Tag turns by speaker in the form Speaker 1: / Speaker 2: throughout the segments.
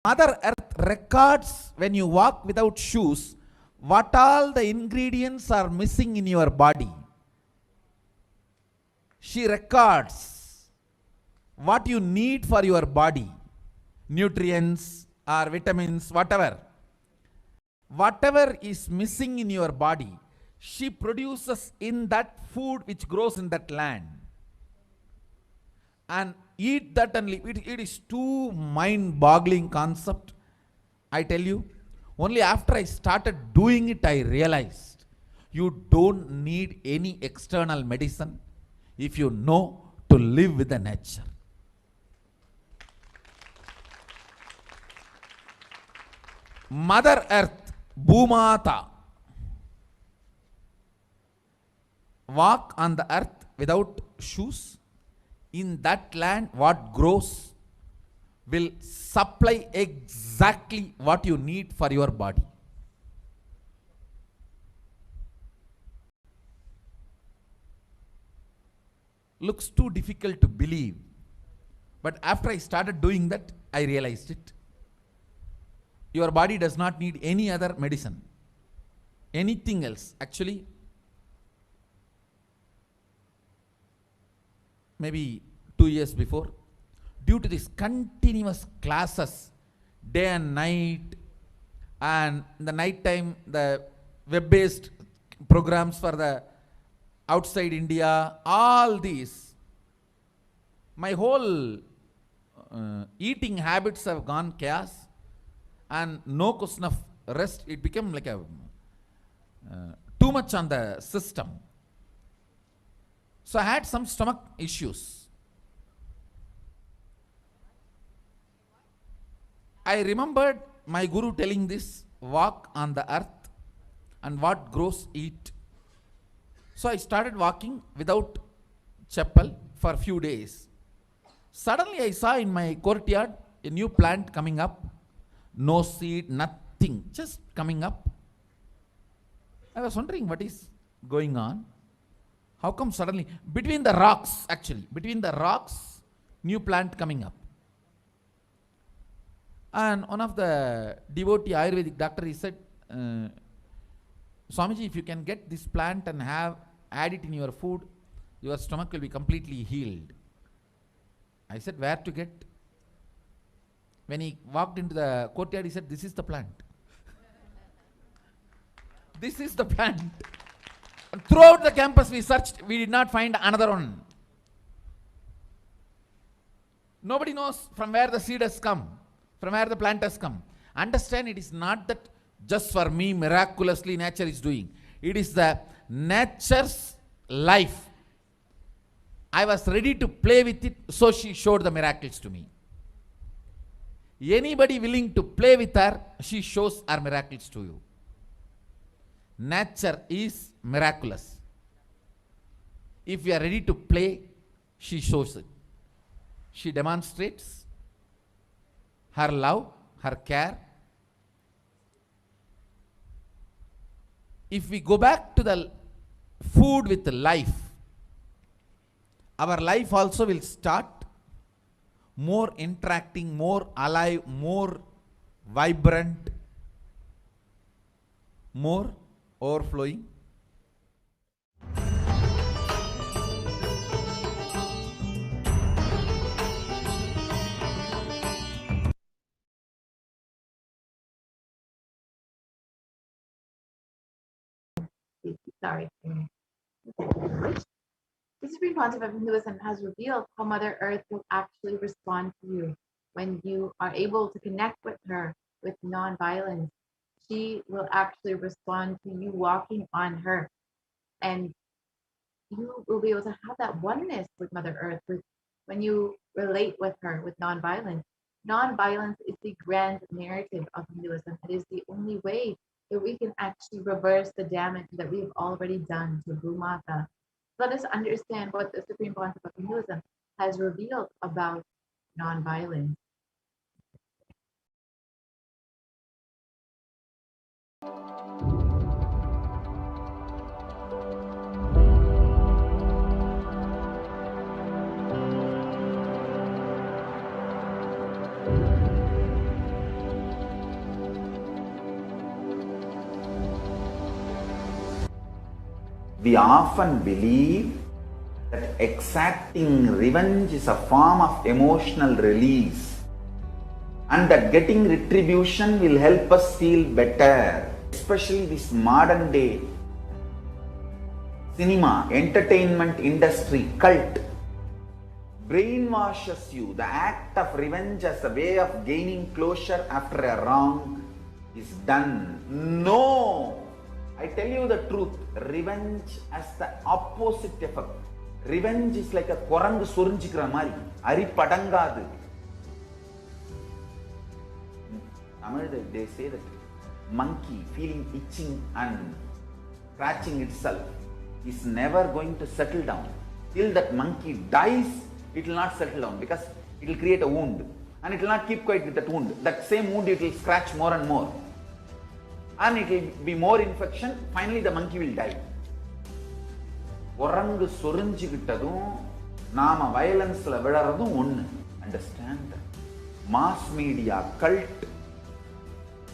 Speaker 1: Mother Earth records when you walk without shoes what all the ingredients are missing in your body. She records what you need for your body, nutrients or vitamins, whatever. Whatever is missing in your body, she produces in that food which grows in that land. And eat that and live. It is too mind-boggling concept. I tell you, only after I started doing it, I realized you don't need any external medicine if you know to live with the nature. Mother Earth, Bhumata, walk on the earth without shoes. In that land, what grows will supply exactly what you need for your body. Looks too difficult to believe, but after I started doing that, I realized it. Your body does not need any other medicine, anything else. Actually, maybe 2 years before, due to this continuous classes, day and night, and in the night time, the web-based programs for the outside India, all these, my whole eating habits have gone chaos, and no question of rest. It became like a too much on the system. So I had some stomach issues. I remembered my guru telling this, walk on the earth and what grows eat. So I started walking without chappal for a few days. Suddenly I saw in my courtyard a new plant coming up. No seed, nothing, just coming up. I was wondering what is going on. How come suddenly, between the rocks, actually, between the rocks, new plant coming up. And one of the devotee Ayurvedic doctor, he said, Swamiji, if you can get this plant and add it in your food, your stomach will be completely healed. I said, where to get? When he walked into the courtyard, he said, this is the plant. This is the plant. And throughout the campus we searched, we did not find another one. Nobody knows from where the seed has come, from where the plant has come. Understand, it is not that just for me miraculously nature is doing. It is the nature's life. I was ready to play with it, so she showed the miracles to me. Anybody willing to play with her, she shows her miracles to you. Nature is miraculous. If we are ready to play, she shows it. She demonstrates her love, her care. If we go back to the food with life, our life also will start more interacting, more alive, more vibrant, more overflowing.
Speaker 2: Sorry. The Supreme Concept of Hinduism has revealed how Mother Earth will actually respond to you when you are able to connect with her with non-violence. She will actually respond to you walking on her, and you will be able to have that oneness with Mother Earth when you relate with her with non-violence. Non-violence is the grand narrative of Hinduism. It is the only way that we can actually reverse the damage that we've already done to Bhumata. Let us understand what the Supreme Concept of Hinduism has revealed about non-violence.
Speaker 3: We often believe that exacting revenge is a form of emotional release and that getting retribution will help us feel better. Especially this modern day cinema, entertainment industry, cult brainwashes you. The act of revenge as a way of gaining closure after a wrong is done. No! I tell you the truth. Revenge has the opposite effect. Revenge is like a korangu sorinjikra mari. Ari padangadu. Tamil, they say that monkey feeling itching and scratching itself is never going to settle down. Till that monkey dies, it will not settle down because it will create a wound and it will not keep quiet with that wound. That same wound it will scratch more and more and it will be more infection. Finally the monkey will die. Orangu sorinjikittadum nama violence la vidaradum onnu. Understand? Mass media, cult,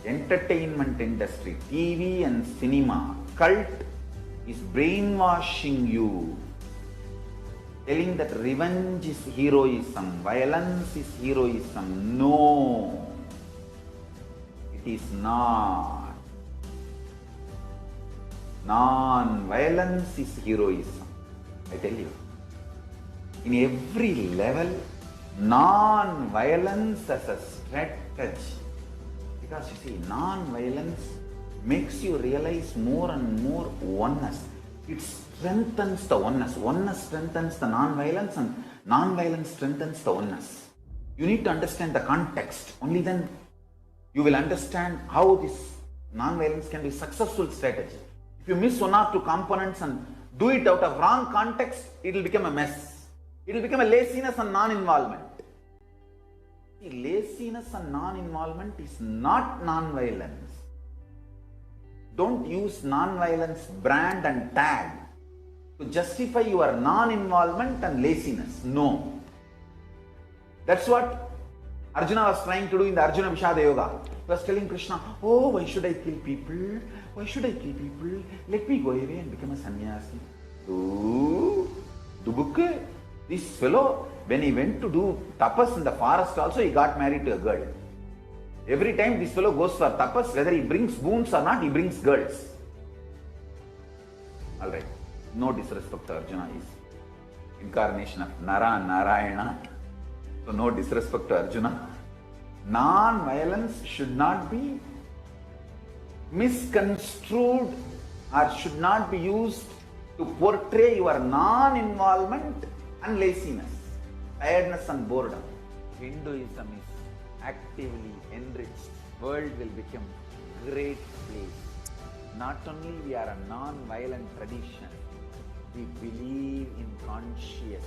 Speaker 3: entertainment industry, TV and cinema, cult is brainwashing you, telling that revenge is heroism, violence is heroism. No, it is not. Non-violence is heroism. I tell you, in every level, non-violence as a strategy. Because you see, non-violence makes you realize more and more oneness. It strengthens the oneness. Oneness strengthens the non-violence and non-violence strengthens the oneness. You need to understand the context. Only then you will understand how this non-violence can be a successful strategy. If you miss one or two components and do it out of wrong context, it will become a mess. It will become a laziness and non-involvement. Laziness and non-involvement is not non-violence. Don't use non-violence brand and tag to justify your non-involvement and laziness. No. That's what Arjuna was trying to do in the Arjuna Vishada Yoga. He was telling Krishna, oh, why should I kill people? Why should I kill people? Let me go away and become a sannyasi. Oh, Dubukke, this fellow, when he went to do tapas in the forest also, he got married to a girl. Every time this fellow goes for tapas, whether he brings boons or not, he brings girls. Alright, no disrespect to Arjuna, is incarnation of Nara and Narayana. So no disrespect to Arjuna. Non-violence should not be misconstrued or should not be used to portray your non-involvement and laziness, tiredness and boredom. Hinduism is actively enriched. World will become great place. Not only we are a non-violent tradition, we believe in consciousness.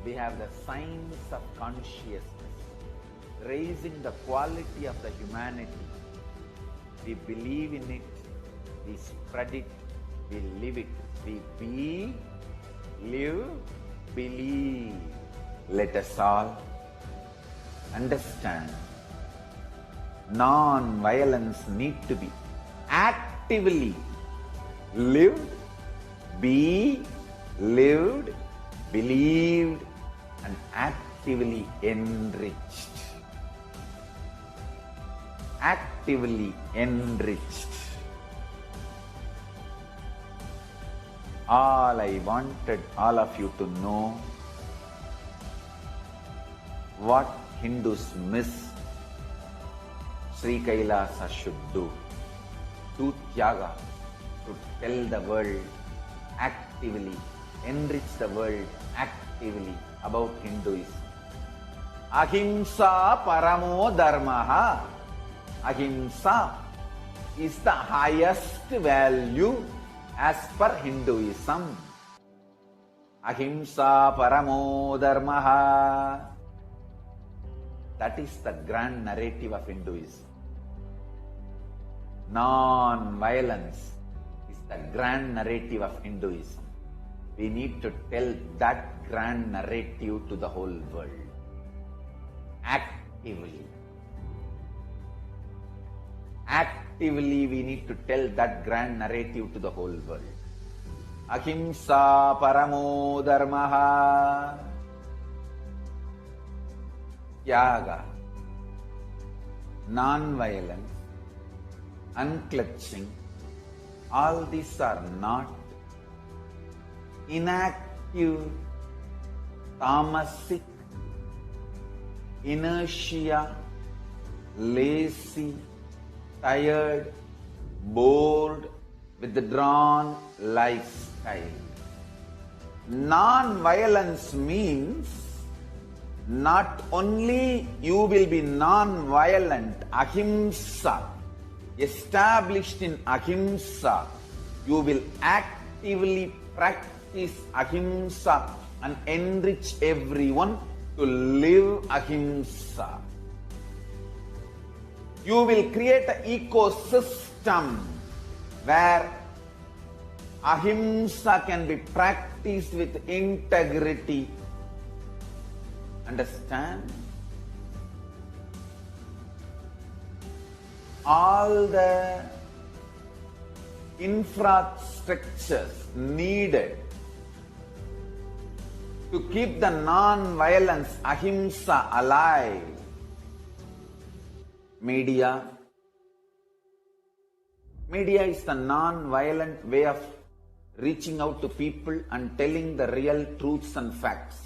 Speaker 3: We have the science of consciousness, raising the quality of the humanity. We believe in it, we spread it, we live it. We be, live, believe. Let us all understand, non-violence need to be actively lived, be lived, believed and actively enriched. Actively enriched. All I wanted all of you to know, what Hindus miss, Sri Kailasa should do. Do Tyaga, to tell the world actively, enrich the world actively about Hinduism. Ahimsa paramo dharmaha. Ahimsa is the highest value as per Hinduism. Ahimsa paramo dharmaha. That is the grand narrative of Hinduism. Non-violence is the grand narrative of Hinduism. We need to tell that grand narrative to the whole world. Actively. Actively we need to tell that grand narrative to the whole world. Ahimsa paramo dharmaha. Tyaga, non-violence, unclutching, all these are not inactive, tamasic, inertia, lazy, tired, bored, withdrawn lifestyle. Non-violence means not only you will be non-violent, ahimsa, established in ahimsa, you will actively practice ahimsa and enrich everyone to live ahimsa. You will create an ecosystem where ahimsa can be practiced with integrity. Understand? All the infrastructures needed to keep the non-violence ahimsa alive. Media is the non-violent way of reaching out to people and telling the real truths and facts.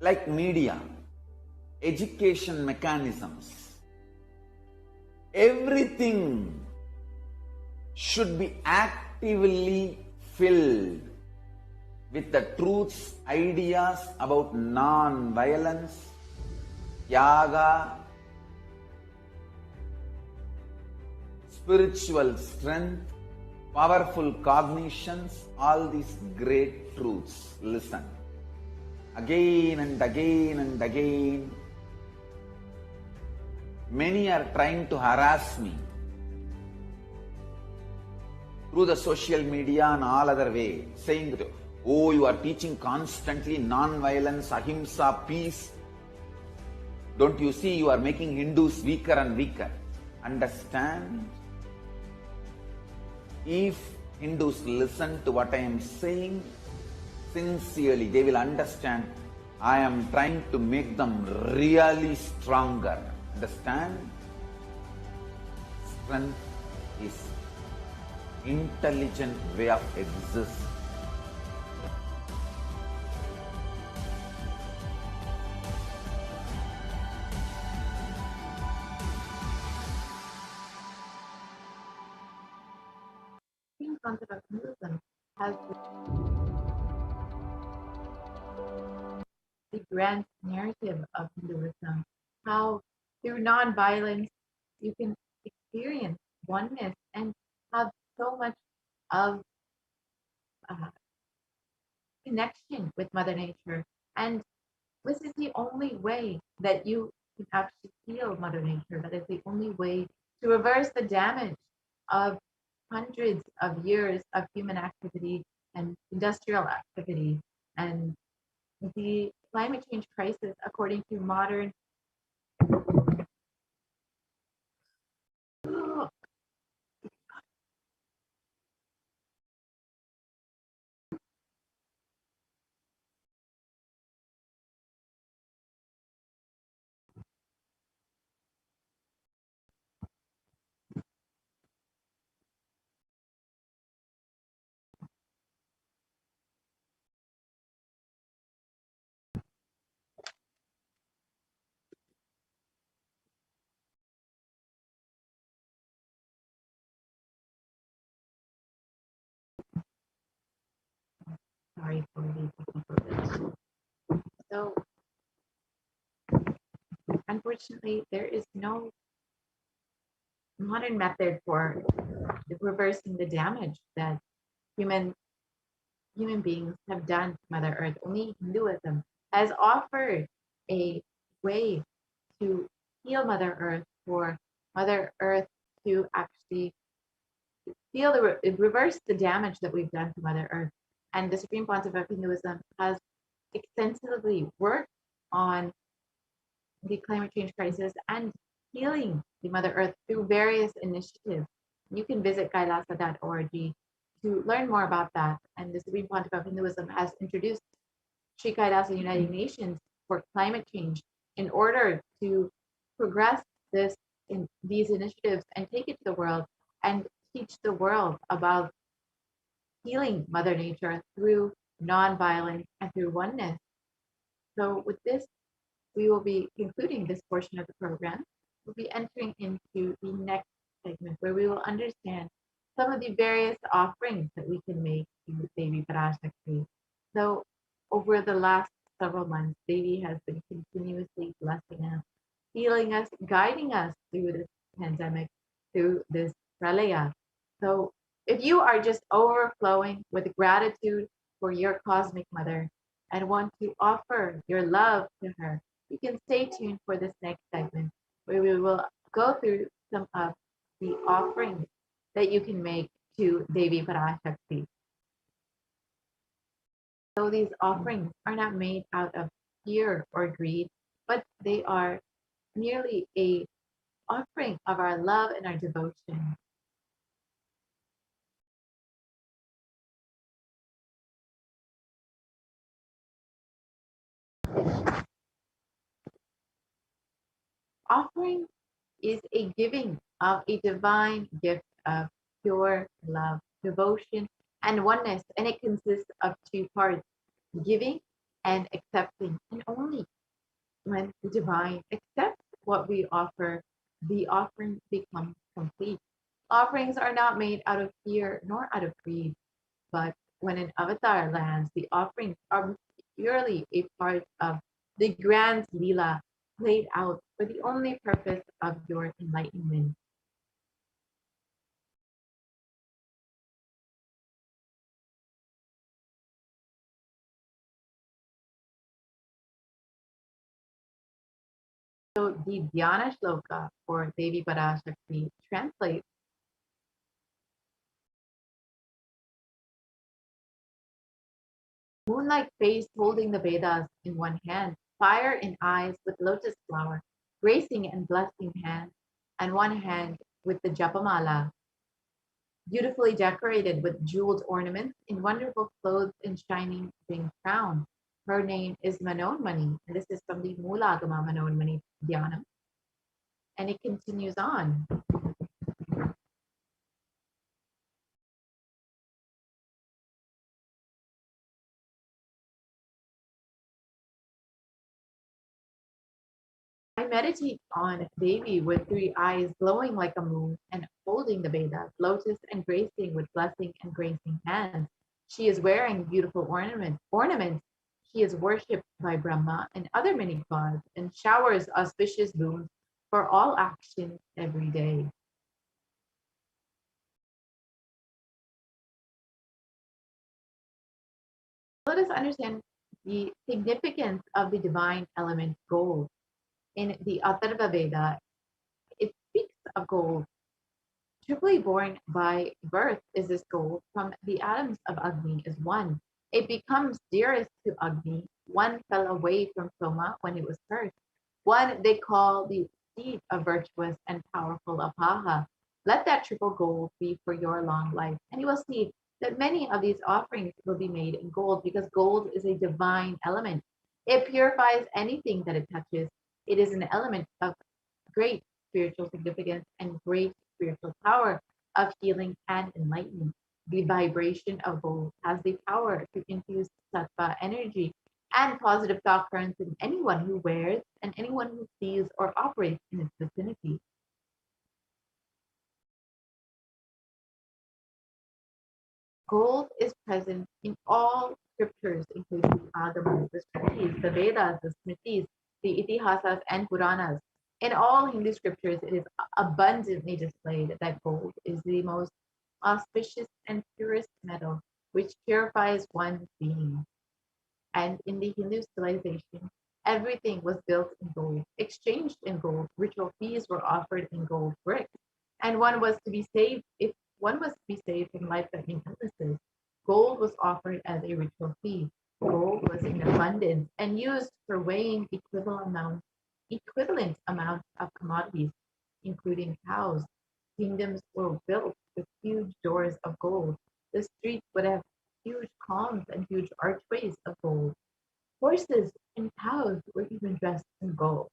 Speaker 3: Like media, education mechanisms, everything should be actively filled with the truths, ideas about non-violence, yaga, spiritual strength, powerful cognitions, all these great truths. Listen. Again and again and again, many are trying to harass me through the social media and all other way, saying that, oh, you are teaching constantly non-violence, ahimsa, peace. Don't you see you are making Hindus weaker and weaker? Understand? If Hindus listen to what I am saying sincerely, they will understand I am trying to make them really stronger. Understand? Strength is intelligent way of existing.
Speaker 2: The concept of Hinduism has the grand narrative of Hinduism, how through non-violence you can experience oneness and have so much of connection with Mother Nature. And this is the only way that you can actually heal Mother Nature. That is the only way to reverse the damage of hundreds of years of human activity and industrial activity. And the climate change crisis, according to modern sorry for the technical glitch. So unfortunately, there is no modern method for reversing the damage that human beings have done to Mother Earth. Only Hinduism has offered a way to heal Mother Earth, for Mother Earth to actually reverse the damage that we've done to Mother Earth. And the Supreme Pontiff of Hinduism has extensively worked on the climate change crisis and healing the Mother Earth through various initiatives. You can visit kailasa.org to learn more about that. And the Supreme Pontiff of Hinduism has introduced Sri Kailasa United Nations for climate change in order to progress this in these initiatives and take it to the world and teach the world about healing Mother Nature through non-violence and through oneness. So with this, we will be concluding this portion of the program. We'll be entering into the next segment where we will understand some of the various offerings that we can make to Devi Parashakti. So over the last several months, Devi has been continuously blessing us, healing us, guiding us through this pandemic, through this pralaya. So if you are just overflowing with gratitude for your cosmic mother and want to offer your love to her, you can stay tuned for this next segment where we will go through some of the offerings that you can make to Devi Parashakti. So these offerings are not made out of fear or greed, but they are merely a offering of our love and our devotion. Offering is a giving of a divine gift of pure love, devotion, and oneness, and it consists of two parts: giving and accepting. And only when the divine accepts what we offer, the offering becomes complete. Offerings are not made out of fear nor out of greed, but when an avatar lands, the offerings are purely a part of the grand lila played out for the only purpose of your enlightenment. So the Dhyana Shloka for Devi Parashakti translates: moonlight face holding the Vedas in one hand, fire in eyes with lotus flower, gracing and blessing hands, and one hand with the Japamala, beautifully decorated with jeweled ornaments in wonderful clothes and shining ring crown. Her name is Manonmani, and this is from the Mulagama Manonmani Dhyanam. And it continues on. I meditate on Devi with three eyes glowing like a moon and holding the Vedas, lotus and gracing with blessing and gracing hands. She is wearing beautiful ornaments. She is worshipped by Brahma and other many gods and showers auspicious boons for all actions every day. Let us understand the significance of the divine element gold. In the Atharva Veda, it speaks of gold. Triply born by birth is this gold from the atoms of Agni is one. It becomes dearest to Agni. One fell away from Soma when it was cursed. One they call the seed of virtuous and powerful Apaha. Let that triple gold be for your long life. And you will see that many of these offerings will be made in gold because gold is a divine element. It purifies anything that it touches. It is an element of great spiritual significance and great spiritual power of healing and enlightenment. The vibration of gold has the power to infuse sattva energy and positive thought currents in anyone who wears and anyone who sees or operates in its vicinity. Gold is present in all scriptures, including the Agamas, the Shrutis, the Vedas, the Smritis, the Itihasas, and Puranas. In all Hindu scriptures, it is abundantly displayed that gold is the most auspicious and purest metal, which purifies one's being. And in the Hindu civilization, everything was built in gold, exchanged in gold. Ritual fees were offered in gold bricks, and one was to be saved if one was to be saved from life-threatening illnesses. Gold was offered as a ritual fee. Gold was in abundance and used for weighing equivalent amounts equivalent amounts of commodities, including cows. Kingdoms were built with huge doors of gold. The streets would have huge columns and huge archways of gold. Horses and cows were even dressed in gold.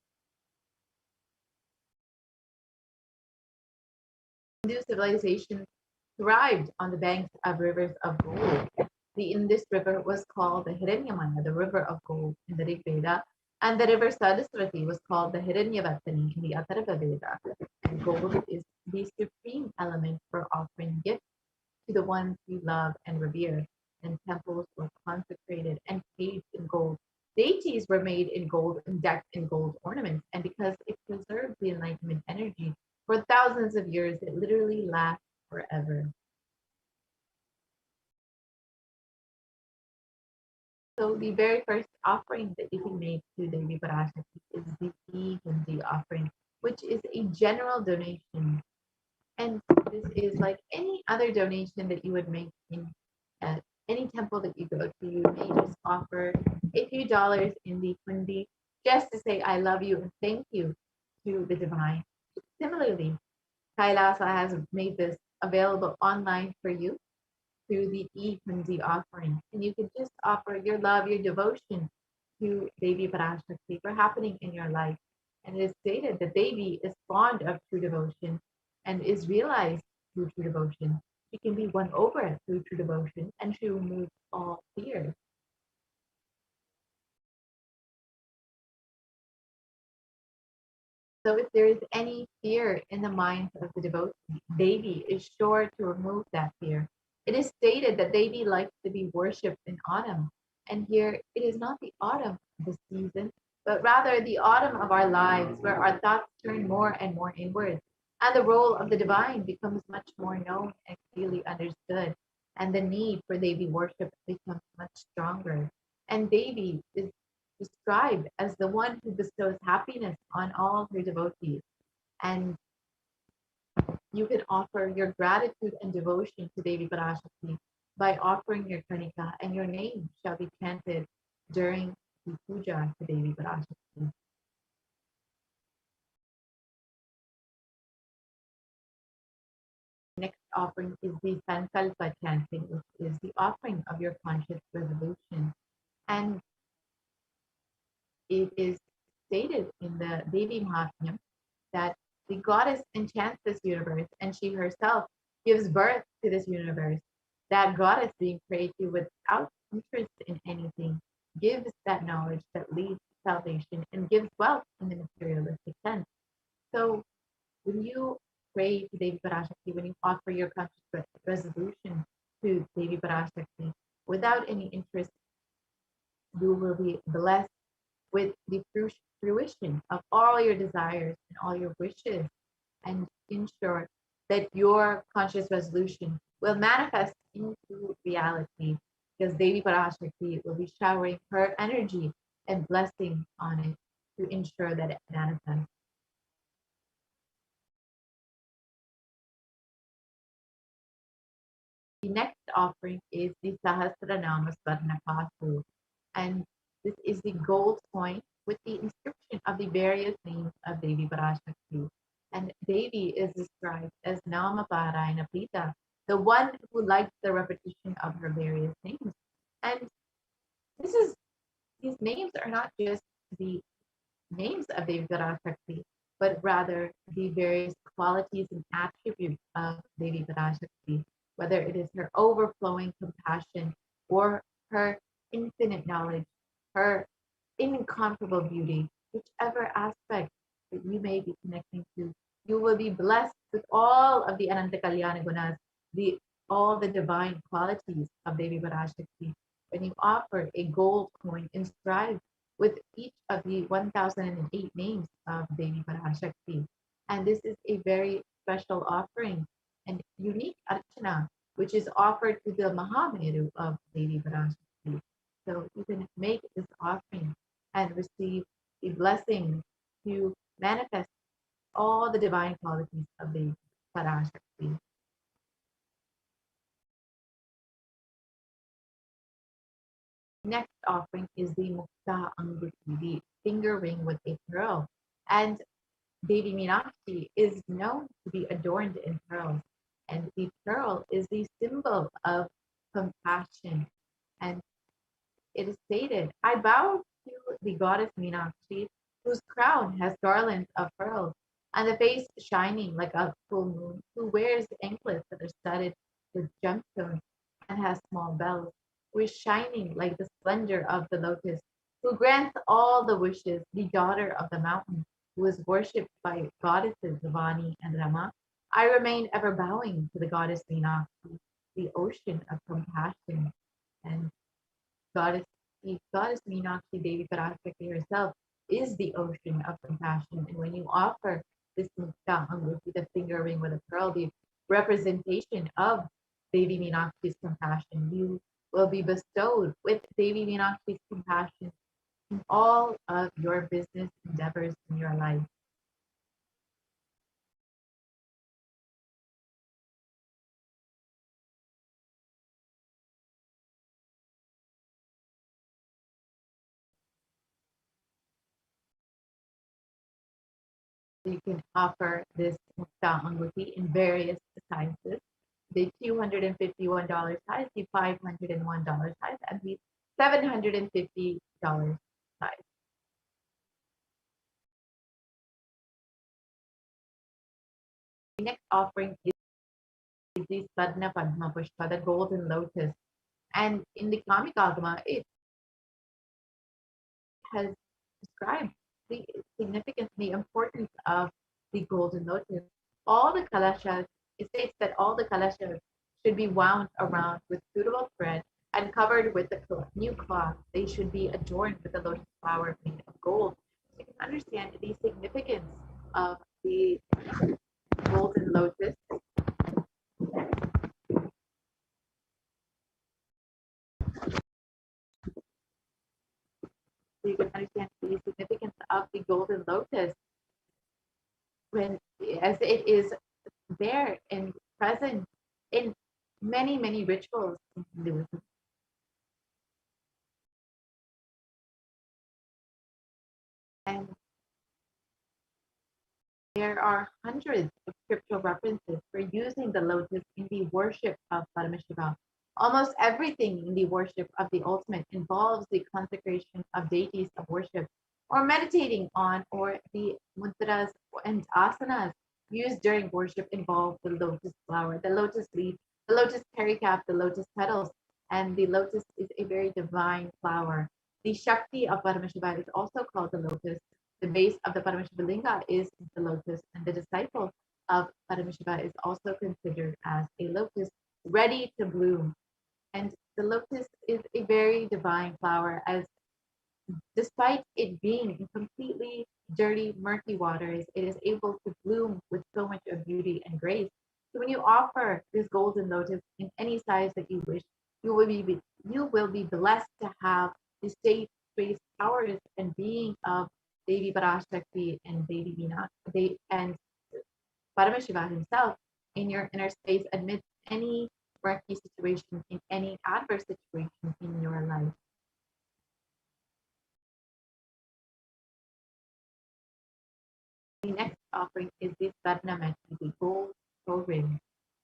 Speaker 2: Hindu civilization thrived on the banks of rivers of gold. The Indus River was called the Hiranyamaya, the river of gold in the Rig Veda, and the river Saraswati was called the Hiranyavatani in the Atharva Veda. And gold is the supreme element for offering gifts to the ones we love and revere. And temples were consecrated and paved in gold. Deities were made in gold and decked in gold ornaments. And because it preserved the enlightenment energy for thousands of years, it literally lasts forever. So the very first offering that you can make to Devi Parashakti is the Ghee offering, which is a general donation. And this is like any other donation that you would make in any temple that you go to. You may just offer a few dollars in the kundi just to say, I love you and thank you to the divine. Similarly, Kailasa has made this available online for you through the e-kundi offering. And you can just offer your love, your devotion to Devi Parashakti for happening in your life. And it is stated that Devi is fond of true devotion and is realized through true devotion. She can be won over through true devotion and she removes all fear. So if there is any fear in the minds of the devotee, Devi is sure to remove that fear. It is stated that Devi likes to be worshipped in autumn. And here it is not the autumn of the season, but rather the autumn of our lives where our thoughts turn more and more inward. And the role of the divine becomes much more known and clearly understood. And the need for Devi worship becomes much stronger. And Devi is described as the one who bestows happiness on all her devotees. And you can offer your gratitude and devotion to Devi Parashakti by offering your kanika, and your name shall be chanted during the puja to Devi Parashakti. Next offering is the Sankalpa chanting, which is the offering of your conscious resolution. And it is stated in the Devi Mahatmyam that the goddess enchants this universe and she herself gives birth to this universe. That goddess being prayed to without interest in anything gives that knowledge that leads to salvation and gives wealth in the materialistic sense. So when you pray to Devi Parashakti, when you offer your conscious resolution to Devi Parashakti without any interest, you will be blessed with the fruition of all your desires and all your wishes, and ensure that your conscious resolution will manifest into reality because Devi Parashakti will be showering her energy and blessing on it to ensure that it manifests. The next offering is the Sahasranama Swarnakasu, and this is the gold coin with the inscription of the various names of Devi Parashakti. And Devi is described as Nama Parayana Prita, the one who likes the repetition of her various names. And this is these names are not just the names of Devi Parashakti, but rather the various qualities and attributes of Devi Parashakti, whether it is her overflowing compassion or her infinite knowledge, her incomparable beauty, whichever aspect that you may be connecting to, you will be blessed with all of the Ananta Kalyana Gunas, the all the divine qualities of Devi Parashakti. When you offer a gold coin inscribed with each of the 1008 names of Devi Parashakti. And this is a very special offering and unique archana, which is offered to the Mahameru of Devi Parashakti. So you can make this offering and receive the blessing to manifest all the divine qualities of the Parashakti. Next offering is the Mukta Anguti, the finger ring with a pearl. And Devi Meenakshi is known to be adorned in pearls, and the pearl is the symbol of compassion. And it is stated, I bow to the goddess Meenakshi, whose crown has garlands of pearls, and the face shining like a full moon, who wears anklets that are studded with gemstones and has small bells, who is shining like the splendor of the lotus, who grants all the wishes, the daughter of the mountain, who is worshipped by goddesses Vani and Rama. I remain ever bowing to the goddess Meenakshi, the ocean of compassion. And goddess, the goddess Meenakshi Devi Parashakti herself is the ocean of compassion. And when you offer this mukta anguti, the finger ring with a pearl, the representation of Devi Meenakshi's compassion, you will be bestowed with Devi Meenakshi's compassion in all of your business endeavors in your life. You can offer this mukta anguti in various sizes. The $251 size, the $501 size, and the $750 size. The next offering is the Sadhana Padma Pushpa, the golden lotus. And in the Kamikagama, it has described the significance, the importance of the golden lotus. All the kalashas, it states that all the kalashas should be wound around with suitable thread and covered with a new cloth. They should be adorned with a lotus flower made of gold. So you can understand the significance of the golden lotus. So you can understand the significance of the golden lotus when, as it is there and present in many, many rituals in Hinduism. And there are hundreds of scriptural references for using the lotus in the worship of Paramashiva. Almost everything in the worship of the ultimate involves the consecration of deities of worship, or meditating on, or the mudras and asanas used during worship involve the lotus flower, the lotus leaf, the lotus pericarp, the lotus petals, and the lotus is a very divine flower. The Shakti of Paramashiva is also called the lotus. The base of the Paramashiva linga is the lotus, and the disciple of Paramashiva is also considered as a lotus ready to bloom. And the lotus is a very divine flower, as despite it being in completely dirty, murky waters, it is able to bloom with so much of beauty and grace. So when you offer this golden lotus in any size that you wish, you will be blessed to have the state space powers and being of Devi Parashakti and Devi Veena and Paramashiva himself in your inner space amidst any murky situation, in any adverse situation in your life. The next offering is the Sadnamati, the gold toe ring.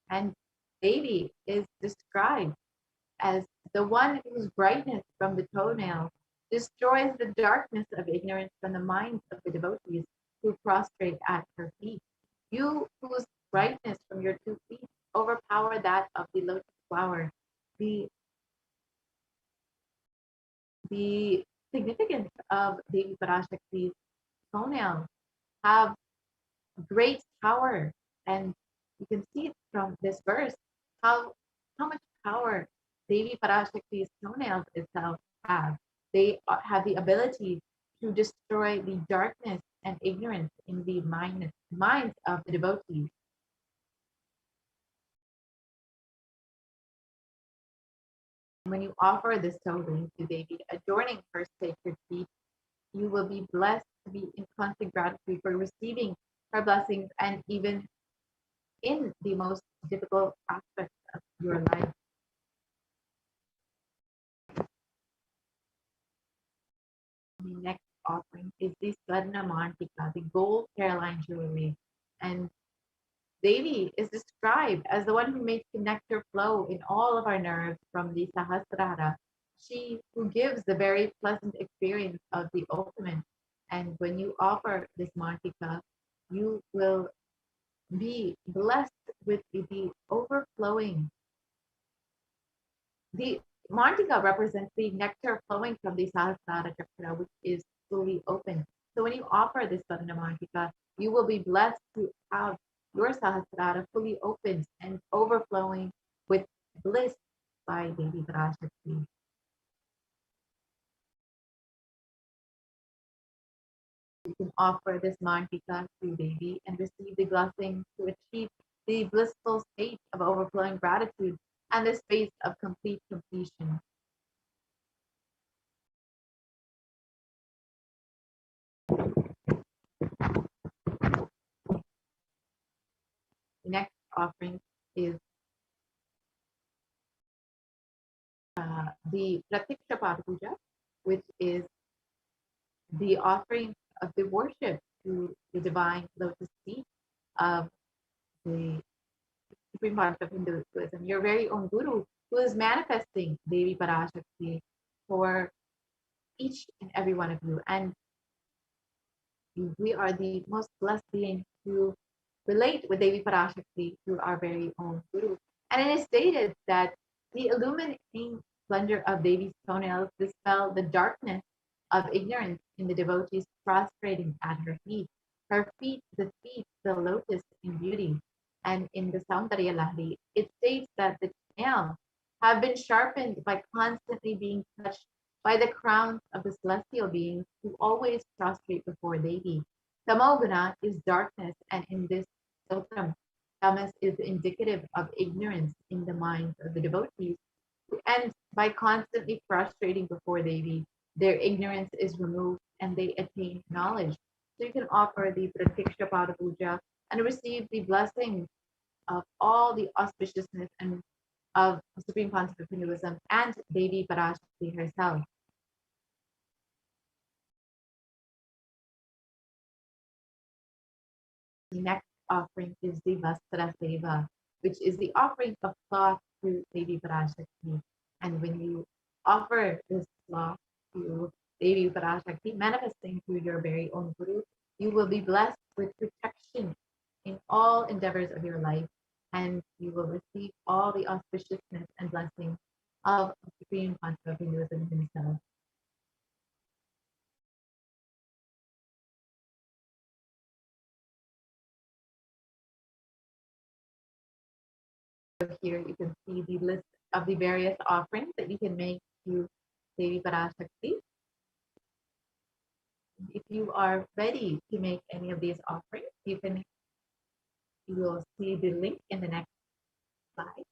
Speaker 2: And Devi is described as the one whose brightness from the toenails destroys the darkness of ignorance from the minds of the devotees who prostrate at her feet. You whose brightness from your 2 feet overpower that of the lotus flower. The significance of Devi Parashakti's toenails have great power, and you can see it from this verse how much power Devi Parashakti's toenails itself have. They have the ability to destroy the darkness and ignorance in the minds of the devotees. When you offer this toe ring to Devi, adorning her sacred feet, you will be blessed to be in constant gratitude for receiving her blessings, and even in the most difficult aspects of your life. The next offering is the Swarna Mantika, the gold hairline jewelry. And Devi is described as the one who makes the nectar flow in all of our nerves from the Sahasrara. She who gives the very pleasant experience of the ultimate. And when you offer this Mantika, you will be blessed with the overflowing. The Mantika represents the nectar flowing from the Sahasrara Chakra, which is fully open. So when you offer this Sadhana Mantika, you will be blessed to have your Sahasrara fully opened and overflowing with bliss by Devi Parashakti. You can offer this Mantika to Devi and receive the blessing to achieve the blissful state of overflowing gratitude and the space of complete completion. The next offering is the Pratiksha Puja, which is the offering of the worship to the divine lotus feet of the supreme part of Hinduism, your very own guru, who is manifesting Devi Parashakti for each and every one of you. And we are the most blessed beings to relate with Devi Parashakti through our very own guru. And it is stated that the illuminating splendor of Devi's toenails dispel the darkness of ignorance in the devotees prostrating at her feet. Her feet defeat the lotus in beauty. And in the Saundarya Lahari, it states that the nails have been sharpened by constantly being touched by the crowns of the celestial beings who always prostrate before Devi. Tamoguna is darkness, and in this stotram, tamas is indicative of ignorance in the minds of the devotees. And by constantly prostrating before Devi, their ignorance is removed and they attain knowledge. So you can offer the Pratiksha Pada Puja and receive the blessing of all the auspiciousness and of Supreme Concept of Hinduism and Devi Parashakti herself. The next offering is the Vastra Seva, which is the offering of cloth to Devi Parashakti. And when you offer this cloth to Devi Parashakti, manifesting through your very own Guru, you will be blessed with protection in all endeavors of your life, and you will receive all the auspiciousness and blessing of the Supreme Concept of Hinduism himself. So here you can see the list of the various offerings that you can make to Devi Parashakti. If you are ready to make any of these offerings, you will see the link in the next slide.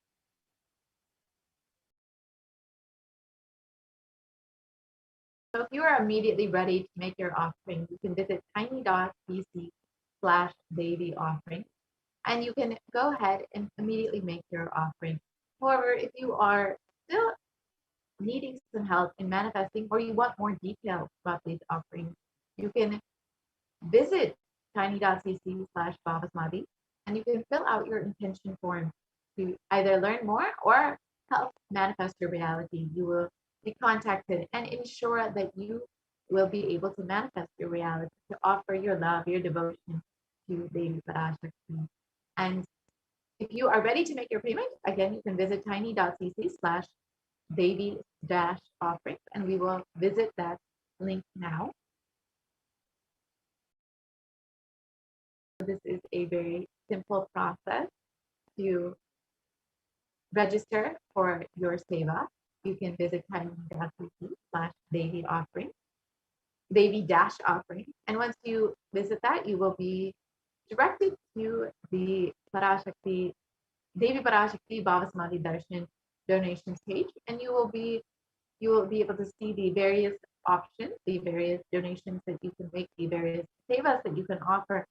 Speaker 2: So if you are immediately ready to make your offering, you can visit tiny.cc/Devi offering, and you can go ahead and immediately make your offering. However, if you are still needing some help in manifesting or you want more details about these offerings, you can visit tiny.cc/Babasmati and you can fill out your intention form to either learn more or help manifest your reality. You will be contacted and ensure that you will be able to manifest your reality, to offer your love, your devotion to Devi Parashakti. And if you are ready to make your payment, again, you can visit tiny.cc/Devi-offering, and we will visit that link now. This is a very simple process to register for your seva. You can visit tiny.cc/Devi-offering, Devi-offering. And once you visit that, you will be directed to the Parashakti, Devi Parashakti Bhavasmati Darshan donations page, and you will be able to see the various options, the various donations that you can make, the various sevas that you can offer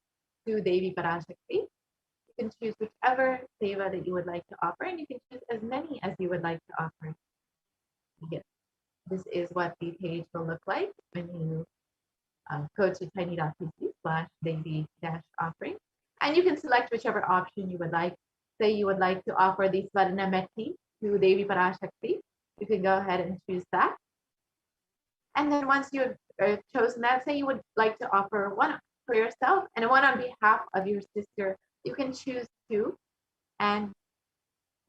Speaker 2: to Devi Parashakti. You can choose whichever seva that you would like to offer, and you can choose as many as you would like to offer. Yes. This is what the page will look like when you go to tiny.cc/daily-offering, and you can select whichever option you would like. Say you would like to offer the Swarna Metti to Devi Parashakti, you can go ahead and choose that. And then once you've chosen that, say you would like to offer one for yourself and one on behalf of your sister, you can choose two, and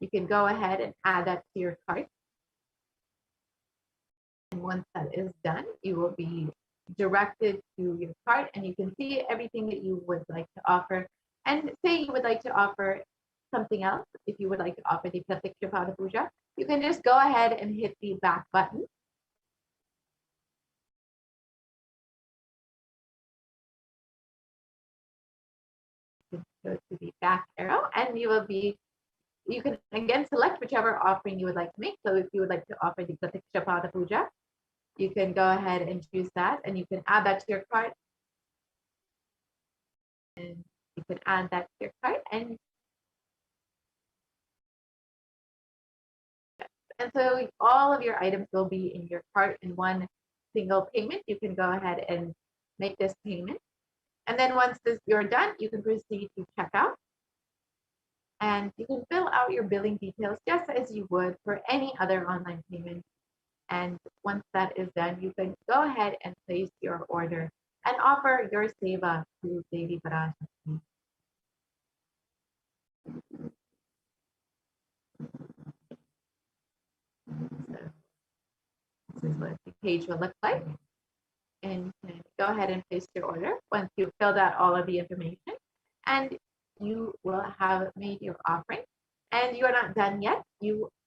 Speaker 2: you can go ahead and add that to your cart. And once that is done, you will be directed to your cart and you can see everything that you would like to offer. And say you would like to offer something else, if you would like to offer the Pratiksha Pada Puja, you can just go ahead and hit the back button. Go to the back arrow and you can again select whichever offering you would like to make. So if you would like to offer the Pratiksha Pada Puja, you can go ahead and choose that and you can add that to your cart. And you can add that to your cart and so all of your items will be in your cart in one single payment. You can go ahead and make this payment. And then once you're done, you can proceed to checkout. And you can fill out your billing details just as you would for any other online payment. And once that is done, you can go ahead and place your order and offer your seva to Devi Parashakti. So this is what the page will look like. And you can go ahead and place your order once you've filled out all of the information. And you will have made your offering. And you are not done yet.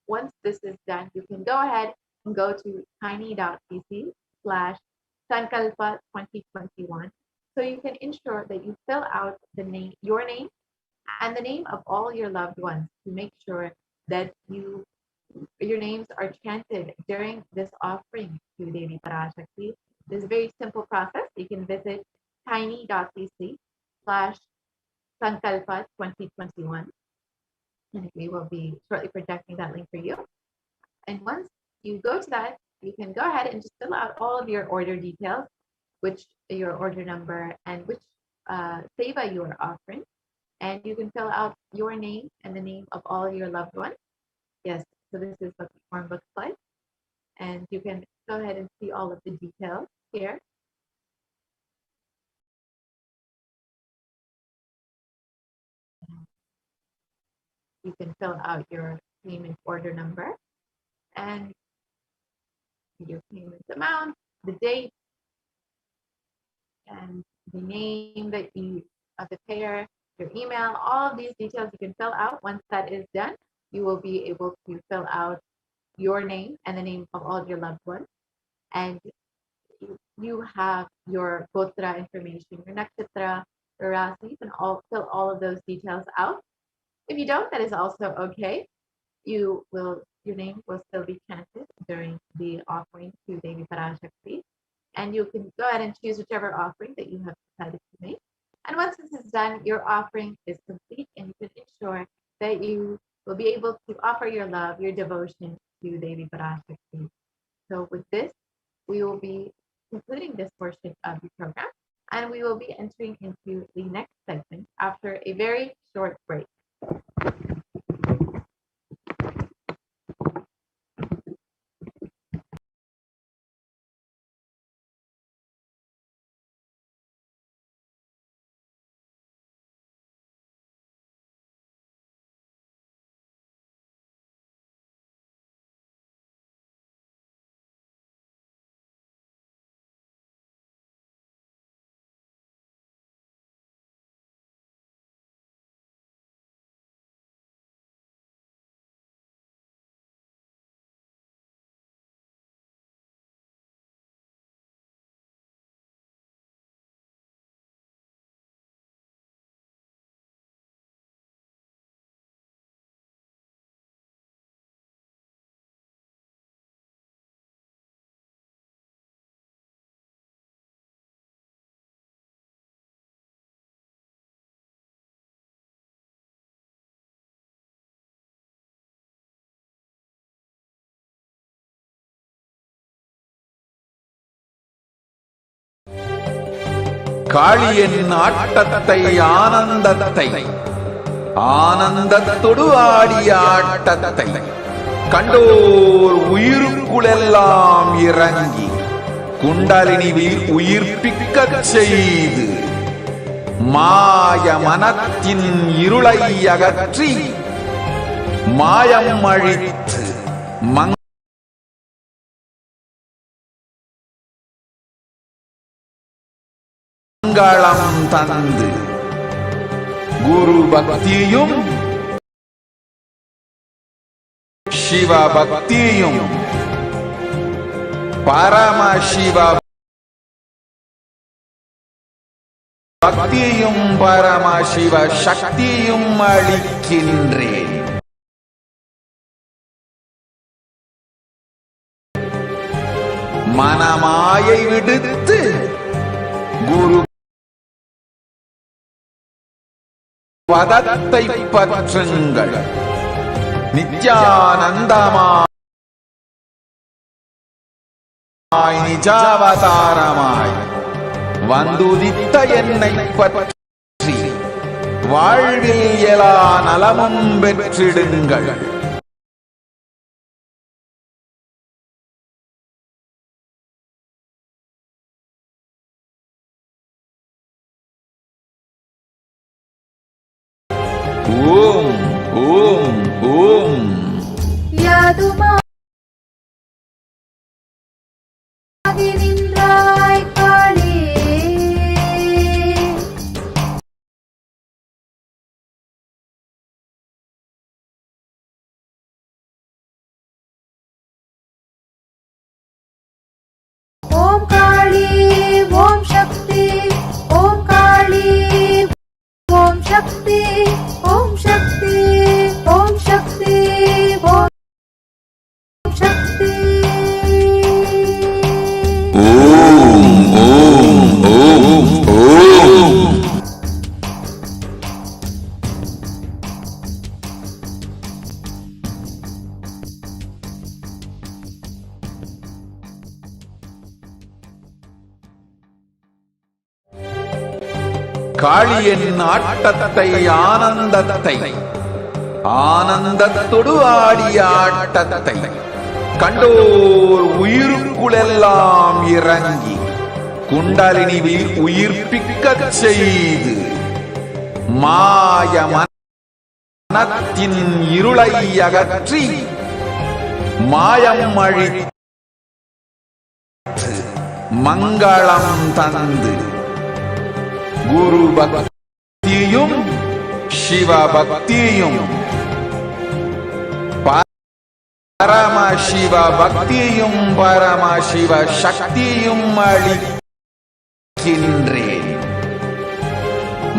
Speaker 2: Once this is done, you can go ahead and go to tiny.cc/sankalpa 2021. So you can ensure that you fill out your name and the name of all your loved ones to make sure that your names are chanted during this offering to Devi Parashakti. This is a very simple process. You can visit tiny.cc/sankalpa 2021. And we will be shortly projecting that link for you. And once you go to that, you can go ahead and just fill out all of your order details, which your order number and which seva you are offering. And you can fill out your name and the name of all your loved ones. Yes, so this is what the form looks like. And you can go ahead and see all of the details here. You can fill out your payment order number and your payment amount, the date, and the name of the payer, your email, all of these details you can fill out. Once that is done, you will be able to fill out your name and the name of all of your loved ones. And you have your gotra information, your nakshatra, your rasi, you can fill all of those details out. If you don't, that is also okay. Your name will still be chanted during the offering to Devi Parashakti. And you can go ahead and choose whichever offering that you have decided to make. And once this is done, your offering is complete and you can ensure that you will be able to offer your love, your devotion to Devi Parashakti. So with this, we will be concluding this portion of the program and we will be entering into the next segment after a very short break.
Speaker 3: காளியின் ஆட்டத்தை ஆனந்தத்தை ஆனந்தத்தொடு ஆடிய ஆட்டத்தை கண்டோர் உயிருக்குளெல்லாம் இறங்கி குண்டலினி உயிர்ப்பிக்கச் செய்து மாய மனத்தின் இருளை அகற்றி மாயம் அழித்து மங்களம் தந்து குரு பக்தியும் சிவ பக்தியும் பரமசிவ பக்தியும் பரமசிவ சக்தியும் அளிக்கின்றேன். மனமாயை விடுத்து குரு பதத்தை பற்றுங்கள். நித்யானந்தமாய் நிஜாவதாரமாய் வந்துதித்த என்னை பற்றி வாழ்வில் எல்லா நலமும் பெற்றிடுங்கள். ஓம் ஓம் ஓம்.
Speaker 4: நின்றாய் காளி, ஓம் காளி ஓம் சக்தி, ஓம் காளி ஓம் சக்தி, ஓம் சக்தி ஓம் சக்தி ஓம் சக்தி.
Speaker 3: ஓம் ஓம் ஓம் ஓம். காளியின் ஆட்டத்தை ஆனந்தத்தை ஆனந்தத்தொடு ஆடிய ஆட்டத்தை கண்டோர் உயிருக்குளெல்லாம் இறங்கி குண்டலினி உயிர்ப்பிக்கச் செய்து மாய மனத்தின் இருளை அகற்றி மாயம் அழித்து மங்களம் தந்து குரு பக்தியும் சிவ பக்தியும் பரமசிவ பக்தியும் பரமசிவ சக்தியும் அளிக்கின்றேன்.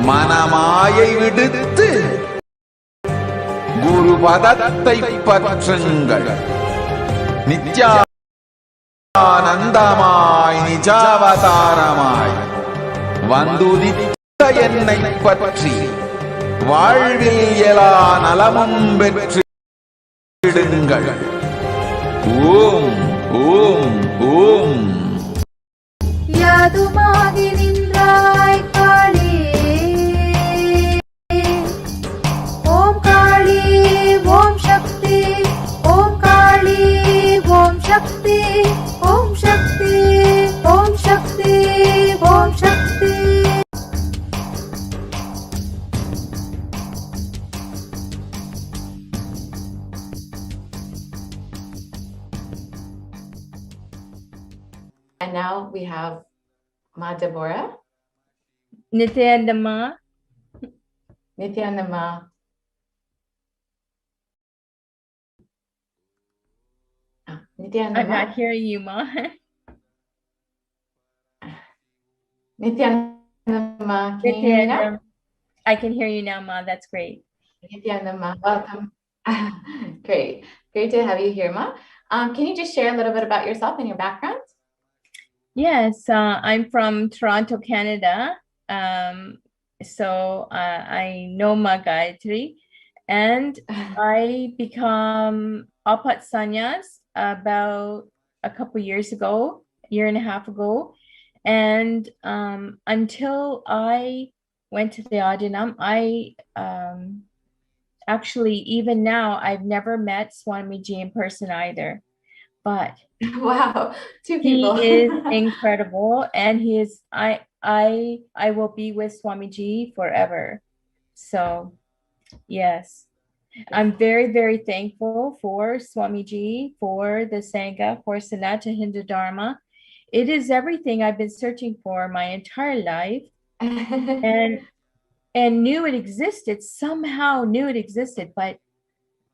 Speaker 3: மனமாயை விடுத்து குரு பதத்தை பற்றுங்கள். நித்யானந்தமாய் நிஜாவதாரமாய் வந்துதித்த என்னை பற்றி வாழ்வில் எல்லா நலமும் பெற்றிடுங்கள். ஓம் ஓம் ஓம்.
Speaker 4: யாதுமாகி நின்றாய் காளி, ஓம் காளி ஓம் சக்தி, ஓம் காளி ஓம் சக்தி, ஓம் சக்தி ஓம் சக்தி ஓம் சக்தி.
Speaker 2: And now we have Ma Deborah.
Speaker 5: Nithyananda.
Speaker 2: Nithyananda. Nithyananda.
Speaker 5: I'm not hearing you, Ma.
Speaker 2: Nithyananda, can you hear me now?
Speaker 5: I can hear you now, Ma. That's great.
Speaker 2: Nithyananda, welcome. Great. Great to have you here, Ma. Can you just share a little bit about yourself and your background?
Speaker 5: Yes, I'm from Toronto, Canada. I know Ma Gayatri, and I become Apat Sanyas about a couple years ago, a year and a half ago. And until I went to the Adinam, I actually, even now, I've never met Swamiji in person either. But
Speaker 2: Wow, two
Speaker 5: he
Speaker 2: people.
Speaker 5: is incredible, and he is I will be with Swamiji forever. So yes, I'm very, very thankful for Swamiji, for the Sangha, for Sanatana Hindu Dharma. It is everything I've been searching for my entire life, and knew it existed, somehow knew it existed, but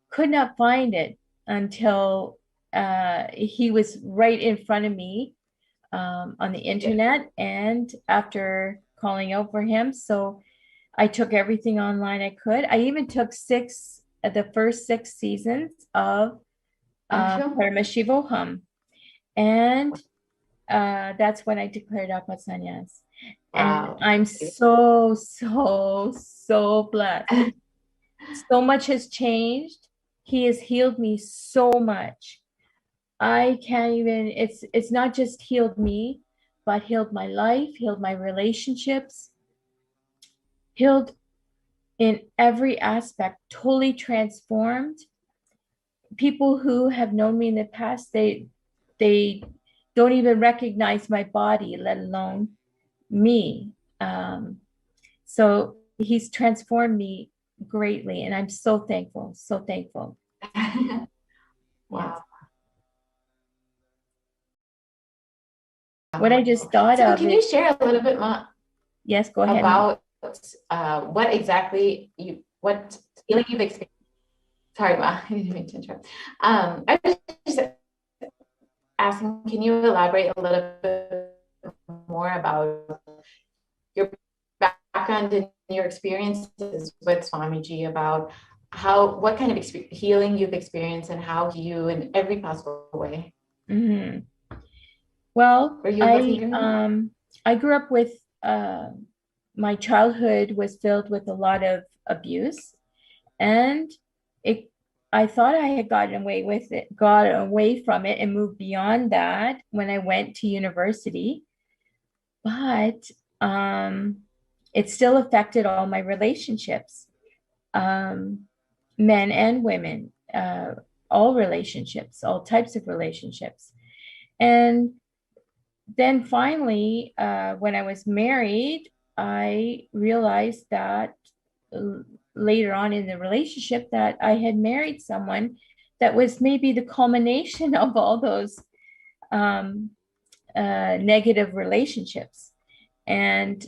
Speaker 5: could not find it until he was right in front of me on the internet, and after calling out for him. So I took everything online I could. I even took the first 6 seasons of Paramashivoham. And that's when I declared Apasanyas.
Speaker 2: Wow.
Speaker 5: And I'm so, so, so blessed. So much has changed. He has healed me so much. I can't even, it's not just healed me, but healed my life, healed my relationships, healed in every aspect, totally transformed. People who have known me in the past, they don't even recognize my body, let alone me. So he's transformed me greatly, and I'm so thankful, so thankful.
Speaker 2: Wow.
Speaker 5: Yes. What I just thought
Speaker 2: So
Speaker 5: of
Speaker 2: can you share a little bit more?
Speaker 5: Yes, go ahead.
Speaker 2: About what exactly what feeling you've experienced. Sorry, Ma, I didn't mean to interrupt. I was just asking, can you elaborate a little bit more about your background and your experiences with Swamiji, about what kind of healing you've experienced and how you, in every possible way.
Speaker 5: Mm-hmm. Well,
Speaker 2: Were you able to hear me?
Speaker 5: I grew up with my childhood was filled with a lot of abuse, and I thought I had gotten away from it and moved beyond that when I went to university. But it still affected all my relationships, men and women, all relationships, all types of relationships. And then finally, when I was married, I realized that later on in the relationship that I had married someone that was maybe the culmination of all those negative relationships. And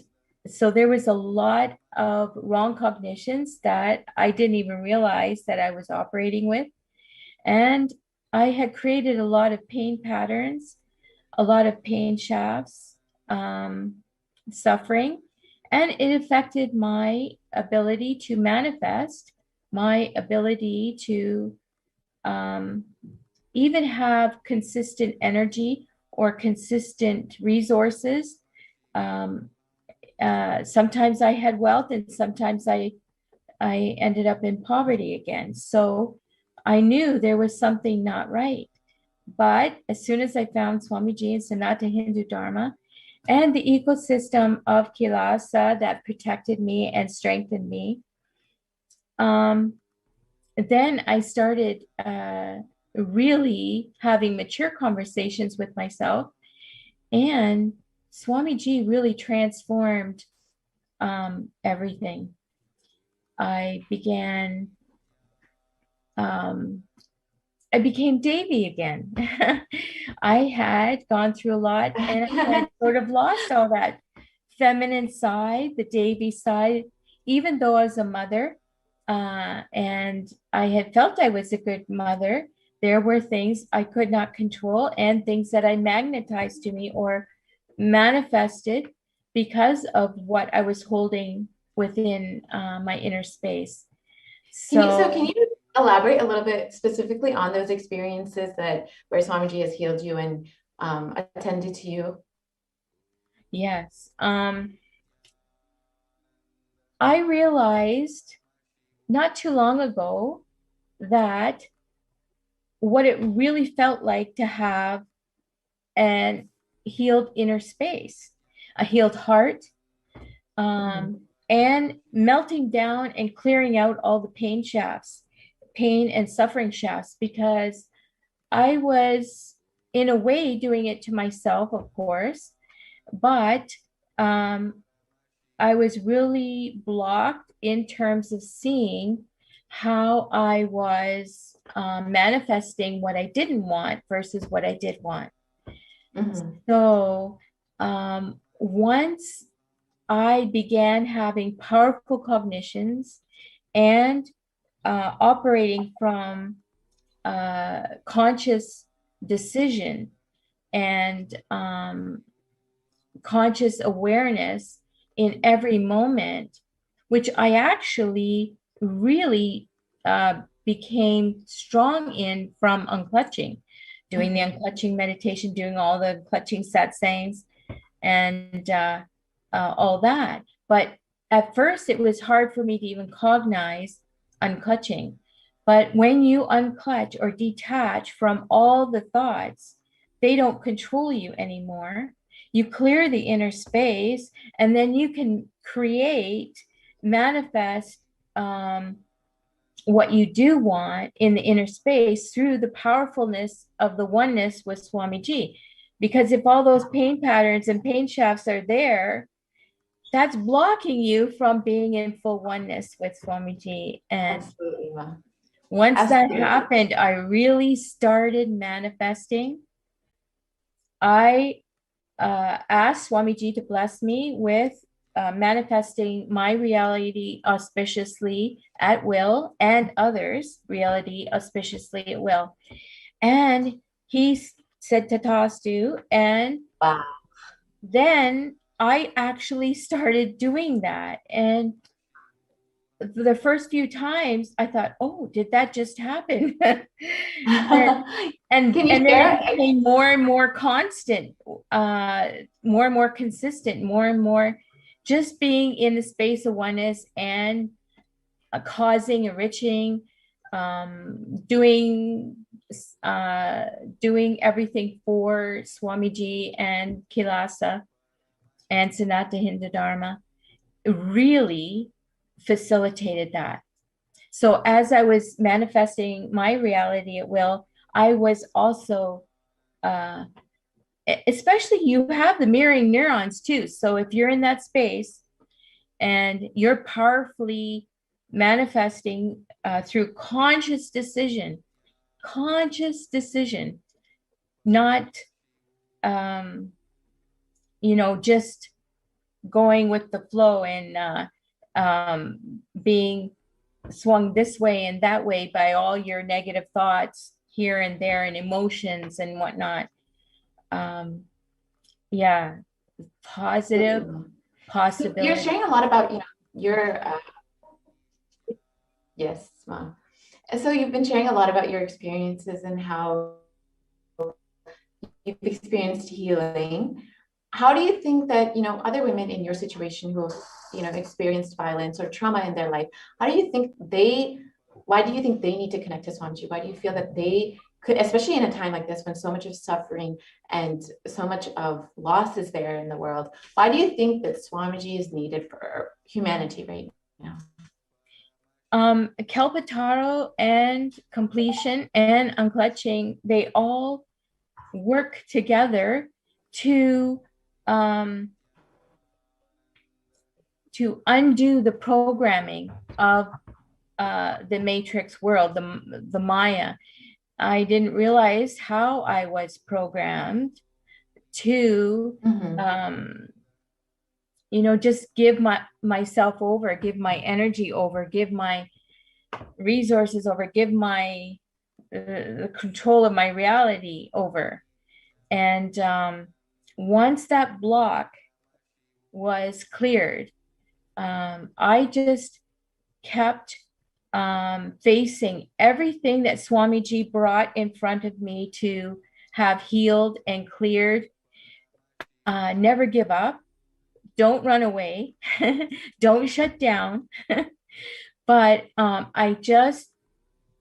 Speaker 5: so there was a lot of wrong cognitions that I didn't even realize that I was operating with. And I had created a lot of pain patterns, a lot of pain shafts, suffering, and it affected my ability to manifest, my ability to even have consistent energy or consistent resources. Sometimes I had wealth, and sometimes I ended up in poverty again. So I knew there was something not right. But as soon as I found Swamiji and Sanatana Hindu Dharma and the ecosystem of Kailasa that protected me and strengthened me, then I started really having mature conversations with myself. And Swamiji really transformed everything. I became Davy again. I had gone through a lot, and I had sort of lost all that feminine side, the Davy side, even though I was a mother, and I had felt I was a good mother. There were things I could not control and things that I magnetized to me or manifested because of what I was holding within my inner space.
Speaker 2: So can you elaborate a little bit specifically on those experiences where Swamiji has healed you and attended to you?
Speaker 5: Yes. I realized not too long ago that what it really felt like to have an healed inner space. a healed heart, and melting down and clearing out all the pain and suffering shafts, because I was in a way doing it to myself, of course, but I was really blocked in terms of seeing how I was manifesting what I didn't want versus what I did want. So once I began having powerful cognitions and operating from conscious decision and conscious awareness in every moment, which I actually really became strong in from unclutching, doing the unclutching meditation, doing all the clutching satsangs and all that. But at first it was hard for me to even cognize unclutching. But when you unclutch or detach from all the thoughts, they don't control you anymore. You clear the inner space, and then you can create, manifest what you do want in the inner space through the powerfulness of the oneness with Swamiji. Because if all those pain patterns and pain shafts are there, that's blocking you from being in full oneness with Swamiji. And once that happened, I really started manifesting. I asked Swamiji to bless me with manifesting my reality auspiciously at will, and others' reality auspiciously at will. And he said Tatastu, and then I actually started doing that. And the first few times I thought, oh, did that just happen? and then it became more and more constant, more and more consistent, more and more just being in the space of oneness and causing, enriching, doing everything for Swamiji and Kailasa and Sanata Hindu Dharma really facilitated that. So as I was manifesting my reality at will, I was also, especially you have the mirroring neurons too. So if you're in that space and you're powerfully manifesting through conscious decision, not, just going with the flow and being swung this way and that way by all your negative thoughts here and there and emotions and whatnot. Positive possibility.
Speaker 2: You're sharing a lot about your yes, Mom. And so you've been sharing a lot about your experiences and how you've experienced healing. How do you think that other women in your situation who have experienced violence or trauma in their life, why do you think they need to connect to Swamiji? Why do you feel that they could, especially in a time like this when so much of suffering and so much of loss is there in the world, why do you think that Swamiji is needed for humanity right now?
Speaker 5: Kalpataro and completion and unclutching, they all work together to undo the programming of the matrix world, the Maya. I didn't realize how I was programmed to, just give myself over, give my energy over, give my resources over, give my the control of my reality over. And once that block was cleared, I just kept facing everything that Swamiji brought in front of me to have healed and cleared. Never give up. Don't run away. Don't shut down. But I just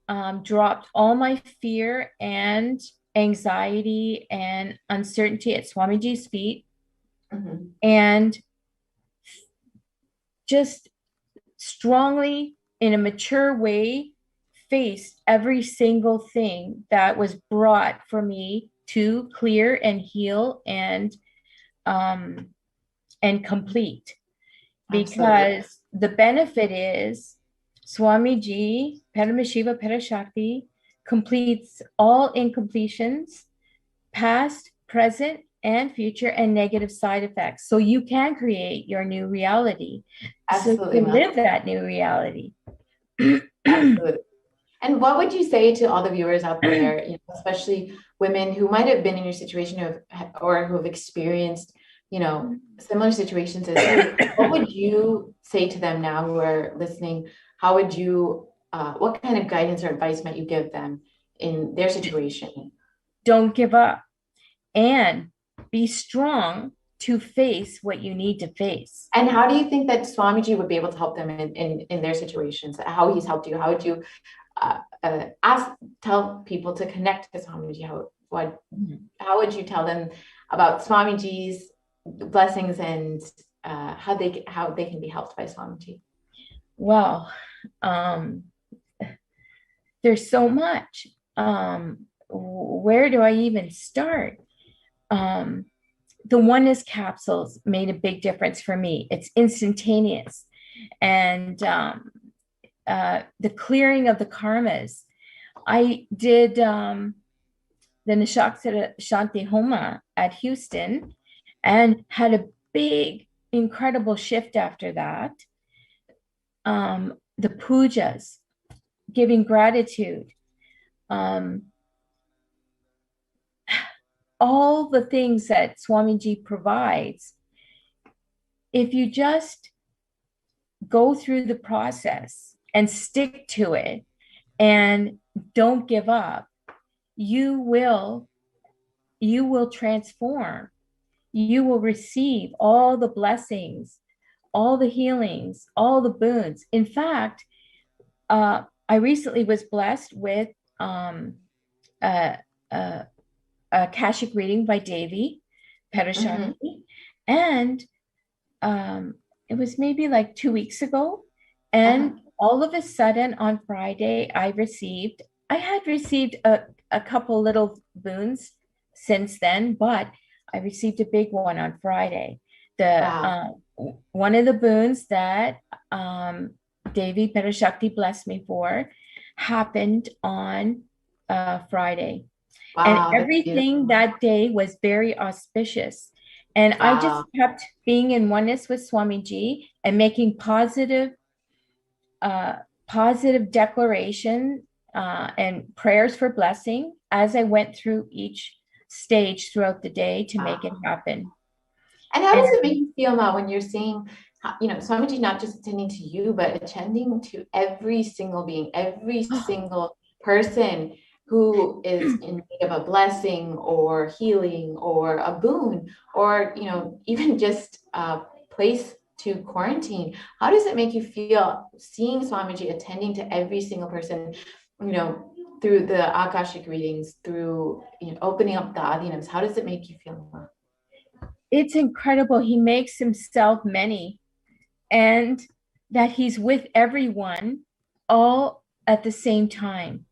Speaker 5: dropped all my fear and anxiety and uncertainty at Swamiji's feet. and just strongly, in a mature way, faced every single thing that was brought for me to clear and heal and complete. Because the benefit is Swamiji, Paramashiva Parashakti, completes all incompletions, past, present, and future, and negative side effects. So you can create your new reality.
Speaker 2: Absolutely.
Speaker 5: So you live that new reality.
Speaker 2: Absolutely. And what would you say to all the viewers out there, especially women who might have been in your situation or who have experienced, similar situations as you? What would you say to them now who are listening? How would you, what kind of guidance or advice might you give them in their situation?
Speaker 5: Don't give up and be strong to face what you need to face.
Speaker 2: And how do you think that Swamiji would be able to help them in their situations? How he's helped you? How would you tell people to connect to Swamiji? How would you tell them about Swamiji's blessings and how they can be helped by Swamiji?
Speaker 5: Well, there's so much. Where do I even start? The oneness capsules made a big difference for me. It's instantaneous. And the clearing of the karmas. I did the Nishakshara Shanti Homa at Houston and had a big, incredible shift after that. The pujas, giving gratitude, all the things that Swamiji provides. If you just go through the process and stick to it and don't give up, you will transform. You will receive all the blessings, all the healings, all the boons. In fact, I recently was blessed with Akashic reading by Devi Parashakti, and it was maybe like 2 weeks ago, and all of a sudden on Friday I had received a couple little boons since then, but I received a big one on Friday. One of the boons that Devi Parashakti blessed me for happened on Friday. Wow, and everything that day was very auspicious. And I just kept being in oneness with Swamiji and making positive declaration and prayers for blessing as I went through each stage throughout the day to make it happen.
Speaker 2: And how does it make you feel now when you're seeing, Swamiji not just attending to you, but attending to every single being, every single person who is in need of a blessing or healing or a boon or, even just a place to quarantine? How does it make you feel seeing Swamiji attending to every single person, through the Akashic readings, through opening up the Adinams? How does it make you feel?
Speaker 5: It's incredible. He makes himself many, and that he's with everyone all at the same time.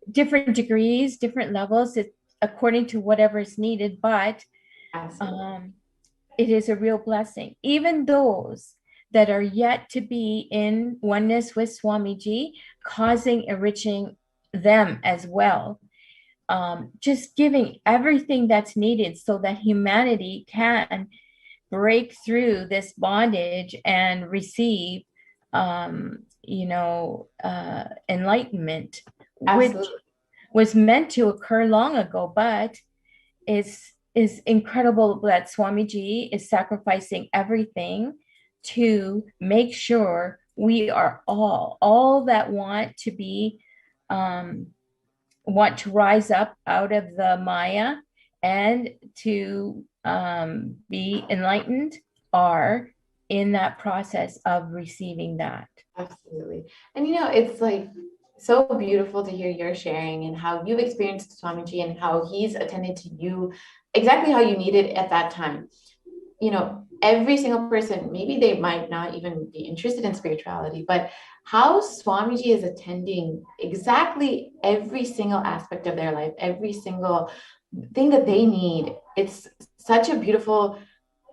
Speaker 5: Different degrees, different levels, according to whatever is needed, but it is a real blessing. Even those that are yet to be in oneness with Swamiji, causing, enriching them as well. Just giving everything that's needed so that humanity can break through this bondage and receive, enlightenment, which was meant to occur long ago, but is incredible that Swamiji is sacrificing everything to make sure we are all that want to be, want to rise up out of the Maya and to be enlightened are in that process of receiving that.
Speaker 2: Absolutely. And it's like so beautiful to hear your sharing and how you've experienced Swamiji and how he's attended to you exactly how you needed at that time. every single person, maybe they might not even be interested in spirituality, but how Swamiji is attending exactly every single aspect of their life, every single thing that they need. It's such a beautiful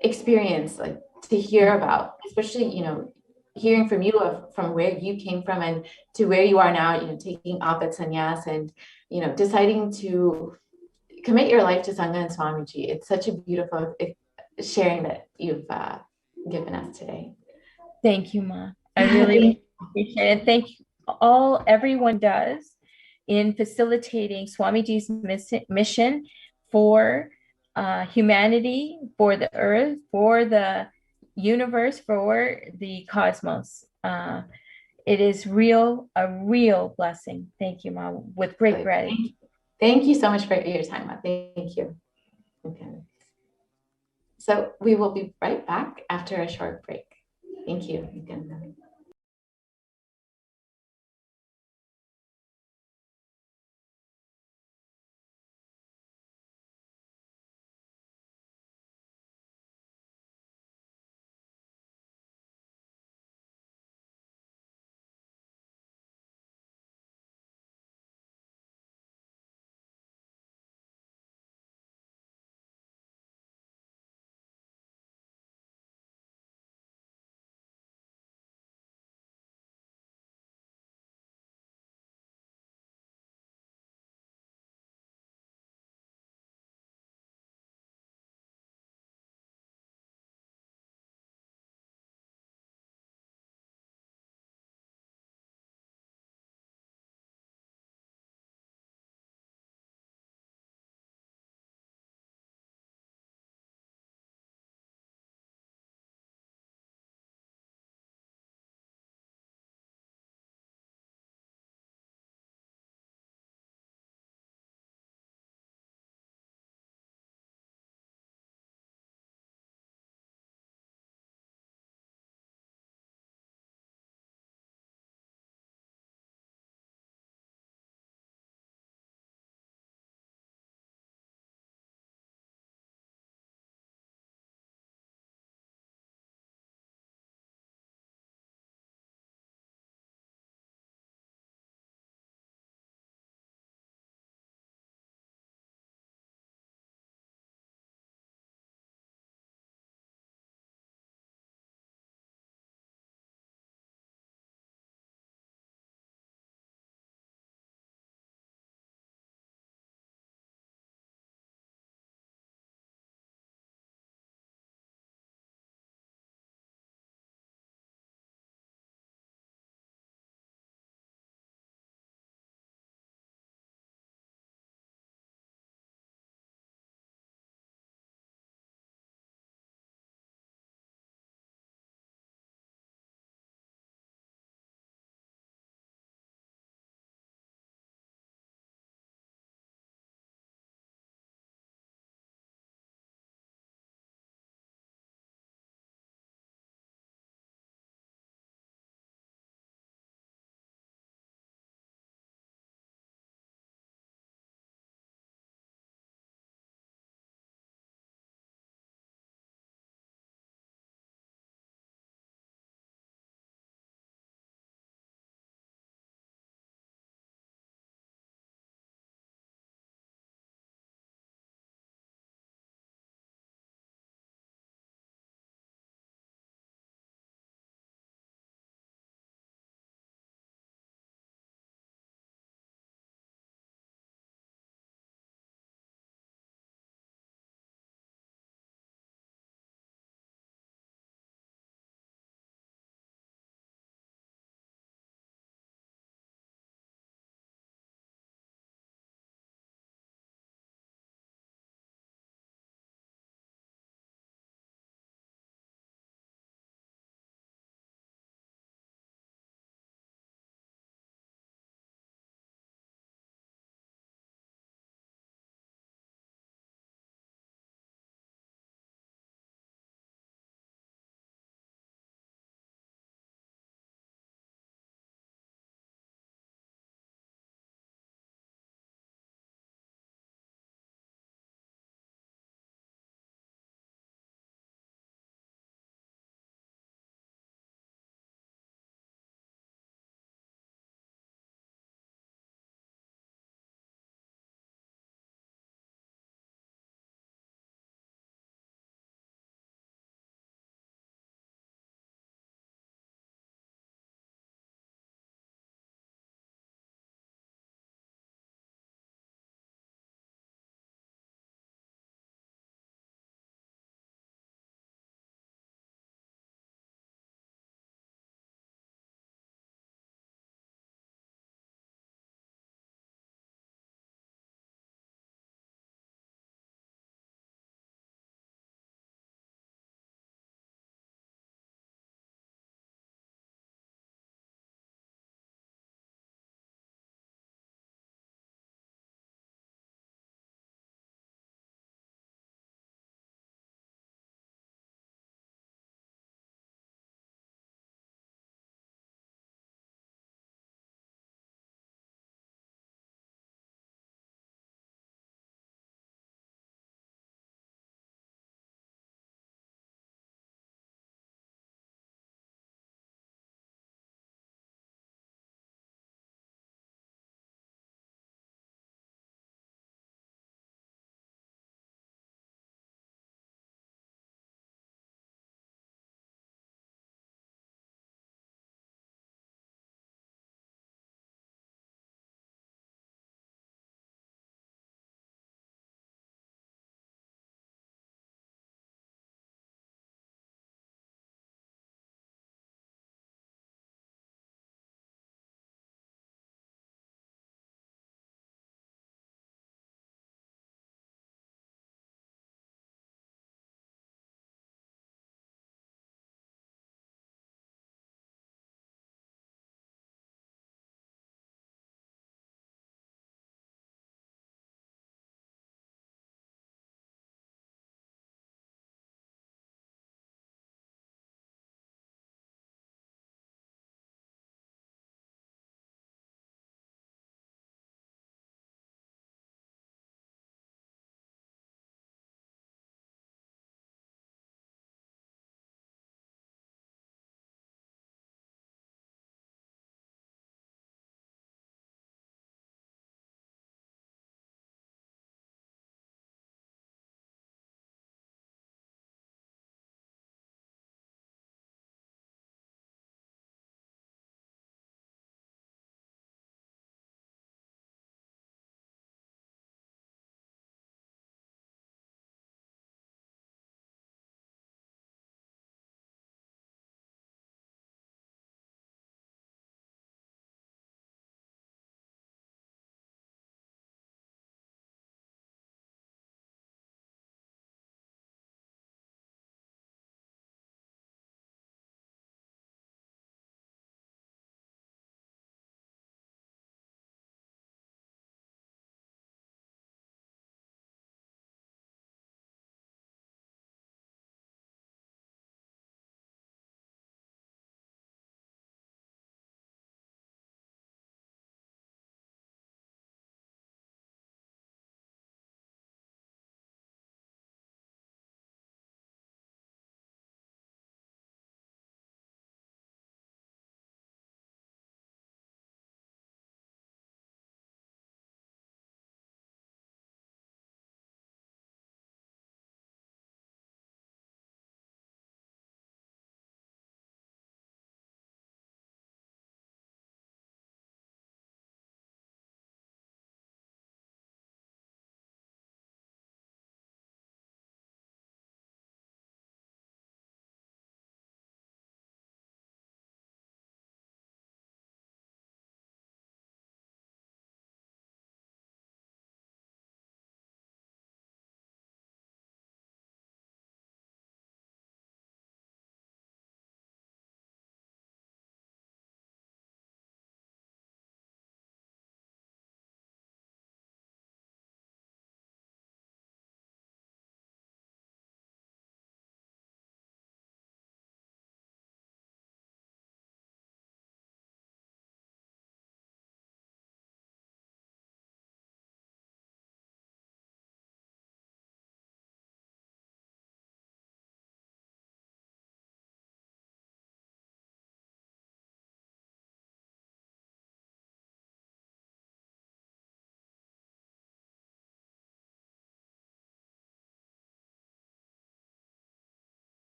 Speaker 2: experience, like, to hear about, especially, hearing from you from where you came from and to where you are now, taking up at sannyas and, deciding to commit your life to Sangha and Swamiji. It's such a beautiful sharing that you've given us today.
Speaker 5: Thank you, Ma. I really appreciate it. Thank you all everyone does in facilitating Swamiji's mission for humanity, for the earth, for the universe, for the cosmos. It is a real blessing. Thank you, Ma, with great gratitude.
Speaker 2: Thank you so much for your time, Ma. Thank you. Okay. So we will be right back after a short break. Thank you.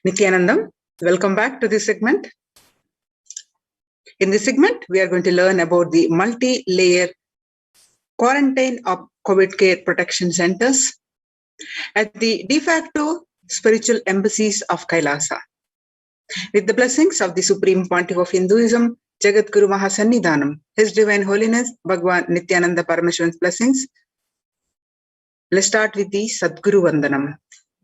Speaker 6: Nithyanandam, welcome back to this segment. In this segment, we are going to learn about the multi-layer quarantine of COVID care protection centers at the de facto spiritual embassies of Kailasa. With the blessings of the Supreme Pontiff of Hinduism, Jagat Guru Mahasannidhanam, His Divine Holiness Bhagwan Nithyananda Paramashivam's blessings. Let's start with the Sadguru Vandanam.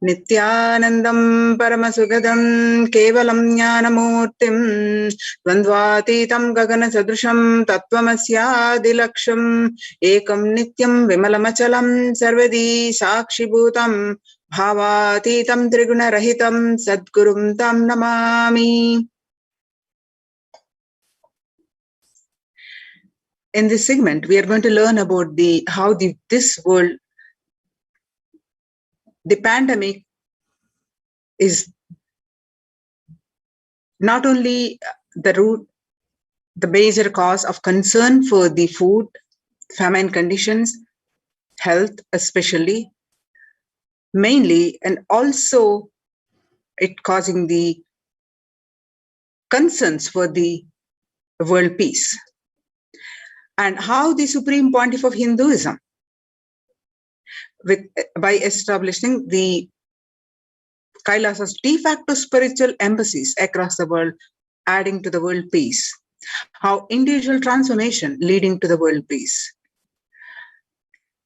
Speaker 6: Nithyanandam Paramasugadam Kevalam Jnanamurtim Dvandvatitam Gagana Sadrusham Tattvamasya Ekam Nityam Vimalamachalam Sarvadi Sakshibhutam Bhavatitam Triguna Rahitam Sadgurum Tam Namami. In this segment, we are going to learn about how this world, the pandemic, is not only the major cause of concern for the food, famine conditions, health especially, mainly, and also it causing the concerns for the world peace. And how the Supreme Pontiff of Hinduism, by establishing the Kailasa's de facto spiritual embassies across the world, adding to the world peace. How individual transformation leading to the world peace.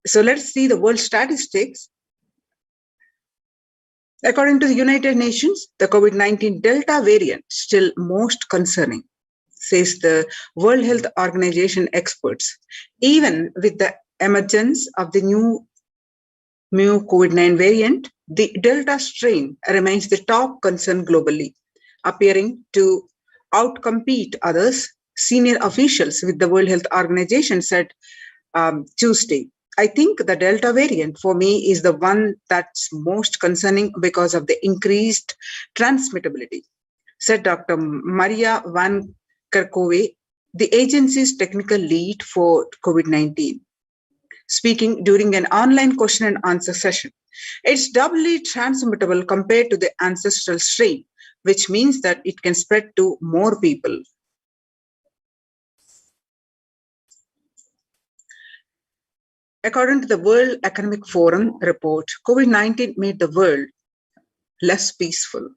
Speaker 6: So let's see the world statistics. According to the United Nations, the COVID-19 Delta variant still most concerning, says the World Health Organization experts. Even with the emergence of the new COVID-19 variant, the Delta strain remains the top concern globally, appearing to outcompete others. Senior officials with the World Health Organization said Tuesday, I think the Delta variant for me is the one that's most concerning because of the increased transmittability, said Dr. Maria Van Kerkhove, the agency's technical lead for COVID-19. Speaking during an online question and answer session, it's doubly transmittable compared to the ancestral strain, which means that it can spread to more people. According to the World Economic Forum report, COVID-19 made the world less peaceful.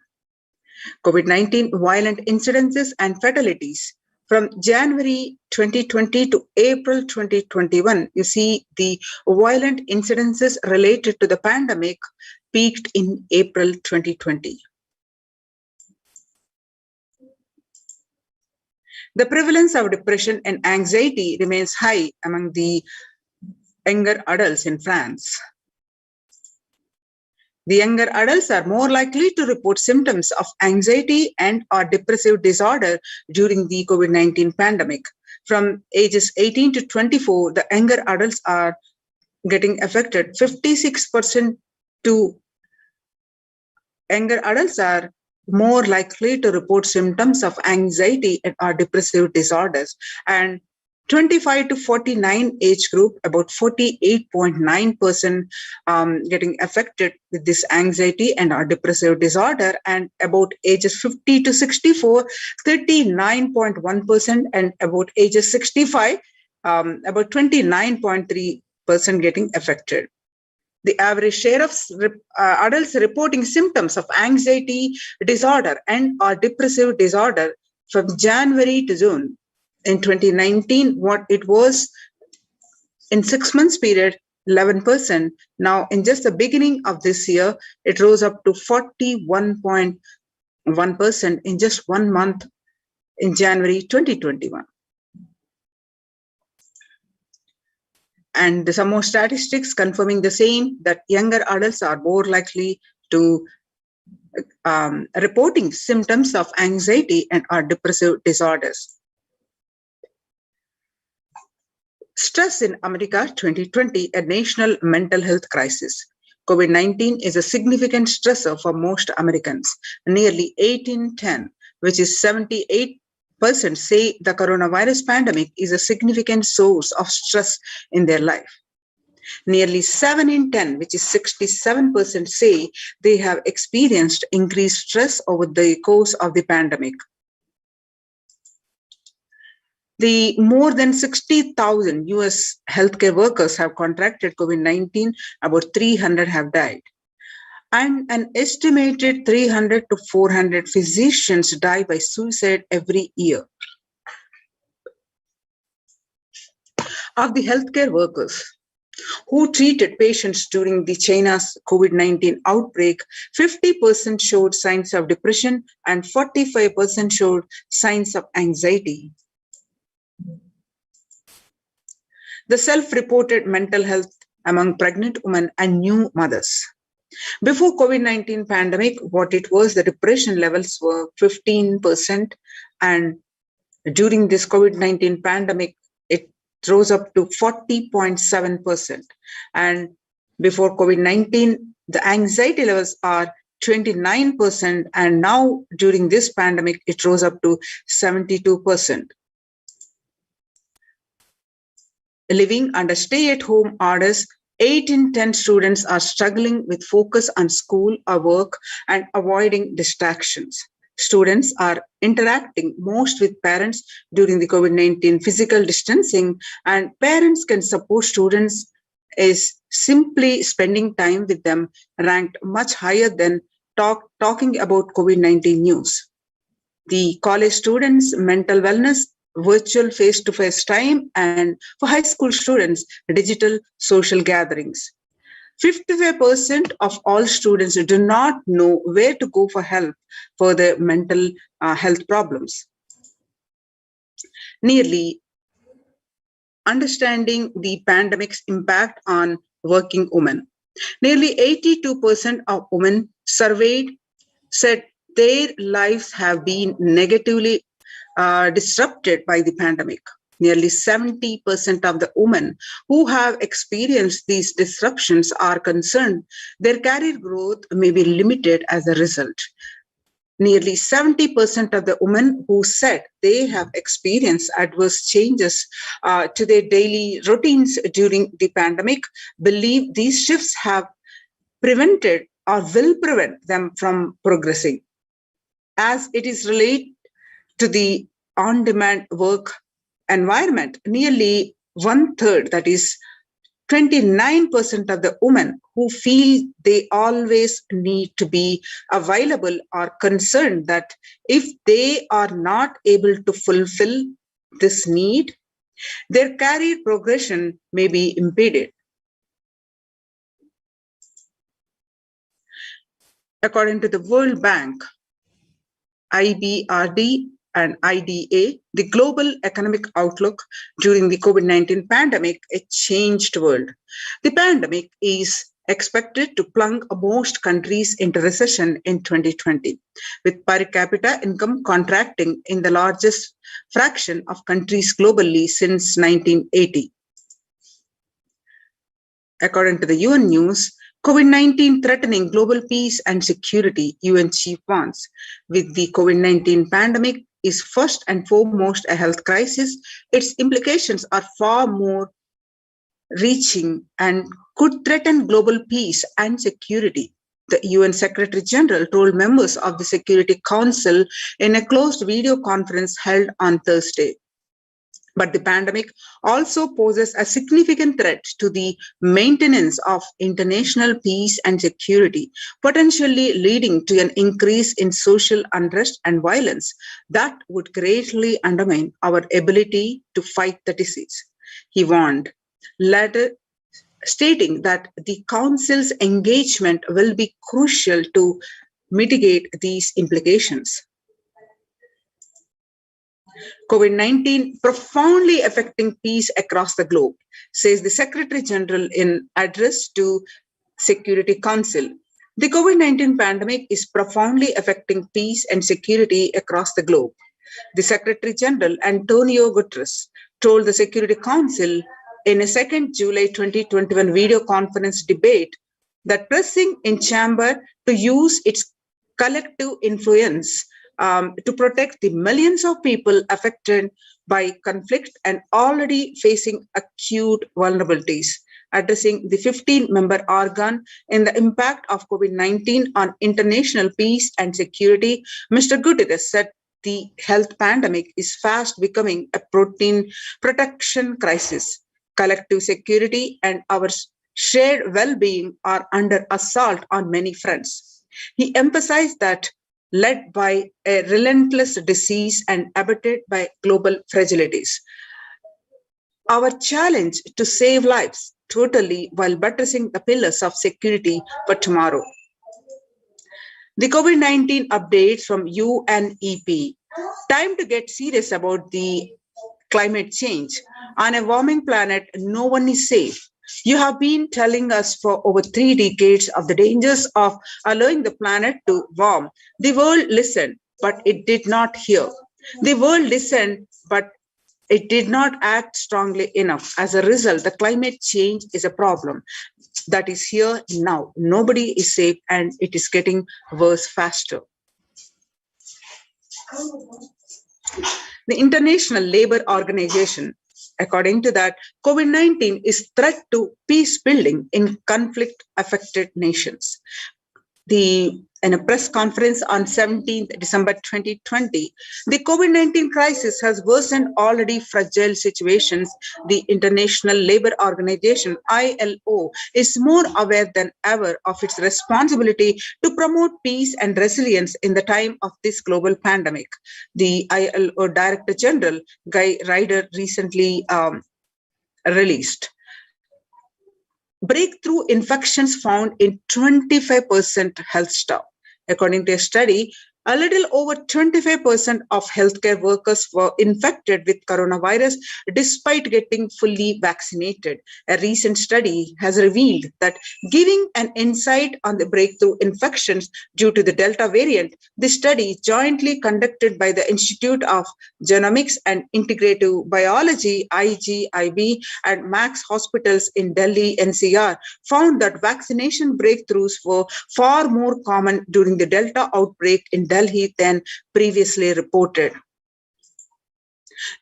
Speaker 6: COVID-19 violent incidences and fatalities from January 2020 to April 2021, you see the violent incidences related to the pandemic peaked in April 2020. The prevalence of depression and anxiety remains high among the younger adults in France. The younger adults are more likely to report symptoms of anxiety and or depressive disorder during the COVID-19 pandemic. From ages 18 to 24, the younger adults are getting affected. 56% to younger adults are more likely to report symptoms of anxiety and or depressive disorders. And 25 to 49 age group, about 48.9% getting affected with this anxiety and or depressive disorder, and about ages 50 to 64, 39.1%, and about ages 65, about 29.3% getting affected. The average share of adults reporting symptoms of anxiety disorder and or depressive disorder from January to June in 2019, what it was in 6 months period, 11%. Now, in just the beginning of this year, it rose up to 41.1% in just 1 month in January 2021. And some more statistics confirming the same, that younger adults are more likely to reporting symptoms of anxiety and or depressive disorders. Stress in America 2020, a national mental health crisis. COVID-19 is a significant stressor for most Americans. Nearly 8 in 10, which is 78%, say the coronavirus pandemic is a significant source of stress in their life. Nearly 7 in 10, which is 67%, say they have experienced increased stress over the course of the pandemic. The more than 60,000 US healthcare workers have contracted COVID-19, about 300 have died. And an estimated 300 to 400 physicians die by suicide every year. Of the healthcare workers who treated patients during the China's COVID-19 outbreak, 50% showed signs of depression and 45% showed signs of anxiety. The self-reported mental health among pregnant women and new mothers. Before COVID-19 pandemic, what it was, the depression levels were 15%, and during this COVID-19 pandemic, it rose up to 40.7%. And before COVID-19, the anxiety levels are 29%, and now during this pandemic, it rose up to 72%. Living under stay-at-home orders, 8 in 10 students are struggling with focus on school or work and avoiding distractions. Students are interacting most with parents during the COVID-19 physical distancing, and parents can support students is simply spending time with them, ranked much higher than talking about COVID-19 news. The college students' mental wellness, virtual face-to-face time, and for high school students, digital social gatherings. 55% of all students do not know where to go for help for their mental health problems. Nearly understanding the pandemic's impact on working women. Nearly 82% of women surveyed said their lives have been negatively disrupted by the pandemic. Nearly 70% of the women who have experienced these disruptions are concerned their career growth may be limited as a result. Nearly 70% of the women who said they have experienced adverse changes to their daily routines during the pandemic believe these shifts have prevented or will prevent them from progressing. As it is related to the on-demand work environment, nearly 1/3, that is 29% of the women who feel they always need to be available are concerned that if they are not able to fulfill this need, their career progression may be impeded. According to the World Bank, IBRD and IDA, the global economic outlook during the COVID-19 pandemic, a changed world. The pandemic is expected to plunge most countries into recession in 2020, with per capita income contracting in the largest fraction of countries globally since 1980. According to the UN News, COVID-19 threatening global peace and security, UN chief warns. With the COVID-19 pandemic is first and foremost a health crisis, its implications are far more reaching and could threaten global peace and security. The UN Secretary General told members of the Security Council in a closed video conference held on Thursday. But the pandemic also poses a significant threat to the maintenance of international peace and security, potentially leading to an increase in social unrest and violence that would greatly undermine our ability to fight the disease. He warned, later stating that the Council's engagement will be crucial to mitigate these implications. COVID-19 profoundly affecting peace across the globe, says the Secretary General in address to Security Council. The COVID-19 pandemic is profoundly affecting peace and security across the globe. The Secretary General, Antonio Guterres, told the Security Council in a 2nd July 2021 video conference debate that pressing in chamber to use its collective influence to protect the millions of people affected by conflict and already facing acute vulnerabilities. addressing the 15-member organ in the impact of COVID-19 on international peace and security, Mr. Guterres said the health pandemic is fast becoming a protection crisis. Collective security and our shared well-being are under assault on many fronts. He emphasized that led by a relentless disease and abetted by global fragilities, our challenge to save lives totally while buttressing the pillars of security for tomorrow. The COVID-19 updates from UNEP. Time to get serious about the climate change. On a warming planet, no one is safe. You have been telling us for over 3 decades of the dangers of allowing the planet to warm. The world listened, but it did not hear. The world listened, but it did not act strongly enough. As a result, the climate change is a problem that is here now. Nobody is safe, and it is getting worse faster. The International Labour Organization, according to that, COVID-19 is threat to peace building in conflict-affected nations. In a press conference on 17th December 2020, the COVID-19 crisis has worsened already fragile situations. The International Labour Organization, ILO, is more aware than ever of its responsibility to promote peace and resilience in the time of this global pandemic. The ILO Director General, Guy Ryder, recently released. Breakthrough infections found in 25% health staff. According to a study, a little over 25% of healthcare workers were infected with coronavirus despite getting fully vaccinated. A recent study has revealed that, giving an insight on the breakthrough infections due to the Delta variant, the study jointly conducted by the Institute of Genomics and Integrative Biology, IGIB, and Max Hospitals in Delhi, NCR, found that vaccination breakthroughs were far more common during the Delta outbreak in Delhi than previously reported.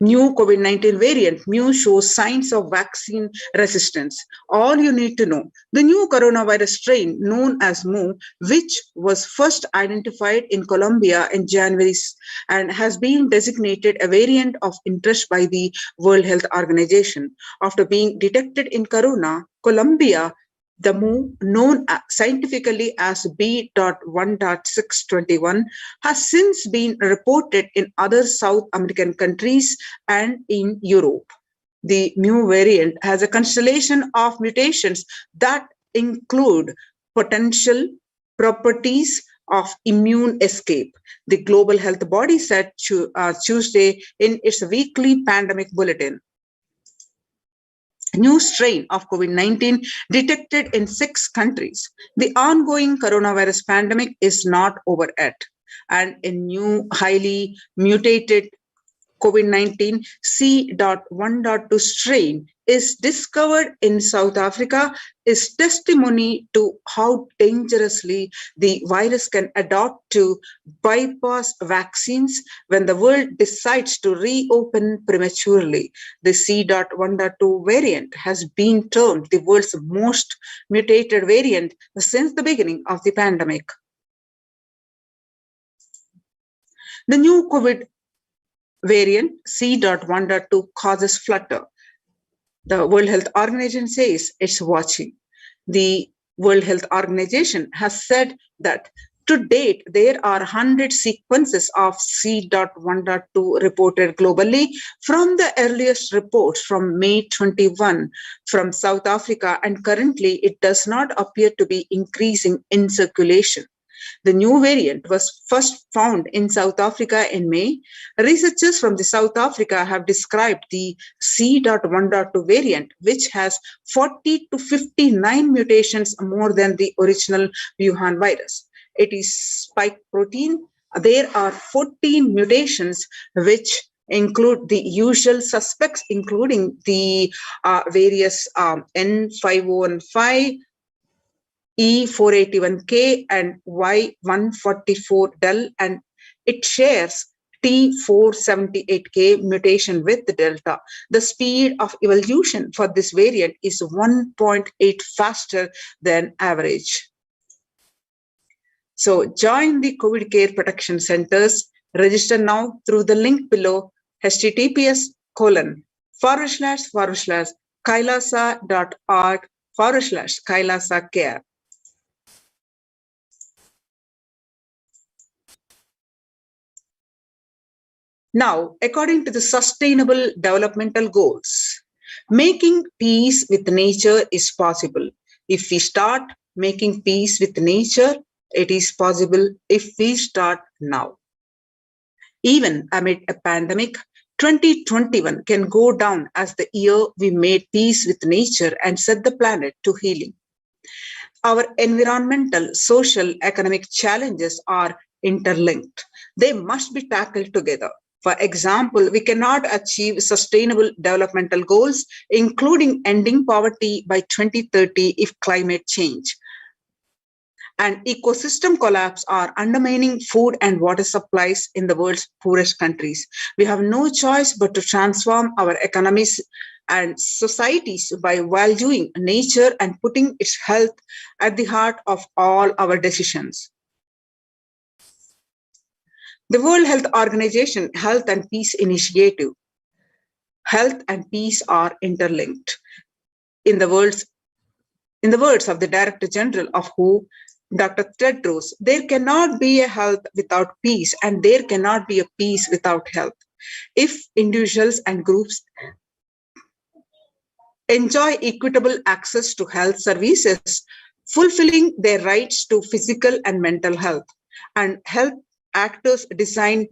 Speaker 6: New COVID-19 variant, Mu, shows signs of vaccine resistance. All you need to know, the new coronavirus strain known as Mu, which was first identified in Colombia in January and has been designated a variant of interest by the World Health Organization. After being detected in Colombia, the Mu, known scientifically as B.1.621, has since been reported in other South American countries and in Europe. The Mu variant has a constellation of mutations that include potential properties of immune escape. The Global Health Body said Tuesday in its weekly pandemic bulletin. New strain of COVID-19 detected in 6 countries. The ongoing coronavirus pandemic is not over yet, and a new highly mutated COVID-19 C.1.2 strain is discovered in South Africa is testimony to how dangerously the virus can adapt to bypass vaccines when the world decides to reopen prematurely. The C.1.2 variant has been termed the world's most mutated variant since the beginning of the pandemic. The new COVID variant C.1.2 causes flutter. The World Health Organization says it's watching. The World Health Organization has said that to date, there are 100 sequences of C.1.2 reported globally from the earliest reports from May 21 from South Africa, and currently it does not appear to be increasing in circulation. The new variant was first found in South Africa in May. Researchers from South Africa have described the C.1.2 variant, which has 40 to 59 mutations more than the original Wuhan virus. It is spike protein. There are 14 mutations which include the usual suspects, including the various N501Y, E481K and Y144del, and it shares T478K mutation with Delta. The speed of evolution for this variant is 1.8 faster than average. So join the COVID Care Protection Centers. Register now through the link below, https://kailasa.org/Kailasa care. Now, according to the Sustainable Developmental Goals, making peace with nature is possible. If we start making peace with nature, it is possible if we start now. Even amid a pandemic, 2021 can go down as the year we made peace with nature and set the planet to healing. Our environmental, social, economic challenges are interlinked. They must be tackled together. For example, we cannot achieve sustainable developmental goals, including ending poverty by 2030 if climate change and ecosystem collapse are undermining food and water supplies in the world's poorest countries. We have no choice but to transform our economies and societies by valuing nature and putting its health at the heart of all our decisions. The World Health Organization Health and Peace Initiative. Health and peace are interlinked. In the words of the Director General of WHO, Dr. Tedros, there cannot be a health without peace, and there cannot be a peace without health. If individuals and groups enjoy equitable access to health services, fulfilling their rights to physical and mental health, and health actors design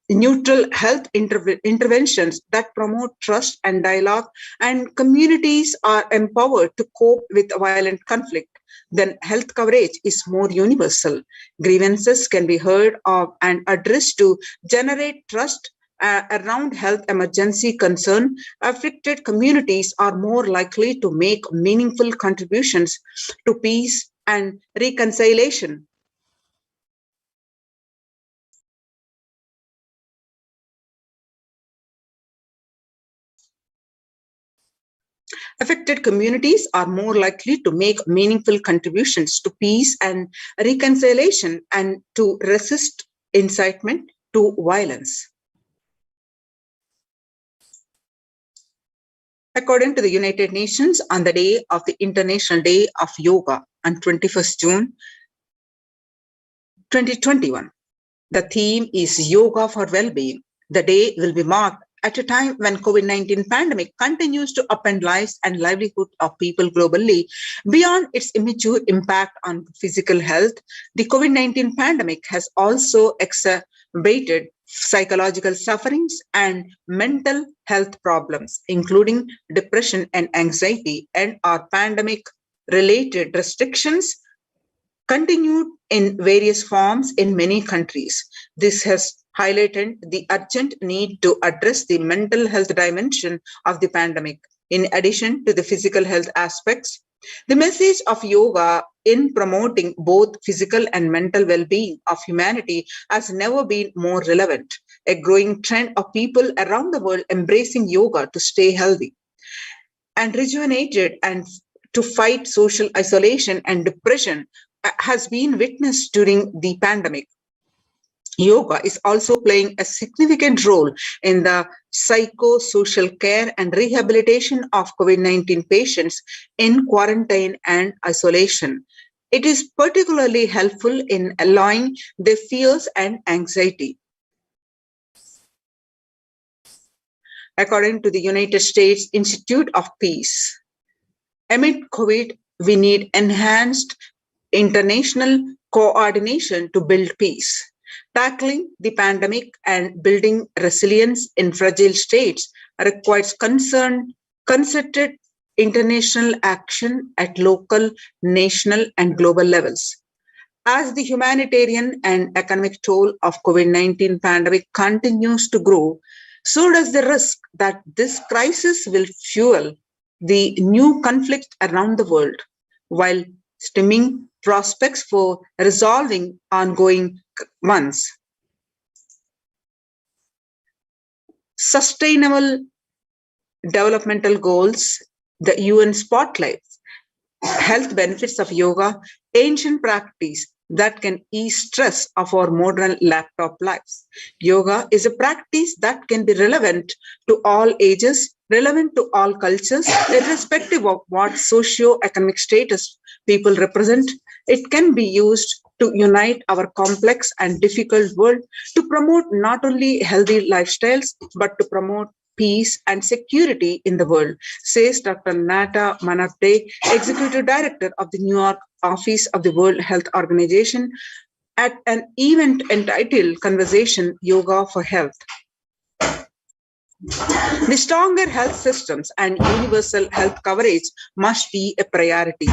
Speaker 6: neutral health interventions that promote trust and dialogue, and communities are empowered to cope with violent conflict, then health coverage is more universal. Grievances can be heard of and addressed to generate trust around health emergency concern. Affected communities are more likely to make meaningful contributions to peace and reconciliation. Affected communities are more likely to make meaningful contributions to peace and reconciliation and to resist incitement to violence. According to the United Nations, on the day of the International Day of Yoga on 21st June 2021, the theme is Yoga for Well-being. The day will be marked at a time when COVID-19 pandemic continues to upend lives and livelihood of people globally. Beyond its immediate impact on physical health, the COVID-19 pandemic has also exacerbated psychological sufferings and mental health problems, including depression and anxiety, and our pandemic-related restrictions continued in various forms in many countries. This has highlighted the urgent need to address the mental health dimension of the pandemic. In addition to the physical health aspects, the message of yoga in promoting both physical and mental well-being of humanity has never been more relevant. A growing trend of people around the world embracing yoga to stay healthy and rejuvenated and to fight social isolation and depression has been witnessed during the pandemic. Yoga is also playing a significant role in the psychosocial care and rehabilitation of COVID-19 patients in quarantine and isolation. It is particularly helpful in allaying their fears and anxiety. According to the United States Institute of Peace, amid COVID, we need enhanced international coordination to build peace. Tackling the pandemic and building resilience in fragile states requires concerted international action at local, national, and global levels. As the humanitarian and economic toll of COVID-19 pandemic continues to grow, so does the risk that this crisis will fuel the new conflict around the world, while stemming prospects for resolving ongoing ones. Sustainable Developmental Goals, the UN spotlights health benefits of yoga, ancient practice that can ease stress of our modern laptop lives. Yoga is a practice that can be relevant to all ages, relevant to all cultures, irrespective of what socio-economic status people represent. It can be used to unite our complex and difficult world, to promote not only healthy lifestyles, but to promote peace and security in the world, says Dr. Nata Manapte, Executive Director of the New York office of the World Health Organization, at an event entitled Conversation Yoga for Health. The stronger health systems and universal health coverage must be a priority.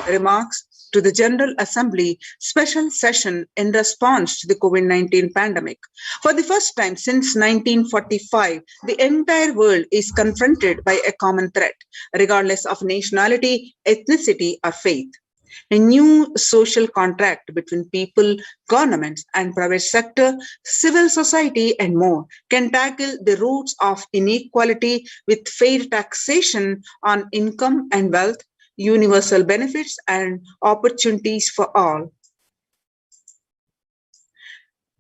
Speaker 6: Remarks to the General Assembly special session in response to the COVID-19 pandemic. For the first time since 1945, the entire world is confronted by a common threat, regardless of nationality, ethnicity, or faith. A new social contract between people, governments, and private sector, civil society, and more can tackle the roots of inequality with fair taxation on income and wealth, universal benefits, and opportunities for all.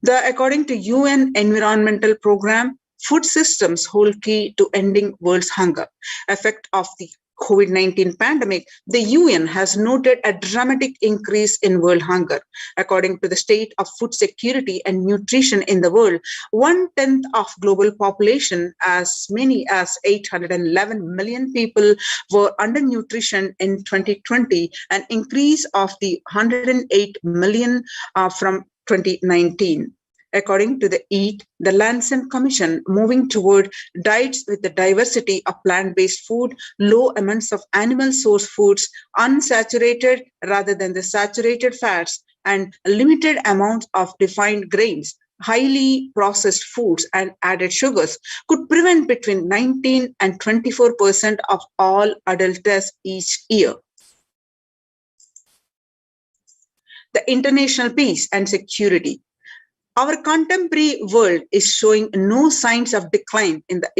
Speaker 6: According to UN Environmental Program, food systems hold key to ending world's hunger. Effect of the COVID-19 pandemic, the UN has noted a dramatic increase in world hunger. According to the state of food security and nutrition in the world, 1/10 of global population, as many as 811 million people, were undernutrition in 2020, an increase of the 108 million from 2019. According to the EAT, the Lancet Commission, moving toward diets with the diversity of plant-based food, low amounts of animal source foods, unsaturated rather than the saturated fats, and limited amounts of refined grains, highly processed foods, and added sugars, could prevent between 19 and 24% of all adult deaths each year. The international peace and security. Our contemporary world is showing no signs of decline in the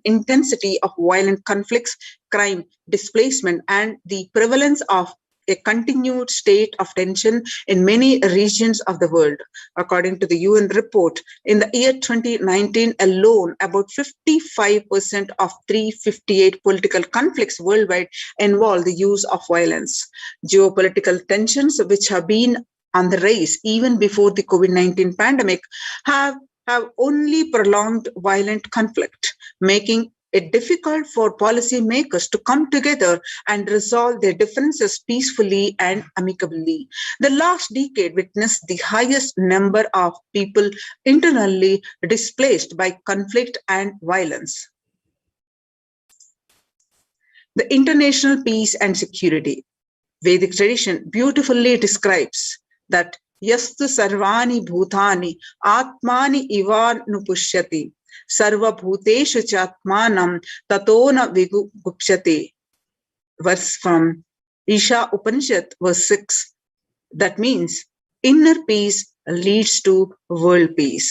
Speaker 6: intensity of violent conflicts, crime, displacement, and the prevalence of a continued state of tension in many regions of the world. According to the UN report, in the year 2019 alone, about 55% of 358 political conflicts worldwide involve the use of violence. Geopolitical tensions, which have been on the rise even before the COVID-19 pandemic, have only prolonged violent conflict, making it difficult for policymakers to come together and resolve their differences peacefully and amicably. The last decade witnessed the highest number of people internally displaced by conflict and violence. The international peace and security. Vedic tradition beautifully describes that yastu sarvani bhutani atmani ivanupushyati sarva bhuteshu chatmanam tatona vigupsyate. Verse from Isha Upanishad, verse 6. That means inner peace leads to world peace.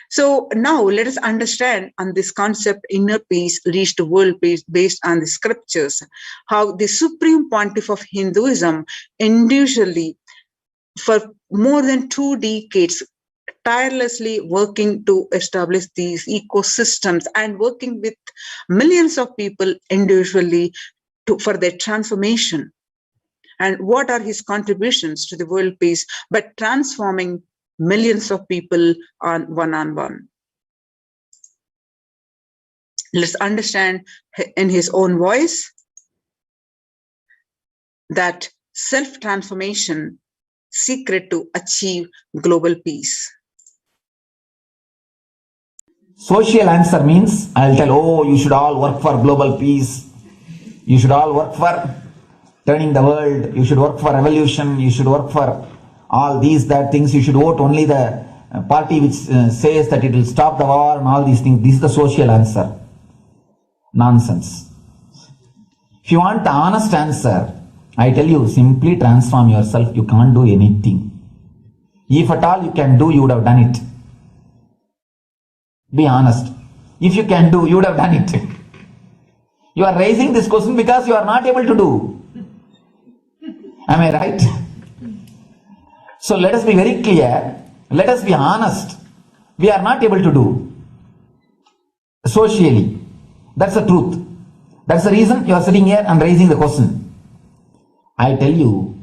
Speaker 6: So now let us understand on this concept, inner peace leads to world peace, based on the scriptures, how the supreme pontiff of Hinduism individually for more than 2 decades tirelessly working to establish these ecosystems and working with millions of people individually for their transformation. And what are his contributions to the world peace? But transforming millions of people on one. Let's understand in his own voice that self-transformation secret to achieve global peace.
Speaker 1: Social answer means I'll tell, oh, you should all work for global peace. You should all work for turning the world. You should work for revolution. You should work for all these, that things. You should vote only the party which says that it will stop the war and all these things. This is the social answer. Nonsense. If you want the honest answer, I tell you, simply transform yourself. You can't do anything. If at all you can do, you would have done it.
Speaker 3: Be honest. If you can do, you would have done it. You are raising this question because you are not able to do. Am I right? So let us be very clear. Let us be honest. We are not able to do. Socially. That's the truth. That's the reason you are sitting here and raising the question. I tell you,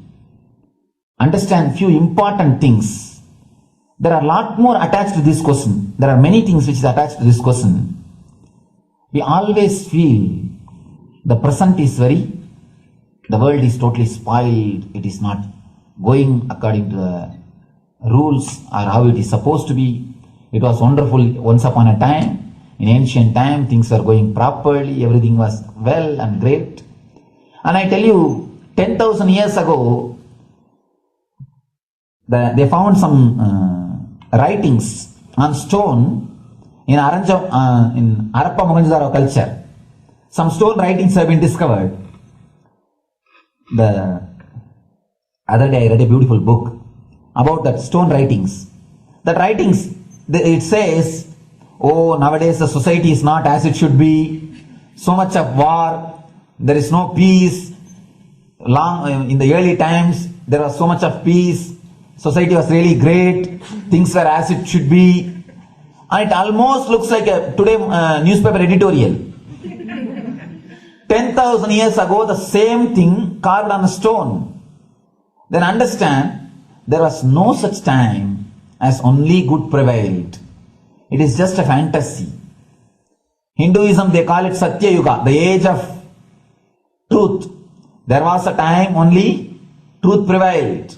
Speaker 3: understand few important things. There are a lot more attached to this question. There are many things which is attached to this question. We always feel the present is the world is totally spoiled. It is not going according to the rules or how it is supposed to be. It was wonderful once upon a time. In ancient time, things were going properly. Everything was well and great. And I tell you, 10,000 years ago, they found some writings on stone in Harappa Mohenjo-daro culture. Some stone writings have been discovered. The other day I read a beautiful book about that stone writings. That writings, it says, oh, nowadays the society is not as it should be. So much of war. There is no peace. In the early times, there was so much of peace. Society was really great. Things were as it should be. And it almost looks like a today newspaper editorial. 10,000 years ago, the same thing carved on a stone. Then understand, there was no such time as only good prevailed. It is just a fantasy. Hinduism, they call it Satya Yuga, the age of truth. There was a time only truth prevailed.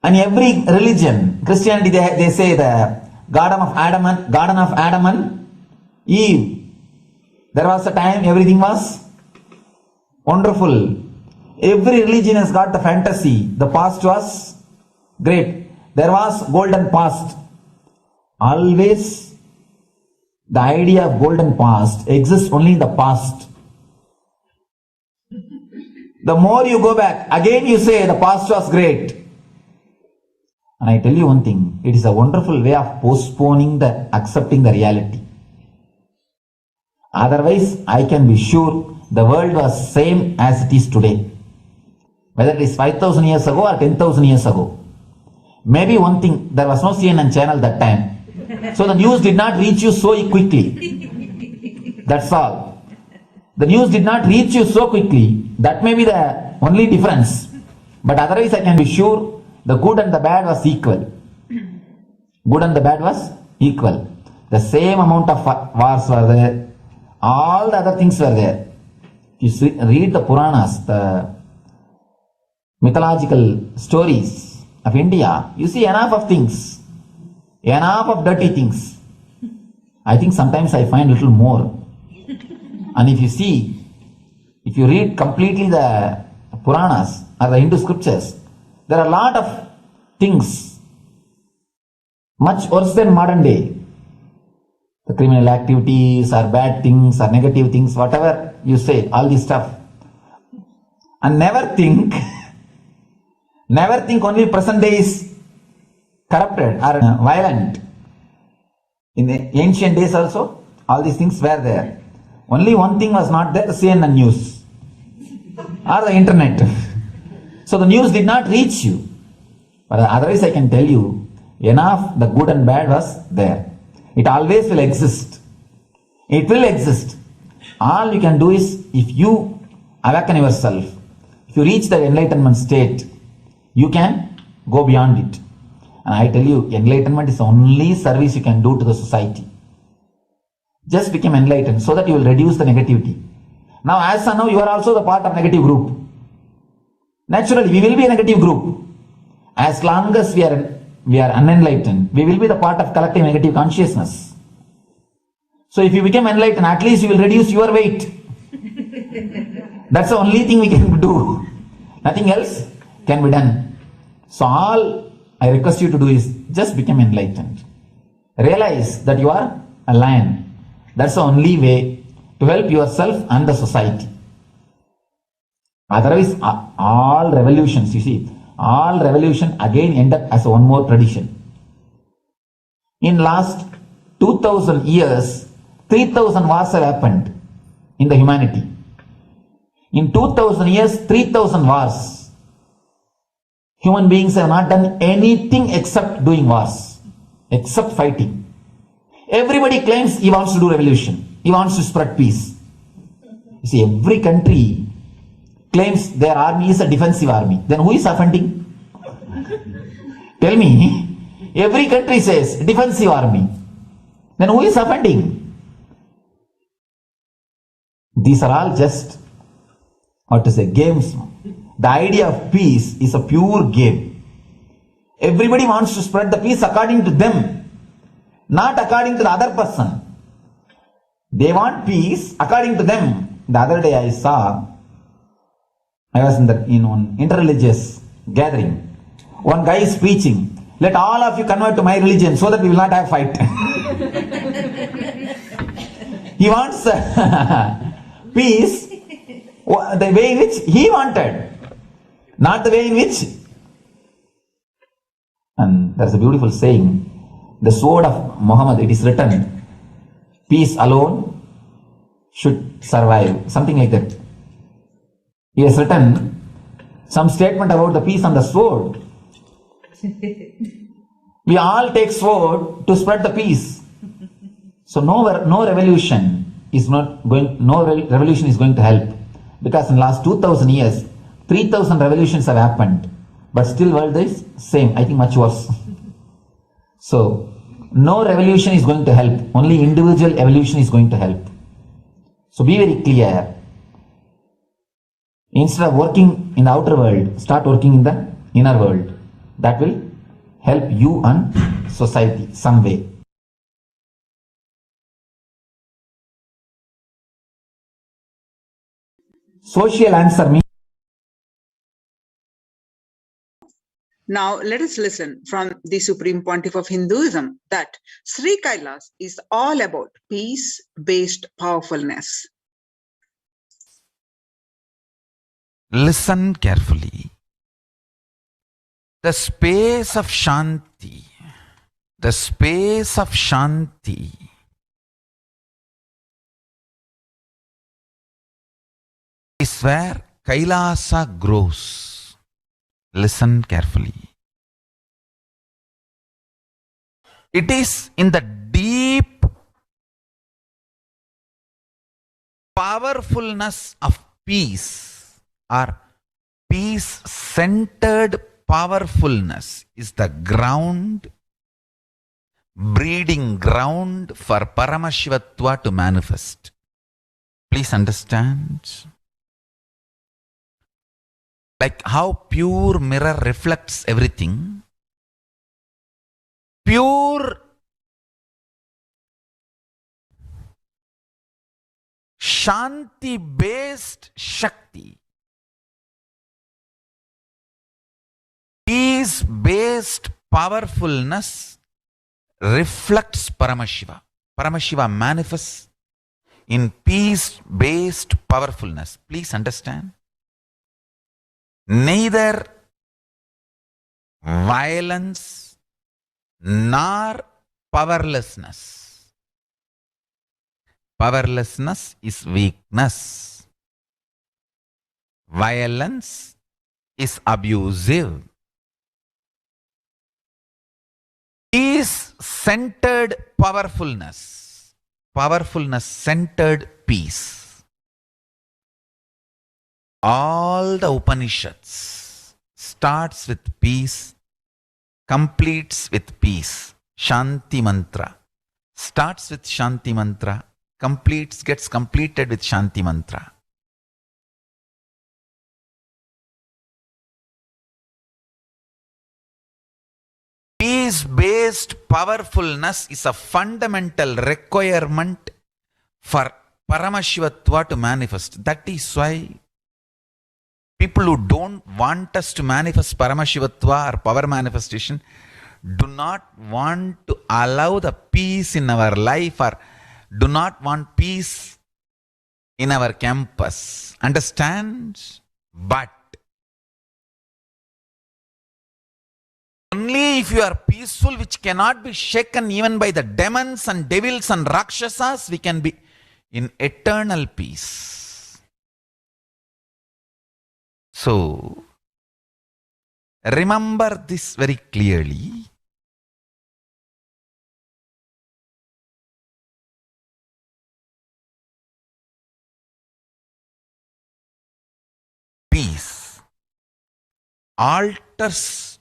Speaker 3: And every religion, Christianity, they say the Garden of Adam and Eve. There was a time everything was wonderful. Every religion has got the fantasy. The past was great. There was golden past. Always the idea of golden past exists only in the past. The more you go back, again you say the past was great. And I tell you one thing, it is a wonderful way of postponing accepting the reality. Otherwise, I can be sure the world was same as it is today. Whether it is 5,000 years ago or 10,000 years ago. Maybe one thing, there was no CNN channel that time. So the news did not reach you so quickly. That's all. The news did not reach you so quickly. That may be the only difference. But otherwise I can be sure the good and the bad was equal. Good and the bad was equal. The same amount of wars were there. All the other things were there. If you read the Puranas, the mythological stories of India, you see enough of things. Enough of dirty things. I think sometimes I find a little more. And if you read completely the Puranas or the Hindu scriptures, there are a lot of things much worse than modern day. The criminal activities or bad things or negative things, whatever you say, all this stuff. And never think only present day is corrupted or violent. In the ancient days also, all these things were there. Only one thing was not there, the CNN news or the internet. So the news did not reach you. But otherwise I can tell you, enough the good and bad was there. It always will exist. It will exist. All you can do is, if you awaken yourself, if you reach the enlightenment state, you can go beyond it. And I tell you, enlightenment is the only service you can do to the society. Just become enlightened so that you will reduce the negativity. Now, as of now, you are also the part of negative group. Naturally, we will be a negative group. As long as we are unenlightened, we will be the part of collective negative consciousness. So if you become enlightened, at least you will reduce your weight. That's the only thing we can do. Nothing else can be done. So all I request you to do is just become enlightened. Realize that you are a lion. That's the only way to help yourself and the society. Otherwise, all revolutions, you see, all revolution again end up as one more tradition. In last
Speaker 1: 2000 years, 3000 wars have happened in the humanity. In 2000 years, 3000 wars. Human beings have not done anything except doing wars, except fighting. Everybody claims he wants to do revolution. He wants to spread peace. You see, every country claims their army is a defensive army. Then who is offending? Tell me. Every country says defensive army. Then who is offending? These are all just, games. The idea of peace is a pure game. Everybody wants to spread the peace according to them, not according to the other person. They want peace according to them. The other day I was in one interreligious gathering. One guy is preaching, let all of you convert to my religion so that we will not have fight. He wants peace the way in which he wanted, not the way in which. And there's a beautiful saying, the sword of Muhammad, it is written, peace alone should survive, something like that. He has written some statement about the peace on the sword. We all take sword to spread the peace. So no revolution is going to help, because in the last 2000 years 3000 revolutions have happened, but still world is same, I think much worse. So no revolution is going to help, only individual evolution is going to help. So be very clear. Instead of working in the outer world, start working in the inner world. That will help you and society some way. Social answer means.
Speaker 6: Now let us listen from the Supreme Pontiff of Hinduism that Sri Kailasa is all about peace-based powerfulness.
Speaker 1: Listen carefully. The space of Shanti, is where Kailasa grows. Listen carefully. It is in the deep powerfulness of peace, or peace-centered powerfulness is the ground, breeding ground for Paramashivatva to manifest. Please understand. Like how pure mirror reflects everything, pure Shanti-based Shakti, peace-based powerfulness reflects Paramashiva. Paramashiva manifests in peace-based powerfulness. Please understand. Neither violence nor powerlessness. Powerlessness is weakness. Violence is abusive. Peace-centered powerfulness. Powerfulness-centered peace. All the Upanishads starts with peace, completes with peace. Shanti mantra starts with Shanti mantra, gets completed with Shanti mantra. Peace-based powerfulness is a fundamental requirement for Paramashivatva to manifest. That is why people who don't want us to manifest Paramashivatva or power manifestation do not want to allow the peace in our life, or do not want peace in our campus. Understand? But only Only if you are peaceful, which cannot be shaken even by the demons and devils and rakshasas, we can be in eternal peace. So, remember this very clearly. Peace alters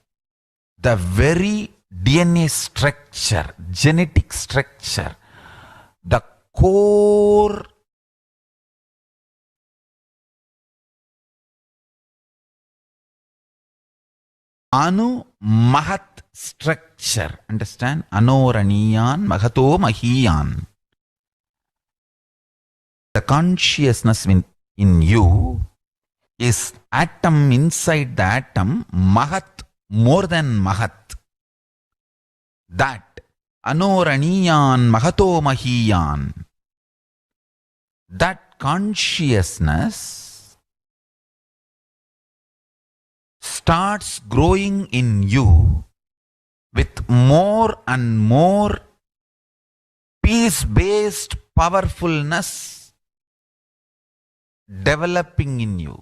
Speaker 1: the very DNA structure, genetic structure, the core Anu Mahat structure. Understand? Anoraniyan Mahato Mahiyan. The consciousness in you is atom inside the atom, Mahat, more than Mahat. That Anoraniyan Mahato Mahiyan. That consciousness starts growing in you with more and more peace-based powerfulness developing in you.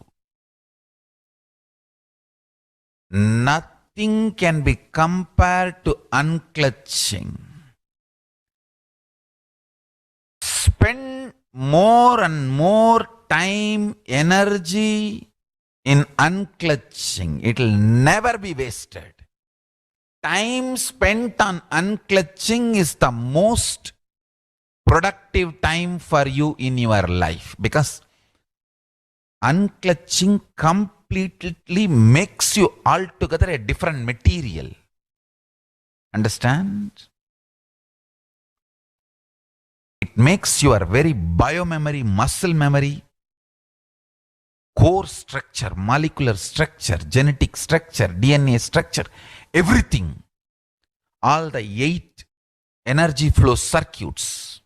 Speaker 1: Nothing can be compared to unclutching. Spend more and more time, energy in unclutching. It will never be wasted. Time spent on unclutching is the most productive time for you in your life, because unclutching completely makes you altogether a different material. Understand? It makes your very biomemory, muscle memory, core structure, molecular structure, genetic structure, DNA structure, everything. All the 8 energy flow circuits,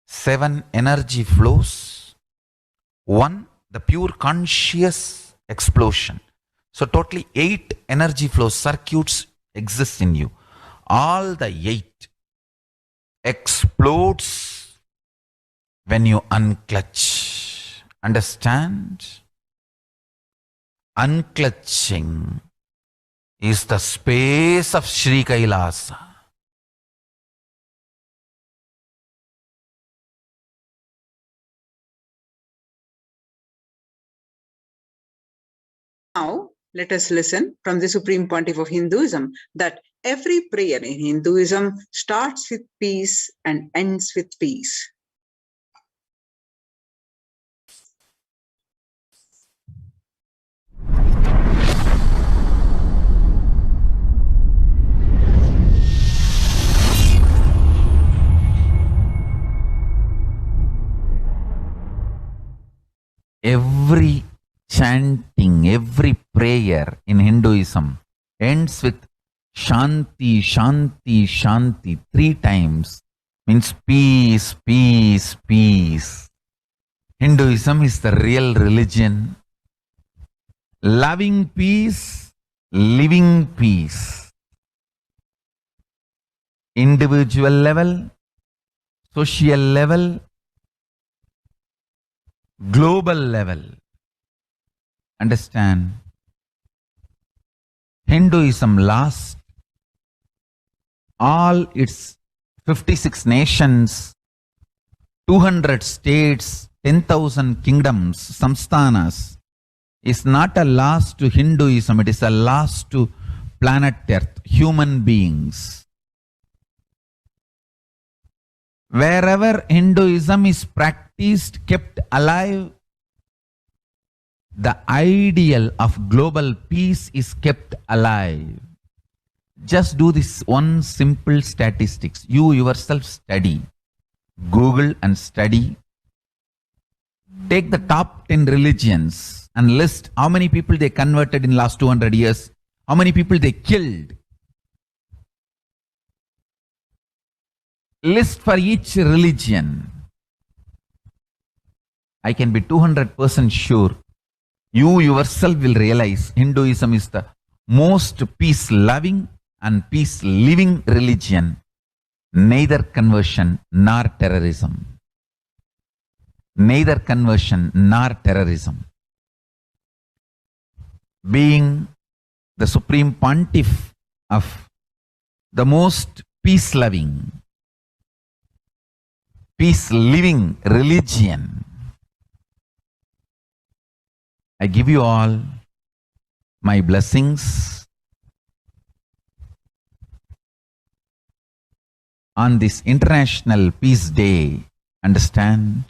Speaker 1: 7 energy flows, 1 the pure conscious explosion. So totally 8 energy flow circuits exist in you. All the 8 explodes when you unclutch. Understand? Unclutching is the space of Sri Kailasa.
Speaker 6: Now, let us listen from the Supreme Pontiff of Hinduism that every prayer in Hinduism starts with peace and ends with peace.
Speaker 1: Every chanting, every prayer in Hinduism ends with Shanti, Shanti, Shanti 3 times. Means peace, peace, peace. Hinduism is the real religion. Loving peace, living peace. Individual level, social level, global level. Understand? Hinduism lost all its 56 nations, 200 states, 10,000 kingdoms, samsthanas, is not a loss to Hinduism, it is a loss to planet Earth, human beings. Wherever Hinduism is practiced, kept alive, the ideal of global peace is kept alive. Just do this one simple statistics. You yourself study. Google and study. Take the top 10 religions and list how many people they converted in last 200 years, how many people they killed. List for each religion. I can be 200% sure you yourself will realize Hinduism is the most peace-loving and peace living religion, neither conversion nor terrorism. Neither conversion nor terrorism. Being the supreme pontiff of the most peace-loving, peace-living religion, I give you all my blessings on this International Peace Day. Understand?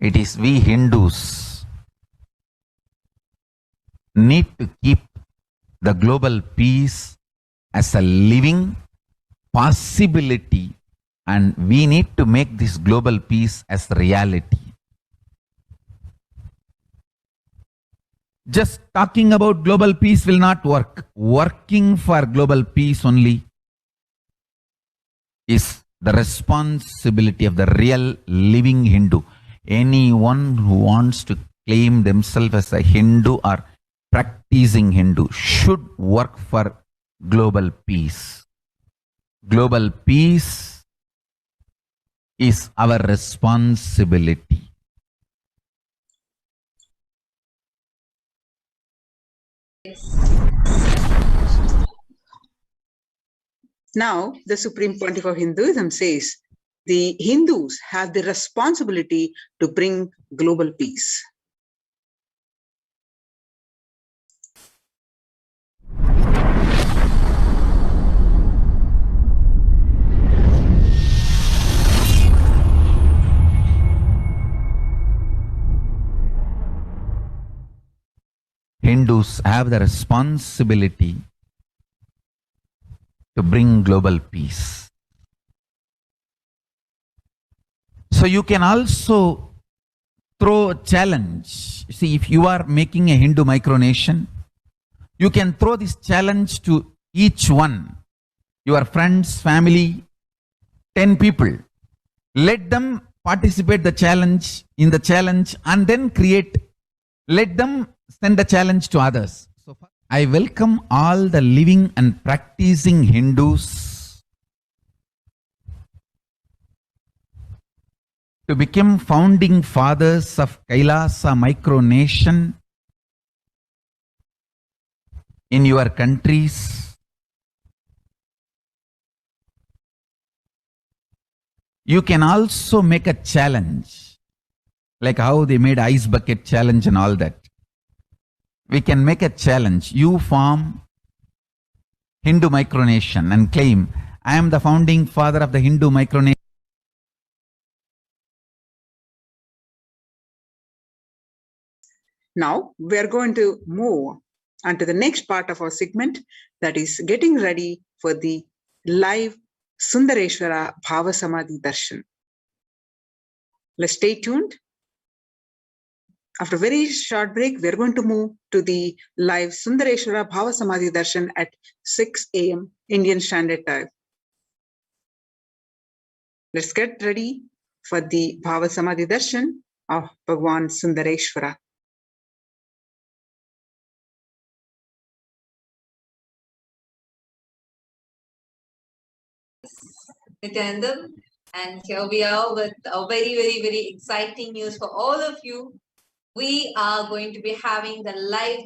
Speaker 1: It is we Hindus need to keep the global peace as a living possibility, and we need to make this global peace as reality. Just talking about global peace will not work. Working for global peace only is the responsibility of the real living Hindu. Anyone who wants to claim themselves as a Hindu or practicing Hindu should work for global peace. Global peace is our responsibility.
Speaker 6: Now, the Supreme Pontiff of Hinduism says the Hindus have the responsibility to bring global peace.
Speaker 1: Hindus have the responsibility to bring global peace. So you can also throw a challenge. See, if you are making a Hindu micronation, you can throw this challenge to each one, your friends, family, 10 people. Let them participate in the challenge and then let them send the challenge to others. So I welcome all the living and practicing Hindus to become founding fathers of Kailasa micronation in your countries. You can also make a challenge, like how they made ice bucket challenge and all that. We can make a challenge. You form Hindu micronation and claim, I am the founding father of the Hindu micronation.
Speaker 6: Now, we are going to move on to the next part of our segment, that is getting ready for the live Sundareshwara Bhava Samadhi Darshan. Let's stay tuned. After a very short break, we are going to move to the live Sundareshwara Bhava Samadhi Darshan at 6 a.m. Indian Standard Time. Let's get ready for the Bhava Samadhi Darshan of Bhagwan Sundareshwara.
Speaker 7: Nithyanandam, and here we are with a very exciting news for all of you. We are going to be having the live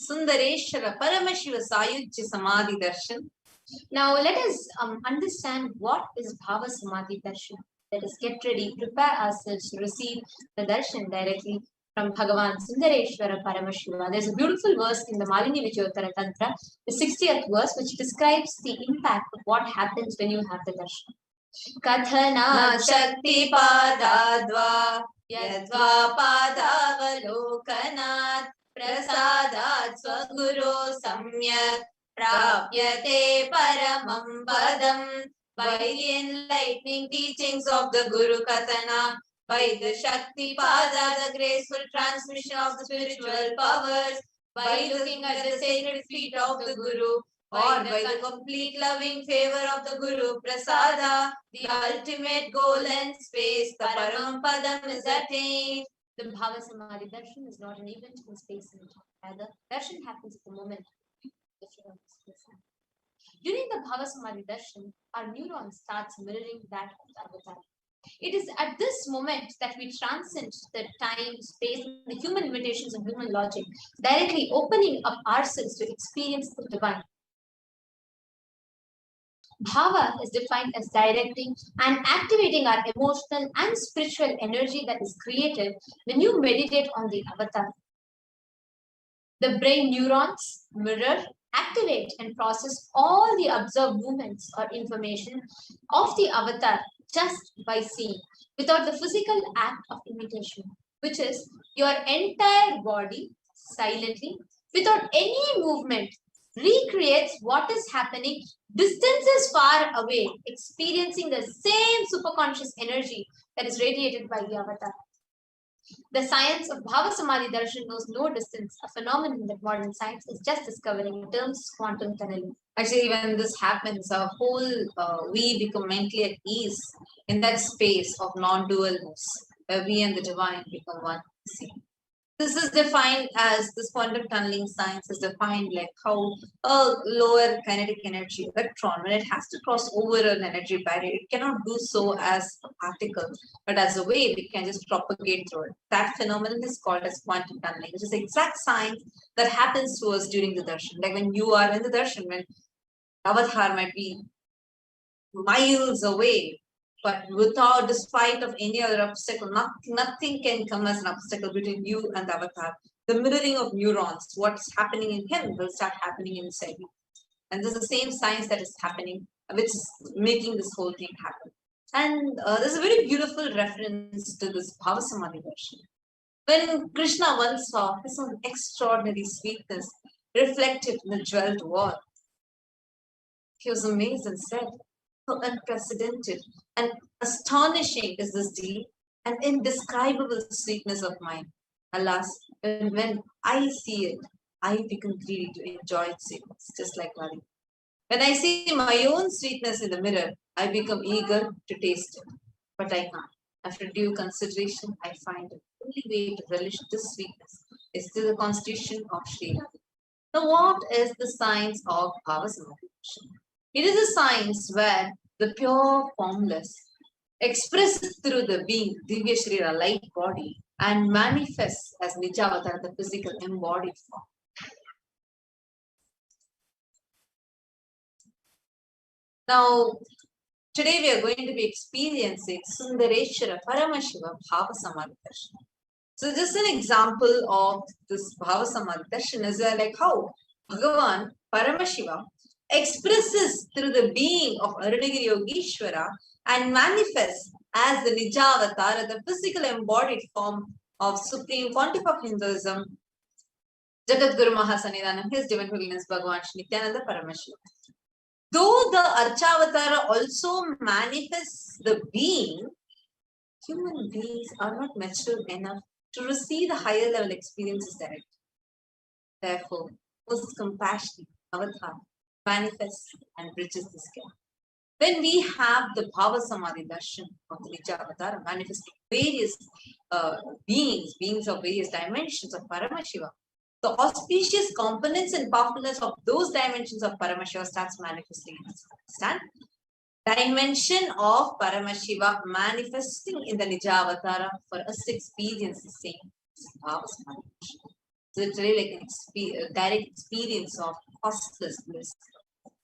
Speaker 7: Sundareshwara Paramashiva Sayujya Samadhi Darshan. Now let us understand what is Bhava Samadhi Darshan. Let us get ready, prepare ourselves to receive the darshan directly from Bhagavan Sundareshwara Paramashiva. There's a beautiful verse in the Malini Vijottara Tantra, the 60th verse, which describes the impact of what happens when you have the darshan. Kathana Shakti Padadva Yadva Padavalokanat Prasadat Swaguru Samyak Prapyate Paramam Padam. By the enlightening teachings of the Guru Kathana, by the Shakti Pada, the graceful transmission of the spiritual powers, by looking at the sacred feet of the Guru, or by the complete loving favor of the Guru Prasada, the ultimate goal and space, the Param Padam is attained. The Bhava Samadhi Darshan is not an event in space and time. Rather, darshan happens at the moment. During the Bhava Samadhi Darshan, our neuron starts mirroring that of the avatar. It is at this moment that we transcend the time, space, the human limitations and human logic, directly opening up ourselves to experience the divine. Bhava is defined as directing and activating our emotional and spiritual energy that is created when you meditate on the avatar. The brain neurons mirror, activate, and process all the observed movements or information of the avatar just by seeing, without the physical act of imitation, which is your entire body silently, without any movement, recreates what is happening distances far away, experiencing the same superconscious energy that is radiated by the avatar. The science of Bhava Samadhi Darshan knows no distance, a phenomenon that modern science is just discovering in terms of quantum tunneling. Actually, when this happens, we become mentally at ease in that space of non-dualness, where we and the divine become one. This is defined as, this quantum tunneling science is defined like how a lower kinetic energy electron, when it has to cross over an energy barrier, it cannot do so as a particle, but as a wave, it can just propagate through it. That phenomenon is called as quantum tunneling, which is the exact science that happens to us during the darshan. Like when you are in the darshan, when avatar might be miles away, but despite of any other obstacle, nothing can come as an obstacle between you and the avatar. The mirroring of neurons, what's happening in him will start happening inside you. And this is the same science that is happening, which is making this whole thing happen. And there's a very beautiful reference to this Bhava Samadhi Darshan. When Krishna once saw his own extraordinary sweetness reflected in the jeweled wall, he was amazed and said, "How unprecedented and astonishing is this deed and indescribable sweetness of mine. Alas, when I see it, I become greedy to enjoy its sweetness, just like Radhika. When I see my own sweetness in the mirror, I become eager to taste it. But I can't. After due consideration, I find the only way to relish this sweetness is through the constitution of Sri Radha." Now, what is the science of Bhava Samadhi? It is a science where the pure formless expresses through the being Divya Shrira light body and manifests as Nijavatar, the physical embodied form. Now, today we are going to be experiencing Sundareshwara Paramashiva Bhava Samadhi Darshan. So just an example of this Bhava Samadhi Darshan is like how Bhagavan Paramashiva expresses through the being of Arunagiri Yogeshwara and manifests as the Nijavatar, the physical embodied form of Supreme Pontiff of Hinduism, Jagadguru Mahasannidhanam, His Divine Holiness Bhagavan Nithyananda Paramashivam. Though the Archavatara also manifests the being, human beings are not mature enough to receive the higher level experiences directly. Therefore, most compassionate avatar manifests and bridges this gap. When we have the Bhava Samadhi Darshan of the Nijavatar manifesting various beings of various dimensions of Paramashiva, the auspicious components and powerfulness of those dimensions of Paramashiva starts manifesting in us. Understand? Dimension of Paramashiva manifesting in the Nijavatara for us to experience the same Bhava Samadhi Darshan. So it's really like a direct experience of costless bliss.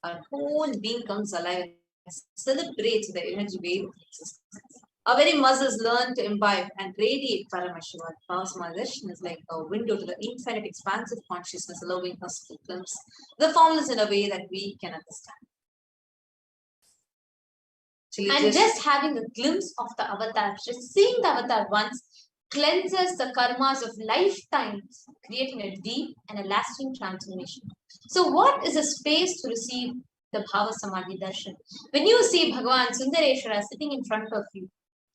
Speaker 7: Our whole being comes alive and celebrates the energy wave of existence. Our very muscles learn to imbibe and radiate Paramashiva. Bhava Samadhi Darshan is like a window to the infinite expansive consciousness, allowing us to glimpse the formless in a way that we can understand. And just having a glimpse of the avatar, just seeing the avatar once, cleanses the karmas of lifetimes, creating a deep and a lasting transformation. So what is a space to receive the Bhava Samadhi Darshan? When you see Bhagavan Sundareshwara sitting in front of you,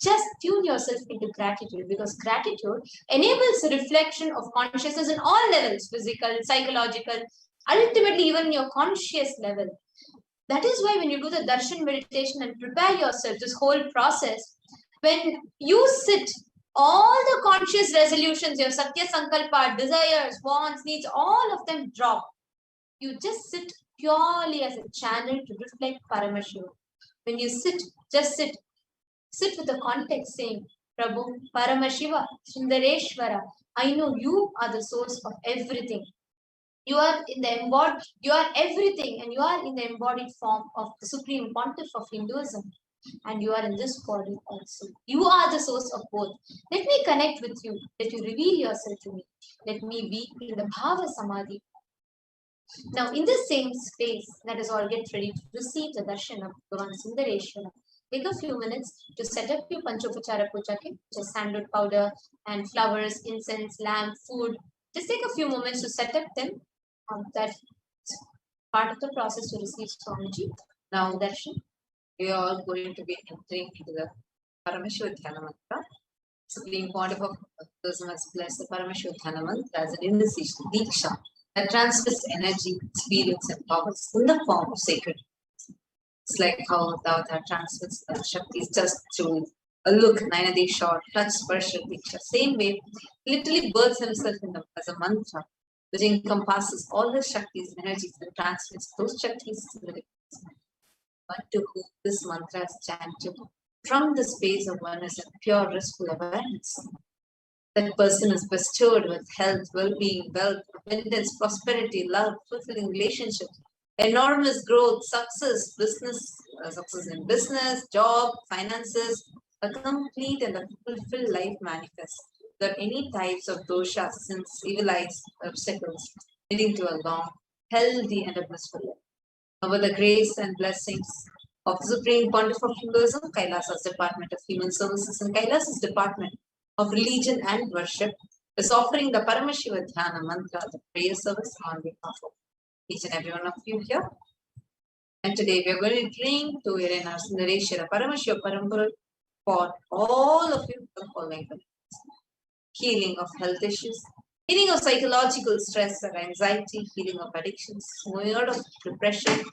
Speaker 7: just tune yourself into gratitude, because gratitude enables a reflection of consciousness in all levels, physical, psychological, ultimately even your conscious level. That is why when you do the darshan meditation and prepare yourself, this whole process, when you sit, all the conscious resolutions, your Satya Sankalpa, desires, wants, needs, all of them drop. You just sit purely as a channel to reflect Paramashiva. When you sit, just sit. Sit with the context saying, Prabhu, Paramashiva, Sundareshwara, I know you are the source of everything. You are in the embodied, you are everything, and you are in the embodied form of the Supreme Pontiff of Hinduism. And you are in this body also. You are the source of both. Let me connect with you. Let you reveal yourself to me. Let me be in the Bhava Samadhi. Now, in this same space, let us all get ready to receive the darshan of Bhagavan Sundareshwara. Take a few minutes to set up your Panchopachara Puja kit, which is sandalwood powder and flowers, incense, lamp, food. Just take a few moments to set up them. That's part of the process to receive Swamiji. Now, darshan, we are all going to be entering into the Paramashivoham mantra. Supreme Pontiff of Buddhism has blessed the Paramashivoham mantra as an initiation, Diksha, that transmits energy, experience, and powers in the form of sacred. It's like how the avatar transmits the Shaktis just through a look, Nainadi shot, touch, Sparsha, Diksha. Same way, literally births himself as a mantra, which encompasses all the Shaktis, energies, and transmits those Shaktis to the one to whom this mantra is chanted from the space of oneness and pure restful awareness. That person is bestowed with health, well-being, wealth, abundance, prosperity, love, fulfilling relationships, enormous growth, success, success in business, job, finances, a complete and a fulfilled life manifest without any types of doshas, sins, evil eyes, obstacles, leading to a long, healthy, and a blissful life. Over the grace and blessings of the Supreme Pontiff of Hinduism, Kailasa's Department of Human Services, and Kailasa's Department of Religion and Worship is offering the Paramashivoham mantra, the prayer service on behalf of each and every one of you here. And today we are going to drink to Irena Sundareshwara Paramashiva Parampara for all of you the following benefits: healing of health issues, healing of psychological stress and anxiety, healing of addictions, moving out of depression,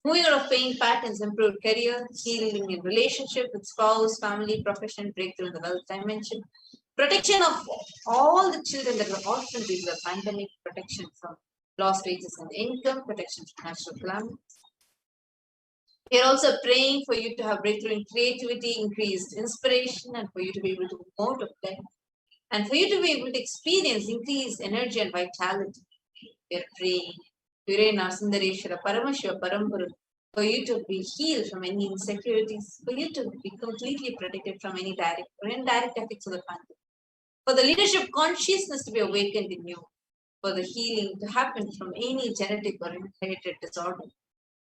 Speaker 7: moving out of pain patterns, improved career, healing in relationship with spouse, family, profession, breakthrough in the wealth dimension, protection of all the children that were orphaned due to the pandemic, protection from lost wages and income, protection from natural calamities. We are also praying for you to have breakthrough in creativity, increased inspiration, and for you to be able to more to play, and for you to be able to experience increased energy and vitality. We are praying Irena Sundareshwara Paramashiva Parampara for you to be healed from any insecurities, for you to be completely protected from any direct or indirect effects of the pandemic, for the leadership consciousness to be awakened in you, for the healing to happen from any genetic or inherited disorder,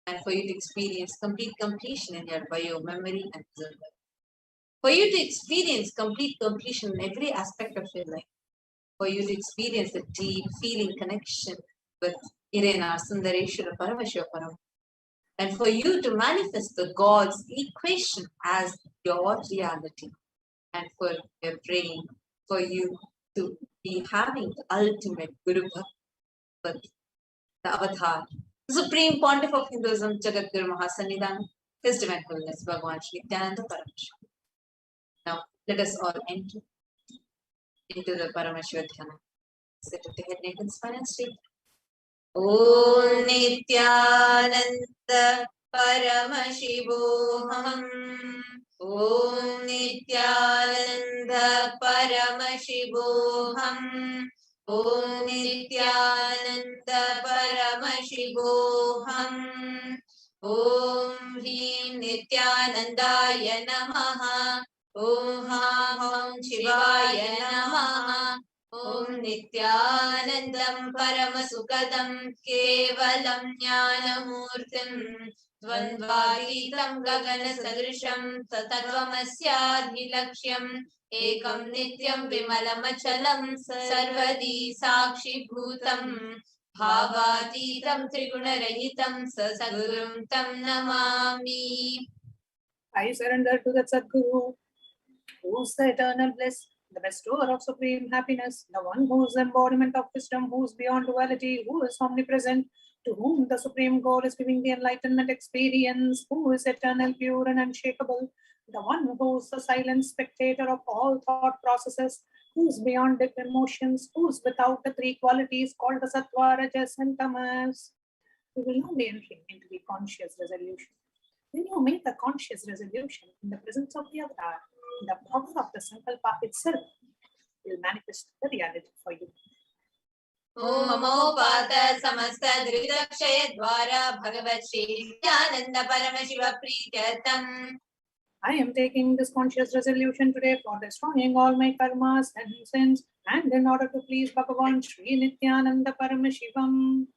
Speaker 7: and for you to experience complete completion in your bio, memory, and physical life. For you to experience complete completion in every aspect of your life. For you to experience the deep feeling connection with Irena Sundareshwara Paramashiva Param. And for you to manifest the God's equation as your reality. And for your praying for you to be having the ultimate Guru Bhakti, the avatar, the Supreme Pontiff of Hinduism, Jagat Guru Mahasannidhan, His Divine Holiness, Bhagavan Nithyananda Paramashivam. Now, let us all enter into the Paramashivoham. Sit with the head, neck, and spine and straight. Om Nithyananda Paramashivoham. Om Nithyananda Paramashivoham. Om Nithyananda Paramashivoham. Om Hrim Nithyanandaya Namaha. Om Ham Shivaya Namaha. Om Nithyanandam Paramasukadam Kevalam Jnanamurtim Dvandvaditam Gagana Sadrisham Tattvamasyaadhilaksham Ekam Nityam Vimalamachalam Sarvadi Sakshi Bhutam Bhavatitam Triguna-rahitam Sadgurum Tam Namami.
Speaker 8: I surrender to the Sadguru, who is the eternal bliss, the bestower of supreme happiness, the one who is the embodiment of wisdom, who is beyond duality, who is omnipresent, to whom the supreme goal is giving the enlightenment experience, who is eternal, pure, and unshakable, the one who is the silent spectator of all thought processes, who is beyond emotions, who is without the three qualities called the Sattva, Rajas, and Tamas. We will now be entering into the conscious resolution. When you make a conscious resolution in the presence of the avatar, the power of the Sankalpa itself will manifest the reality for you.
Speaker 7: Om Namo Pata Samasta Dridakshaya Dwara Bhagavat Shri Nithyananda Paramashiva Prithyatam.
Speaker 8: I am taking this conscious resolution today for destroying all my karmas and sins, and in order to please Bhagavan Shri Nithyananda Paramashivam.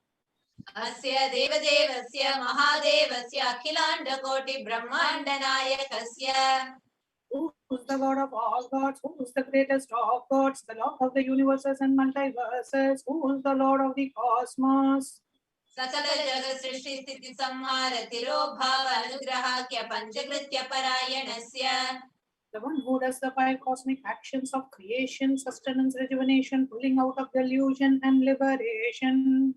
Speaker 7: Asya Devadevasya Mahadevasya Akhilanda Koti Brahmanda Nayakasya.
Speaker 8: Who is the God of all gods? Who is the greatest of gods? The Lord of the universes and multiverses. Who is the Lord of the cosmos?
Speaker 7: Sakala Jagat Srishti Sthiti Samhara Tiro Bhava Anugrahakya Panchakritya Parayanasya.
Speaker 8: The one who does the 5 cosmic actions of creation, sustenance, rejuvenation, pulling out of delusion and liberation.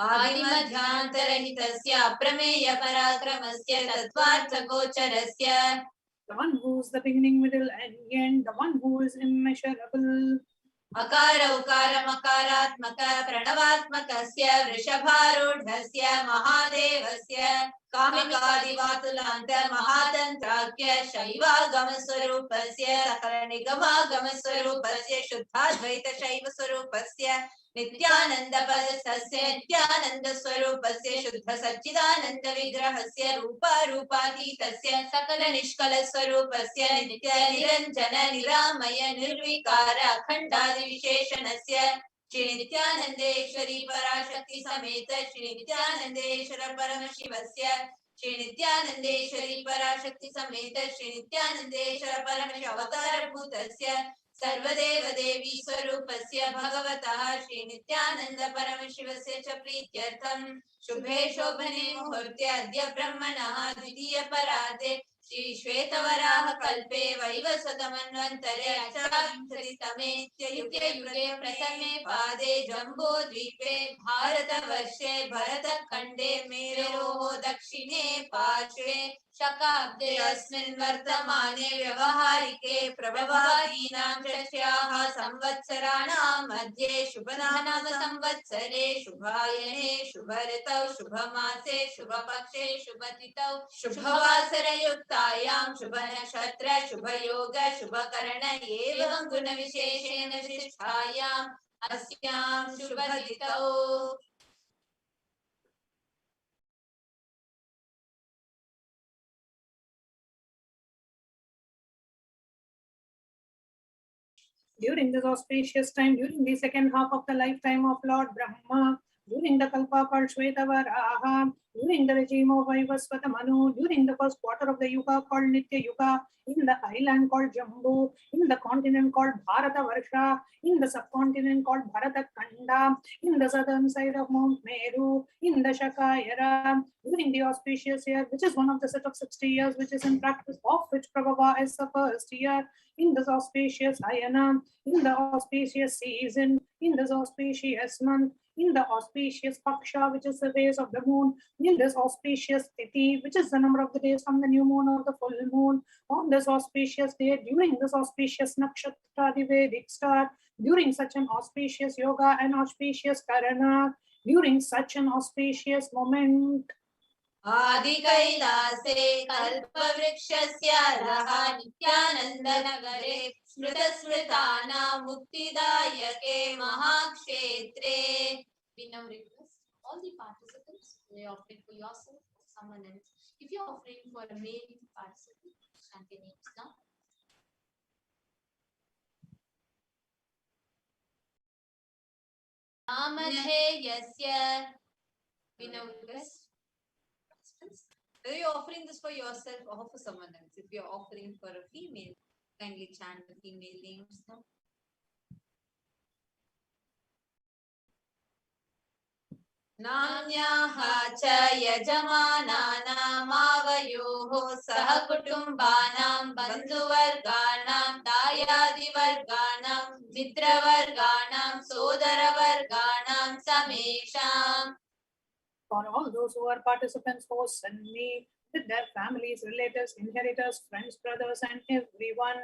Speaker 7: Adimadhyantaranitasya Prameya Parakramasya Tattvartha Gocharasya.
Speaker 8: The one who is the beginning, middle, and end. The one who is immeasurable.
Speaker 7: Akara Ukara Makaratmaka Pranavatmakasya Vrishabharudhasya Mahadevasya Kamikadivatulanta Mahadantrakya Shaiva Gamaswarupasya Sakala Nigama Gamaswarupasya Shuddhadvaita Shaiva Swarupasya Nithyananda Padasasya Nithyananda Swarupasya Shuddha Satchidananda Vigrahasya Rupa Rupatitasya Sakala Nishkala Swarupasya Nitya Niranjana Niramaya Nirvikara Akhandadi Visheshanasya Shri Nithyanandeshwari Parashakti Sameta Shri Nithyanandeshwara Paramashivasya Shri Nithyanandeshwari Parashakti Sameta Shri Nithyanandeshwara Paramashivavatara Bhutasya Sarvadeva Devi Swarupasya Bhagavatah Shri Nithyananda Paramashivasya Cha Prityartham Shubhe Shobhane Muhurte Adya Brahmanah Dvitiya Parade Shri Shvetavaraha Kalpe Vaivasvatamanvantare Achavinchari Yuge Yuge Prasame Pade Jambo Dvipe Bharata Varshe Bharata Khande Meroho Dakshine Pashve Shakabde Asmin Vartamane Vyavaharike Prabhavadinam Shashyaha Samvatsaranam Madhye Shubhanama Samvatsare Shubhayane Shubharatau Shubhamase Shubhapakshe Shubhatitau Shubhavasara Yuktayam Shubhanakshatra Shubhayoga Shubhakarana Evam Guna Visheshena Shishthayam Asyam Shubhatitau.
Speaker 8: During this auspicious time, during the second half of the lifetime of Lord Brahma, during the Kalpa called Shvetavaraha, during the regime of Vaivasvata Manu, during the first quarter of the Yuga called Nitya Yuga, in the island called Jambu, in the continent called Bharata Varsha, in the subcontinent called Bharata Kanda, in the southern side of Mount Meru, in the Shakayara, during the auspicious year, which is one of the set of 60 years which is in practice, of which Prabhava is the first year, in this auspicious Ayana, in the auspicious season, in this auspicious month, in the auspicious Paksha, which is the phase of the moon, in this auspicious Tithi, which is the number of the days from the new moon or the full moon, on this auspicious day, during this auspicious Nakshatra, the Vedic star, during such an auspicious yoga and auspicious Karana, during such an auspicious moment.
Speaker 7: Adi Kailase Kalpa Vrikshasya Raha Nithyananda Nagare Smrita Smritana Muktidayake Mahakshetre. We now request all the participants, they are offering for yourself or someone else. If you are offering for a male participant, chant your names now. Namadhe Yasya. We now request. Whether you're offering this for yourself or for someone else, if you're offering for a female, kindly chant the female names now. Namnyaha cha yajamananam avayoho saha kutumbanam bandhuvarganam dayadivarganam mitravarganam sodaravarganam samesham.
Speaker 8: For all those who are participants, hosts, and me, with their families, relatives, inheritors, friends, brothers, and everyone.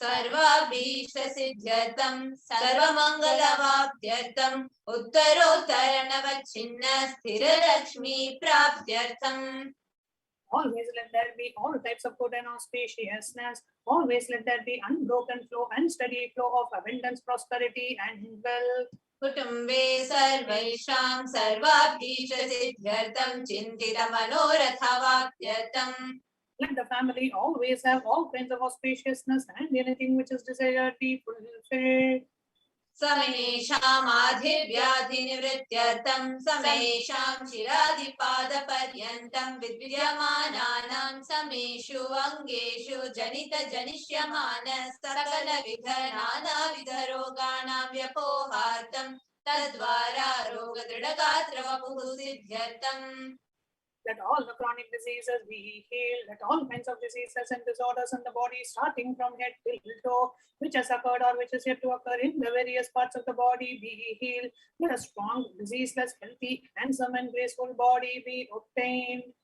Speaker 7: सर्वाभीष्टसिद्ध्यर्थं सर्वमङ्गलवाप्त्यर्थम् उत्तरोत्तरणवच्छिन्न स्थिरलक्ष्मी प्राप्त्यर्थम्.
Speaker 8: Always let there be all types of good and auspiciousness. Always let there be unbroken flow and steady flow of abundance, prosperity, and wealth.
Speaker 7: कुटुम्बे सर्वेषां सर्वाभीष्टसिद्ध्यर्थं चिन्तितमनोरथवाप्त्यर्थम्.
Speaker 8: Let the family always have all kinds of auspiciousness and anything which is desired be fulfilled.
Speaker 7: समेषामाधिर्व्याधिनिवृत्त्यर्थं समेषां शिरादिपादपर्यन्तं विद्यमानानां समेषु अङ्गेषु जनितजनिष्यमान सकलविध नानाविधरोगाणां व्यपोहार्थं तद्वारा रोगदृढगात्रवपुः सिद्ध्यर्थम्.
Speaker 8: Let all the chronic diseases be healed. Let all kinds of diseases and disorders in the body, starting from head till toe, which has occurred or which is yet to occur in the various parts of the body, be healed. Let a strong, diseaseless, healthy, handsome, and graceful body be obtained.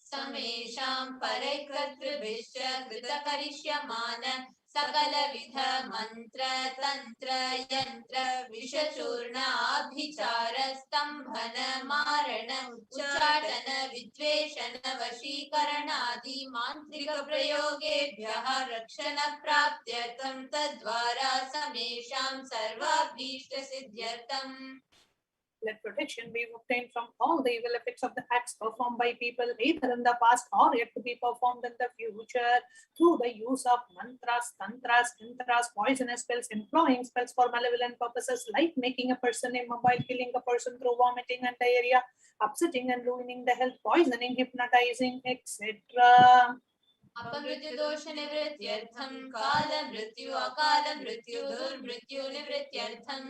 Speaker 7: समेषां परैकर्तृभिश्च कृतकरिष्यमान सकलविध मंत्र तंत्र यंत्र विषचूर्णाभिचार स्तंभन मारण उच्चाटन विद्वेषण वशीकरणादि मांत्रिक प्रयोगेभ्यः रक्षण प्राप्त्यर्थं तद्वारा समेषां सर्वाभीष्ट सिद्ध्यर्थम्.
Speaker 8: Let protection be obtained from all the evil effects of the acts performed by people either in the past or yet to be performed in the future through the use of mantras, tantras, tantras, poisonous spells, employing spells for malevolent purposes like making a person immobile, killing a person through vomiting and diarrhea, upsetting and ruining the health, poisoning, hypnotizing, etc.
Speaker 7: अपमृत्यु दोष निवृत्त्यर्थं काल मृत्यु अकाल मृत्यु दुर्मृत्यु निवृत्त्यर्थं.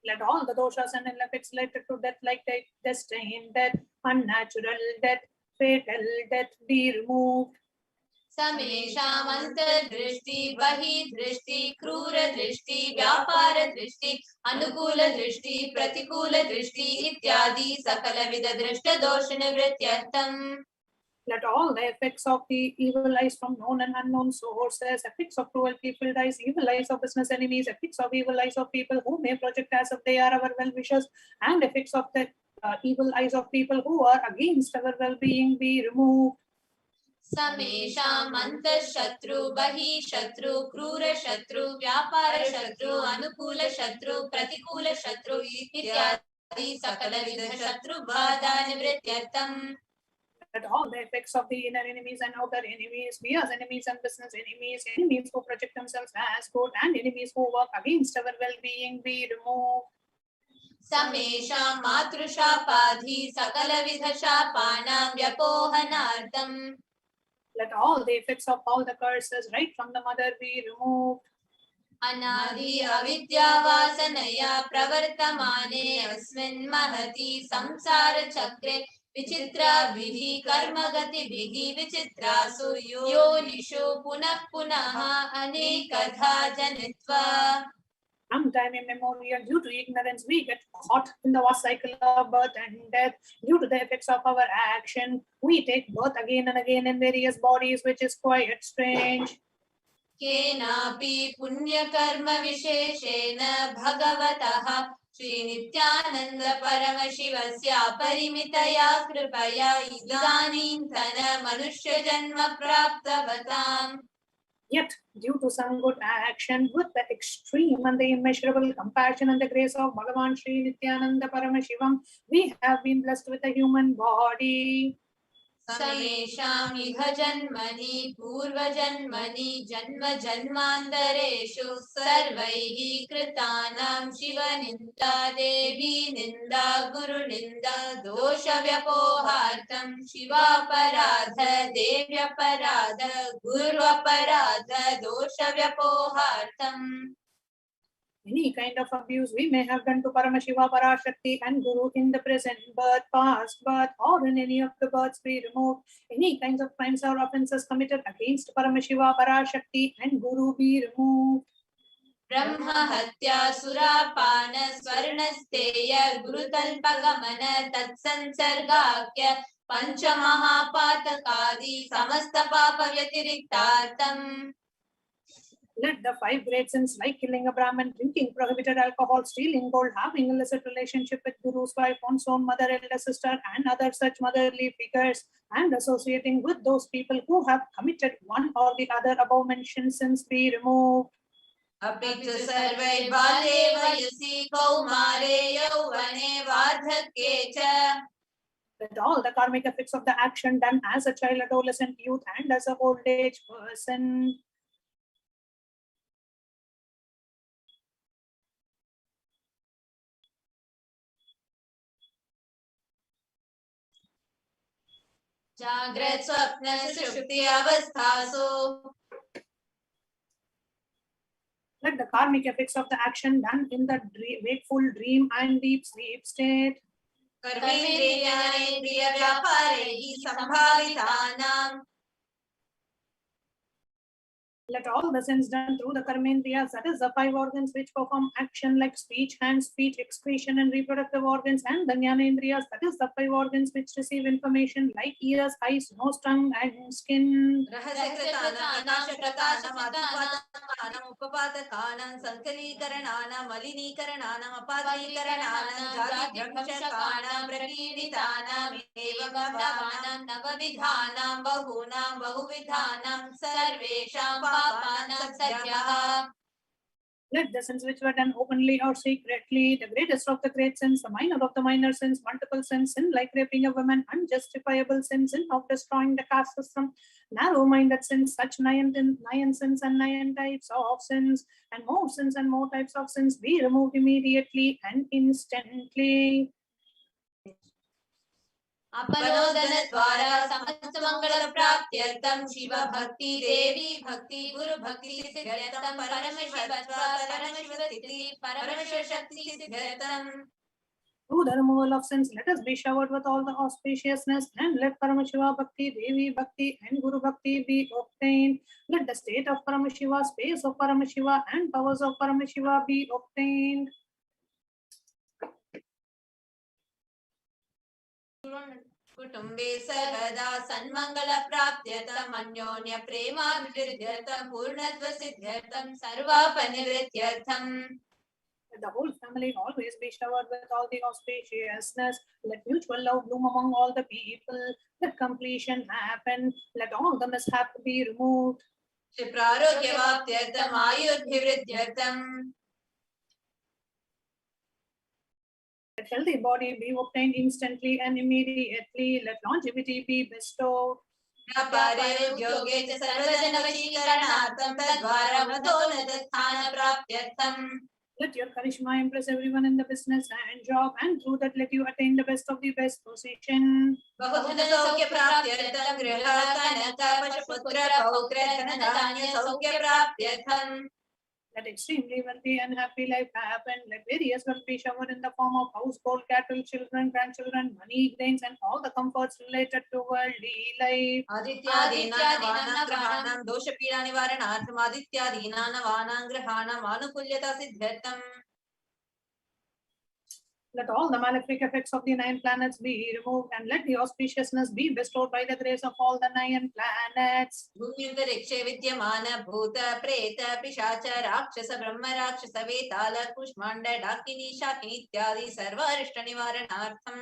Speaker 8: Let all the doshas and ill effects related to death like destined death, unnatural death, fatal death be removed.
Speaker 7: समेषाम् अंतर्दृष्टि बहिर्दृष्टि क्रूर दृष्टि व्यापार दृष्टि अनुकूल दृष्टि प्रतिकूल दृष्टि इत्यादि सकलविध दृष्ट दोष निवृत्त्यर्थम्.
Speaker 8: Let all the effects of the evil eyes from known and unknown sources, effects of cruel people dies, evil eyes of business enemies, effects of evil eyes of people who may project as if they are our well-wishers, and effects of the evil eyes of people who are against our well-being be removed.
Speaker 7: समेषाम् अंतःशत्रु बहिःशत्रु क्रूर शत्रु व्यापार शत्रु अनुकूल शत्रु प्रतिकूल शत्रु इत्यादि सकलविध शत्रु बाधा निवृत्त्यर्थम्.
Speaker 8: Let all the effects of the inner enemies and outer enemies, peers enemies and business enemies, enemies who project themselves as good and enemies who work against our well-being be removed.
Speaker 7: समेषां मातृशापाधि सकलविध शापानां व्यपोहनार्थम्.
Speaker 8: Let all the effects of all the curses right from the mother be removed.
Speaker 7: अनादि अविद्यावासनया प्रवर्तमाने अस्मिन् महति संसार चक्रे विचित्राभिः कर्मगतिभिः विचित्रासु योनिषु पुनः पुनः अनेकधा जनित्वा.
Speaker 8: Sometime immemorial, due to ignorance, we get caught in the vast cycle of birth and death. Due to the effects of our action, we take birth again and again in various bodies, which is quite strange.
Speaker 7: केनापि पुण्यकर्म विशेषेण भगवतः श्रीनित्यानन्द परमशिवस्य परिमितया कृपया इदानीन्तन मनुष्यजन्म प्राप्तवताम्.
Speaker 8: Yet, due to some good action, with the extreme and the immeasurable compassion and the grace of Bhagavan Sri Nithyananda Paramashivam, we have been blessed with a human body.
Speaker 7: समेषाम् इह जन्मनि पूर्वजन्मनि जन्म जन्मान्तरेषु सर्वैः कृतानां शिवनिन्दा देवी निन्दा गुरुनिन्दा दोषव्यपोहार्थं शिवापराध देव्यपराध गुरुवपराध दोषव्यपोहार्थम्.
Speaker 8: Any kind of abuse we may have done to Paramashiva, Parashakti and Guru in the present birth, past birth, or in any of the births be removed. Any kinds of crimes or offences committed against Paramashiva, Parashakti and Guru be removed.
Speaker 7: ब्रह्म हत्या सुरापान स्वर्णस्तेय गुरुतल्पगमन तत्संसर्गाख्य पंचमहापातकादि समस्त पाप व्यतिरिक्तार्थम्.
Speaker 8: Let the 5 great sins like killing a Brahmin, drinking prohibited alcohol, stealing gold, having illicit relationship with Guru's wife, one's own mother, elder sister, and other such motherly figures, and associating with those people who have committed one or the other above mentioned sins be removed.
Speaker 7: Apitu sarve bale vayasi kaumare yauvane vardhake cha.
Speaker 8: That all the karmic effects of the action done as a child, adolescent, youth, and as a old age person.
Speaker 7: Jagrat swapna sushupti avasthasu.
Speaker 8: Let the karmic effects of the action done in the wakeful, dream, and deep sleep state.
Speaker 7: Karmendriya vyapare sambhavitanam.
Speaker 8: Let all the sins done through the karmendriyas, that is the 5 organs which perform action like speech, hands, feet, excretion, and reproductive organs, and the jnanendriyas, that is the 5 organs which receive information like ears, eyes, nose, tongue, and skin.
Speaker 7: Rahasyakratanam, Akashikratanam, Adhipatakanam, Upapatakanam, Sankalikarananam, Malinikarananam, Apadikarananam, Jadibhyamshakanam, Prakiritanam, Evamabhavanam, Navavidhanam, Bahunam, Bahuvidhanam, Sarvesham Papanam Sadhyaha.
Speaker 8: Let the sins which were done openly or secretly, the greatest of the great sins, the minor of the minor sins, multiple sins, sin like raping a woman, unjustifiable sins, sin of destroying the caste system, narrow-minded sins, such 9 sins and 9 types of sins, and more types of sins be removed immediately and instantly.
Speaker 7: Apanodana dwara samasta mangala praptyartam Shiva bhakti devi bhakti guru bhakti siddhartam Paramashivatva Paramashivatiti Paramashivashakti siddhartam.
Speaker 8: Through the removal of sins, let us be showered with all the auspiciousness, and let Paramashiva Bhakti, Devi Bhakti, and Guru Bhakti be obtained. Let the state of Paramashiva, space of Paramashiva, and powers of Paramashiva be obtained.
Speaker 7: Kutumbe sarvada sanmangala praptyatam anyonya prema virdyatam purnatva siddhartam sarvapanivrityartham.
Speaker 8: Let the whole family always be showered with all the auspiciousness. Let mutual love bloom among all the people. Let completion happen. Let all the mishap be removed.
Speaker 7: Shiprarogyavaptyartham ayurvridyartham.
Speaker 8: Let healthy body be obtained instantly and immediately. Let longevity be bestowed.
Speaker 7: Yoge sarvajanavashikaranartham tadvara madonadathana praptyartham.
Speaker 8: Let your charisma impress everyone in the business and job, and through that let you attain the best of the best position.
Speaker 7: Bahudana saukya praptyartham griha kanaka pashaputra paukra dhanadanya saukya praptyartham.
Speaker 8: Let extremely wealthy and happy life happen. Let various wealth be showered in the form of house, gold, cattle, children, grandchildren, money, grains, and all the comforts related to worldly life.
Speaker 7: Adityadinana grahanam dosha pira nivaranartham adityadinana vanam grahanam anukulyata siddhartham.
Speaker 8: Let all the malefic effects of the 9 planets be removed, and let the auspiciousness be bestowed by the grace of all the 9 planets.
Speaker 7: Bhumyantarikshe vidyamana bhuta preta pishacha rakshasa brahma rakshasa vetala kushmanda dakini shakini ityadi sarva arishta nivaranartham.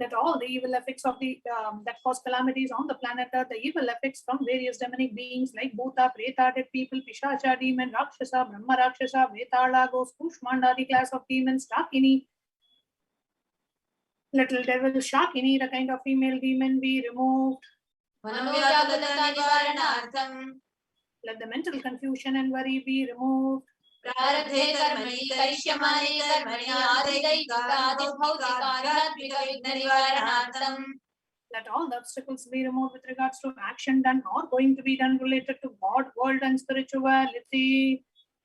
Speaker 8: Let all the evil effects of the that cause calamities on the planet Earth, the evil effects from various demonic beings like Bhuta, Preta, dead people, Pishacha, demon, Rakshasa, Brahma Rakshasa, Vetala, ghost, Kushmanda, the class of demons, Dakini, little devil, Shakini, the kind of female demon, be removed. Let the mental confusion and worry be removed.
Speaker 7: Prarabdhe karmani karishyamane karmani adaika adibhautika adhyatmika vigna nivaranartham.
Speaker 8: Let all the obstacles be removed with regards to action done or going to be done related to God, world, and spirituality.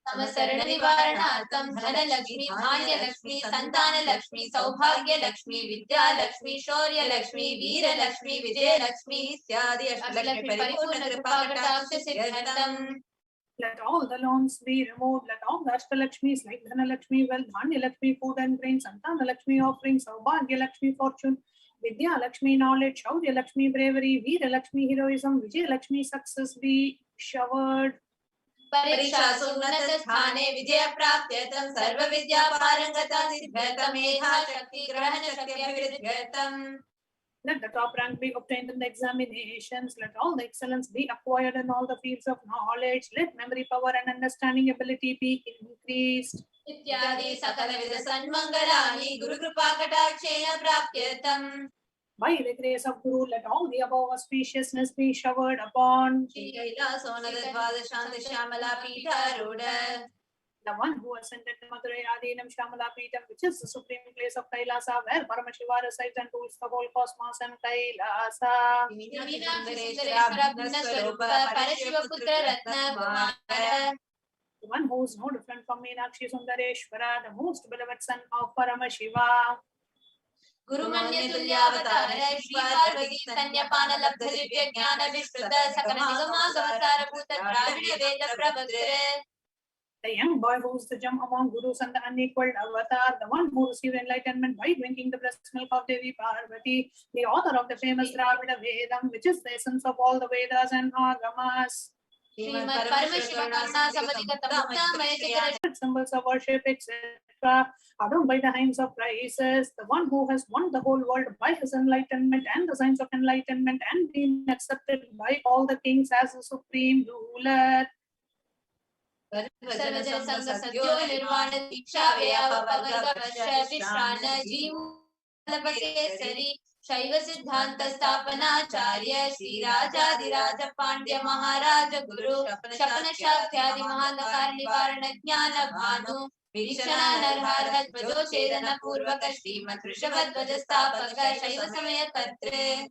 Speaker 7: Samasarana nivaranartham dhana lakshmi, dhanya lakshmi, santana lakshmi, saubhagya lakshmi, vidya lakshmi, shaurya lakshmi, veera lakshmi, vijaya lakshmi, ityadi ashtalakshmi paripurna kripakatakshya siddhartham.
Speaker 8: Let all the loans be removed. Let all the Ashtalakshmis like Dhanalakshmi, wealth, Dhanya Lakshmi, food and grain, Santana Lakshmi, offerings, Saubhagya Lakshmi, fortune, Vidya Lakshmi, knowledge, Shaurya Lakshmi, bravery, Veera Lakshmi, heroism, Vijaya Lakshmi, success be showered.
Speaker 7: परीक्षासु उन्नतस्थाने विजयप्राप्त्यर्थं सर्वविद्यापारंगता सिद्ध्यर्थं मेधाशक्तिग्रहणशक्त्यभिवृद्ध्यर्थं
Speaker 8: Let the top rank be obtained in the examinations. Let all the excellence be acquired in all the fields of knowledge. Let memory power and understanding ability be increased.
Speaker 7: इत्यादि सकलविध सन्मंगलानि गुरुकृपाकटाक्षेण प्राप्त्यर्थं
Speaker 8: By the grace of Guru, let all the above auspiciousness be showered upon
Speaker 7: Shri कैलासोनद्वादशान्त पीठारूढ़
Speaker 8: the one who ascended the Madurai Adinam Shamala Peetam, which is the supreme place of Kailasa, where Paramashiva resides and rules the whole cosmos and Kailasa. The one who is no different from Meenakshi Sundareshwara, the most beloved son of Paramashiva.
Speaker 7: गुरुमन्य तुल्यावतार Shri Parvati स्तन्यपान लब्ध दिव्य ज्ञान विस्तृत सकल निगमागमसार भूत द्राविड वेद प्रभद्र
Speaker 8: The young boy who is the gem among gurus and the unequaled avatar, the one who received enlightenment by drinking the breast milk of Devi Parvati, the author of the famous Dravida Vedam, which is the essence of all the Vedas and Agamas. Symbols of worship, etc., adorned by the hymns of praises, the one who has won the whole world by his enlightenment and the signs of enlightenment and been accepted by all the kings as the supreme ruler.
Speaker 7: सर्वजन संग सद्यो निर्वाण दीक्षा जीवकेसरी शैव सिद्धांत स्थापनाचार्य श्री राजाधिराज पांड्य महाराज गुरु शपन शाख्यादि महानकार निवारण ज्ञान भानु विभीषण नरहर ध्वजो छेदन पूर्वक श्रीमत् वृषभध्वज स्थापक शैव समय कर्तृ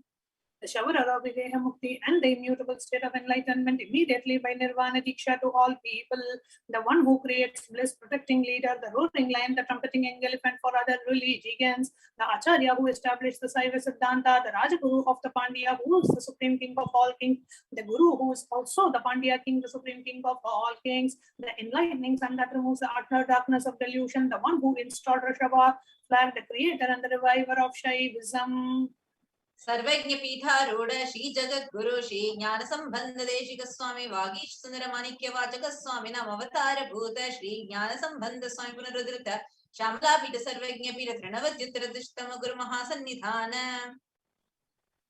Speaker 8: The shower of Videha Mukti and the immutable state of enlightenment immediately by Nirvana Diksha to all people, the one who creates bliss, protecting leader, the roaring lion, the trumpeting elephant for other religions, the Acharya who established the Saiva Siddhanta, the Rajaguru of the Pandya who is the supreme king of all kings, the Guru who is also the Pandya king, the supreme king of all kings, the enlightening sun that removes the utter darkness of delusion, the one who installed Rishabha flag, the creator and the reviver of Shaivism.
Speaker 7: सर्वज्ञ पीठारूढ़ श्री जगत गुरु श्री ज्ञान संबंध देशिक स्वामी वागीश सुंदर माणिक्य वाचक स्वामी नाम अवतार भूत श्री ज्ञान संबंध स्वामी पुनरुद्धृत श्यामला पीठ सर्वज्ञ पीठ तृणवद्युतरदुष्टम गुरु महासन्निधान.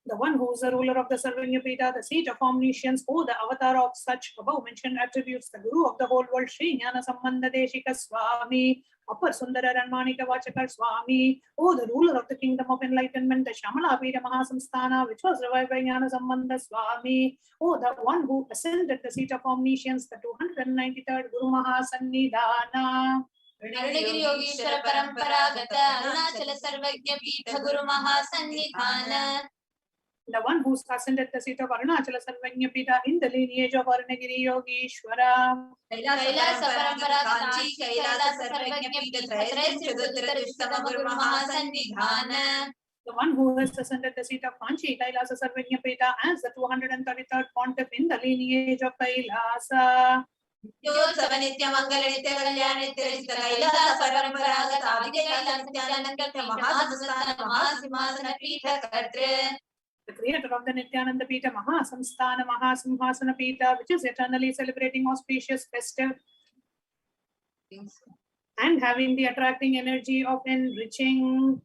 Speaker 8: The one who is the ruler of the Sarvanya Pita, the seat of omniscience, who the avatar of such above mentioned attributes, the Guru of the whole world, Sri Jnana Sambandha Deshika Swami, Upper Sundara and Manika Vachakar Swami, oh, the ruler of the kingdom of enlightenment, the Shamala Pita Mahasamsthana, which was revived by Jnana Sambandha Swami, oh, the one who ascended the seat of omniscience, the 293rd Guru Mahasannidhana.
Speaker 7: अरुणगिरि Yogeshwar परंपरागत अरुणाचल सर्वज्ञ पीठ गुरु महासन्निधान.
Speaker 8: The one who ascended the seat of Arunachala Sarvanya Pita in the lineage of Arunagiri Yogeshwara.
Speaker 7: Kailasa Parampara Kanchi Kailasa Sarvajna Pita Trayasya Chaduttara Dushtama Guru Mahasannidhana.
Speaker 8: The one who has ascended the seat of Kanchi Kailasa Sarvanya Pita as the 233rd pontiff in the lineage of Kailasa.
Speaker 7: योत्सव नित्य मंगल नित्य कल्याण नित्य रचित कैलास परंपरागत आदित्य कैलास नित्यानंद महासंस्थान महासिंहासन पीठ कर्तृ.
Speaker 8: The creator of the Nithyananda Pita Mahasamsthana Mahasimhasana Pita, which is eternally celebrating auspicious festive and having the attracting energy of enriching.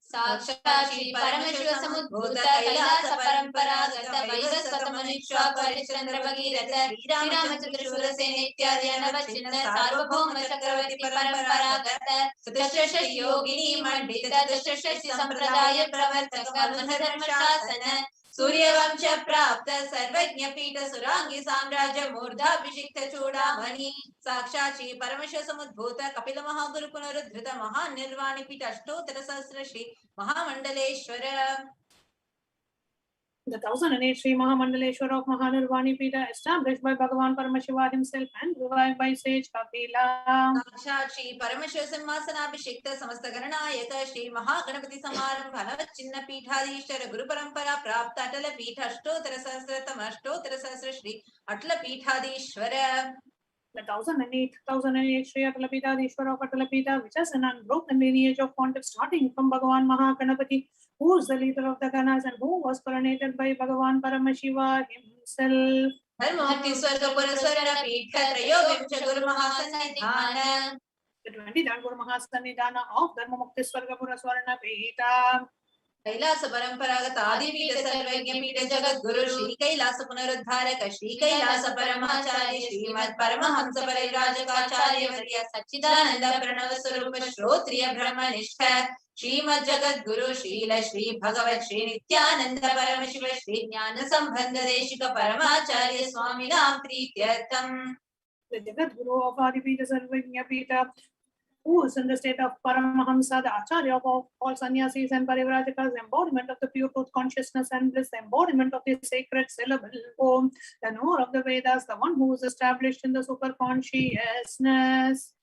Speaker 7: साक्षात् श्री परमेश्वर समुद्भूत कैलास परंपरागत वैवस्वत मनुष्य परिचंद्र भगीरथ श्रीरामचंद्र शूरसेन इत्यादि अनवचिन्न सार्वभौम चक्रवर्ती परंपरागत चतुष्षष्टि योगिनी मंडित चतुष्षष्टि संप्रदाय प्रवर्तक धर्म शासन सूर्यवंश प्राप्त सर्वज्ञ पीठ सुरांगी साम्राज्य मूर्धाभिषिक्त चूड़ामणि साक्षात् श्री परमेश्वर समुद्भूत कपिल महागुरु पुनरुद्धृत महानिर्वाणी पीठ अष्टोत्तर सहस्र श्री महामंडलेश्वर.
Speaker 8: The 1008 Sri Mahamandaleshwara of Mahanirvani Pita, established by Bhagavan Paramashiva himself and revived by sage Kapila.
Speaker 7: साक्षात् श्री परमेश्वर सिंहासनाभिषिक्त समस्त गणनायक श्री महागणपति समारंभ भगवत चिन्ह पीठाधीश्वर गुरु परंपरा प्राप्त अटल पीठ अष्टोत्तर सहस्रतम अष्टोत्तर सहस्र श्री अटल पीठाधीश्वर.
Speaker 8: The 1008 Sri Atalapitadishwara of Atalapita, which has an unbroken lineage of pontiffs starting from Bhagavan Mahaganapati, who is the leader of the Ganas and who was coronated by Bhagavan Paramashiva himself.
Speaker 7: धर्ममुक्ति Swargpur स्वर्ण पीठ त्रयोविंश गुरु महासन्निधान.
Speaker 8: The 23rd Guru Mahasannidhana of Dharmamukti Swargapura Swarna Pita.
Speaker 7: Kailash परंपरागत आदिपीठ सर्वज्ञ पीठ जगत गुरु श्री कैलास पुनरुद्धारक श्री कैलास परमाचार्य श्रीमद परमहंस परिव्राजकाचार्य वर्य सच्चिदानंद प्रणव स्वरूप श्रोत्रिय ब्रह्मनिष्ठ श्रीमद जगत गुरु श्रील श्री भगवत श्री नित्यानंद परमशिव श्री ज्ञान संबंध देशिक परमाचार्य स्वामी नाम प्रीत्यर्थम.
Speaker 8: The Jagat Guru of Adipita Sarvajna Pita, who is in the state of Paramahamsa, the Acharya of all sannyasis and parivrajaka's embodiment of the pure truth consciousness and bliss, embodiment of the sacred syllable Om, the knower of the Vedas, the one who is established in the super consciousness.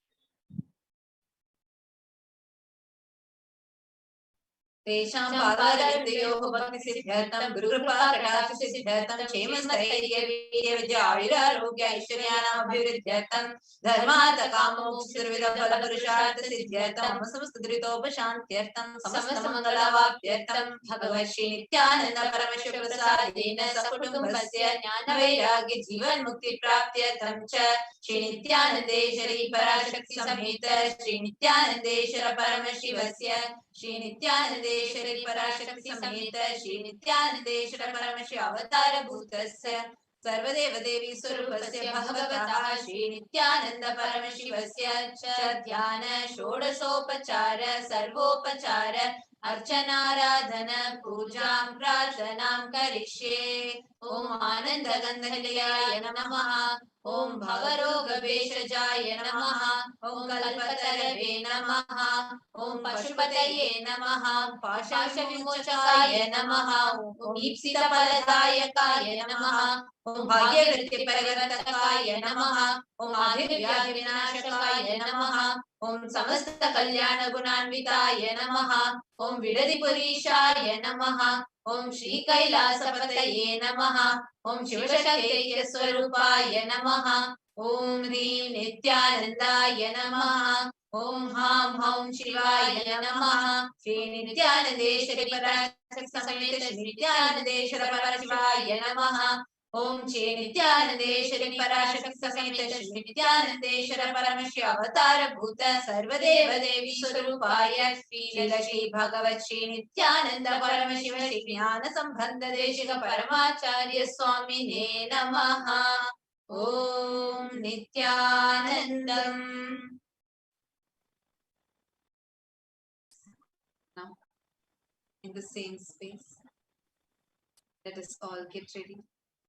Speaker 7: तेषां पादारविन्दयोः भक्तिसिद्ध्यर्थं गुरुकृपा कटाक्षसिद्ध्यर्थं क्षेमस्थैर्य वीर्यविद्या आयुरारोग्य ऐश्वर्याणामभिवृद्ध्यर्थं धर्मार्थ कामोक्षविदफलपुरुषार्थसिद्ध्यर्थं समस्तदुरितोपशान्त्यर्थं समस्तमङ्गलावाप्त्यर्थं भगवत् श्री नित्यानन्द परमशिवप्रसादेन सकुटुम्बस्य ज्ञानवैराग्य जीवन्मुक्तिप्राप्त्यर्थं च श्री नित्यानन्देश्वरी पराशक्ति समेत श्री नित्यानन्देश्वर परमशिवस्य श्री नित्यानन्देश्वरी पराशक्ति समेत श्री नित्यानन्देश्वर परमशिव अवतार भूतस्य सर्वदेव देवी स्वरूपस्य भगवतः श्री नित्यानन्द परमशिवस्य च ध्यान षोडशोपचार सर्वोपचार अर्चनाराधन पूजां प्रार्थनां करिष्ये. ओम आनंद गंधनिलयाय नमः. ओम भवरोगभेषजाय नमः. ओम कल्पतरवे नमः. ओम पशुपतये नमः. पाशाशविमोचकाय नमः. ओम ईप्सितफलदायकाय नमः. ओम भाग्यवृत्तिपरिवर्तकाय नमः. ओम आदिव्याधिविनाशकाय नमः. ओम समस्त कल्याण गुणान्विताय नमः. ओम विरधिपुरीशाय नमः. ओम श्री कैलासपतये नमः. ओम शिवशक्त्यैक्य स्वरूपाय नमः. ओम ह्रीं नित्यानन्दाय नमः. ओम हां हौं शिवाय नमः. श्री नित्यानन्देश्वरी पराशक्ति समेत श्री नित्यानन्देश्वर परशिवाय नमः. ओम श्री नित्यानन्देश्वरी पराशक्ति समेत श्री नित्यानन्देश्वर परमशिव अवतार भूत सर्वदेव देवी स्वरूपाय श्री भगवत श्री नित्यानंद परमशिव श्री ज्ञान संबंध देशिक परमाचार्य स्वामिने नमः. ओम Nityanandam. Now, in the same space, let us all get ready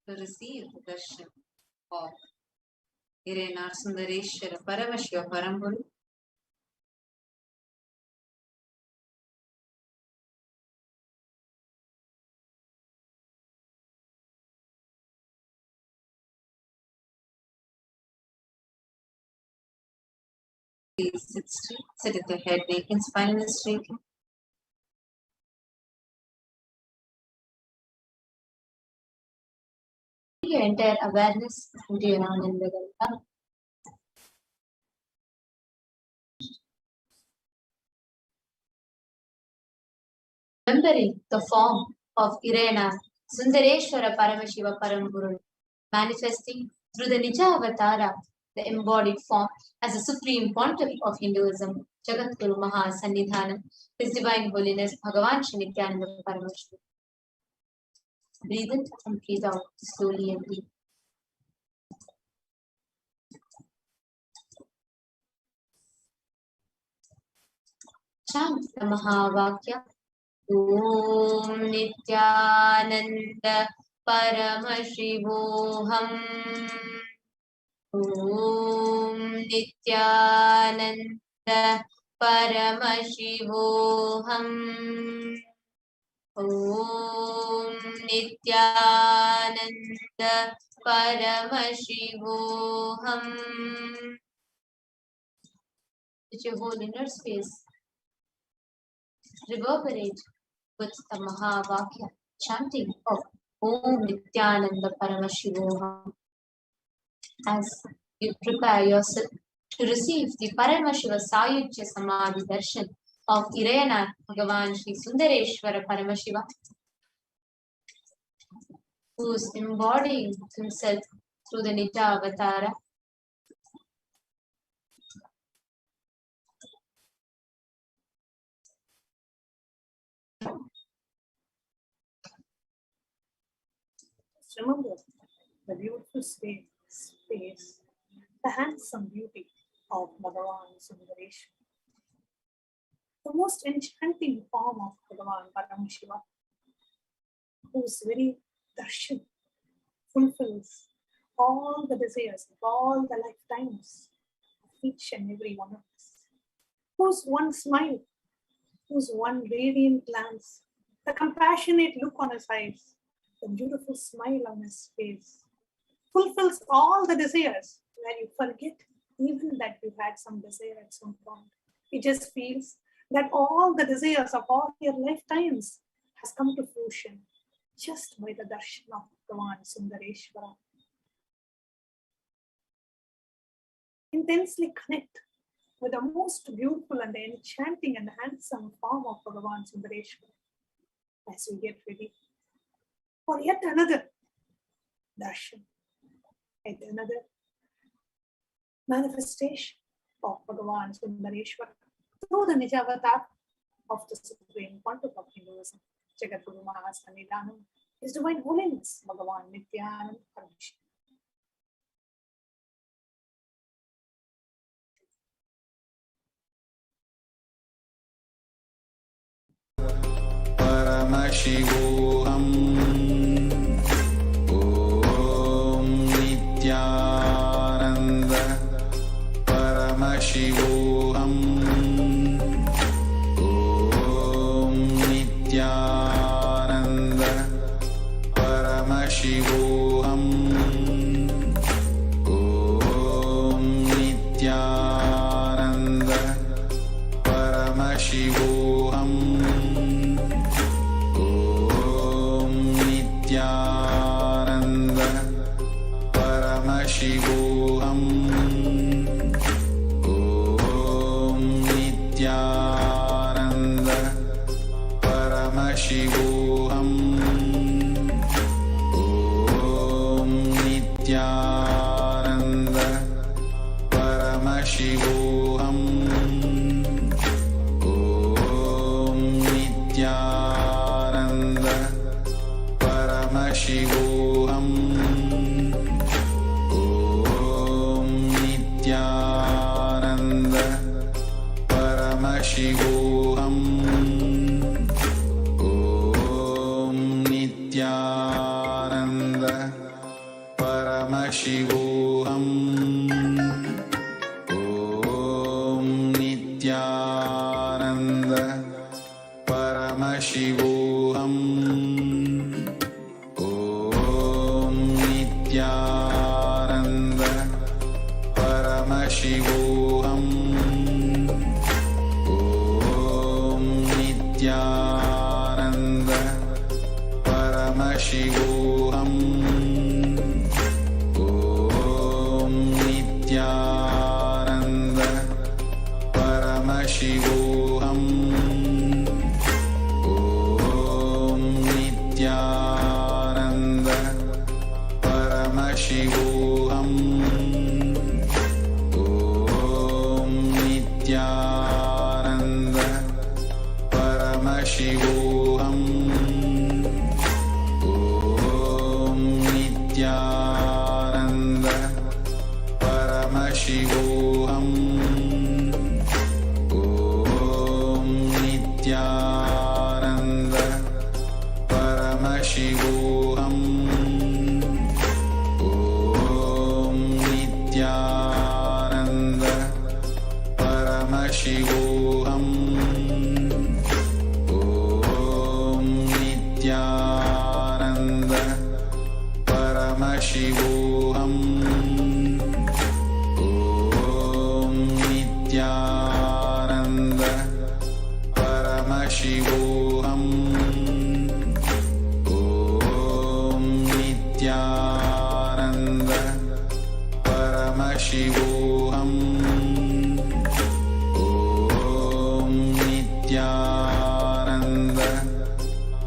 Speaker 7: to receive the darshan of Irena Sundareshwara Paramashiva Paramburu. Please sit straight, sit at the head, neck and spine is straight. Your entire awareness into your Ananda Gandha. Remembering the form of Irena Sundareshwara Paramashiva Paramburu, manifesting through the Nija Avatara, the embodied form as the supreme pontiff of Hinduism, Jagat Guru Mahasannidhanam, His Divine Holiness Bhagavan Shri Nithyananda Paramashivam. Breathe in and breathe out slowly and deep. Chant the Mahavakya. Om Nithyananda Paramashivoham. Om Nithyananda Paramashivoham. Om Nithyananda Paramashivoham. Let your whole inner space reverberate with the Mahavakya chanting of Om Nithyananda Paramashivoham as you prepare yourself to receive the Paramashiva Sayujya Samadhi Darshan of Irena Bhagavan Shri Sundareshwara Paramashiva, who is embodying himself through the Nitya Avatara.
Speaker 8: Remember the beautiful space, the handsome beauty of Bhagavan Sundareshwar, the most enchanting form of Bhagavan Paramashiva, whose very darshan fulfills all the desires of all the lifetimes of each and every one of us, whose one smile, whose one radiant glance, the compassionate look on his eyes, the beautiful smile on his face, fulfills all the desires where you forget even that you had some desire at some point. It just feels that all the desires of all your lifetimes has come to fruition just by the darshan of Bhagavan Sundareshwara. Intensely connect with the most beautiful and enchanting and handsome form of Bhagavan Sundareshwara as we get ready for yet another darshan, yet another manifestation of Bhagavan Sundareshwara through the Nija Avatar of the Supreme Pontiff of Hinduism, Jagadguru Mahasannidhanam, His Divine Holiness, Bhagavan Nithyananda Paramashivam.
Speaker 9: Paramashivoham. Om Nithyananda Paramashivoham. Om Nithyananda Paramashivoham. Om Nithyananda Paramashivoham. Nithyananda Paramashivoham. Om Nithyananda Paramashivoham. Om Nithyananda Paramashivoham. Om Nithyananda Paramashivoham. Om Nithyananda Paramashivoham. Om Nithyananda Paramashivoham. Om Nithyananda Paramashivoham. Om Nithyananda Paramashivoham. Om Nithyananda Paramashivoham. Om Nithyananda Paramashivoham. Om Nithyananda Paramashivoham. Om Nithyananda Paramashivoham. Om Nithyananda Paramashivoham. Om Nithyananda Paramashivoham. Om Nithyananda Paramashivoham. Om Nithyananda Paramashivoham. Om Nithyananda Paramashivoham. Om Nithyananda Paramashivoham. Om Nithyananda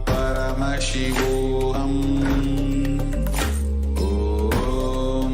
Speaker 9: Paramashivoham. Om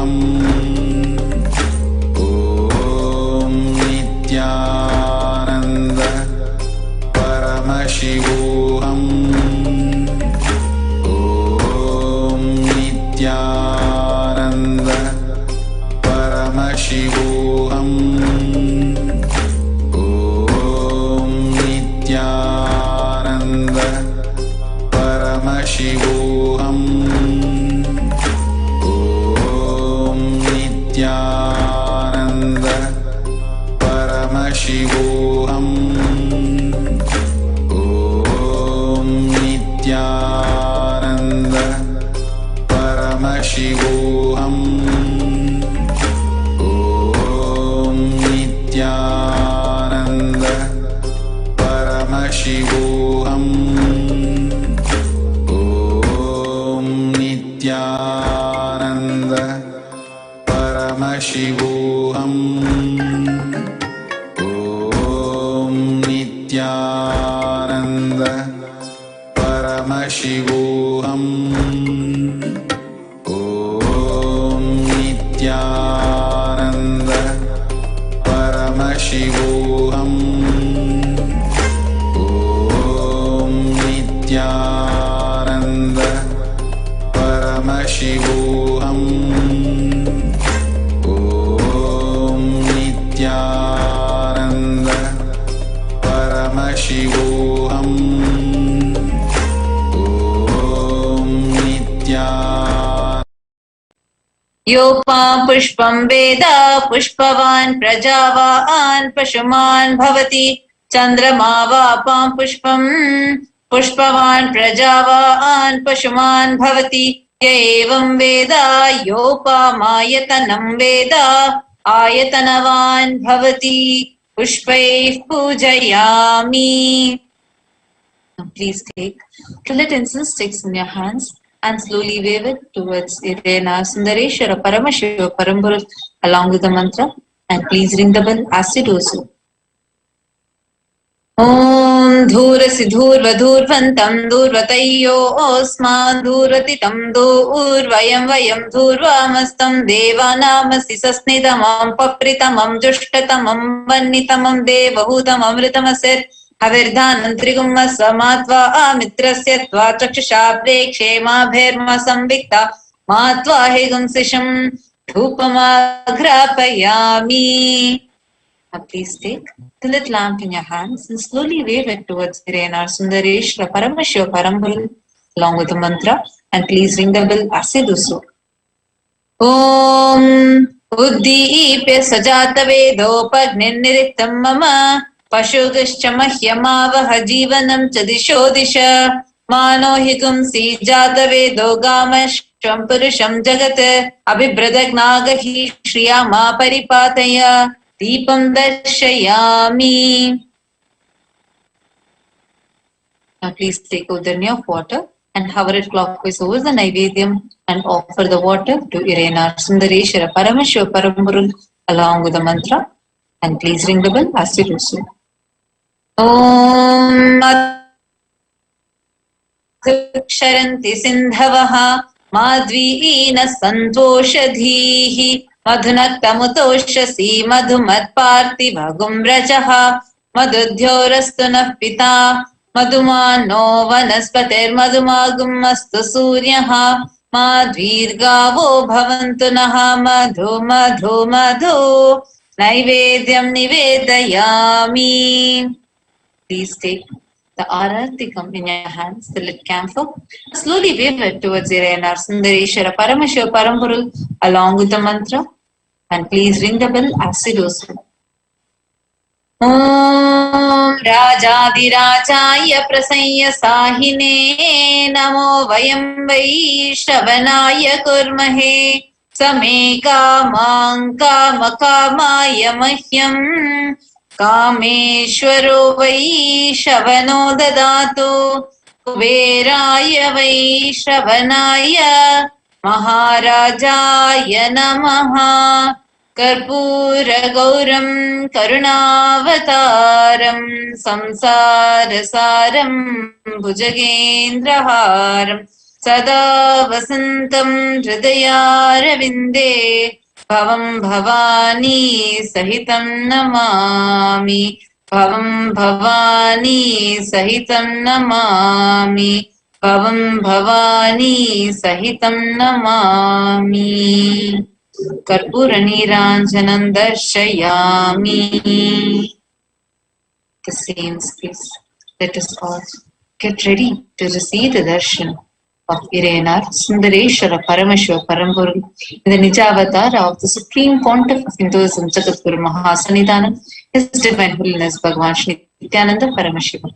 Speaker 9: ॐ नित्यानन्द परमशिवोऽहम् ॐ नित्यानन्द परमशिवोऽहम् ॐ नित्यानन्द परमशिवोऽहम् ॐ नित्यानन्द परमशिवोऽहम् ॐ नित्यानन्द परमशिवोऽहम् ॐ नित्यानन्द परमशिवोऽहम् ॐ नित्यानन्द परमशिवोऽहम् ॐ नित्यानन्द परमशिवोऽहम् ॐ नित्यानन्द परमशिवोऽहम् ॐ नित्यानन्द परमशिवोऽहम् ॐ नित्यानन्द परमशिवोऽहम् ॐ नित्यानन्द
Speaker 7: योपां पुष्पं वेद पुष्पवान् प्रजावान् पशुमान् भवति चन्द्रमा वापां पुष्पं पुष्पवान् प्रजावान् पशुमान् भवति य एवं वेद योपामायतनं वेद आयतनवान् भवति पुष्पैः पूजयामि. Please take two lit incense sticks in your hands and slowly wave it towards Irena Sundareshwara Paramashiva Paramburul along with the mantra, and please ring the bell as you do so. Om Dhurasi Dhurva Dhurvantam Dhurvatayyo Osman Dhuratitam Dhurvayam Vayam Dhurvamastam Devanamasi Sasnidamam Papritamam Jushtatamam Vannitamam Devahutam Amritamasir Havirdhanam Trigumma Samatva Amitrasya Tva Chakshusha Prekshe Bherma Samvikta Matva Hegumsisham Dhupamagrapayami. Now please take the lit lamp in your hands and slowly wave it towards Irena Sundareshwara Paramashiva Paramburul along with the mantra, and please ring the bell as you do so. Om Uddipya Sajata Vedopagniniriktam Mama Pashugascha Mahyamavaha Jivanam Chadisho Disha Mano Hikumsi Jata Vedo Gamashvam Purusham Jagat Abhibradagnaga Shriyama Paripataya Deepam Darshayami. Now please take out the of water and hover it clockwise over the Naivedyam and offer the water to Irena Sundareshwara Paramashiva Paramburul along with the mantra, and please ring the bell as you do so. Om Ksharanti Sindhavaha Madhvina Santoshadhihi Madhunaktamutoshasi Madhumat Parthiva Gumrajaha Madhudhyorastuna Pita Madhumano Vanaspatir Madhumagummastu Suryaha Madhvirgavo Bhavantunaha Madhu Madhu Madhu Naivedyam Nivedayami. Please take the Aratikam in your hands, the lit camphor. Slowly wave it towards Irena Sundareshwara Paramashiva Paramburul along with the mantra, and please ring the bell as you do so. Om Rajadirajaya Prasanya Sahine Namo Vayam Vaishravanaya Kurmahe Same Kamang Kamakamaya Mahyam Kameshwaro Vaishravano Dadatu Kuberaya Vaishravanaya Maharajaya Namaha Karpura Gauram Karunavataram Samsarasaram Bhujagendraharam सदा वसन्तं हृदयारविन्दे भवं भवानी सहितं नमामि भवं भवानी सहितं नमामि भवं भवानी सहितं नमामि कर्पूरनीराञ्जनं दर्शयामि. The saints, please let us all get ready to receive the darshan of Irenar Sundareshwara Paramashiva Parampurul, the Nijavatar of the Supreme Pontiff of Hinduism, Jagadguru Mahasannidhanam, His Divine Holiness Bhagavan Shri Nithyananda Paramashivam.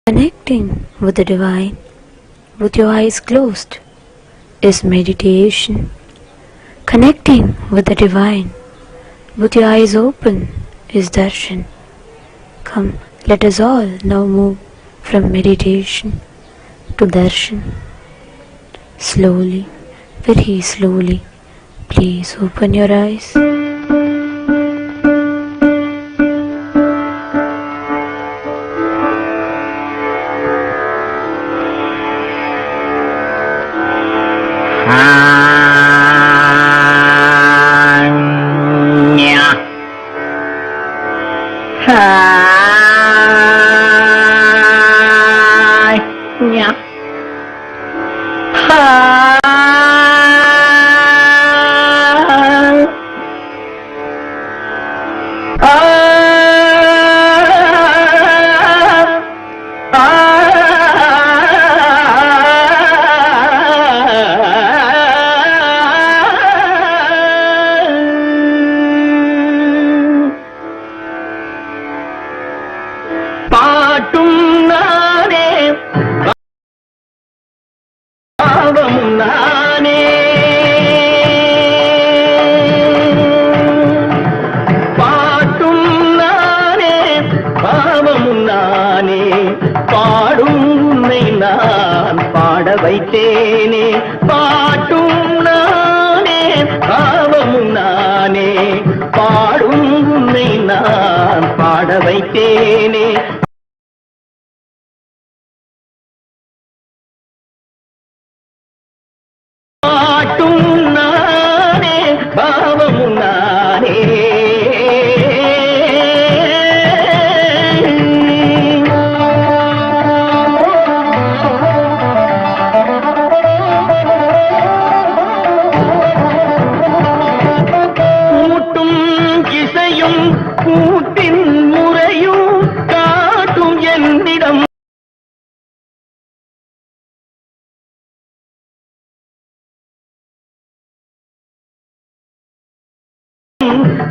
Speaker 10: Connecting with the divine with your eyes closed is meditation. Connecting with the divine with your eyes open is darshan. Come, let us all now move from meditation to darshan. Slowly, very slowly, please open your eyes.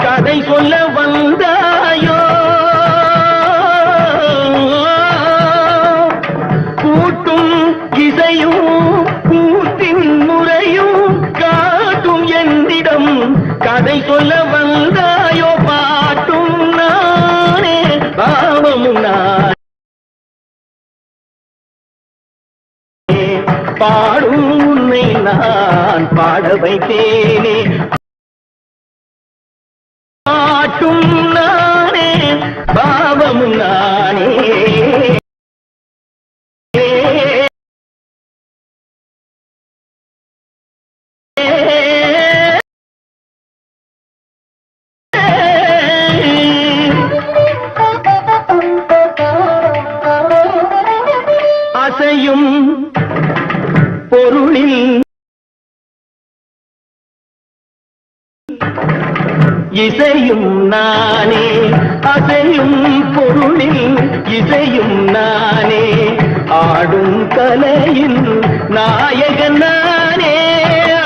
Speaker 11: கதை சொல்ல வந்தாயோ கூட்டும் இசையும் கூட்டின் முறையும் காட்டும் என்னிடம் கதை சொல்ல வந்தாயோ பாட்டும் நானே பாவமும் நானே பாடும் உன்னை நான் பாட வைத்தேனே பாட்டும் நானே பாவமும் நானே அசையும் பொருளில் இசையும் நானே அசையும் பொருளில் இசையும் நானே ஆடும் கலையின் நாயகன் நானே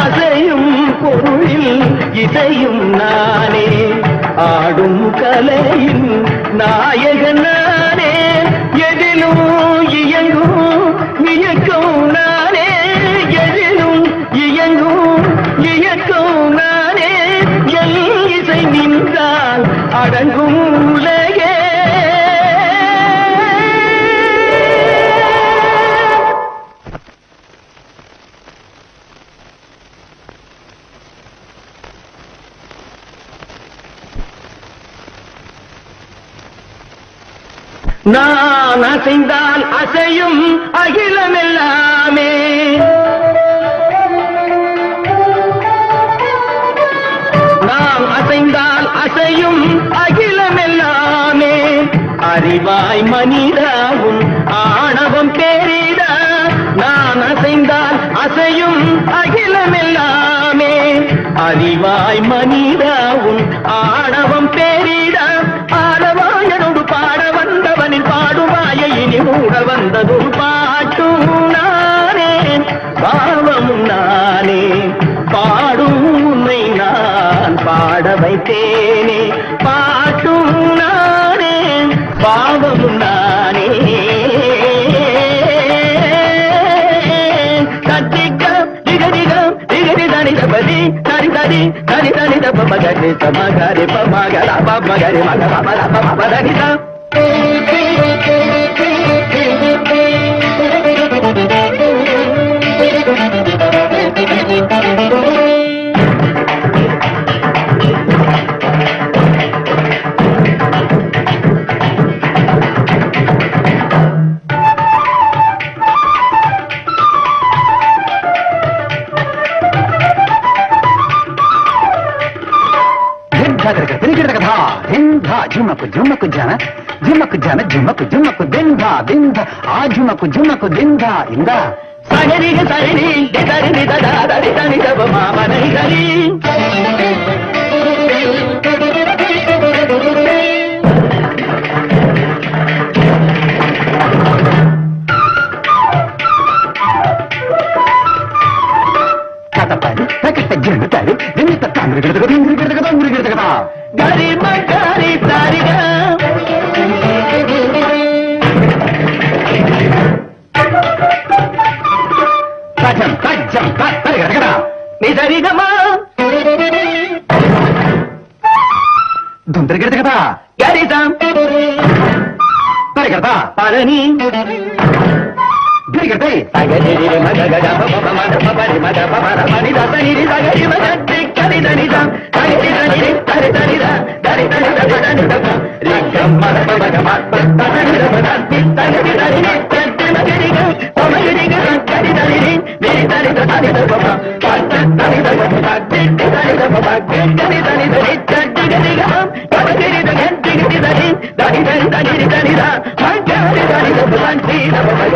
Speaker 11: அசையும் பொருளில் இசையும் நானே ஆடும் கலையின் நாயகன் நானே நான் அசைந்தால் அசையும் அகிலமெல்லாமே. நாம் அசைந்தால் அசையும் அகிலமெல்லாமே. அறிவாய் மனிதாவும் ஆணவம் பேரிட. நான் அசைந்தால் அசையும் அகிலமெல்லாமே. அறிவாய் மனிதாவும் ஆணவம் பேரிட. ஆடவாயனோடு பாட வந்தவனின் பாடுவாய இனி மூட வந்ததும் பாட்டும் நானே பாவமும் நானே. பாடும் உன்னை நான் பாட வைத்தேனே. பாட்டும் நானே பாவமும் நானே. பதி தரி தரி தரி தரி தப்ப மகரி சமகரி பமகர பமகரி மக பமர பமதரித. झुमक झुमक जन झुमक जन झुमक झुमक दिंधा दिंधा आ झुमक झुमक दिंधा इंदा सगरी सगरी दरी ददा दरी दरी दब मामा नहीं दरी. गरी मगरी तारिगा tajam tajam tarik निधरी गमा धुंधर गिरता कथा गरीता तारिक करता पारनी गिर गिरते सागरी मग गजा पप मद पपरी मद पपरा मनी दासनी रि सागरी मग करी दनी दा सागरी दनी तरी तरी दा दरी तरी दा दनी दा रि गम मद पप गम तनी दा दनी तनी दनी तनी मगरी ग समगरी ग करी दनी रि मेरी दनी दा दनी दा पप पात दनी दा पप दनी दा पप करी दनी दनी तनी गरी ग करी दा गंती गरी दनी दनी दनी दनी दनी दा मगरी दनी दा दनी दा पप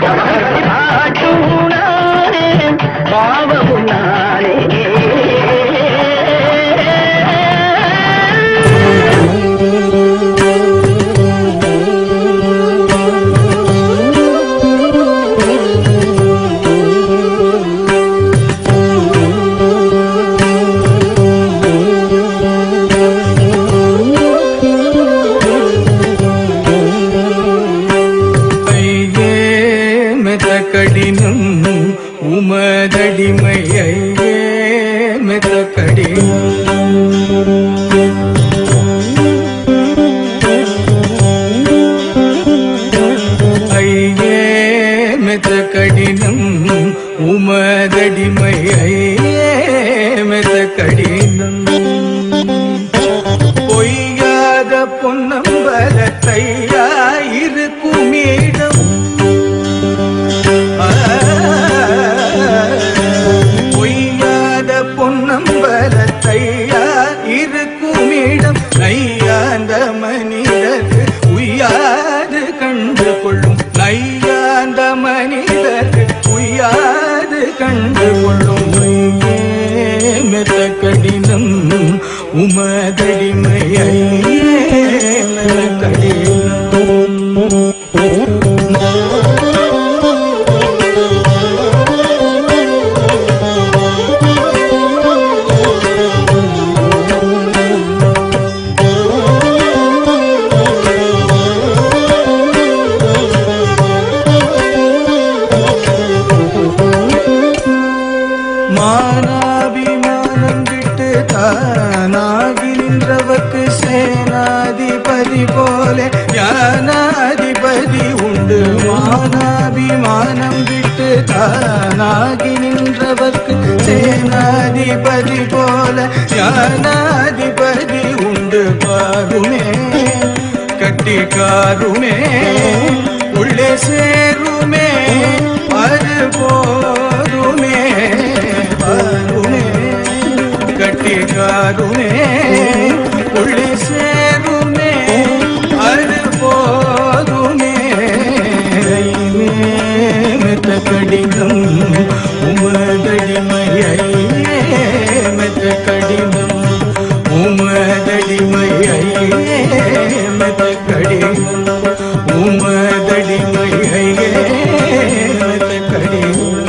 Speaker 11: कमहरि भाटूनाने भावमुनाने
Speaker 12: கடினம் உமதடிமையே மெத கடினம் ஐயே மெத கடினம் உமதடிமையே மெத கடினம் பொய்யாத பொன்னம்பலத்தையா இருக்குமிடம் பொய்யாத பொன்னம்பலத்தையா இருக்குமிடம் நையாந்த மனிதர்க்கு உய்யாது கண்டு கொள்ளும் நையாந்த மனிதர்க்கு உய்யாது கண்டு கொள்ளும் மெத கடினம் உமதடிமையே மெத கடினம் மானாபிமானம் விட்டு தானாகி நின்றவர்க்கு சேனாதிபதி போல ஞானாதிபதி உண்டு மானாபிமானம் விட்டு தானாகி நின்றவர்க்கு சேனாதிபதி போல ஞானாதிபதி உண்டு பாருமே கட்டிக்காருமே உள்ளே சேருமே அது போதுமே வருமே கட்டிக்காருமே உள்ளே சேருமே அது போதுமே மெத்த கடிதம் உமதடிமையே மெத்த கடிதம் உமதடிமையே மெத்த கடிதம் உமதடிமையே மெத்த கடிதம்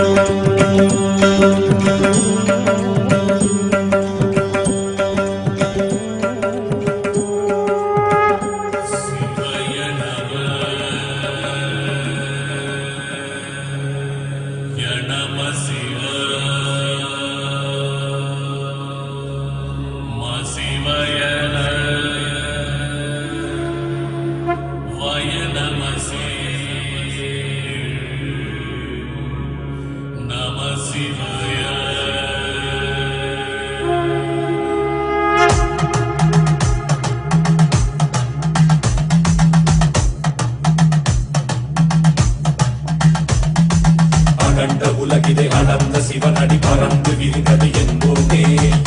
Speaker 13: உலகிதை அளந்த சிவனடி பறந்து விரிந்தது என்போமே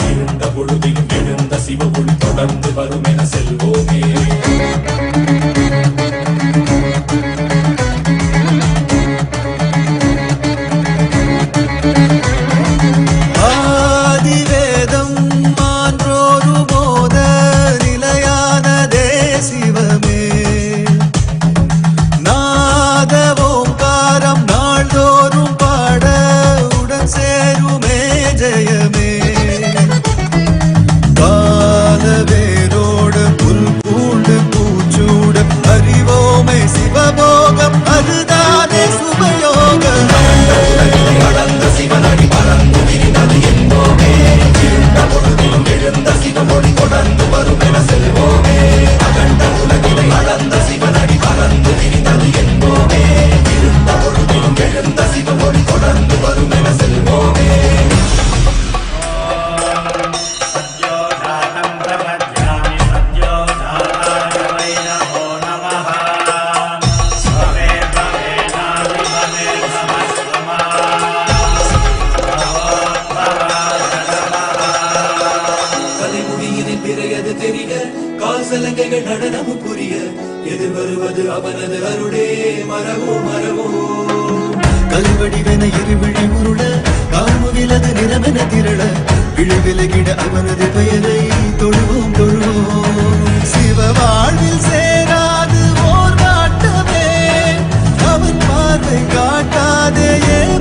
Speaker 13: இருண்ட பொழுதிலும் எழுந்த சிவ ஒளி தொடர்ந்து வரும் என செல்வோமே
Speaker 12: ஆதிவேதம் மான்றோரு போத நிலையானதே சிவமே நாத ஓங்காரம் நாள்தோறும் சேருமே ஜெயமே காலவேரோடு புல் பூண்டு பூச்சூட அறிவோமே சிவபோகம் அதுதானே சுபயோகம் கடந்த சிவனடி பறந்து விரிந்தது என்போமே இருந்த பொழுதிலும் எழுந்த சிவமொழி தொடர்ந்து வரும் என செல்வோமே அகண்ட உலகினை அளந்த சிவனடி பறந்து விரிந்தது என்போமே இருந்த பொழுதிலும் எழுந்த சிவமொழி தொடர்ந்து வரும் என செல்வோமே சலங்கைகள் நடனமும் புரிய எதிர் வருவது அவனது அருளே மரவோ மரவோ கல்வடிவென இருவிழி உருள காமுகிலது நிறமென திரள விழுவிலகிட அவனது பெயரை தொழுவோம் தொழுவோம் சிவ வாழ்வில் சேராது ஓர் நாட்டமே அவன் பார்வை காட்டாதே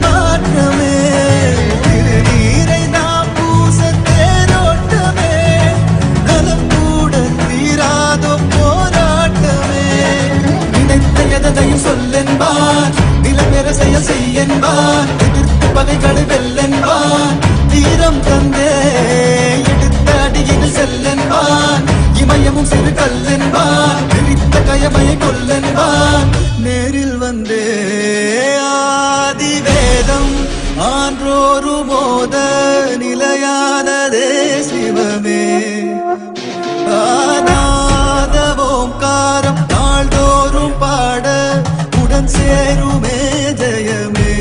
Speaker 12: மாற்றமே திருநீரை நாம் பூச தேரோட்டமே நலம் கூட தீராதோ போராட்டமே நினைத்த எதையும் சொல்லென்பான் நிலப்பெற செயல் செய்யென்பான் எதிர்த்து பகைகளை வெல்லென்பான் தீரம் தந்தே எடுத்த அடியில் செல்லென்பான் இமயமும் சிறு கல்லென்பான் விரித்த கயமையை கொல்லென்பான் நேரில் வந்தே ஆதிவேதம் ஆன்றோரு மோத நிலையானதே சிவமே ஆனாத ஓம்காரம் நாள்தோறும் பாட உடன் சேருமே ஜெயமே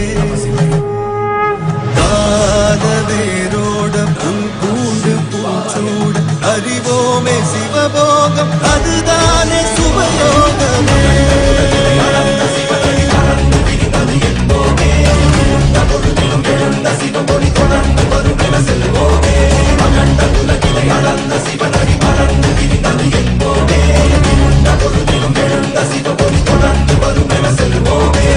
Speaker 12: காலவேரோட புல் பூண்டு பூச்சூட அறிவோமே சிவபோகம் அதுதானே சுபயோகமே சிவமொழி தொடர்ந்து வரும் என செல்வோமே அகண்ட உலகினை அளந்த சிவனடி பறந்து விரிந்தது என்போமே இருண்ட பொழுதிலும் எழுந்த சிவமொழி தொடர்ந்து வரும் என செல்வோமே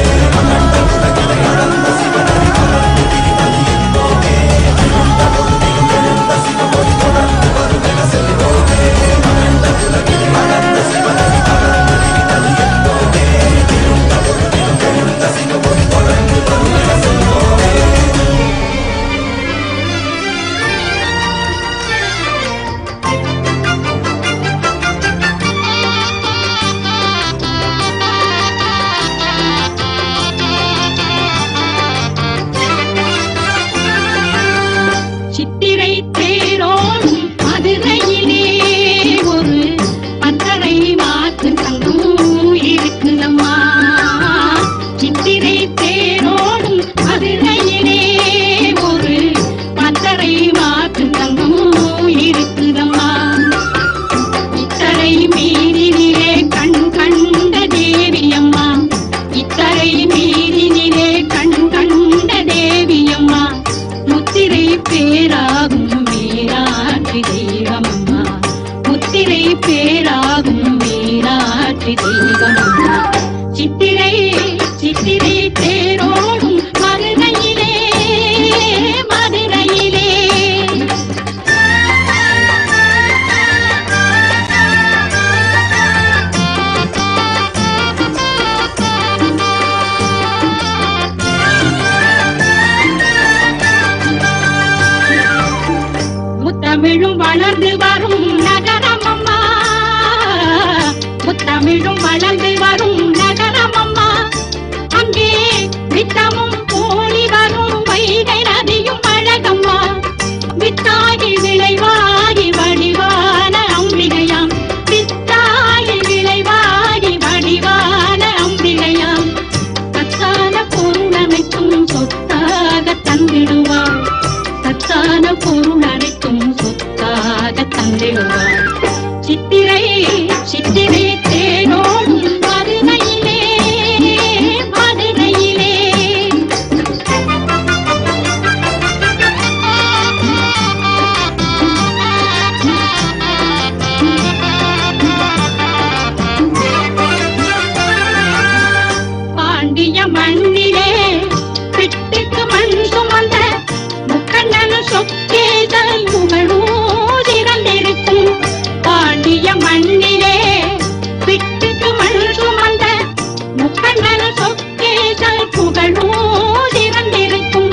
Speaker 14: முத்தமிழும் வளர்ந்து வரும் நகரம் அம்மா, முத்தமிழும் வளர்ந்து வரும் நகரம் அம்மா. அங்கே நித்தமும் போலி வரும் வைகை நதியும் அழகம்மா. வித்தாகி விளைவாகி வடிவான அம்பிகையாம், வித்தாகி விளைவாகி வடிவான அம்பிகையாம். சத்தான பொருள் அனைத்தும் சொத்தாக தந்திடுவாள், சத்தான பொருள் அனைத்தும் சொத்தாக தந்திடுவாள். சித்திரை சித்திரை தேனோடும் மதுரையிலே, மதுரையிலே. பாண்டிய மண்ணிலே பிட்டுக்கு மண் சுமந்த முக்கண்ணனு சொக்கேதல் புகழூதிரந்திருக்கும். பாண்டிய மண்ணிலே பிட்டுக்கு மண் சுமந்த முக்கண்ணனு சொக்கேதல் புகழூதிரந்திருக்கும்.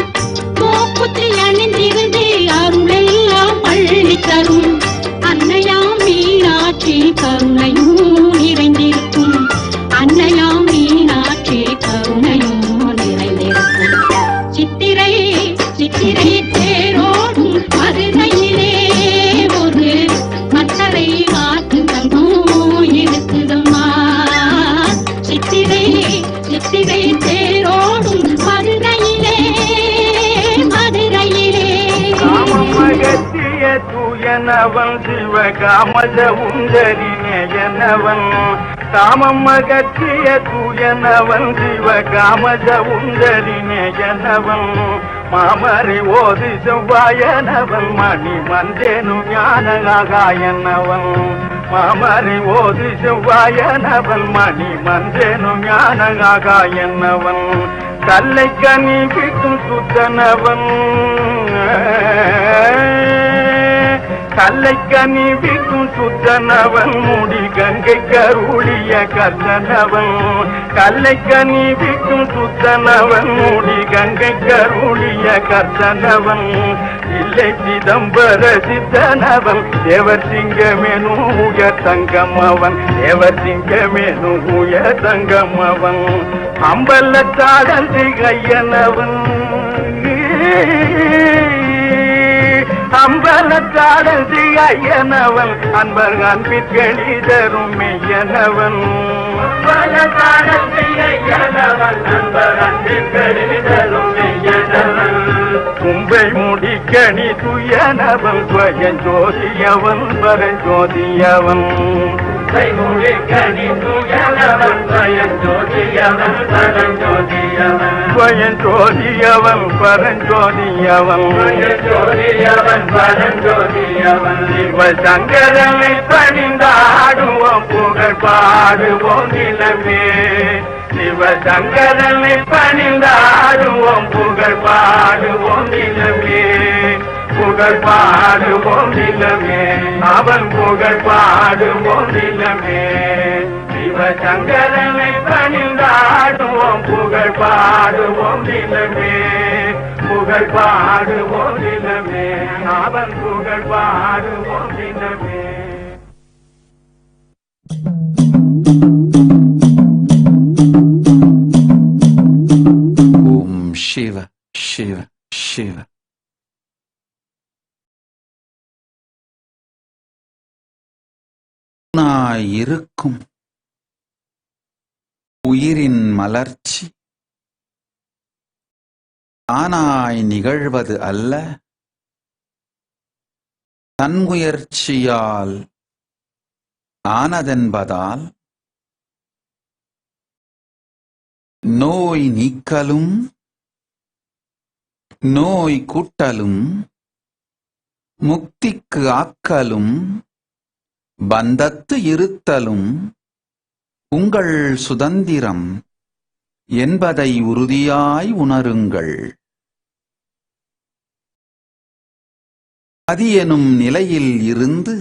Speaker 14: மூக்குத்தி அணிந்திருந்து அருளெல்லாம் அள்ளி தரும் அன்னையாம் மீனாட்சி கருணையும் நிறைந்திருக்கும். அன்னையாம் மீனாட்சி கருணையும் நிறைந்திருக்கும். சித்திரை சித்திரை தேரோடும் மதுரையிலே ஒரு மத்தரை காத்து தங்கம் இருக்குதம்மா. சித்திரை சித்திரை தேரோடும் மதுரையிலே, மதுரையிலே.
Speaker 11: காமமகத்திய தூயனவன் சிவகாமஜ உந்தரினேயனவன். காமமகத்திய தூயனவன் சிவகாமஜ உந்தரினேயனவன். மாமரி ஓதி செவ்வாயனவன் மணி மந்தேனு ஞானகாயனவன். மாமரி ஓதி செவ்வாயனவன் மணி மந்தேனு ஞானகாயனவன். கல்லை கனி பிக்கும் சுத்தனவன், கல்லை கனி பிக்கும் சுத்தனவன். முடி கங்கை கருளிய கர்த்தனவன். கல்லை கனி பிக்கும் சுத்தனவன். முடி கங்கை கருளிய கர்த்தனவன். இல்லை சிதம்பர சித்தனவன். தேவர் சிங்கமேனும் உயர் தங்கமவன். தேவர் சிங்கமேனும் உயர் தங்கமவன். அம்பலத்தாடல் திகையனவன். அம்பலத்தாடல் திகையனவன். அன்பர் அன்பிற்கெளி தரும் மெய்யனவன். அம்பலத்தாடல் திகையனவன். அன்பர் அன்பிற்கெளி தரும் மெய்யனவன். கும்பை முடிக்கணி துயனவன். ஸ்வயஞ்சோதியவன் பரஞ்சோதியவன். கும்பை முடிக்கணி துயனவன். ஸ்வயஞ்சோதியவன் பரஞ்சோதியவன். ஸ்வயஞ்சோதியவன் பரஞ்சோதியவன். ஸ்வயஞ்சோதியவன் பரஞ்சோதியவன். சிவசங்கரனை பணிந்தாடுவோம் புகழ் பாடுவோம் நிலமே. சிவசங்கரனை பணிந்தாடுவோம் புகழ் பாடுவோம் நிலமே. புகழ் பாடுவோம் நிலமே. அவன் புகழ் பாடுவோம் நிலமே. சிவசங்கரனை பணிந்தாடுவோம் புகழ் பாடுவோம் நிலமே. புகழ் பாடுவோம் நிலமே. அவன் புகழ் பாடுவோம் நிலமே.
Speaker 1: ஓம் சிவ சிவ சிவ. இருக்கும் உயிரின் மலர்ச்சி தானாய் நிகழ்வது அல்ல, தன் முயற்சியால் ஆனதென்பதால் நோய் நீக்கலும் நோய் கூட்டலும் முக்திக்கு ஆக்கலும் பந்தத்து இருத்தலும் உங்கள் சுதந்திரம் என்பதை உறுதியாய் உணருங்கள். அதி எனும் நிலையில் இருந்து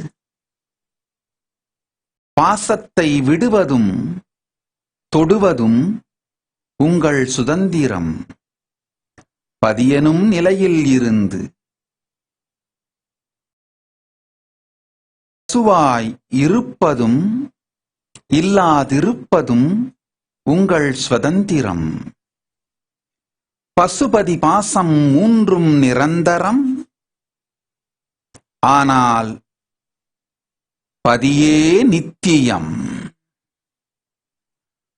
Speaker 1: பாசத்தை விடுவதும் தொடுவதும் உங்கள் சுதந்திரம். பதியெனும் நிலையில் இருந்து
Speaker 3: பசுவாய் இருப்பதும் இல்லாதிருப்பதும் உங்கள் சுதந்திரம். பசுபதி பாசம் மூன்றும் நிரந்தரம், ஆனால் பதியே நித்தியம்.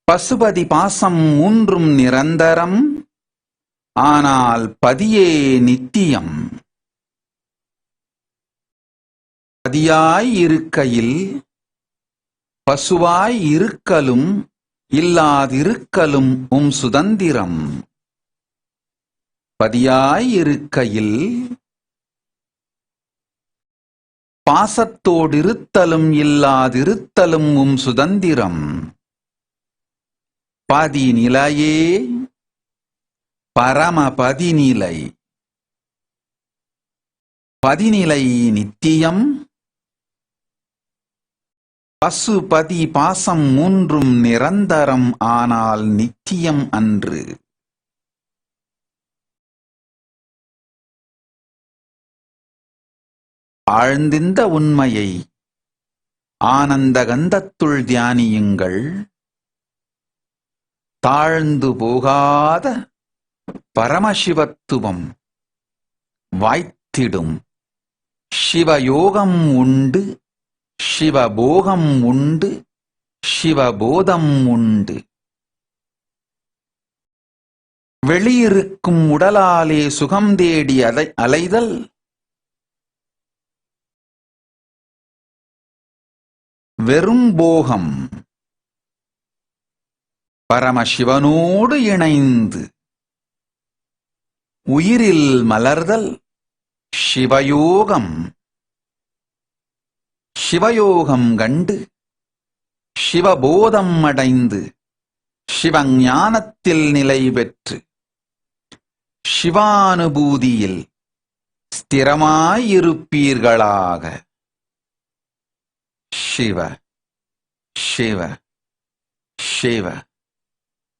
Speaker 3: பசுபதி பாசம் மூன்றும் நிரந்தரம், ஆனால் பதியே நித்தியம். பதியாய் இருக்கையில் பசுவாய் இருக்கலும் இல்லாதிருக்கலும் சுதந்திரம். பதியாய் இருக்கையில் பாசத்தோடிருத்தலும் இல்லாதிருத்தலும் சுதந்திரம். பதிநிலையே பரமபதிநிலை. பதிநிலை நித்தியம், பசுபதி பாசம் மூன்றும் நிரந்தரம், ஆனால் நித்தியம் அன்று. ஆழ்ந்திந்த உண்மையை ஆனந்த கந்தத்துள் தியானியுங்கள். தாழ்ந்து போகாத பரமசிவத்துவம் வாய்த்திடும். சிவயோகம் உண்டு, சிவபோகம் உண்டு, சிவபோதம் உண்டு. வெளியிருக்கும் உடலாலே சுகம் தேடி அலைதல் வெறும் போகம். பரமசிவனோடு இணைந்து உயிரில் மலர்தல் சிவயோகம். சிவயோகம் கண்டு சிவபோதம் அடைந்து சிவஞானத்தில் நிலை பெற்று சிவானுபூதியில் ஸ்திரமாயிருப்பீர்களாக. சிவ சிவ சிவ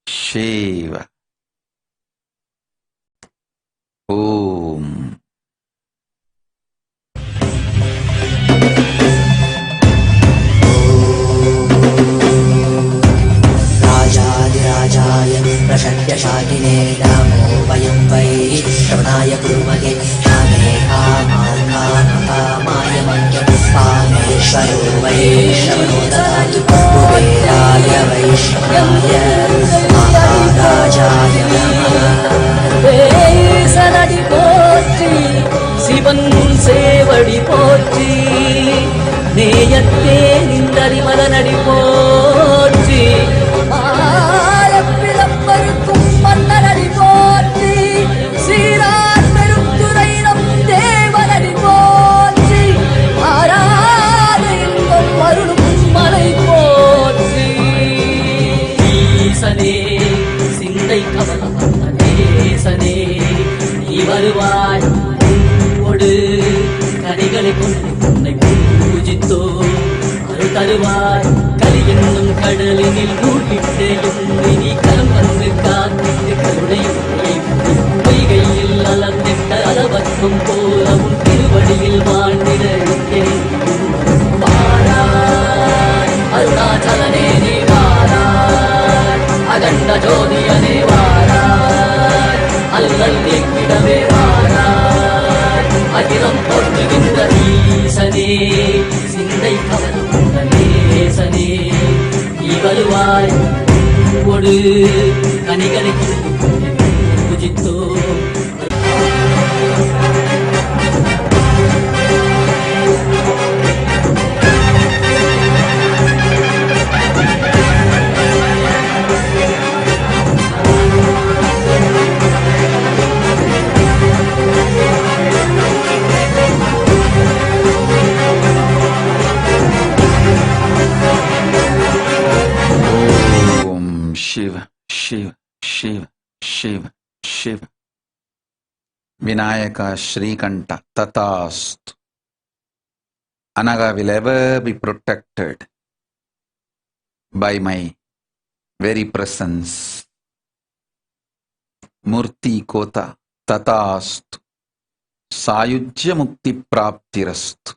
Speaker 3: சிவ. ஓம்.
Speaker 15: राजाधिराजाय प्रषड्यशाकिने नमो वयं वै श्रवणाय कुर्महे कामे कामाय कामेश्वरो वै श्रवणो ददातु कुबेराय वै श्रवणाय महाराजाय नमः.
Speaker 16: சனடி போற்றி சிவன் சேவடி போற்றி நேயத்தே நின்றறிமலனடி போற்றி ஆலப்பிழப்பருக்கும் மன்னனடி போற்றி சீரார் பெருந்துரை நம் தேவனடி போற்றி ஆராத இன்பம் அருளும் மலை போற்றி. ஈசனே சிந்தை கவலம் நேசனே நீ வருவாய் ஒடு கனிகளை கொண்டு உன்னை பூஜித்தோ அருள் தருவாய். கலி என்னும் கடலினில் மூழ்கிட்டு நீ கலம் வந்து காத்திட்டு கருணையும் பொய்கையில் அலர்ந்திட்ட அளவற்றும் போல உன் திருவடியில் வாழ்ந்திருக்கிறேன். வாராய் அருணாச்சலனே நீ வாராய், அகண்ட ஜோதியனே வாராய், அல்லல் நீக்கிடவே வாராய், அகிலம் போற்றுகின்ற ஈசனே சிந்தை கவரும் நேசனே நீ வருவாய் ஒடு கனிகளை பூஜித்தோ.
Speaker 3: Shiva, Shiva, Shiva, Shiva, Shiva. Vinayaka Shrikanta Tathastu. Anaga will ever be protected by my very presence. Murti Kota Tathastu. Sayujya Mukti Praptirastu.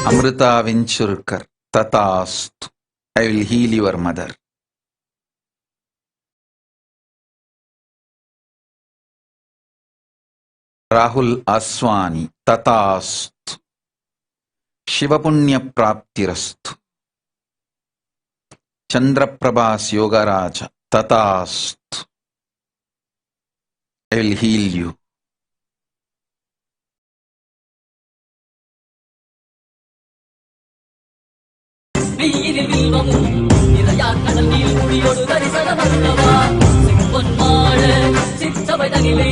Speaker 3: Amrita Vinchurkar, Tatastu. I will heal your mother. Rahul Aswani, Tatastu. Shivapunya Praptirastu. Chandraprabhas Yogaraja, Tatastu. I will heal you.
Speaker 16: வெயிலில் வில்வமும் நிறையா கடல் நீர் குடியோடு தரிசனம் அல்லவா பொன்மாட சிற்றவை தனிலே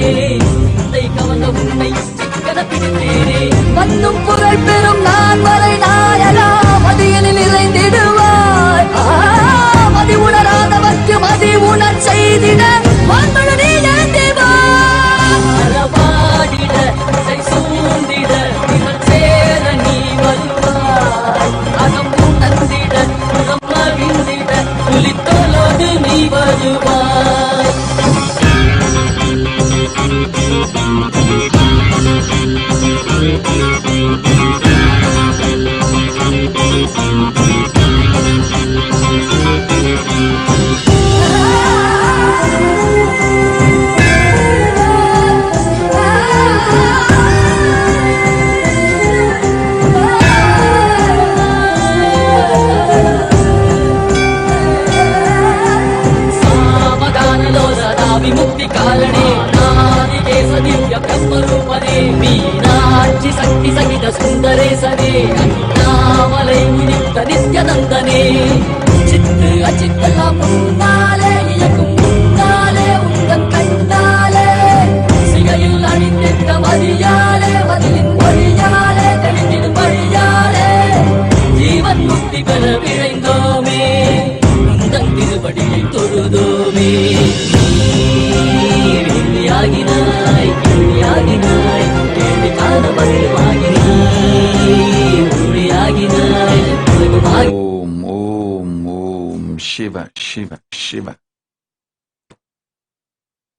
Speaker 16: உன்னை கவர்ந்த உன்னை சிக்கன பிடித்தேனே வந்தும் புகழ் பெறும் நான் வரை நாயலா மதியனில் இறைந்திடுவாய் மதி உணராதவர்க்கு மதி உணர் செய்திட வான்மழை நீ எழுந்திவாடிட இசை சூழ்ந்திட இவள் சேர நீ வருவாய் அகம் தந்திட புறம் மகிழ்ந்திட புலித்தோலோடு நீ வருவாய் விமுக்தி காலனே நாதிகேச திவ்ய பிரம்மரூபனே மீனாட்சி சக்தி சகித சுந்தரேசனே அண்ணாமலை உதித்த நித்யநந்தனே சித்து அச்சித்தெல்லாம் முன்னாலே இயக்கும் முன்னாலே உங்கள் கண்ணாலே சிகையில் அணிந்திட்ட மதியாலே மதியின் மொழியாலே தெளிந்திடும் வழியாலே ஜீவன் முக்தி பெற விழைந்தோமே உந்தன் திருவடியை தொழுதோமே ஆகினாய் கேள்வியாகினாய் கேள்வி காண பதிவாகினாய்
Speaker 3: ஓம் ஓம் ஓம் சிவ சிவ சிவ.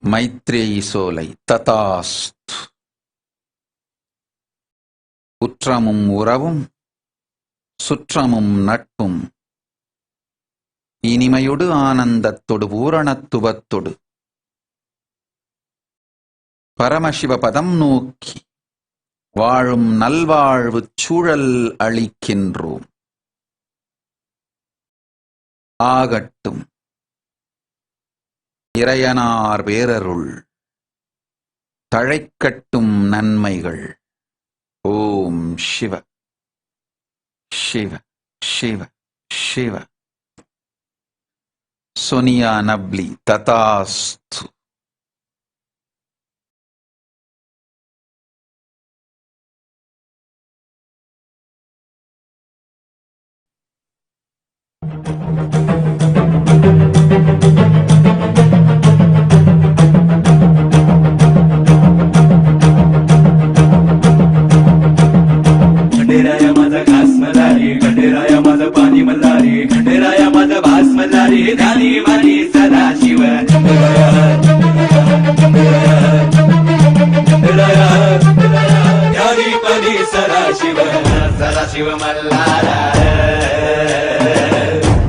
Speaker 3: மைத்ரேயி சோலை, ததாஸ்து. உற்றமும் உறவும் சுற்றமும் நட்பும் இனிமையொடு ஆனந்தத்தொடு பூரணத்துவத்தொடு பரமசிவ பதம் நோக்கி வாழும் நல்வாழ்வு சூழல் அளிக்கின்றோம். ஆகட்டும் இறையனார் பேரருள், தழைக்கட்டும் நன்மைகள். ஓம் சிவ சிவ சிவ சிவ. சோனியா நப்லி, ததாஸ்து.
Speaker 12: खंडेराया माझा घास मल्हारी, खंडेराया माझा पाणी मल्हारी, खंडेराया माझा भास मल्हारी, ध्यानी मानी सदाशिव. ध्यानी मानी सदाशिव, सदाशिव मल्हारा,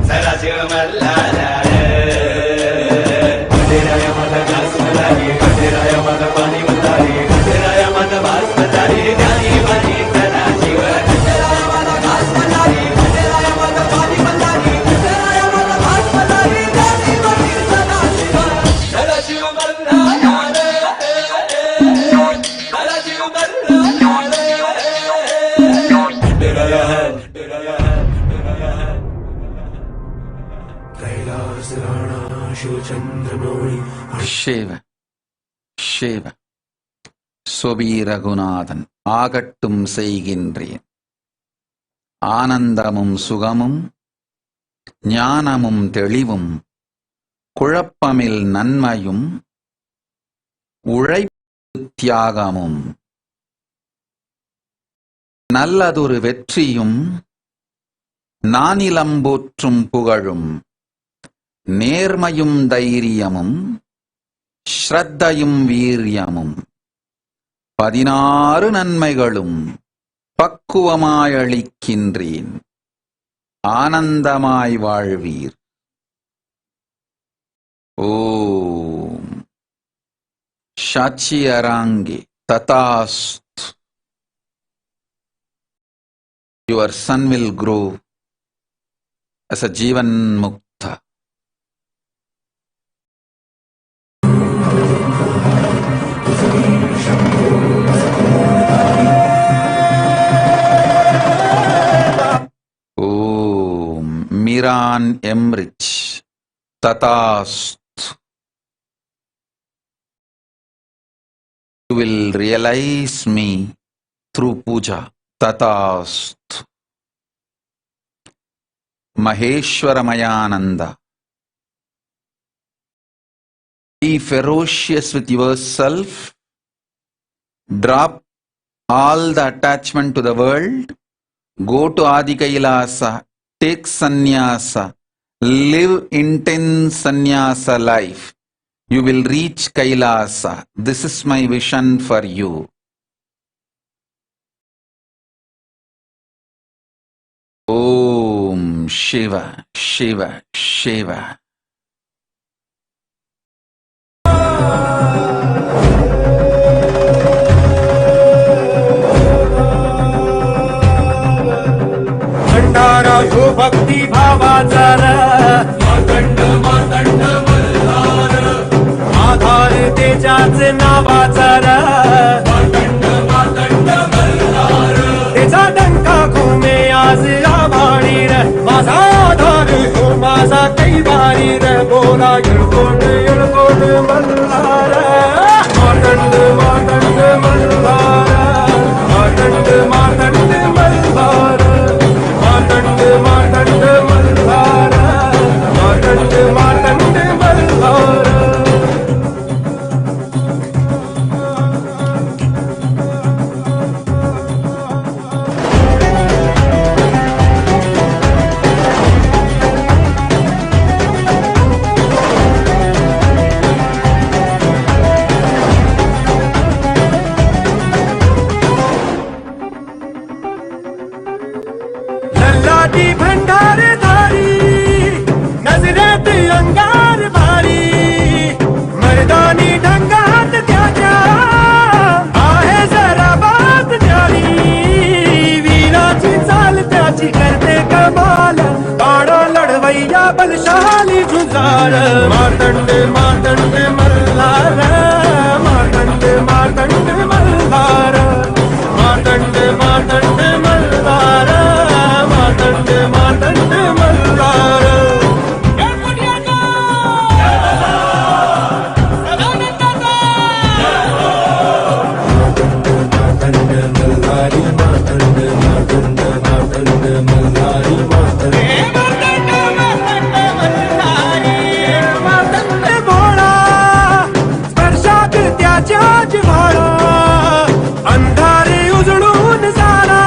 Speaker 12: सदाशिव मल्हारा. खंडेराया माझा घास मल्हारी, खंडेराया माझा पाणी मल्हारी, खंडेराया माझा भास मल्हारी, ध्यानी मानी सदाशिव. खंडेराया माझा घास मल्हारी, खंडेराया माझा पाणी मल्हारी, खंडेराया माझा भास मल्हारी, ध्यानी मानी सदाशिव. सदाशिव मल्हारा, सदाशिव मल्हारा. खंडेराया कैलास राणा शिवचंद्रमौळी.
Speaker 3: சிவ சிவ. சொபி ரகுநாதன், ஆகட்டும் செய்கின்றேன். ஆனந்தமும் சுகமும் ஞானமும் தெளிவும் குழப்பமில் நன்மையும் உழைப்பு தியாகமும் நல்லதொரு வெற்றியும் நானிலம்போற்றும் புகழும் நேர்மையும் தைரியமும் ஸ்ரத்தையும் வீரியமும் 16 நன்மைகளும் பக்குவமாயளிக்கின்றேன், ஆனந்தமாய் வாழ்வீர். ஓம் சாட்சி அராங்கே ததாஸ்து. Your son will grow as a Jivan Mukta. Om Miran Emrich Tatast. You will realize me through puja. Tatast. Maheshwaramayananda. Be ferocious with yourself. Drop all the attachment to the world. Go to Adi Kailasa. Take sannyasa. Live intense sannyasa life. You will reach Kailasa. This is my vision for you. Om Shiva, Shiva, Shiva.
Speaker 12: भंडारा यो भक्ती भावाचा मातंड मातंड मल्हार, आधार तेजाचे नावाचा मातंड मातंड मल्हार. तेजा डंका घुमे आज आभाळी माझा आधार हो माझा कैवारी बोला येळकोट येळकोट मल्हार. मातंड मातंड मल्हार, मातंड मातंड मल्हार, मातंड मातंड मल्हार, मातंड मातंड मल्हार. लल्लाटी भंडार धारी, नजरेत अंगार भारी, मर्दानी ढंगात त्याच्या आहे जरा बात न्यारी. वीराची चाल त्याची करते कमाल, बाणा लढवैया बलशाली झुंजार. मातंड मातंड मल्हार, मातंड मातंड मल्हार, मातंड मातंड मल्हार, मातंड मातंड मल्हार. मातंड मल्हारी, मातंड मातंड मातंड मल्हारी, मातंड मातंड भोळा, स्पर्शात त्याच्या जिव्हाळा, अंधारे उजळून जाणार.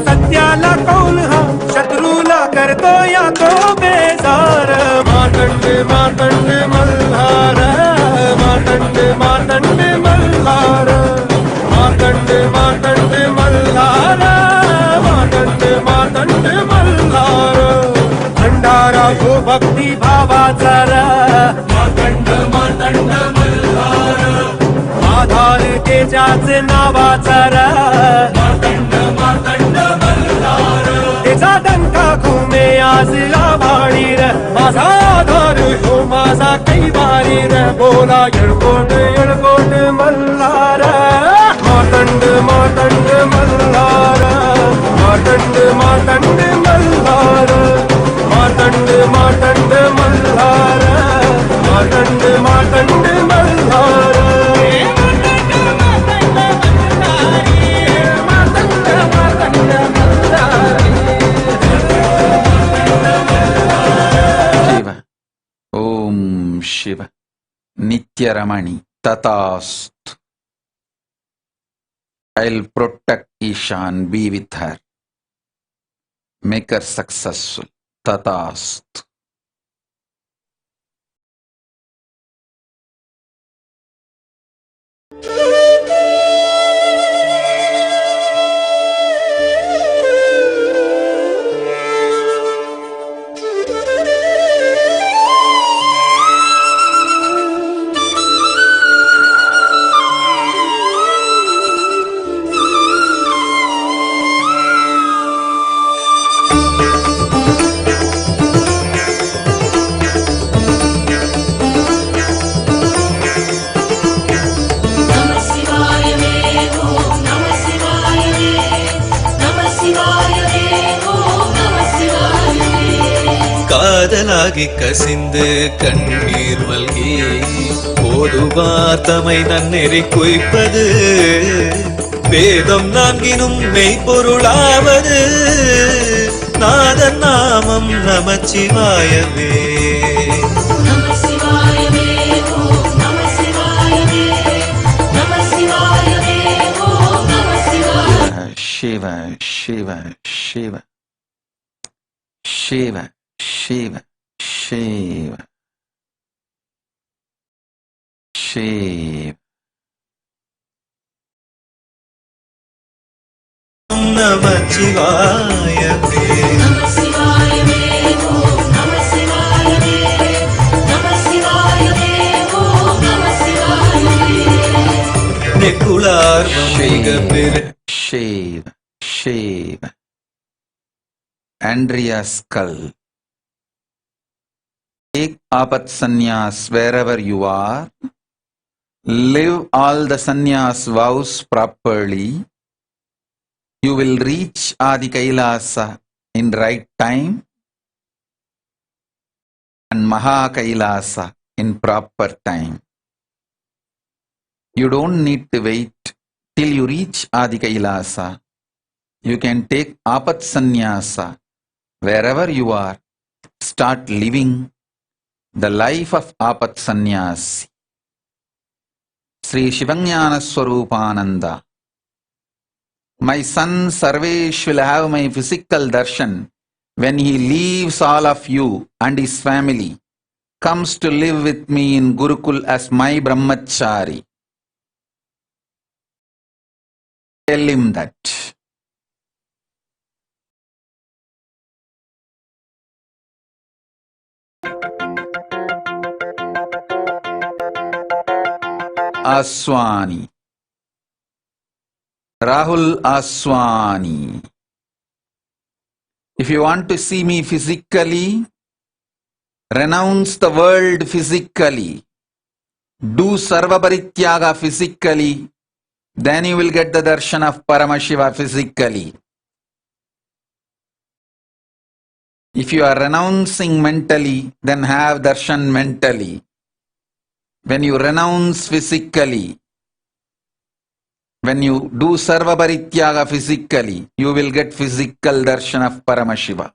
Speaker 12: सत्याला कौल हा, शत्रूला करतो या तो बेजार. मातंड मातंड मल्हार, मातंड मातंड मल्हार, मातंड मातंड मल्हार, मातंड मातंड मल्हार. भंडारा यो भक्ती भावाचा मातंड मातंड मल्हार, आधार तेजाचे नावाचा मातंड मातंड मल्हार. तेजा डंका घुमे आज आभाळी माझा आधार हो माझा कैवारी बोला येळकोट येळकोट Malhar. Matand Matand Malhar, Matand Matand Malhar, Matand Matand Malhar, Matand Matand Malhar. Shiva, Nithyaramani, Tatast. I'll protect Ishan, be with her, make her successful, Tatast.
Speaker 17: காதலாகி கசிந்து கண்ணீர் மல்கி போதுவார் தமை நன்னெறி குய்ப்பது வேதம் நான்கினும் மெய்ப்பொருளாவது நாதன் நாமம் நமச்சிவாயவே.
Speaker 3: Shiva, Shiva, Shiva, Shiva, Shiva, Shiva, Shiva.
Speaker 17: நமச்சிவாயவே. நெக்குளார்வம் மிக பெரு
Speaker 3: Shiva, Shiva. Andrea Skull. Take apat sannyas wherever you are. Live all the sannyas vows properly. You will reach Adi Kailasa in right time and Maha Kailasa in proper time. You don't need to wait till you reach Adi Kailasa. You can take apat sannyasa wherever you are. Start living the life of apat sannyasi. Sri Shivanyana Swarupananda. My son Sarvesh will have my physical darshan when he leaves all of you and his family, comes to live with me in Gurukul as my brahmachari. Tell him that. Aswani. Rahul Aswani. If you want to see me physically, renounce the world physically. Do Sarva Parityaga physically. Then you will get the darshan of Paramashiva physically. If you are renouncing mentally, then have darshan mentally. When you renounce physically, when you do Sarva Parityaga physically, you will get physical darshan of Paramashiva.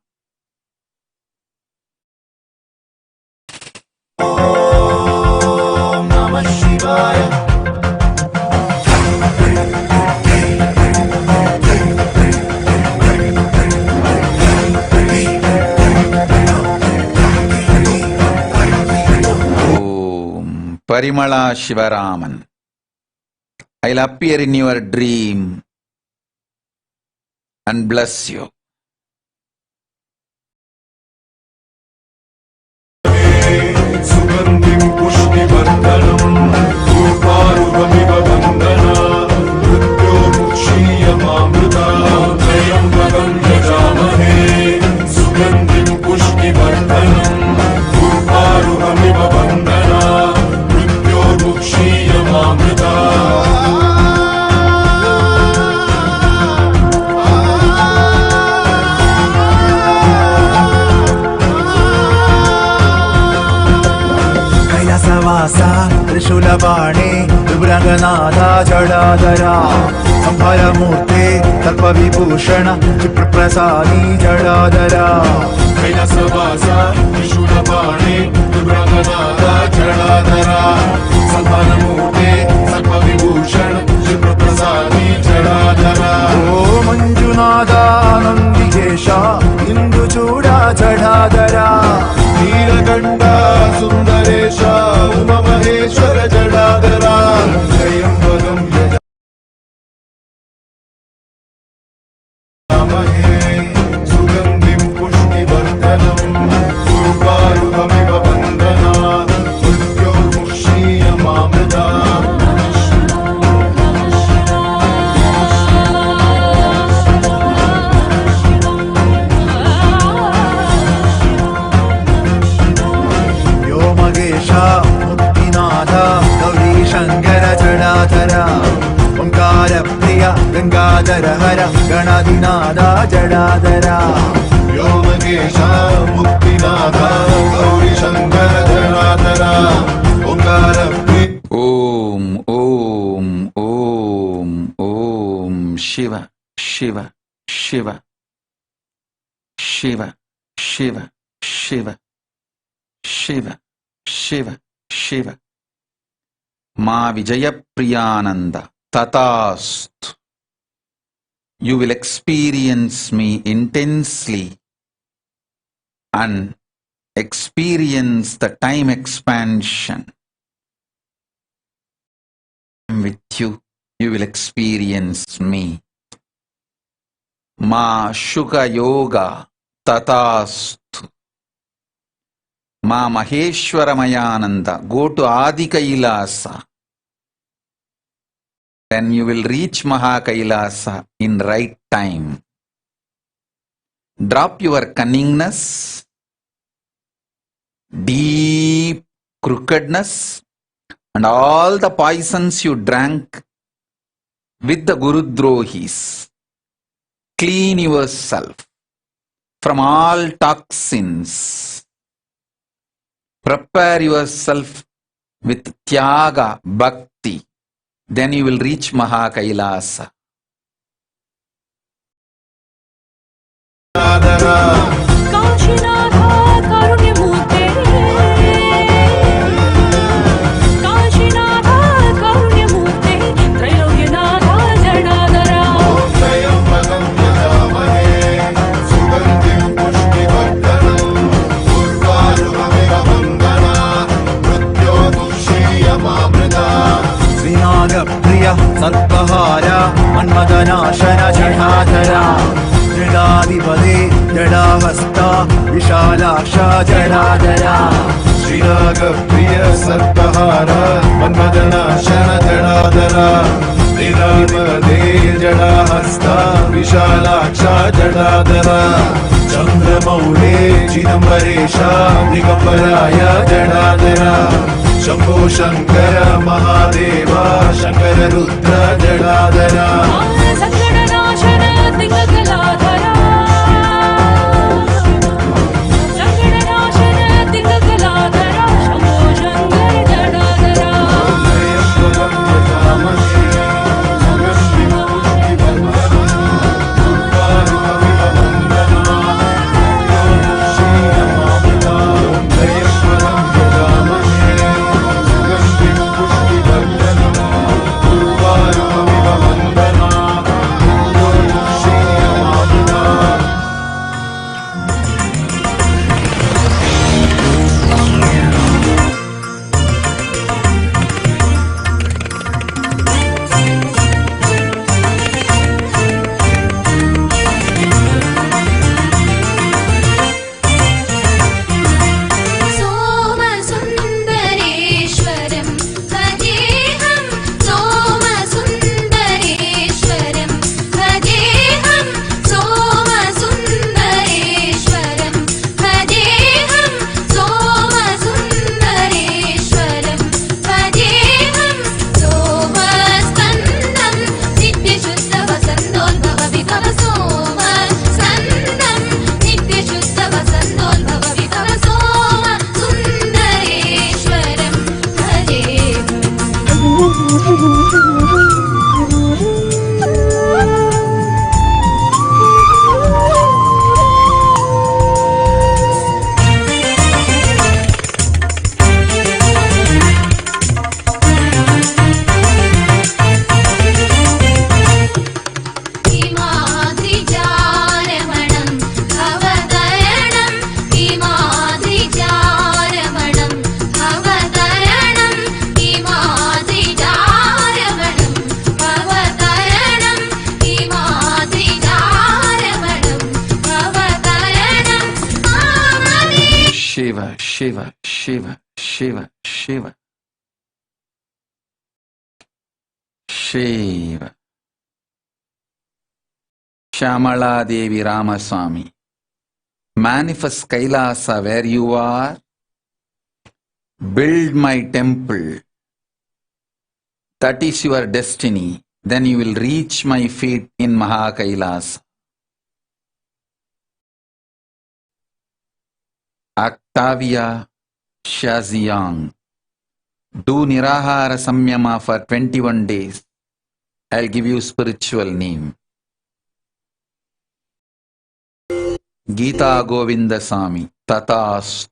Speaker 12: Om Namah Shivaya.
Speaker 3: Parimala Shivaraman. I'll appear in your dream and bless you.
Speaker 13: Sugandhim Pushti Vardhanam Ruparuvamiva Vandana Mrityo Mukshiyamamrita Trayambakam Yajamahe Sugandhim Pushti Vardhanam Ruparuvamiva Vandana Mrityo Mukshiyamamrita.
Speaker 18: Kailasa Trishulabane Vibranganada Jadadara Sambharamurte Talpavibhushana Chipraprasadi Jadadara.
Speaker 13: Kailasa Trishulabane Vibranganada Jadadara Sambharamurte Talpavibhushana Chipraprasadi Jadadara.
Speaker 18: O Manjunada Nandikesha Indu Chuda Jadadara
Speaker 13: Neelakanta Sundaresha Uma Maheshwara Jadadara Jayam
Speaker 18: Gangadhara ಹರ ಗಣಾಧಿನಾದ ಜಡಾಧರ ವ್ಯೋಮಕೇಶ ಮುಕ್ತಿನಾಥ ಗೌರಿ ಶಂಕರ ಜಡಾಧರ ಓಂಕಾರ
Speaker 3: ಓಂ ಓಂ ಓಂ ಓಂ ಶಿವ ಶಿವ ಶಿವ ಶಿವ ಶಿವ ಶಿವ ಶಿವ ಶಿವ ಶಿವ ಮಾ ವಿಜಯಪ್ರಿಯಾನಂದ ತಥಾಸ್ತು. You will experience me intensely and experience the time expansion. With you, you will experience me. Ma Shuka Yoga Tatastu. Ma Maheshwaramayananda, go to Adi Kailasa. Then you will reach Maha Kailasa in right time. Drop your cunningness, deep crookedness, and all the poisons you drank with the Gurudrohis. Clean yourself from all toxins. Prepare yourself with Tyaga Bhakti. Then you will reach Maha Kailasa.
Speaker 18: प्रिय सत्पहार मन्मदनाशन जडाधरा जडाधिपदे जडाहस्ता विशालाक्ष जडाधरा श्रीनाग प्रिय सत्पहार मन्मदनाशन जडाधरा जडाधिपदे जडाहस्ता Vishalaksh जडाधरा चन्द्रमौले चिदम्बरेश दिगम्बराय जडाधरा Shambho Shankar Mahadev Shankar Rudra जडाधरा संकटनाशन दिग्गलाधरा संकटनाशन दिग्गलाधरा Shambho Shankar जडाधरा
Speaker 3: Shiva, Shiva, Shiva, Shiva, Shiva. Shamala Devi Ramaswamy, manifest Kailasa where you are, build my temple. That is your destiny. then you will reach my feet in Kailasa. Octavia Shaziang. Do Nirahara Samyama for 21 days. I'll give you spiritual name. Geeta Govinda Sami. Tatast.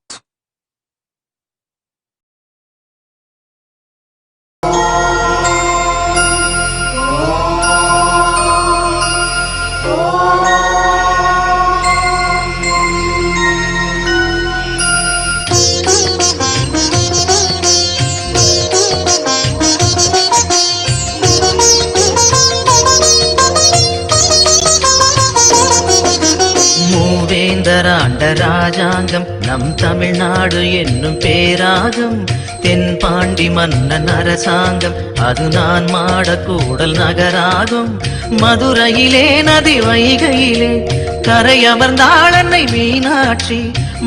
Speaker 15: மூவேந்தராண்ட ராஜாங்கம் நம் தமிழ்நாடு என்னும் பேராகம் தென்பாண்டி மன்னன் அரசாங்கம் அது நான் மாடக்கூடல் நகராகும் மதுரையிலே நதி வைகையிலே கரை அமர்ந்தாள் அன்னை மீனாட்சி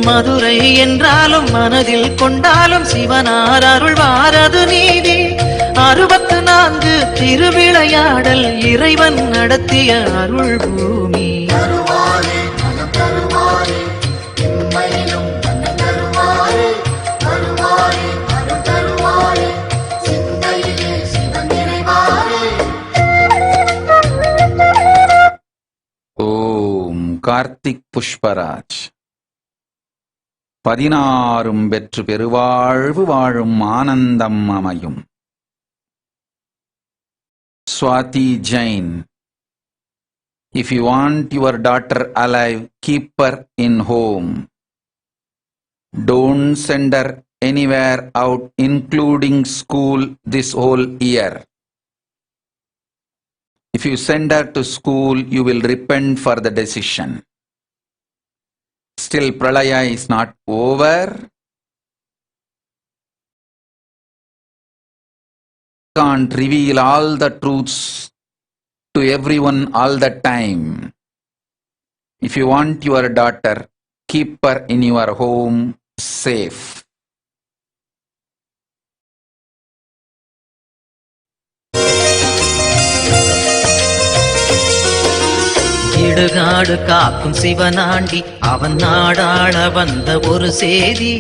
Speaker 15: மதுரை என்றாலும் மனதில் கொண்டாலும் சிவனார் அருள்வாரது நீதி 64 திருவிளையாடல் இறைவன் நடத்திய அருள் பூமி
Speaker 3: ஓம் கார்த்திக் புஷ்பராஜ் 16 பெற்று பெருவாழ்வு வாழும் ஆனந்தம் அமையும். Swati Jain. If you want your daughter alive, keep her in home. Don't send her anywhere out, including school, this whole year. If you send her to school, you will repent for the decision. Still, Pralaya is not over. Can't reveal all the truths to everyone all the time. If you want your daughter, keep her in your home safe.
Speaker 15: இடுகாடு காக்கும் சிவனாண்டி அவன் நாடாள வந்த ஒரு சேதி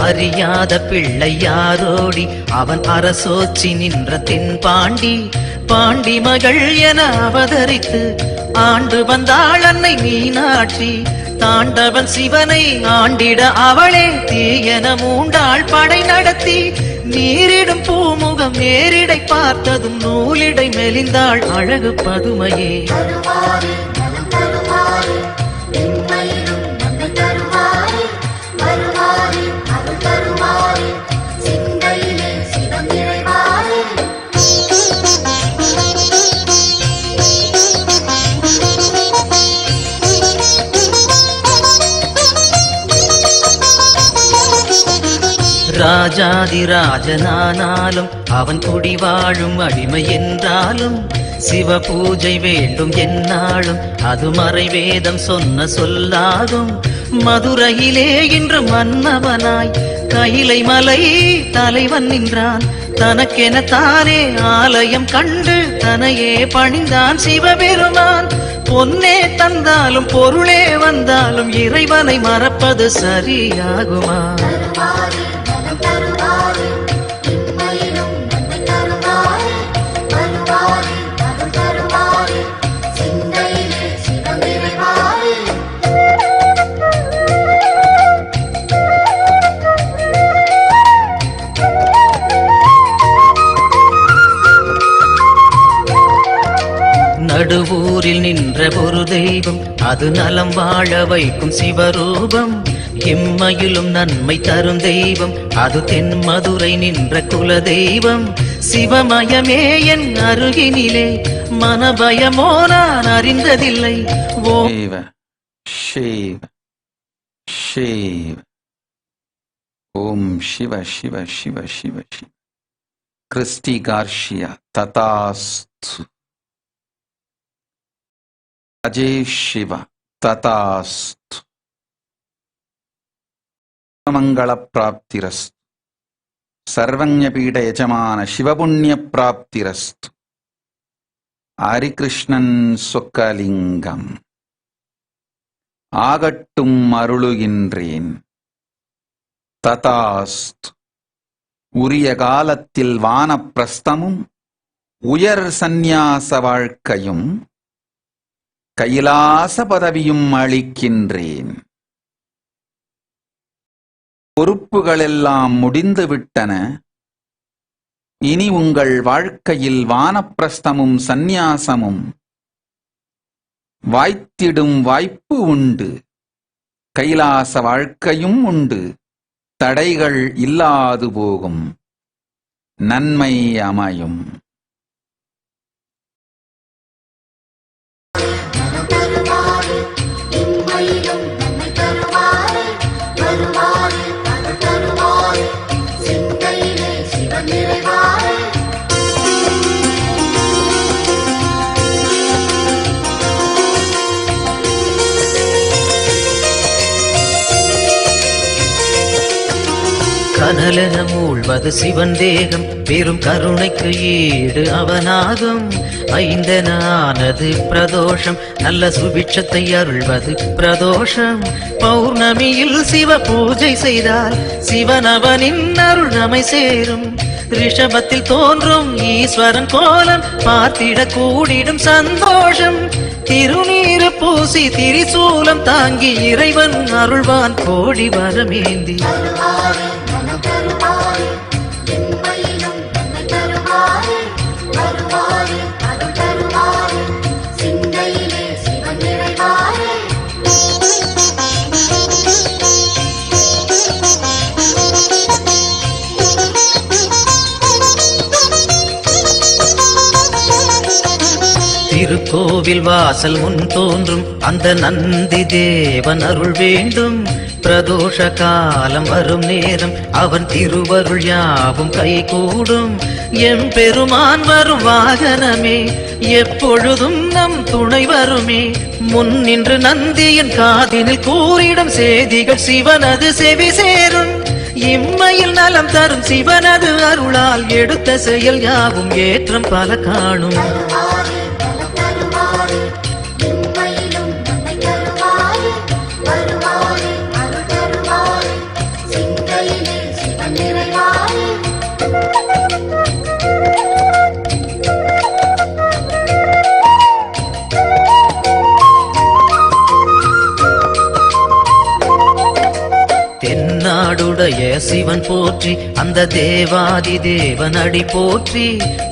Speaker 15: அறியாத பிள்ளை யாரோடி அவன் அரசோச்சி நின்ற தென்பாண்டி பாண்டி மகள் என அவதரித்து ஆண்டு வந்தாள் அன்னை மீனாட்சி தாண்டவன் சிவனை ஆண்டிட அவளே தீயன மூண்டாள் படை நடத்தி நீரிடும் பூமுகம் நேரிடை பார்த்ததும் நூலிடை மெலிந்தாள் அழகு பதுமையே ராஜாதிராஜனானாலும் அவன் குடி வாழும் அடிமை என்றாலும் சிவ பூஜை வேண்டும் என்னாலும் அது மறைவேதம் சொன்ன சொல்லாகும் மதுரையிலே இன்று மன்னவனாய் கைலை மலை தலைவன் நின்றான் தனக்கென தானே ஆலயம் கண்டு தனையே பணிந்தான் சிவபெருமான் பொன்னே தந்தாலும் பொருளே வந்தாலும் இறைவனை மறப்பது சரியாகுமா நடுவூரில் நின்ற ஒரு தெய்வம் அது நலம் வாழ வைக்கும் சிவரூபம் இம்மையிலும் நன்மை தரும் தெய்வம் அது தென் மதுரை நின்ற குல தெய்வம் சிவமயமே என் அருகினிலே மனபயமோ நான் அறிந்ததில்லை
Speaker 3: ஓம் சிவ சிவ சிவ சிவ சிவ கிறிஸ்டி கார்ஷியா ததாஸ்து அஜய் சிவ ததாஸ்து மங்கள பிராப்திரஸ்து சர்வஞ பீட யஜமான சிவபுண்ணிய பிராப்திரஸ்து ஹரிகிருஷ்ணன் சொக்கலிங்கம். ஆகட்டும் அருளுகின்றேன். ததாஸ்த். உரிய காலத்தில் வானப்பிரஸ்தமும் உயர் சந்நியாச வாழ்க்கையும் கைலாச பதவியும் அளிக்கின்றேன். பொறுப்புகளெல்லாம் முடிந்துவிட்டன. இனி உங்கள் வாழ்க்கையில் வானப்பிரஸ்தமும் சந்நியாசமும் வாய்த்திடும் வாய்ப்பு உண்டு. கைலாச வாழ்க்கையும் உண்டு. தடைகள் இல்லாது போகும். நன்மை அமையும்.
Speaker 15: கனலென மூழ்வது சிவன் தேகம் பெரும் கருணைக்கு ஈடு அவனாகும். ஐந்தென ஆனது பிரதோஷம் நல்ல சுபிட்சத்தை அருள்வது பிரதோஷம். பௌர்ணமியில் சிவ பூஜை செய்தால் சிவனவனின் அருள் நம்மை சேரும். ரிஷபத்தில் தோன்றும் ஈஸ்வரன் கோலம் பார்த்திட கூடிடும் சந்தோஷம். திருநீறு பூசி திரிசூலம் தாங்கி இறைவன் அருள்வான் கோடி வரமேந்தி. திருக்கோவில் வாசல் முன் தோன்றும் அந்த நந்தி தேவன் அருள் வேண்டும். பிரதோஷ காலம் வரும் நேரம் அவன் திருவருள் யாவும் கைகூடும். எம்பெருமான் வரும் வாகனமே எப்பொழுதும் நம் துணை வருமே. முன் நின்று நந்தியின் காதினில் கூறிடும் செய்திகள் சிவனது செவி சேரும். இம்மையில் நலம் தரும் சிவனது அருளால் எடுத்த செயல் யாவும் ஏற்றம் பல காணும். தென்னாடுடைய சிவன் போற்றி அந்த தேவாதி தேவன் அடி போற்றி.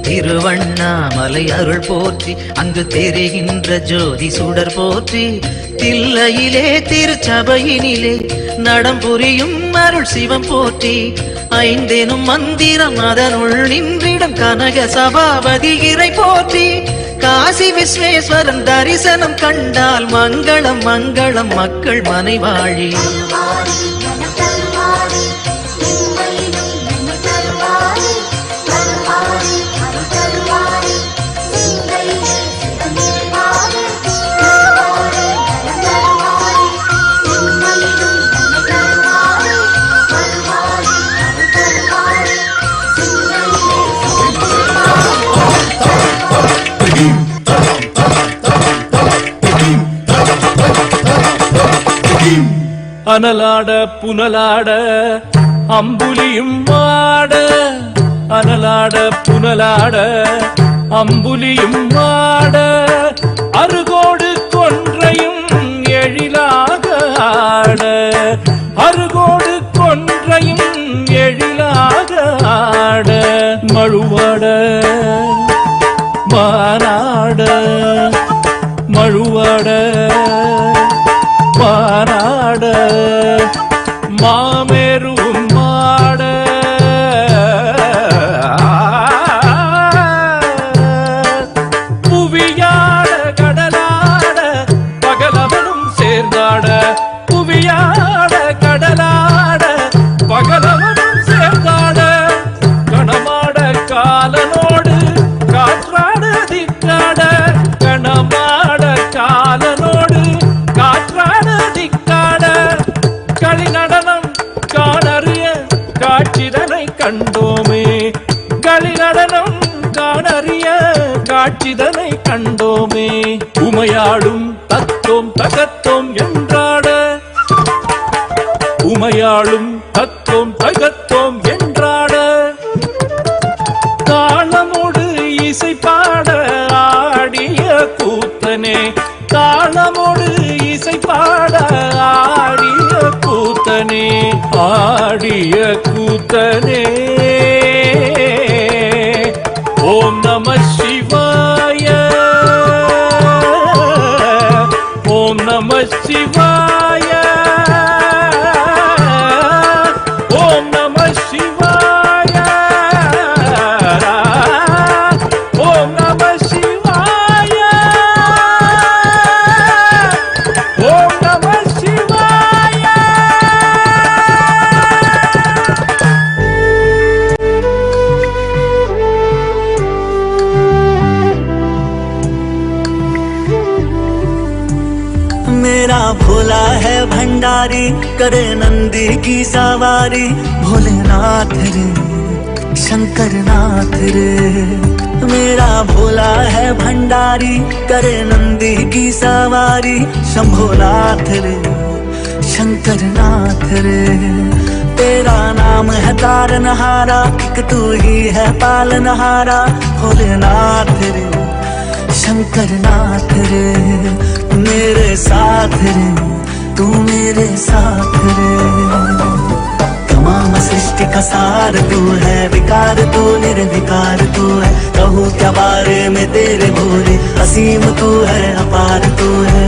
Speaker 15: திருவண்ணாமலை அருள் போற்றி அங்கு தெரிகின்ற ஜோதி சுடர் போற்றி. தில்லையிலே திருச்சபையினிலே நடம் புரியும் அருள் சிவம் போற்றி. ஐந்தெனும் மந்திரம் அதனுள் நின்றிடம் கனக சபாபதி இறை போற்றி. காசி விஸ்வேஸ்வரன் தரிசனம் கண்டால் மங்களம் மங்களம் மக்கள் மனைவாழி.
Speaker 19: அனலாட புனலாட அம்புலியும் ஆட. அனலாட புனலாட அம்புலியும் ஆட. அருகோடு கொன்றையும் எழிலாக ஆட. அருகோடு கொன்றையும் எழிலாக ஆட. மழுவாட மானாட. மழுவாட மானாட. மாமேரும் மாட. புவியாட கடலாட பகலவனும் சேர்ந்தாட. புவியாட கடலாட பகலவனும் சேர்ந்தாட. கணமாட காலனோடு காற்றாட திட்டாட. கணமாட காலனோடு காற்றாட திட்டாட. களி நடனம் காணறிய காட்சிதனை கண்டோமே. களி நடனம் காணறிய காட்சிதனை கண்டோமே. உமையாடும் தத்தோம் தகத்தோம் என்றாட உமையாளும் தத்தோம் தகத்தோம் என்றாட தாளமோடு இசை பாட ஆடிய கூத்தனே தாளமோடு இசை பாட ஆடிய கூத்தனே ஆடிய கூத்தனே ஓம் நம சிவாய ஓம் நம சிவாய ஓம் நம சிவாய ஓம் நம சிவாய ஓம் நம சிவாய
Speaker 20: मेरा भोला है भंडारी करे नंदी की सवारी भोलेनाथ रे शंकर नाथ रे मेरा भोला है भंडारी करे नंदी की सवारी शंभोनाथ रे शंकर नाथ रे तेरा नाम है तारनहारा एक तू ही है पालनहारा भोलेनाथ रे शंकर नाथ रे मेरे साथ रे तू मेरे साथ रे तमाम सृष्टि का सार तू है विकार तू निर्विकार तू है कहूँ क्या बारे में तेरे भोरे असीम तू है अपार तू है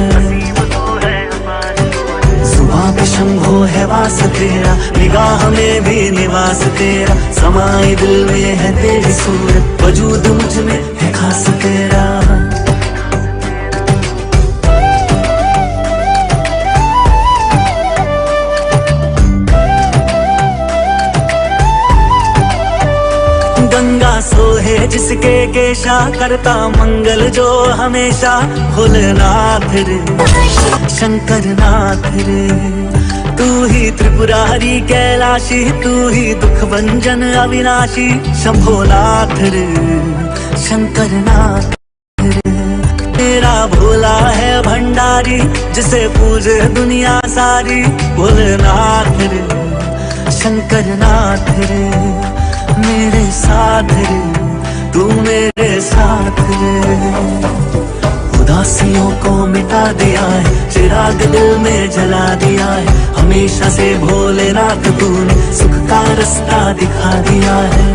Speaker 20: सुबह पे शंभो है वास तेरा निगाह में भी निवास तेरा समाए दिल में है तेरी सूरत वजूद मुझ में है खास तेरा गंगा सोहे जिसके केशा करता मंगल जो हमेशा भोलेनाथ रे शंकर नाथ रे तू ही त्रिपुरारी कैलाशी तू ही दुख भंजन अविनाशी शंभोनाथ रे शंकर नाथ रे मेरा भोला है भंडारी जिसे पूजे दुनिया सारी भोलेनाथ रे शंकर नाथ रे मेरे साथ रे तू मेरे साथ रे उदासियों को मिटा दिया है चिराग दिल में जला दिया है हमेशा से भोलेनाथ तूने सुख का रास्ता दिखा दिया है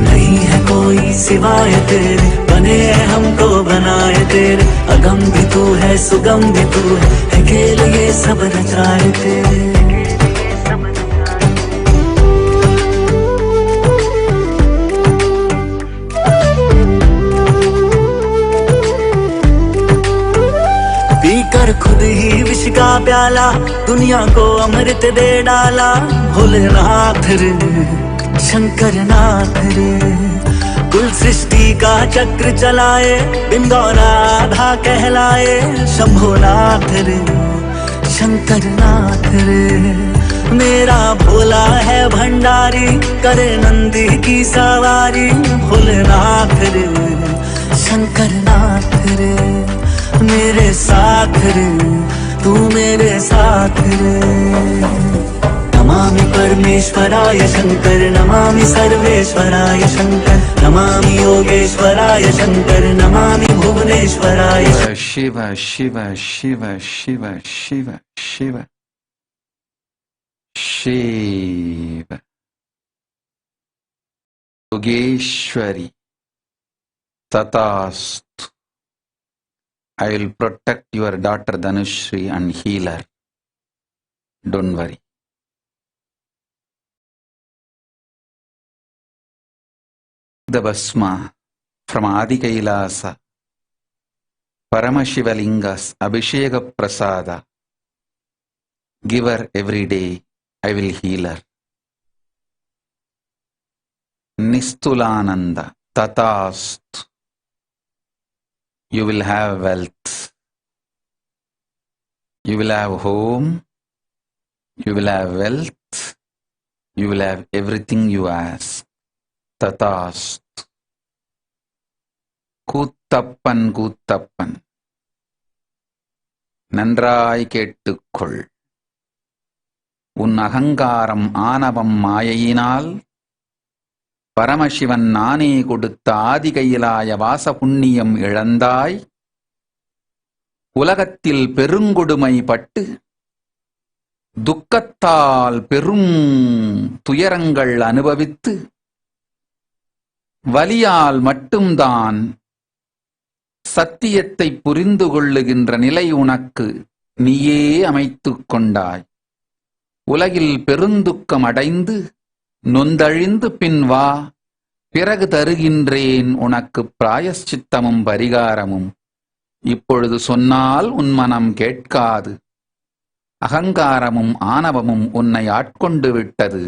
Speaker 20: नहीं है कोई सिवाय तेरे बने हैं हमको बनाए तेरे अगम भी तू है सुगम भी तू है खेल ये सब रचाए तेरे पीकर खुद ही विष का प्याला दुनिया को अमृत दे डाला भोलेनाथ रे शंकर नाथ रे कुल सृष्टि का चक्र चलाए बिंदु राधा कहलाए शंभोनाथ रे शंकर नाथ रे मेरा भोला है भंडारी करे नंदी की सवारी भोलेनाथ रे शंकर नाथ रे मेरे साथ रे तू मेरे साथ रे नमामि परमेश्वराय शंकर नमामि सर्वेश्वराय शंकर नमामि योगेश्वराय शंकर नमामि भुवनेश्वराय
Speaker 3: शिव शिव शिव शिव शिव शिव शिव योगेश्वरी तथास्तु I will protect your daughter Dhanushri and heal her. Don't worry. The Basma from Adi Kailasa, Paramashivalinga's Abhisheka Prasada. Give her every day, I will heal her. Nistulananda, Tathastu. You will have wealth. You will have home. You will have wealth. You will have everything you ask. Tathastu. கூத்தப்பன் கூத்தப்பன், நன்றாய் கேட்டுக்கொள். உன் அகங்காரம் ஆணவம் மாயையினால் பரமசிவன் நானே கொடுத்த ஆதிகையிலாய வாச புண்ணியம் இழந்தாய். உலகத்தில் பெருங்கொடுமை பட்டு துக்கத்தால் பெரும் துயரங்கள் அனுபவித்து வலியால் மட்டும்தான் சத்தியத்தை புரிந்து கொள்ளுகின்ற நிலை உனக்கு நீயே அமைத்துக் கொண்டாய். உலகில் பெருந்துக்கம் அடைந்து நொந்தழிந்து பின் வா, பிறகு தருகின்றேன் உனக்கு பிராயஷ்சித்தமும் பரிகாரமும். இப்பொழுது சொன்னால் உன் மனம் கேட்காது. அகங்காரமும் ஆணவமும் உன்னை ஆட்கொண்டு விட்டது.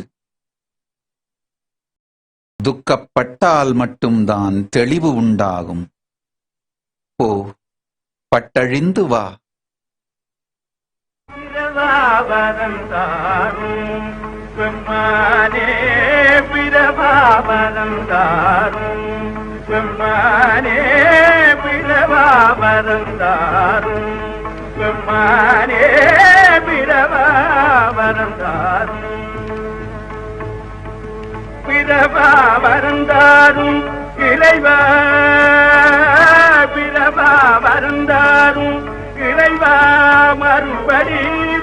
Speaker 3: துக்கப்பட்டால் மட்டும்தான் தெளிவு உண்டாகும். போ, பட்டழிந்து வா.
Speaker 19: பிரபாவரந்தாரும் பெம்மானே, பிரபாவரந்தாரும் பெம்மானே, பிரபாவரந்தாரும் பெம்மானே, பிரபாவரந்தாரும் பிரபாவரந்தாரும் இறைவா, பிரபாவரந்தாரும் இறைவா, மறுபடி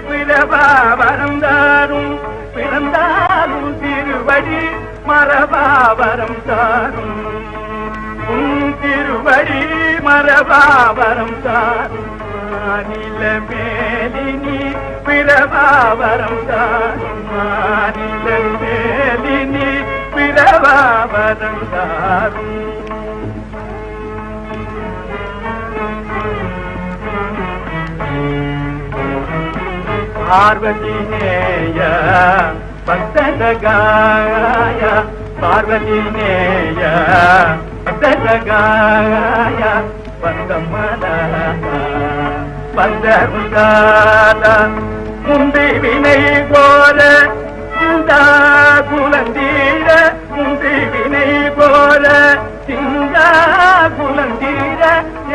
Speaker 19: பிரபாவரந்தாரும் பிறந்தாலும் திருவடி மரபாவரம் தாரும். உன் திருவடி மரபாவரம் தாரும். நிலமேலினி பிரபாவரம் தாரும். நிலமேலினி பிரபாவரம் தாரும். பார்வதி நேய பக்தகாய, பார்வதி நேய பக்தகாய, பந்தமன பந்தருந்தாத முந்தி வினை போல சிந்தா குலந்தீர, முந்தி வினை போல சிங்கா குலந்தீர,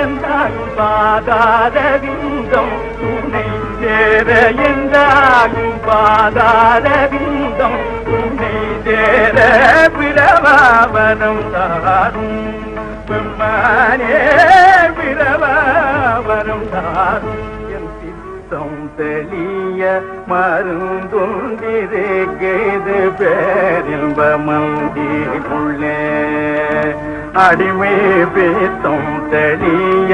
Speaker 19: எந்தாகும் பாதார விந்தம் துணை சேர, எந்தாகும் பாதார விந்தம் துணை சேர, பிரபாவரம் தாரும் பெம்மானே, பிரபாவரம் தாரும். என் சித்தம் தெளிய மருந்துண்டிருக்கிறது பேரின்ப மந்திக்குள்ளே, அடிமை பேத்தம் தெளிய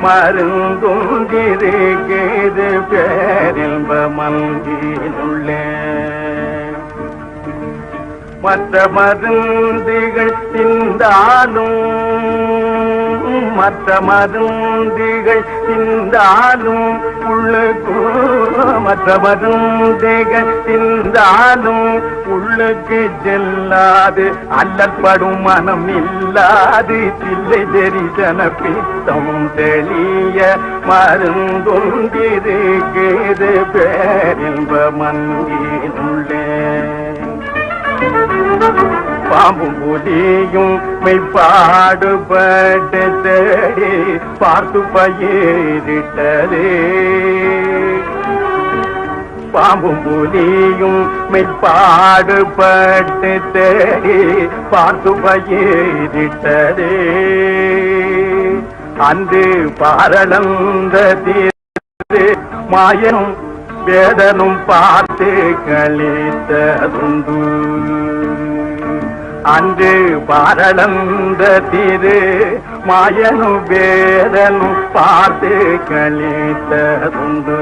Speaker 19: மருந்துண்டிருக்கிறது பேரின்ப மந்தினுள்ளே. மற்ற மருந்துகள் திந்தாலும், மற்ற மருந்துகள் திந்தாலும் உள்ளுக்கு, மற்ற மருந்துகள் திந்தாலும் உள்ளுக்கு செல்லாது, அல்லற்படும் மனம் இல்லாது, தில்லை தரிசன பித்தம் தெளிய மருந்துண்டிருக்கிறது பேரின்ப மந்தினுள்ளே. பாம்பும் புலியும் மெய்ப்பாடுபட்டு தேடி பார்த்து பயிரிட்டது. பாம்பும் புலியும் மெய்ப்பாடுபட்டு தேடி பார்த்து பயிரிட்டது. அன்று பாரளந்த தீர்த்து மாயனும் வேதனும் பார்த்து கழித்ததுண்டு. அன்று பாரளந்த திரு மாயனும் வேதனும் பார்த்து கழித்ததுண்டு.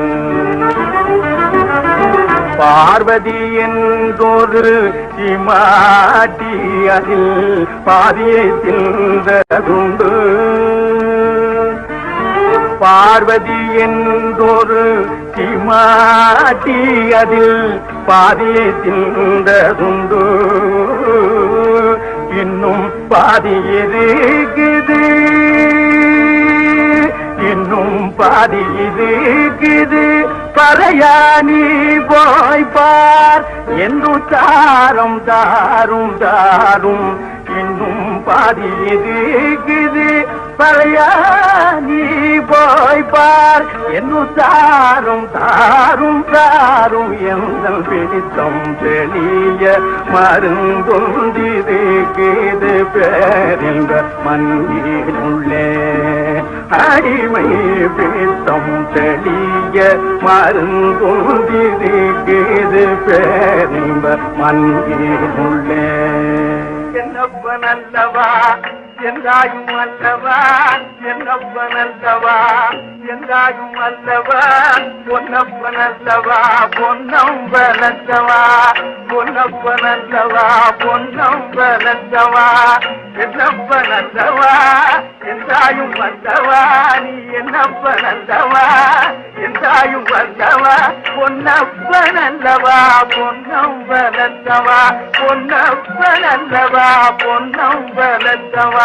Speaker 19: பார்வதி என்றொரு சிமாட்டி அதில் பாதியை தின்றதுண்டு. பார்வதி என்றொரு சிமாட்டி அதில் பாதியை தின்றதுண்டு. இன்னும் பாதி இருக்குது, இன்னும் பாதி இருக்குது, பறையானி போய் பார் என்று தாரும் தாரும் தாரும். இன்னும் பாதி இருக்குது, பறையா நீ போய் பார் என்று தாரும் தாரும் தாரும் எந்த பிடித்தம் தெளிய மருந்தொந்திருக்கிறது பேரிந்த மண்ணினுள்ளே அடிமை பிடித்தம் தெளிய மருந்தொந்திருக்கிறது பேரிந்த மண்ணினுள்ளே என்னப்பன் அல்லவா என்றாயும் அல்லவா என்னப்பன் அல்லவா என்றாயும் அல்லவா பொன்னப்பன் அல்லவா பொன்னம்பலத்தவா பொன்னப்பன் அல்லவா பொன்னம்பலத்தவா என்னப்பன் அல்லவா என்றாயும் அல்லவா நீ என்னப்பன் அல்லவா என்றாயும் அல்லவா பொன்னப்பன் அல்லவா பொன்னம்பலத்தவா பொன்னப்பன் அல்லவா பொன்னம்பலத்தவா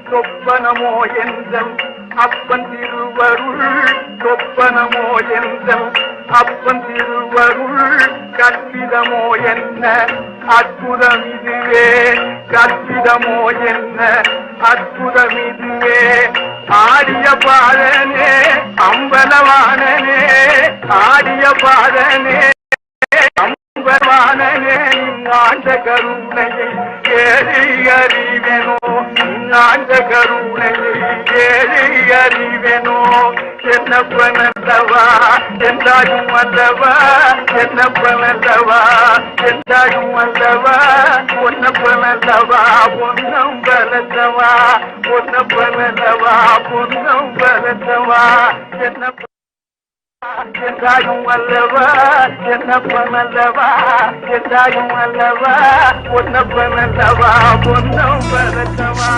Speaker 19: சொப்பனமோ என்றல் அப்பன் திருவருள் சொப்பனமோ என்றல் அப்பன் திருவருள் கற்பிதமோ என்ன அற்புதம் இதுவே கற்பிதமோ என்ன அற்புதம் இதுவே ஆடிய பாதனே அம்பலவானனே ஆடிய பாதனே அம்பலவானனே ஆண்ட கருணையை ஏறி அறிவெனோ ஆண்ட கருணையை ஏறி அறிவெனோ என்னப்பன் அல்லவா என்றாயும் அல்லவா என்னப்பன் அல்லவா என்றாயும் அல்லவா பொன்னப்பன் அல்லவா பொன்னம் பலத்தவா பொன்னப்பன் அல்லவா பொன்னம் பலத்தவா என்னப்பன் என்றாயும் அல்லவா என்னப்பன் அல்லவா என்றாயும் அல்லவா பொன்னப்பன் அல்லவா பொன்னம் பலத்தவா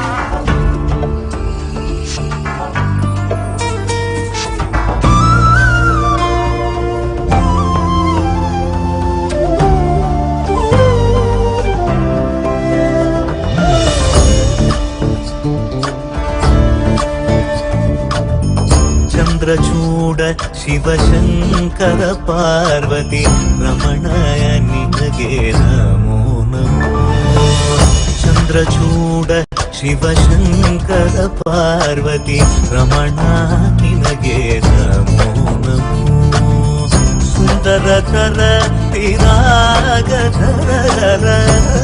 Speaker 20: ಚಂದ್ರಚೂಡ ಶಿವಶಂಕರ ಪಾರ್ವತಿ ರಮಣಯ ನಿನಗೆ ನಮೋ ನಮೋ ಚಂದ್ರಚೂಡ ಶಿವಶಂಕರ ಪಾರ್ವತಿ ರಮಣ ನಿನಗೆ ನಮೋ ನಮೋ ಸುಂದರತರ ತಿರಾಗ ಧರ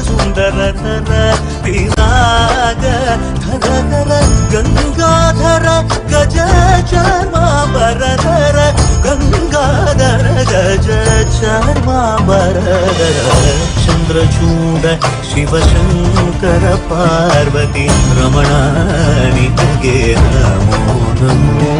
Speaker 20: ಸುಂದರತರ ತಿರಾಗ ಧರ ಗಂಗಾಧರ ಗಜ ಚರ್ಮಾಂಬರಧರ ಗಂಗಾಧರ ಗಜ ಚರ್ಮಾಂಬರಧರ ಚಂದ್ರಚೂಡ ಶಿವಶಂಕರ ಪಾರ್ವತಿ ರಮಣ ನಿನಗೆ ನಮೋ ನಮೋ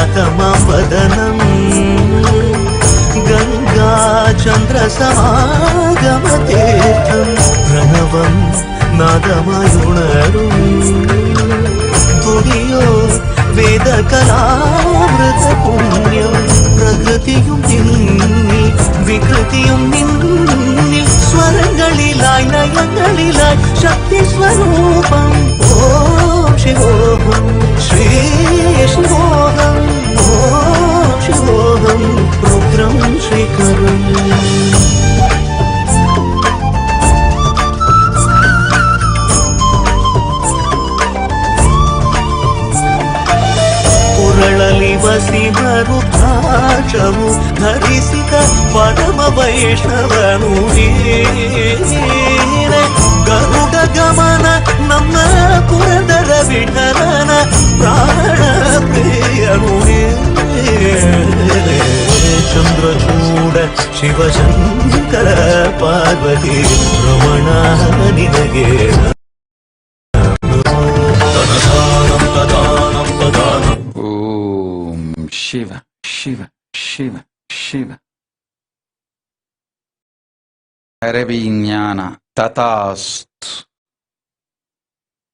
Speaker 20: जातमवदनं गंगा चंद्र समागमतीर्थं प्रणवं नादमयुणरुं तुडियो वेदकलामृत पुण्यं प्रकृतियुं निन्नि विकृतियुं निन्नि स्वरங்களிலாய் நயங்களிலாய் शक्ति स्वरूपं ओम शिवोहम श्री शिवोहम ओम शिवोहम रुद्रं श्रीकरम् ಉರಳಲಿ ವಸಿವ ರುದ್ರಾಕ್ಷವು ಧರಿಸಿದ ಪರಮ ವೈಷ್ಣವನು ಗರುಡ ಗಮನ ನಮ್ಮ ಪುರಂದರ ವಿಠಲನ ಪ್ರಾಣ ಪ್ರಿಯನು ಚಂದ್ರಚೂಡ ಶಿವಶಂಕರ ಪಾರ್ವತಿ ರಮಣ ನಿನಗೆ
Speaker 3: Shiva, Shiva, Shiva, Shiva. Aravignana Tatast.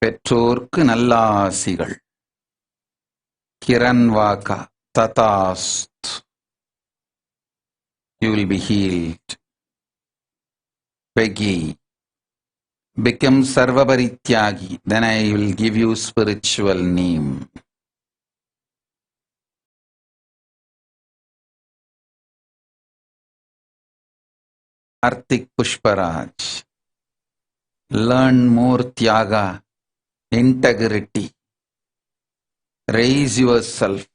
Speaker 3: பெற்றோர்க்கு நல்லாசிகள். Kiranvaka Tatast. You will be healed. Peggy. Become Sarvaparityagi, then I will give you spiritual name. Kartik Pushparaj. Learn more Tyaga, integrity. Raise yourself.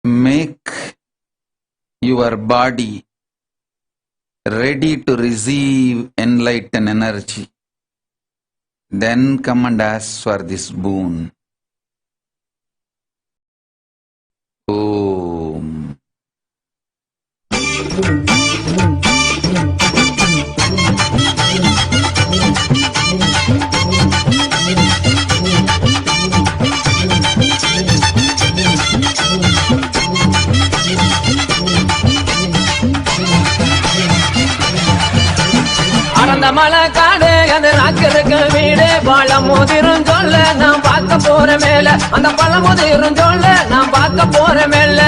Speaker 3: Make your body ready to receive enlightened energy. Then come and ask for this boon. Om.
Speaker 16: அடந்த மலை காடு அது ராக்கிருக்கு வீடு பழமுதிரும் சொல்ல நாம் பார்க்க போற மேல அந்த பழமுதிரும் சொல்ல நாம் பார்க்க போற மேல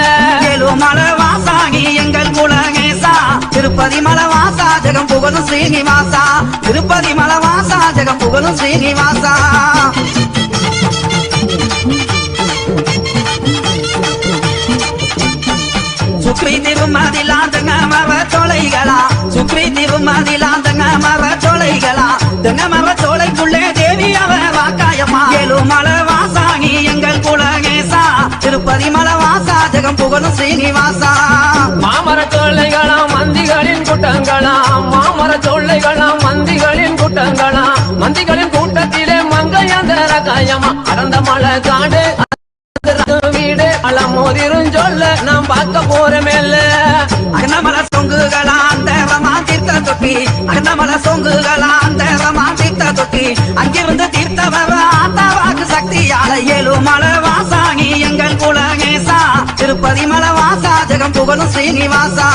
Speaker 20: மலை வாசாகி எங்கள் குலகேசா திருப்பதி மலை வாசா ஜெகம் புகழும் ஸ்ரீனிவாசா திருப்பதி மலை வாசா ஜெகம் புகழும் ஸ்ரீனிவாசா சுக்ரி திருமதிலாந்தங்க மர சோலைகளா சுக்ரி திருமதிலாந்தங்க மர சோலைகளா தெங்க மர சோலைக்குள்ளே தேவி அவ வாக்காயம்மா ஏழு மலை வாசாகி எங்கள் குலகேசா திருப்பதி மலை வாசா ஜெகம் புகழும் ஸ்ரீனிவாசா
Speaker 16: மாமர சோலைகளாம் மந்திகளின் கூட்டங்களாம் மாமர சோலைகளாம் மந்திகளின் கூட்டங்களாம் மந்திகளின் கூட்டத்திலே மங்கையந்தர காயம்மா அடந்த மலை காடு வீடு பழமுதிரும் சொல்ல நாம் பார்க்க போற மேல
Speaker 20: அகனமல சொங்குகளா அந்த ரமா தீர்த்த தொட்டி அகனமல சொங்குகளா அந்த ரமா தீர்த்த தொட்டி அங்கிருந்து தீர்த்தவர ஆத்தாவாக்கு சக்தியால ஏழு மலை வாசாகி எங்கள் குலகேசா திருப்பதி மலை வாசா ஜெகம் புகழும் ஸ்ரீனிவாசா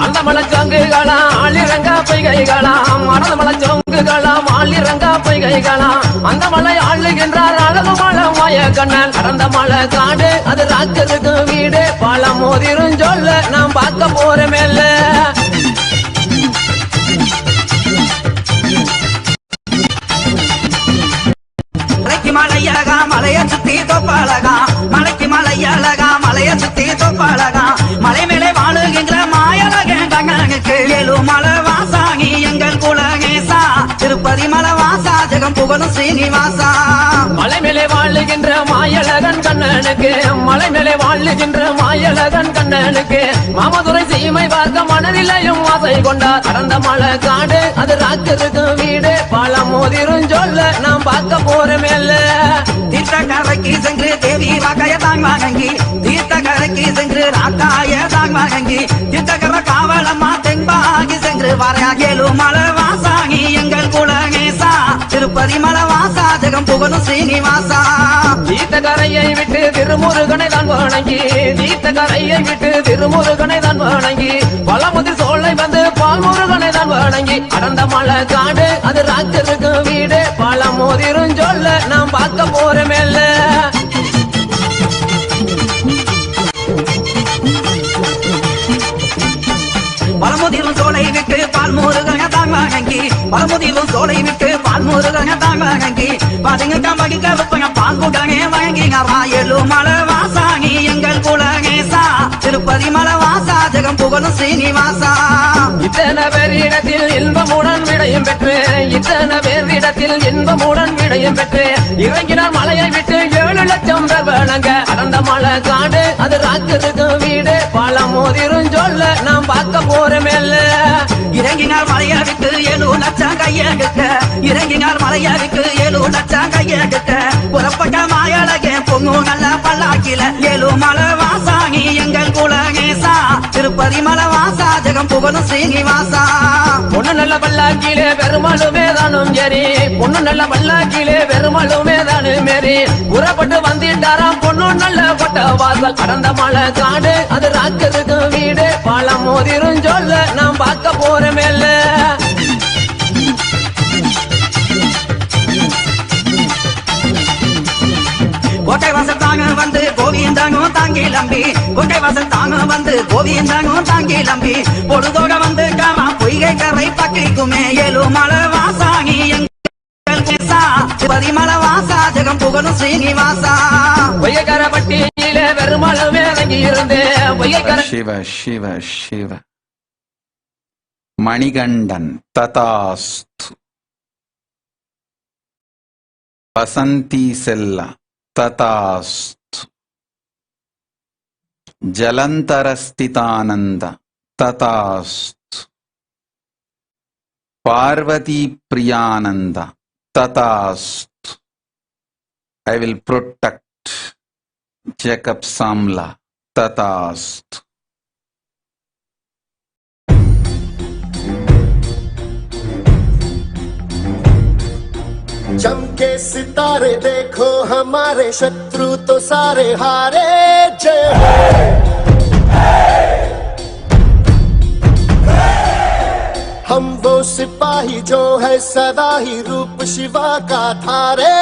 Speaker 16: அந்த மலை சொங்குகளா ஆளிரங்கா பொய்கைகளாம் மனத மலை சொங்குகளாம் ஆளிரங்கா பொய்கைகளாம் அந்த மலை ஆளுகின்றார் அழகு மலை மாய கண்ணன் கடந்த மலை காடு அது ராக்கருக்கு வீடு பழமுதிரும் சொல்ல நாம் பார்க்க போற மேல
Speaker 20: மலைக்கு மலையழகா மலைய சுத்தி தொப்பழகா மலைக்கு மலையழகா மலைய சுத்தி தொப்பழகா மலை மேலே வாழுகின்ற மாயழகனுக்கு ஏழு மலை வாசாகி எங்கள் குலகேசா திருப்பதி மலை வாசா ஜெகம் புகழும் ஸ்ரீனிவாசா
Speaker 16: மலை மேலே வாழுகின்ற மாயழகன் கண்ணனுக்கு மலை மேலே வாழுகின்ற மாயழகன் கண்ணனுக்கு மாமதுரை சீமை பார்க்க மனதிலையும் ஆசை கொண்டார் கடந்த மலை காடு அது ராக்கருக்கு வீடு பழமுதிரும் சொல்ல நாம் பார்க்க போற மேல
Speaker 20: தீர்த்த கரைக்கு சென்று தேவி வாக்காய தாங் வாங்கி தீர்த்த கரைக்கு சென்று ராக்காய தாங் வாங்கி தீர்த்த கரை காவலம்மா தென்பாகி சென்று வரையா ஏழு மலை வாசாகி எங்கள் குலகேசா திருப்பதி மலை வாசா ஜெகம் புகழும் ஸ்ரீனிவாசா
Speaker 16: தீர்த்த கரையை விட்டு திருமுருகனை தான் வணங்கி தீர்த்த கரையை விட்டு திருமுருகனை தான் வணங்கி பழமுதிர் சோலை வந்து பால்முருகனை தான் வணங்கி அடந்த மலை காடு அது ராக்கருக்கு வீடு பழமுதிரும் சொல்ல நாம் பார்க்க போற மேல
Speaker 20: பழமுதிரும் சோலை விட்டு பால்முருகனை தான் வணங்கி பழமுதிரும் சோலை விட்டு பால்முருகனை தான் வணங்கி பாருங்க கம்பகி கருப்பங்க பால்குடனே வணங்கிங்க ஏழு மலை வாசாகி எங்கள் குலகேசா திருப்பதி மலை வாசா ஜெகம் புகழும் ஸ்ரீனிவாசா
Speaker 16: இத்தனை பேரிடத்தில் இன்பமுடன் விடையும் பெற்று இத்தனை பேரிடத்தில் இன்பமுடன் விடையும் பெற்று இறங்கினார் மலையை விட்டு 7 லட்சம் பேர் வணங்க அடந்த மலை காடு அது ராக்கருக்கு வீடு பழமுதிரும் சொல்ல நாம் பார்க்க போற மேல
Speaker 20: இறங்கினார் மலையை விட்டு 7 லட்சம் கையெடுக்க இறங்கினார் மலையை விட்டு 7 லட்சம் கையெடுக்க புறப்பட்ட மாயழகே பொங்கு நல்ல பல்லாக்கில 7 மலை வாசாகி எங்கள் குலகேசா திருப்பதி மலை வாசா ஜெகம் புகழும் ஸ்ரீனிவாசா
Speaker 16: பொண்ணு நல்ல பல்லாக்கிலே பெருமாளுமே தானும் சரி பொண்ணு நல்ல பல்லாக்கிலே பெருமாளுமே தானும் மேரி புறப்பட்டு வந்திட்டாராம் பொண்ணு நல்ல கொட்ட வாசல் கடந்த மலை காடு அது ராக்கதுக்கு வீடு பழம் மோதிரும் சொல்ல நாம் பார்க்க போற மேல
Speaker 11: கோட்டை வாசல் தாங்க வந்து கோவிந்தாங்கும் தாங்கி லம்பி கோட்டை வாசல் தாங்க வந்து கோவிந்தாங்கும் தாங்கி லம்பி பொழுதோட வந்து காமா பொய்கை கரை பக்கிக்குமே ஏழு மலை வாசாகி பரிமள வாசா ஜெகம் புகழும் ஸ்ரீனிவாசா
Speaker 16: பொய்யக்கர பட்டியிலே பெருமளவே இறங்கி இருந்து பொய்யக்கர
Speaker 3: சிவ சிவ சிவ மணிகண்டன் ததாஸ்து வசந்தி செல்ல ததாஸ்து ஜலந்தரஸ்திதானந்த ததாஸ்து Parvati பிரியானந்த ததாஸ்து I will protect Jacob Samla तथास्तु
Speaker 21: चमके सितारे देखो हमारे शत्रु तो सारे हारे जय हो हम वो सिपाही जो है सदा ही रूप शिवा का धारे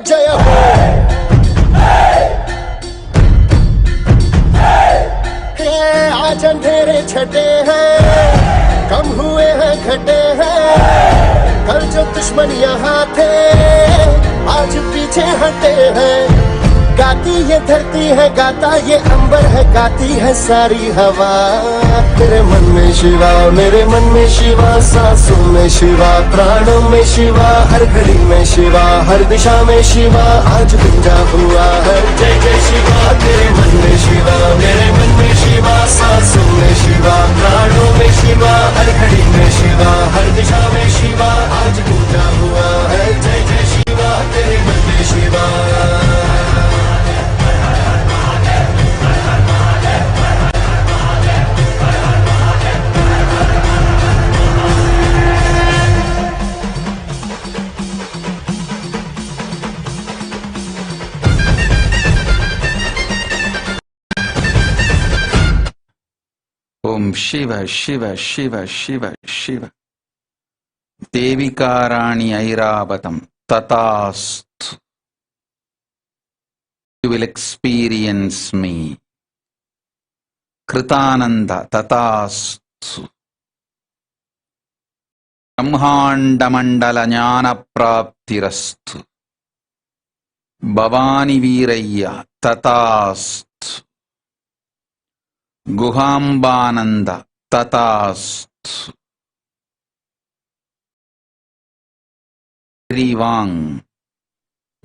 Speaker 21: जय हो आज अंधेरे छटे हैं कम हुए हैं घटे हैं कल जो दुश्मन यहाँ थे आज पीछे हटे हैं गाती ये धरती है गाता ये अंबर है गाती है सारी हवा मेरे मन में शिवा मेरे मन में शिवा सांसों में शिवा प्राणों में शिवा हर घड़ी में शिवा हर दिशा में शिवा आज गुंजा हुआ है जय जय शिवा तेरे मन में शिवा मेरे मन में शिवा सांसों में शिवा प्राणों में शिवा हर घड़ी में शिवा हर दिशा में शिवा आज गुंजा हुआ है जय जय शिवा तेरे मन में शिवा
Speaker 3: ओम शिव शिव शिव शिव शिव देविकाराणि ऐरावतम तथास्तु You will experience me. Kritananda tatastu. Brahmanda mandala jnana praptirastu. Bhavani Viraya tatastu. Guhambananda tatastu. Rivang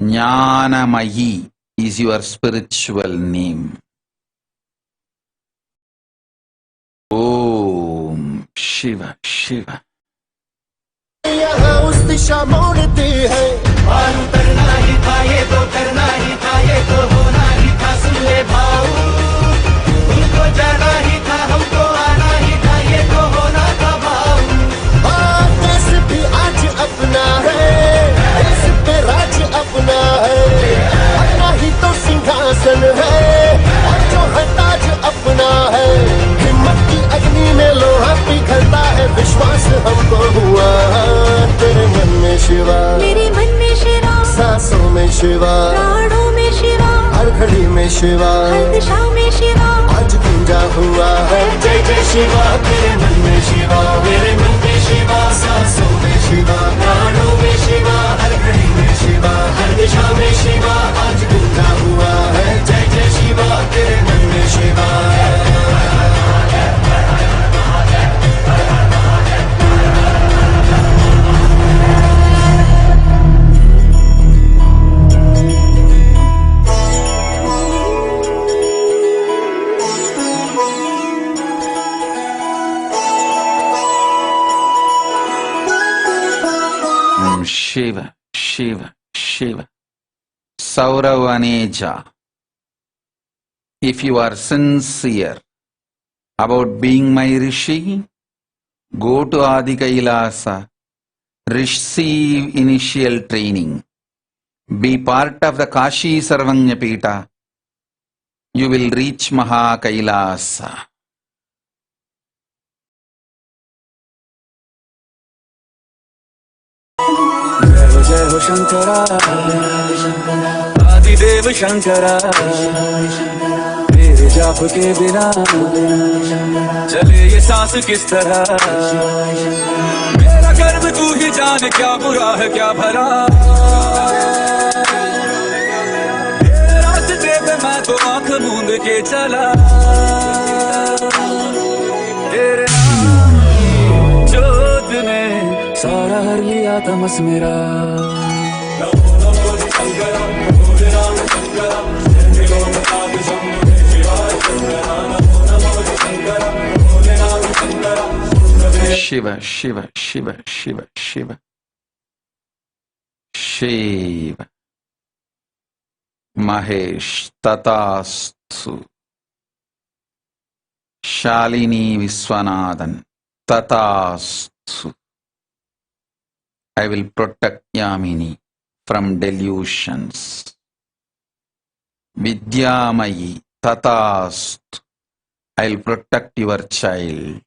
Speaker 3: Jnanamayi is your spiritual name. Om Shiva Shiva.
Speaker 21: यहाँ उस दिशा मोड़ती है
Speaker 12: मालूम करना ही था ये तो करना ही था ये तो होना ही था सुन ले भाऊ उनको जाना ही था हमको आना ही था ये तो होना था भाऊ
Speaker 21: देश भी आज अपना है देश पे राज अपना है अपना ही तो सिंहासन है और जो है ताज अपना है हिम्मत की अग्नि में लोहा पिघलता है विश्वास हमको हुआ तेरे मन में शिवा
Speaker 4: मेरे मन में शिवा
Speaker 21: सांसों में शिवा
Speaker 4: प्राणों में शिवा
Speaker 21: हर घड़ी में शिवा
Speaker 4: हर दिशा में शिवा
Speaker 21: आज गुंजा हुआ है जय जय शिवा तेरे मन में शिवा मेरे मन में शिवा सांसों में शिवा प्राणों में शिवा हर घड़ी में शिवा हर दिशा में शिवा आज गुंजा हुआ है जय जय शिवा तेरे मन में Shiva
Speaker 3: Shiva, Shiva, Shiva. Sauravaneja. If you are sincere about being my Rishi, go to Adi Kailasa, receive initial training, be part of the Kashi Sarvanyapita, you will reach Kailasa.
Speaker 5: जय हो शंकरा आदिदेव शंकरा तेरे जाप के बिना चले ये सांस किस तरह मेरा कर्म तू ही जान क्या बुरा है क्या भला तेरे रास्ते पे मैं तो आंख मूंद के चला तेरे नाम जोत ने सारा हर लिया तमस मेरा
Speaker 3: Shiva, Shiva, Shiva, Shiva, Shiva, Shiva, Mahesh, Tatastu, Shalini Viswanathan, Tatastu. I will protect Yamini from delusions. Vidyamayi, Tatastu. I will protect your child.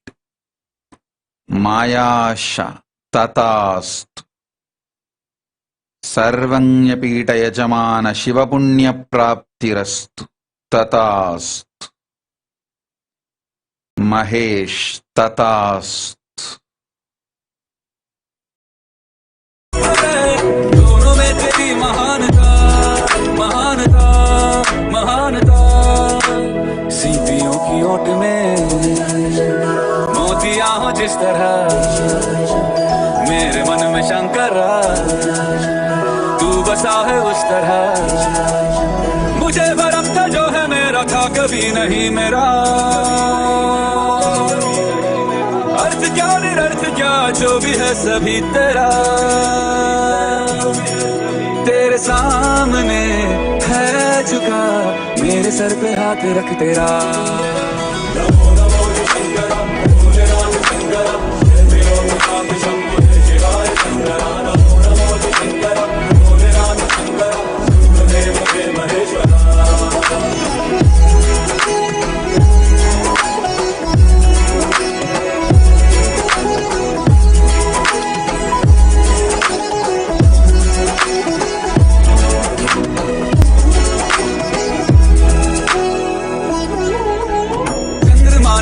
Speaker 3: Mayasha, Tatastu. Sarvanyapita Yajamana Shivapunya Praptirastu. Tatastu. Mahesh, Tatastu.
Speaker 5: दोनों में तेरी महानता महानता महानता सीपियों की ओट में मोतिया हो जिस तरह मेरे मन में शंकरा तू बसा है उस तरह मुझे भरम था जो है मेरा था कभी नहीं मेरा अर्थ क्या निरर्थ क्या जो भी है सभी तेरा तेरे सामने है झुका मेरे सर पे हाथ रख तेरा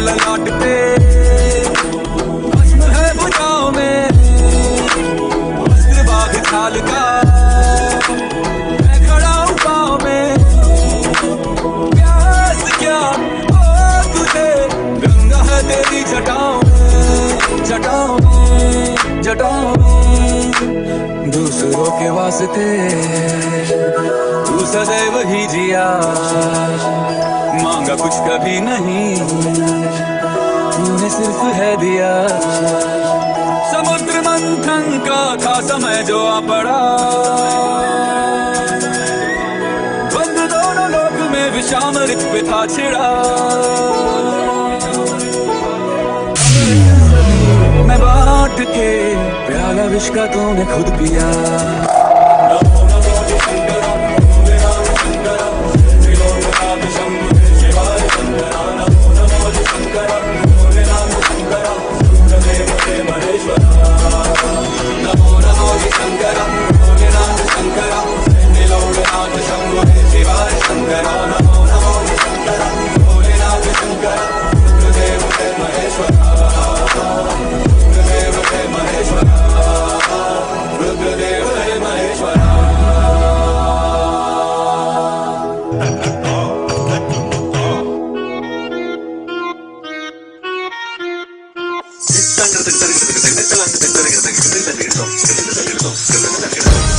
Speaker 5: ललाट पे भस्म है भुजाओं में वस्त्र बाघ खाल का मैं खड़ा हूँ पाँव में प्यास क्या हो तुझे गंगा है तेरी जटाओं जटाओं दूसरों के वास्ते तू सदैव ही जिया मांगा कुछ कभी नहीं तूने सिर्फ है दिया समुद्र मंथन का था समय जो आ पड़ा बंद दोनों लोक में विषामृत पे था छिड़ा मैं बांट के प्याला विष का तूने खुद पिया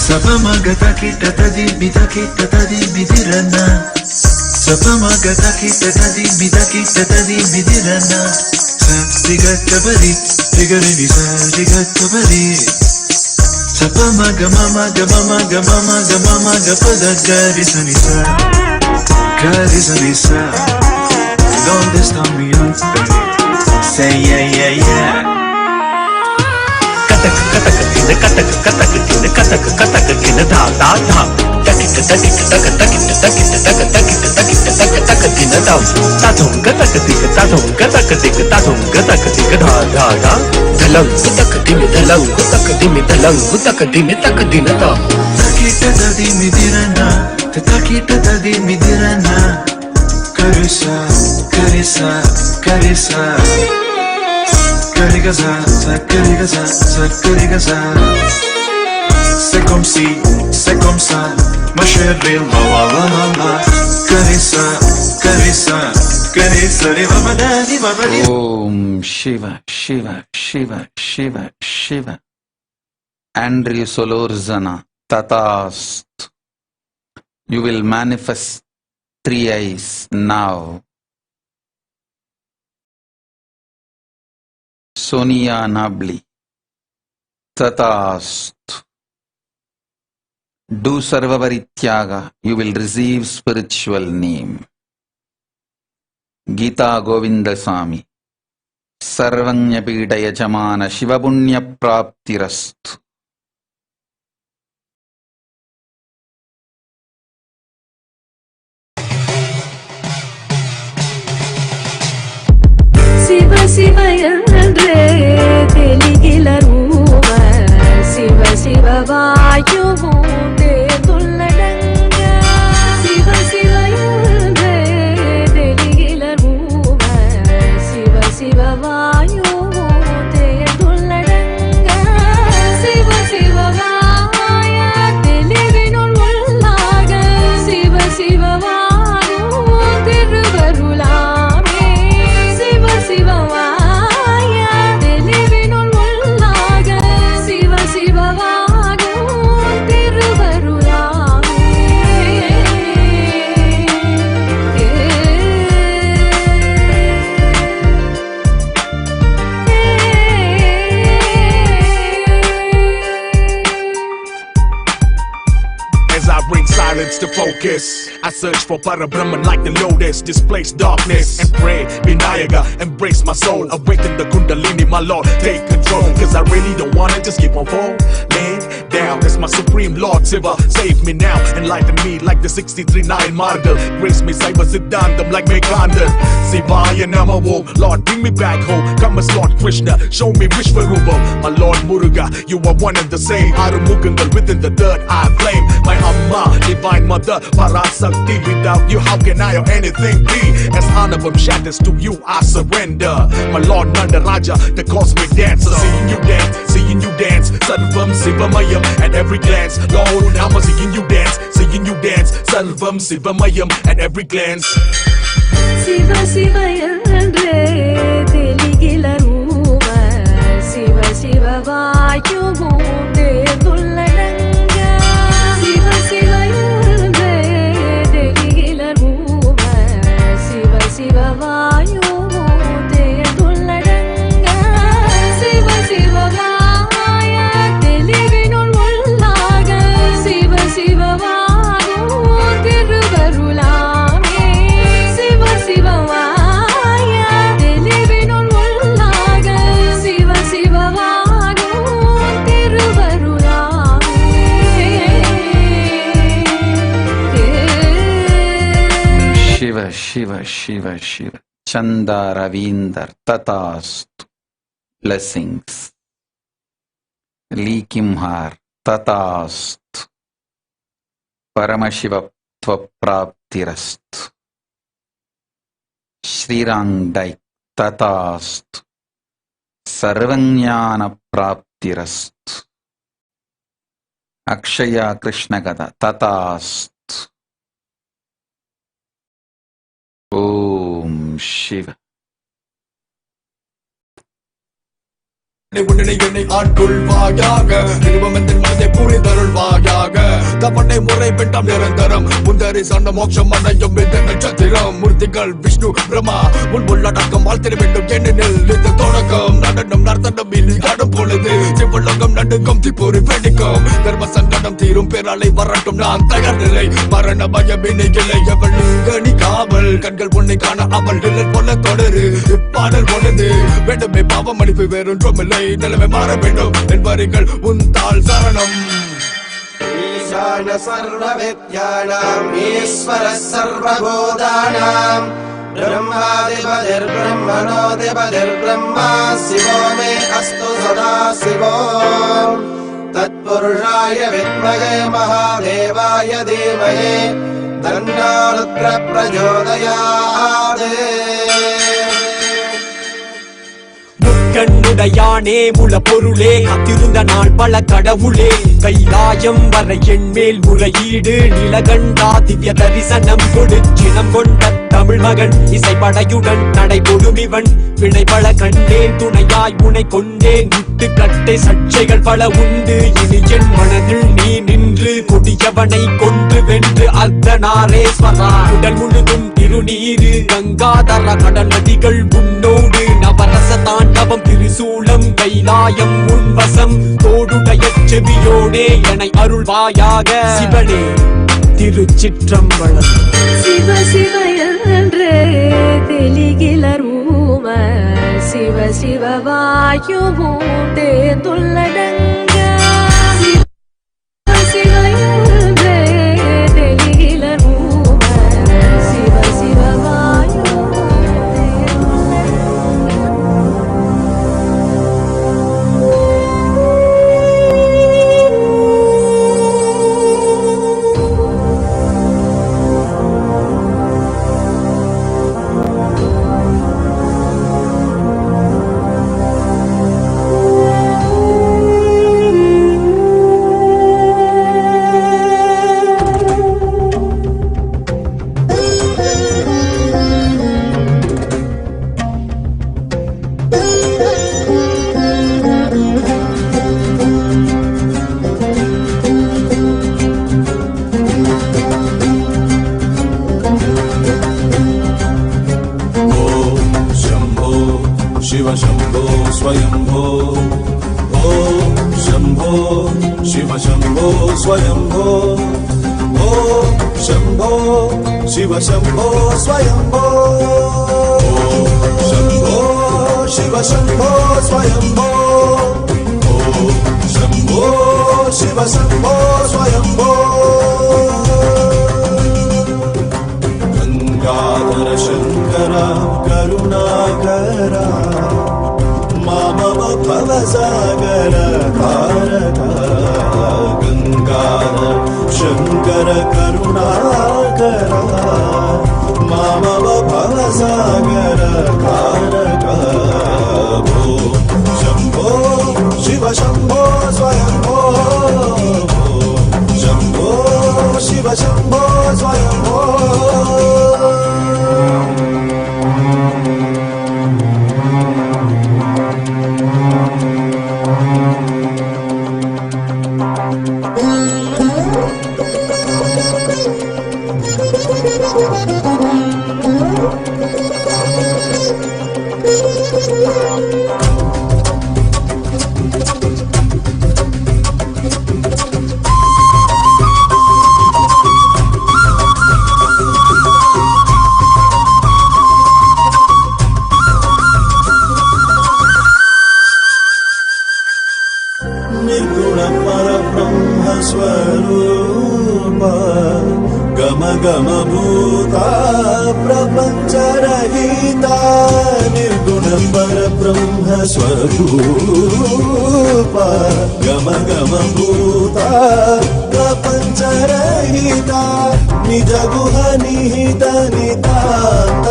Speaker 20: Sapamagata kita tadi bida kita tadi bidirana Sapamagata kita tadi bida kita tadi bidirana Sa bari digari bisa bari Sapamagama gama gapada gari sanisa Donde está mi once? Say yeah கதக்கு கதக்கு கின கதக்கு கதக்கு கின கதக்கு கதக்கு கின தா தா தா தக்கிட்ட தக்கிட்ட தக்க தக்கிட்ட தக்கிட்ட தக்க தக்கிட்ட தக்கிட்ட தக்க தக்க கின தா தாதும் கதக்கு திக தாதும் கதக்கு திக தாதும் கதக்கு திக தா தா தா தலம் தக்க திமி தலம் தக்க திமி தலம் தக்க திமி தக்க தின தா தக்கிட்ட ததி மிதிரனா தக்கிட்ட ததி மிதிரனா கரிசா கரிசா கரிசா Karigaza, karigaza, karigaza. C'est comme si, c'est comme ça, ma chérie, la la la la la. Karisa, karisa, karisa, riva madani, madani.
Speaker 1: Om Shiva, Shiva, Shiva, Shiva, Shiva. Andrew Solorzana, Tatast. You will manifest 3 eyes now. Sonia Nabli, Tatast. Do Sarvavarityaga, you will receive spiritual name. Gita Govindasamy, Sarvanya Pita Yajamana Shivapunya Praptirastu.
Speaker 18: Siva Siva Yandre Teligila Ruma Siva Siva Vayuvunde Tulladanga Siva Siva Yandre Teligila Ruma Siva Siva Vayuvunde Tulladanga Siva Siva Vaya Teliginul Ullaga Siva Siva Vayuvunde Ruvarulame Siva Siva Vaya Teliginul Ullaga Siva Siva Vayuvunde Ruvarulame
Speaker 13: As I bring silence to focus, I search for Parabrahman like the lotus, displace darkness and pray. Vinayaga, embrace my soul, awaken the Kundalini, my Lord, take control. Cause I really don't wanna just keep on falling down. That's my supreme Lord Shiva, save me now, enlighten me like the 63-9 Margal. Grace me, Saiva Siddhantam like Mekandan. Sivaya Namo, Lord, bring me back home. Come as Lord Krishna, show me Vishwarupam. My Lord Muruga, you are one and the same. Arumugangal within the third eye flame. My Amma, divine mother, Parashakti. Without you, how can I or anything be? As Anavam shatters to you, I surrender. My Lord Nanda Raja, the cosmic dancer. Seeing you dance, Sarvam Sivamayam at every glance. Lord, I'm seeing you dance, Sarvam Sivamayam at every glance.
Speaker 18: Siva Siva Yandre Teligila Ruma Siva Siva Vayuvunde Tulladanga Siva Siva Yandre Teligila Ruma Siva Siva Vayuvunde Tulladanga Siva Siva Vaya Teliginul Ullaga Siva Siva Vayuvunde Ruvarulame Siva Siva Vaya Teliginul Ullaga Siva Siva Vayuvunde Ruvarulame
Speaker 1: Shiva, Shiva, Shiva, Shiva. Chanda Ravindar, Tatast. Blessings. Likimhar, Tatast. Paramashivoham Praptirast. Srirang Daik, Tatast. Sarvanyana Praptirast. Akshaya Krishnagada, Tatast. Om Shiva.
Speaker 13: உன்னை என்னை ஆட்கொள்வாயாக திருவமந்தின் மனதை புரிதருள்வாயாக தவணை முறை பெண்டாம் நிரந்தரம் முந்தரி சொன்ன மோட்சம் அடையும் இந்த நட்சத்திரம் மூர்த்திகள் விஷ்ணு பிரம்மா முன் உள்ளடக்கம் வாழ்த்திட வேண்டும் ஏனெனில் இந்த தொடக்கம் நடனம் நர்த்தனம் இனி ஆடும் பொழுது சிவலோகம் நடுங்கும் திப்பொரு வெடிக்கும் தர்ம சங்கடம் தீரும் பேராலை வரட்டும் நான் தயார் நிலை மரண பயம் இனி இல்லை அவள் கனி காவல் கண்கள் உன்னை காண அவள் நிழல் போல தொடரு பாடல் பொழுது வேண்டுமே பாவம் அளிப்பு வேறொன்றும் இல்லை நிலவை மாற வேண்டும் என் வரிகள் உன் தாள் சரணம்.
Speaker 2: ஈசான சர்வ வித்யானாம் ஈஸ்வர சர்வபூதானாம் ब्रह्मादिपतिर् ब्रह्मणोऽधिपतिर् ब्रह्मा शिवो मे अस्तु सदा शिवो तत्पुरुषाय विद्महे महादेवाय धीमहि तन्नो रुद्रः प्रचोदयात्.
Speaker 22: கண்ணுடையானே முள பொருளே காத்திருந்த நாள் பல கடவுளே கைலாயம் வர என் மேல் முறையீடு நிலகண்டா திவ்ய தரிசனம் கொடுச்சினம் கொண்ட தமிழ் மகன் இசைப்படையுடன் நடைபொடும் இவன் வினைபல கண்டேன் துணையாய் உனை கொண்டேன் விட்டு கட்டை சர்ச்சைகள் பல உண்டு இனி என் மனதில் நீ நின்று கொடியவனை கொன்று வென்று அர்த்தநாரேஸ்வரா உடல் முழுதும் திருநீரு கங்காதர கடல் நதிகள் உன்னோடு நவரச தாண்டவம் திரிசூலம் கைலாயம் உன்வசம் தோடுடைய செவியோடே எனை அருள்வாயாக சிவனே திருச்சிற்றம்பலம்.
Speaker 18: சிவ சிவ என்றே தெளிகிலர் ஊம சிவ சிவ வாயுவும் தேர்ந்துள்ளடங்க சிவ சிவ என்றே தெளிகிலர் ஊம சிவ சிவ வாயுவும்
Speaker 17: शिव शंभो स्वयंभो ओम शंभो शिव शंभो स्वयंभो ओम शंभो शिव शंभो स्वयंभो ओम शंभो शिव शंभो स्वयंभो ओम शंभो शिव शंभो स्वयंभो गंगाधर शंकरा करुणाकरा मामव भवसागर तारका गंगाधर शंकर करुणाकरा मामव भवसागर तारका शंभो शिव शंभो स्वयंभो शंभो शिव शंभो स्वयंभो निर्गुण परब्रह्म स्वरूप गम गम भूता प्रपंच रहिता निर्गुण परब्रह्म स्वरूप गम गम भूता प्रपंच रहिता निज गुह निहित नितानंता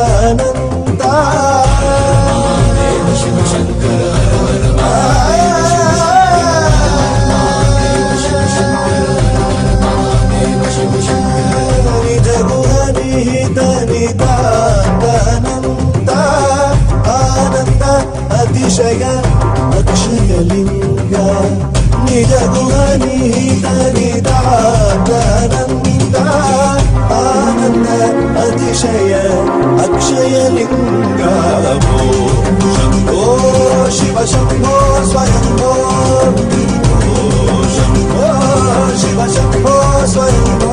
Speaker 17: शिव शंकर आनंद अतिशय अक्षयलिंग निज गुहनिहित निदानंद आनंद अतिशय अक्षयलिंग Shambho Shiv Shambho Swayambho Shambho Shiv Shambho Swayambho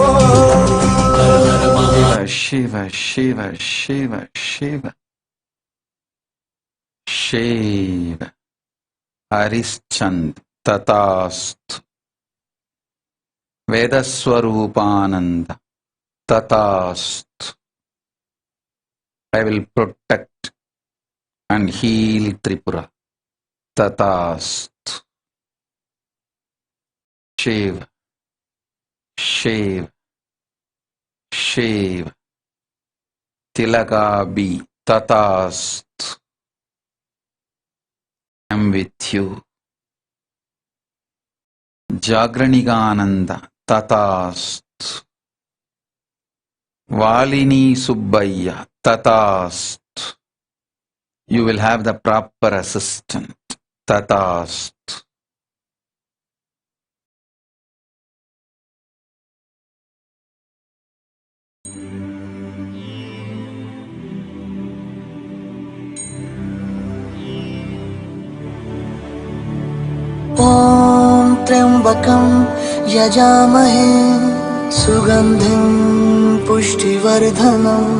Speaker 9: Shiva, Shiva, Shiva, Shiva, Shiva. Harischand Tatast Vedaswarupananda Tatast. I will protect and heal Tripura. Tatast. Shiv, Shiv, Shiv. Tilakabi Tatast. I am with you. Jagranigananda Tatast. Valini Subbaya Tatast. You will have the proper assistant. Tatast.
Speaker 20: ॐ त्र्यम्बकं यजामहे सुगन्धिं पुष्टिवर्धनम्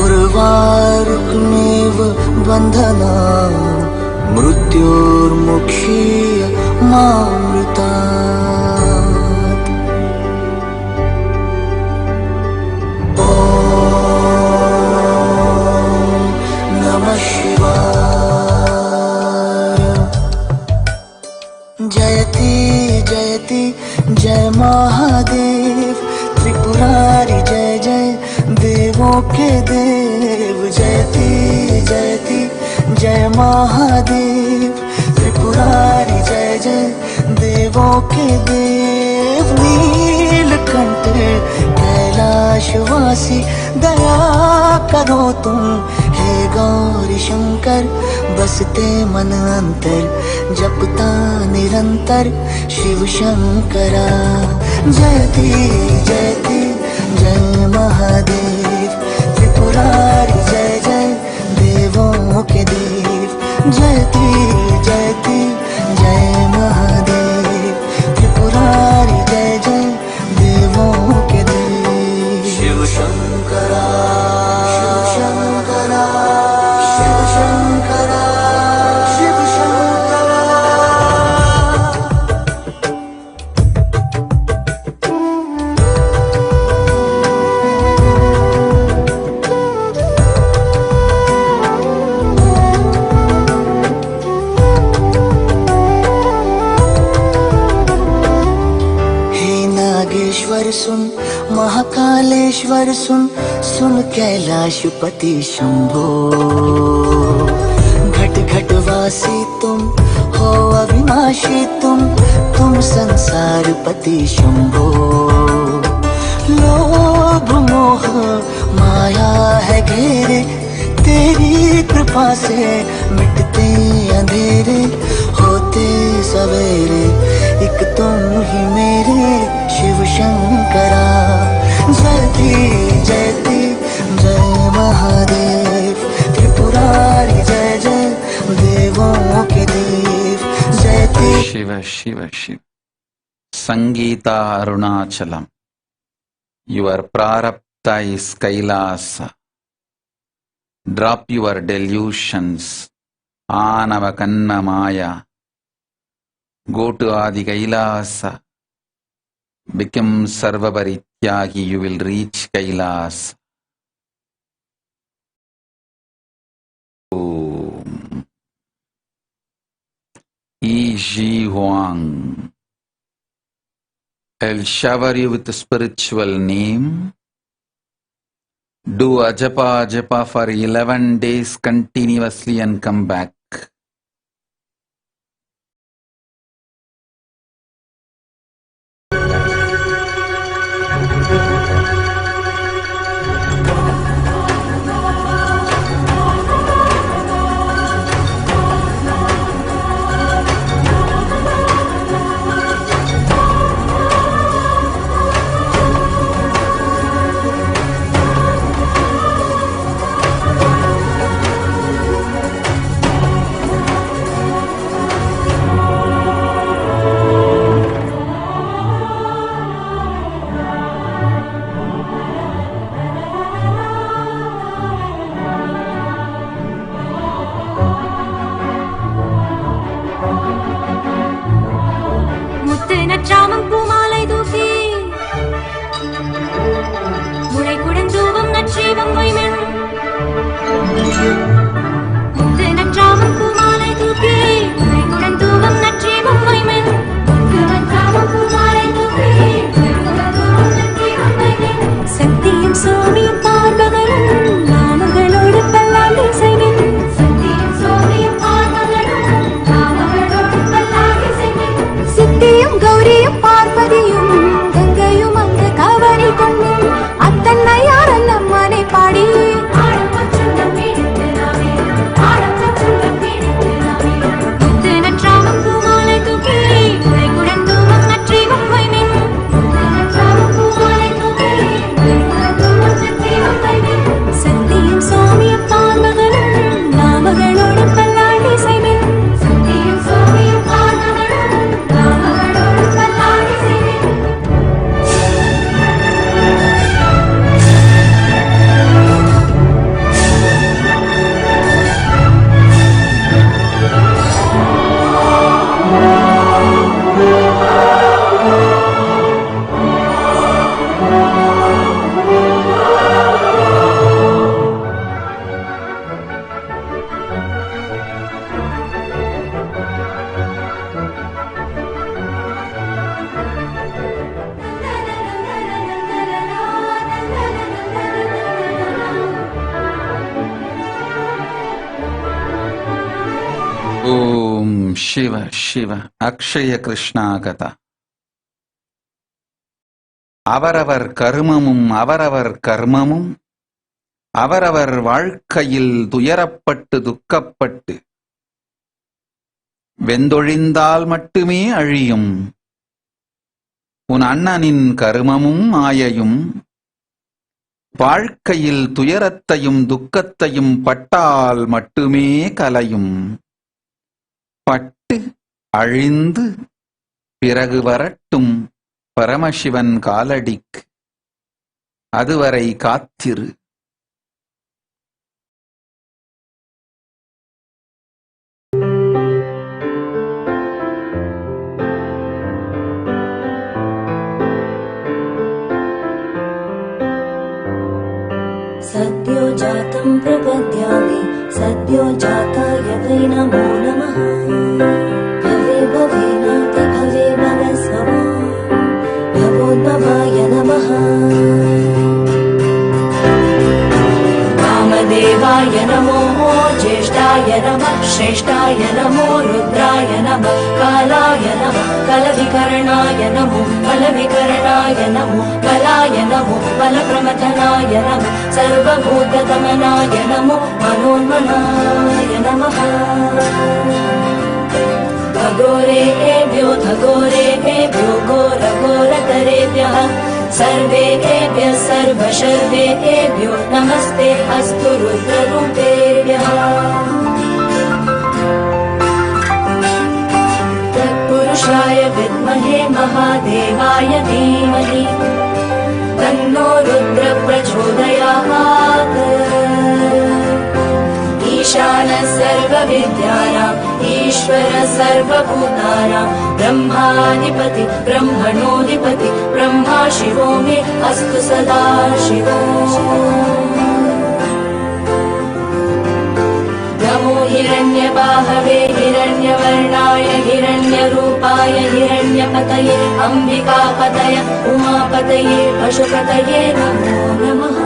Speaker 20: उर्वारुकमेव बन्धनान् मृत्योर्मुक्षीय मामृतात्। ॐ नमः शिवाय। जयति जयति जय महादेव त्रिपुरारी जय जय देवों के देव। जयति जयति जय महादेव त्रिपुरारी जय जय देवों के देव। नीलकंठ कैलाशवासी दया करो तुम हे गौरी शंकर। बसते मन अंतर जपता निरंतर शिव शंकरा। जयति जयति जय महादेव त्रिपुरारी जय जय देवों के देव। जयति जयति जय महादेव त्रिपुरारी जय जय देवों के देव। शिव शंकरा शिव शंकरा शिव शंकरा शिव शंकरा। हे नागेश्वर सुन महाकालेश्वर सुन सुन कैलाशपति शंभो। घट घट वासी तुम हो अविनाशी तुम संसार पति शंभो। लोभ मोह माया है घेरे तेरी कृपा से मिटते अंधेरे होते सवेरे एक तुम ही मेरे शिव शंकरा। जयति जयति जय महादेव त्रिपुरारी जय जय देवों के देव। जयति
Speaker 9: Shiva, Shiva, Shiva. Sangeeta Arunachalam. Your prarabdha is Kailasa. Drop your delusions. Anava Kanna Maya. Go to Adi Kailasa. Become Sarvabarityagi. You will reach Kailasa. E.G. Huang. I'll shower you with a spiritual name. Do ajapa for 11 days continuously and come back. Shiva Shiva ಅಕ್ಷಯ ಕೃಷ್ಣಾಗತ. அவரவர் கர்மமும் அவரவர் வாழ்க்கையில் துயரப்பட்டு துக்கப்பட்டு வெந்தொழிந்தால் மட்டுமே அழியும். உன் அண்ணனின் கர்மமும் மாயையும் வாழ்க்கையில் துயரத்தையும் துக்கத்தையும் பட்டால் மட்டுமே கலையும். பட்டு அழிந்து பிறகு வரட்டும் பரமசிவன் காலடிக்கு, அதுவரை காத்திரு.
Speaker 18: सद्यो जातं प्रपद्यामि सद्यो जाताय वै नमो नमः. भवे भवेनाति भवे भवस्वमा भवोद्भवाय नमः. वामदेवाय नमो ज्येष्ठाय नमः श्रेष्ठाय नमो रुद्राय नमः कालाय नमः कलविकरणाय नमो फलविकरणाय नमो कलाय नमो फलप्रमथनाय नमः सर्वभूतदमनाय नमो मनोन्मनाय नमः. घोरेभ्यो घोरघोरतरेभ्यः सर्वेभ्यः सर्वशर्वेभ्यो नमस्ते अस्तु रुद्ररूपेभ्यः. तत्पुरुषाय विद्महे महादेवाय धीमहि तन्नो रुद्र प्रचोदयात्. ईशानः सर्वविद्यानाम् ईश्वर सर्वभूतानां ब्रह्माधिपति ब्रह्मणोऽधिपति ब्रह्मा शिवो मे अस्तु सदा शिवो. नमो हिरण्यबाहवे हिरण्यवर्णाय हिरण्यरूपाय हिरण्यपतये अम्बिकापतये उमापतये पशुपतये नमो नमः.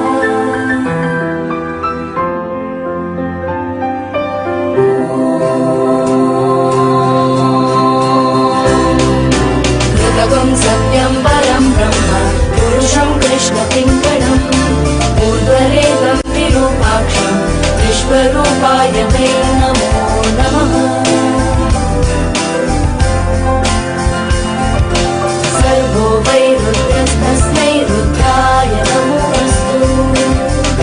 Speaker 18: सत्यं परं ब्रह्म पुरुषं कृष्णपिङ्गळम् ऊर्ध्वरेतं विरूपाक्षं विश्वरूपाय वै नमो नमः. सर्वो वै रुद्रस्तस्मै रुद्राय नमोऽस्तु.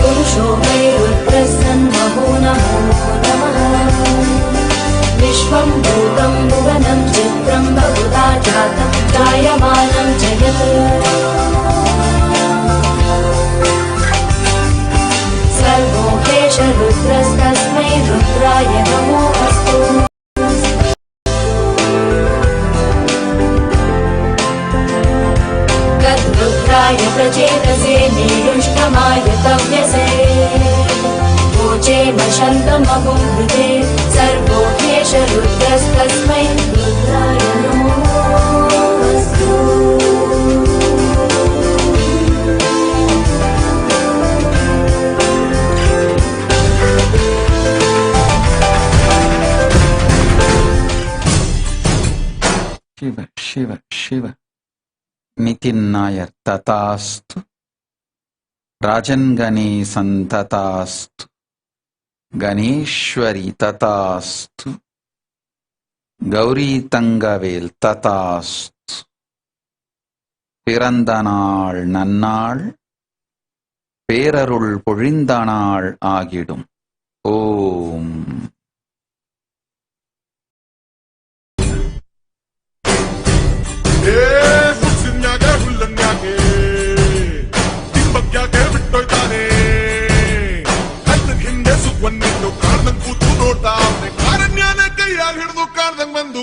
Speaker 18: पुरुषो वै रुद्रस्तन्महो नमो नमः. विश्वं भूतं भुवनं चित्रं बहुधा जातं जायमानं जगत्. सर्वो हेश रुद्रस्तस्मै रुद्राय नमोऽस्तु. तद्रुद्राय प्रचेतसे नीरुष्टमाय तव्यसे वोचे वशन्तमहुं हृदे सर्वो हेश रुद्रस्तस्मै रुद्राय नमोऽस्तु.
Speaker 9: शिव शिव शिव नितिन नायर तथास्तु. राजन गणेशन तथास्तु. गणेश्वरी तथास्तु. गौरी तंगवेल तथास्तु. பிறந்த நாள் நன்னாள் பேரருள் பொழிந்த நாள் ஆகிடும். ஓம்.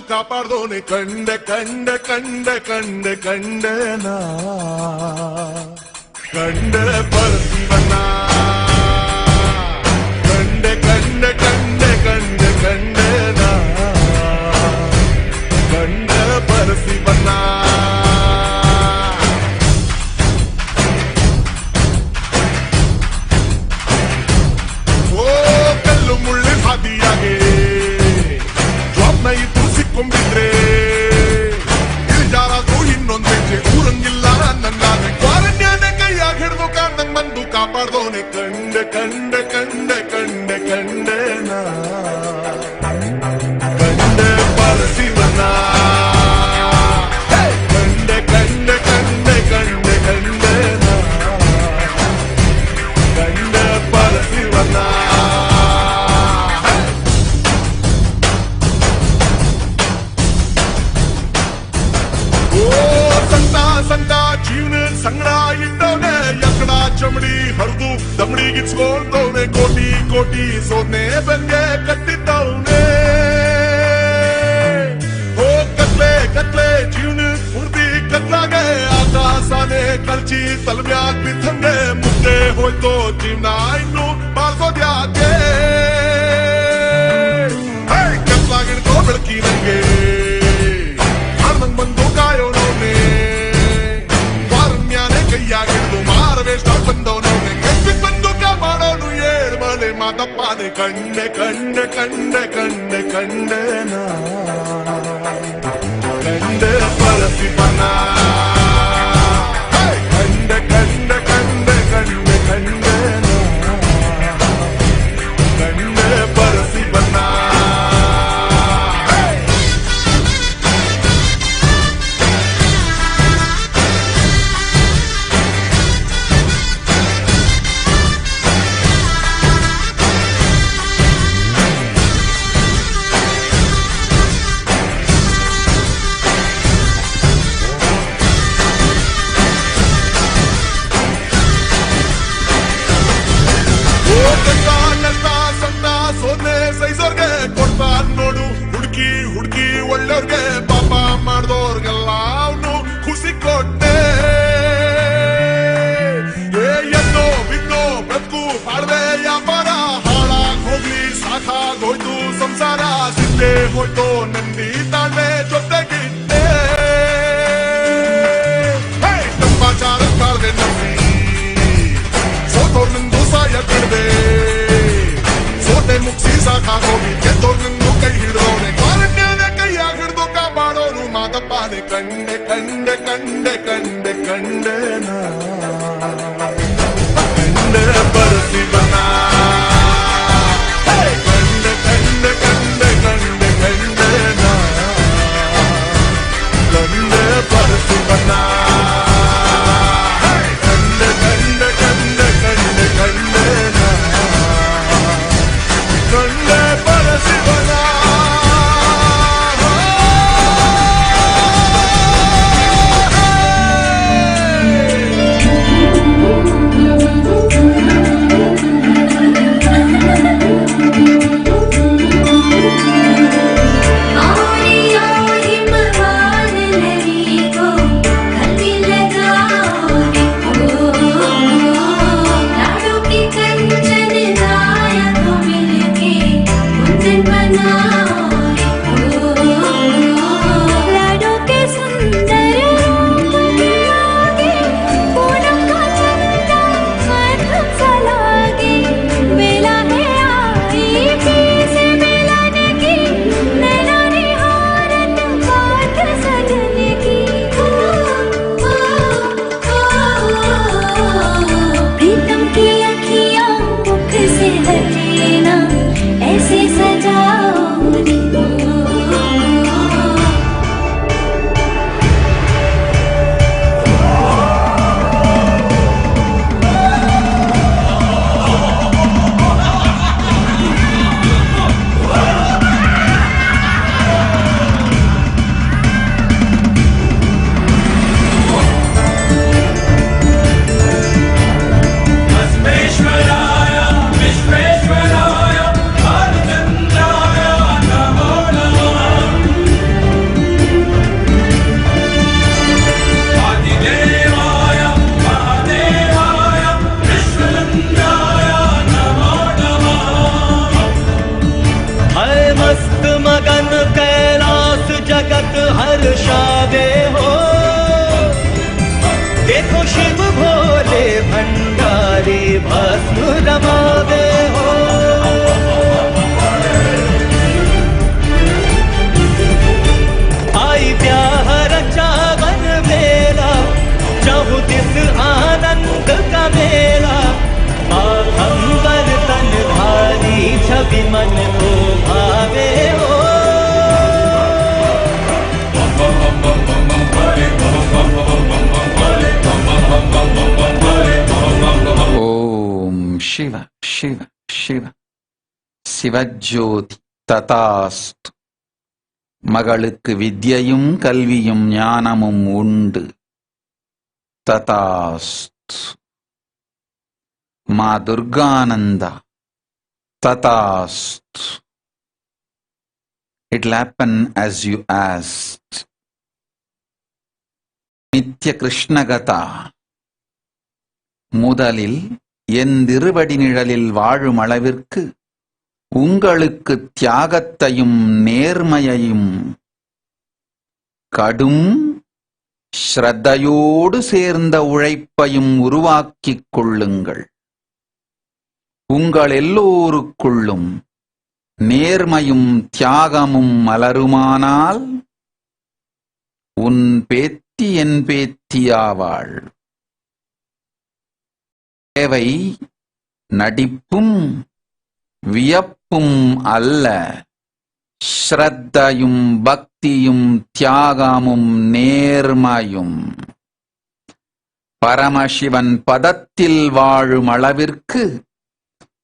Speaker 13: ಕಾಪಾಡ್ದೋನೆ ಕಂಡ ಕಂಡ ಕಂಡ ಕಂಡ ಕಂಡನ ಕಂಡ ಪರಶಿವನ ಕಂಡ ಕಂಡ ಕಂಡ ಕಂಡ ಕಂಡನ ಕಂಡ ಪರಶಿವನ ಓ ಕಲ್ಲು ಮುಳ್ಳು ಹಾದಿಯಾಗೆ ಜ್ವಾಪ್ನ ಇದ್ದು ಕಾಪಾಡ್ದೋನೆ ಕಂಡೆ ಕಂಡೆ ಕಂಡೆ ಕಂಡೆ ಕಂಡೆನ ಕಂಡೆ ಪರಶಿವನ ಕಂಡೆ ಕಂಡೆ ಕಂಡೆ ಕಂಡೆ ಕಂಡೆನ ಕಂಡೆ ಪರಶಿವನ ಸಂತ ಜೀವನ ಸಂಗಡ ಇಟ್ಟವನೆ ಎಕ್ಕಡ ಚಮಡಿ ಹರಿದು ದಮಡಿಗಿಚ್ಕೊಂಡವನೆ ಕೋಟಿ ಕೋಟಿ ಸೋನೆ ಬೆಂಗೆ ಕಟ್ಟಿದ್ದವನೆ ಓ ಕತ್ಲೆ ಕತ್ಲೆ ಜೀವನ ಪೂರ್ತಿ ಕತ್ಲಾಗೆ ಆಕಾಶನೇ ಕಳ್ಚಿ ತಲೆಮ್ಯಾಗ ಬಿದ್ದಂಗೆ ಮುದ್ದೆ ಹೋಯ್ತೋ ಜೀವನ ಇನ್ನು ಬಾಳ್ಸೋದ್ಯಾಕೆ ಕತ್ಲಾಗಿಡ್ಕೋ ಬೆಳಕಿ ನಂಗೆ ನಂಗ್ ಬಂದು ಕಾಯೋನವನೇ ವಾರಮ್ಯಾನೆ ಕೈಯಾಗಿಡ್ದು ಮಾರವೇಷ್ಟ ಬಂದವನವನೇ ಕೆಟ್ಟಿ ಬಂದು ಕಾಪಾಡೋನು ಏಳ್ ಮನೆ ಮಾತಪ್ಪಾನೆ ಕಂಡೆ ಕಂಡೆ ಕಂಡೆ ಕಂಡೆ ಕಂಡೆನ ಕಂಡೆ ಪರಶಿವನ ಕಂಡೆ ಕಂಡೆ ಕಂಡೆ ಕಂಡೆ ಕಂಡೆನ ಕಂಡೆ ಪರಶಿವನ ನೋಡು ಹುಡುಕಿ ಹುಡುಕಿ ಒಳ್ಳೆಯವ್ರಿಗೆ ಪಾಪ ಮಾಡ್ದವ್ರಿಗೆಲ್ಲ ಅವನು ಖುಷಿ ಕೊಟ್ಟೆ ಎದ್ದೋ ಬಿದ್ದೋ ಬದುಕು ಬಾಳ್ವೆ ವ್ಯಾಪಾರ ಹಾಳಾಗ್ ಹೋಗ್ಲಿ ಸಾಕಾಗೋಯ್ತು ಸಂಸಾರ ಸಿದ್ದೆ ಹೋಯ್ತು ನಂದಿ ತಾಳ್ವೆ ಜೊತೆಗಿದ್ದೆ ತಂಬಾಚಾರ ಬಾಳ್ವೆ ನಂಬಿ ಸೋತೋರ್ ನಂದು ಸಾಯ ಕಡ್ದೆ ಸೋತೆ ಮುಗಿಸಿ ಸಾಕಾಗೋಗಿ ಗೆದ್ದೋರ್ನನ್ನು ಕೈ ಹಿಡಿದವನೆ ಕಾರಣ್ಯನ ಕೈಯಾಗ ಹಿಡಿದು ಕಾಪಾಡೋನು ಮಾದಪ್ಪನೆ ಕಂಡೆ ಕಂಡೆ ಕಂಡೆ ಕಂಡೆ ಕಂಡೆನ ಕಂಡೆ ಪರಶಿವನ ಕಂಡೆ ಕಂಡೆ ಕಂಡೆ ಕಂಡೆ ಕಂಡೆನ ಕಂಡೆ ಪರಶಿವನ ಕಂಡೆ ಕಂಡೆ ಕಂಡೆ ಕಂಡೆ ಕಂಡೆನ ಕಂಡೆ ಪರಶಿವನ
Speaker 20: आनंद का मेला मन को भावे हो।
Speaker 9: ஓம் சிவ சிவ சிவ சிவஜோதி ததாஸ்து. மகளுக்கு வித்யையும் கல்வியும் ஞானமும் உண்டு. ததாஸ்து. மா துர்கானந்தா ததாஸ்து. It'll happen as you asked. நித்ய கிருஷ்ணகதா. முதலில் என் திருவடி நிழலில் வாழும் அளவிற்கு உங்களுக்கு தியாகத்தையும் நேர்மையையும் கடும் ஸ்ரத்தையோடு சேர்ந்த உழைப்பையும் உருவாக்கிக் கொள்ளுங்கள். உங்கள் எல்லோருக்குள்ளும் நேர்மையும் தியாகமும் மலருமானால் உன் பேத்தி என் பேத்தியாவாள். தேவை நடிப்பும் வியப்பும் அல்ல, ஸ்ரத்தையும் பக்தியும் தியாகமும் நேர்மையும். பரமசிவன் பதத்தில் வாழும் அளவிற்கு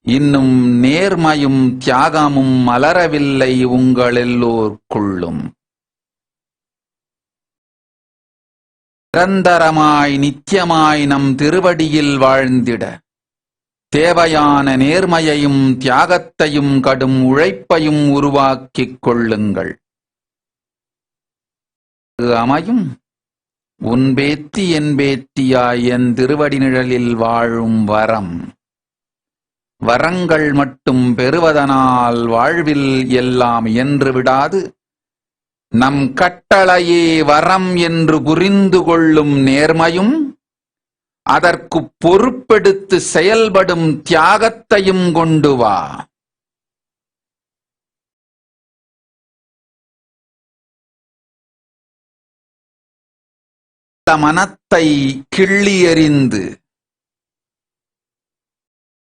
Speaker 9: இன்னும் நேர்மையும் தியாகமும் மலரவில்லை உங்கள் எல்லோருக்குள்ளும். நிரந்தரமாய் நித்தியமாய் நம் திருவடியில் வாழ்ந்திட தேவையான நேர்மையையும் தியாகத்தையும் கடும் உழைப்பையும் உருவாக்கிக் கொள்ளுங்கள். அமையும் உன் பேத்தி என் பேத்தியாய் என் திருவடி நிழலில் வாழும் வரம். வரங்கள் மட்டும் பெறுவதனால் வாழ்வில் எல்லாம் இயன்று விடாது. நம் கட்டளையே வரம் என்று புரிந்து கொள்ளும் நேர்மையும் அதற்கு பொறுப்பெடுத்து செயல்படும் தியாகத்தையும் கொண்டு வா. மனத்தை கிள்ளி எறிந்து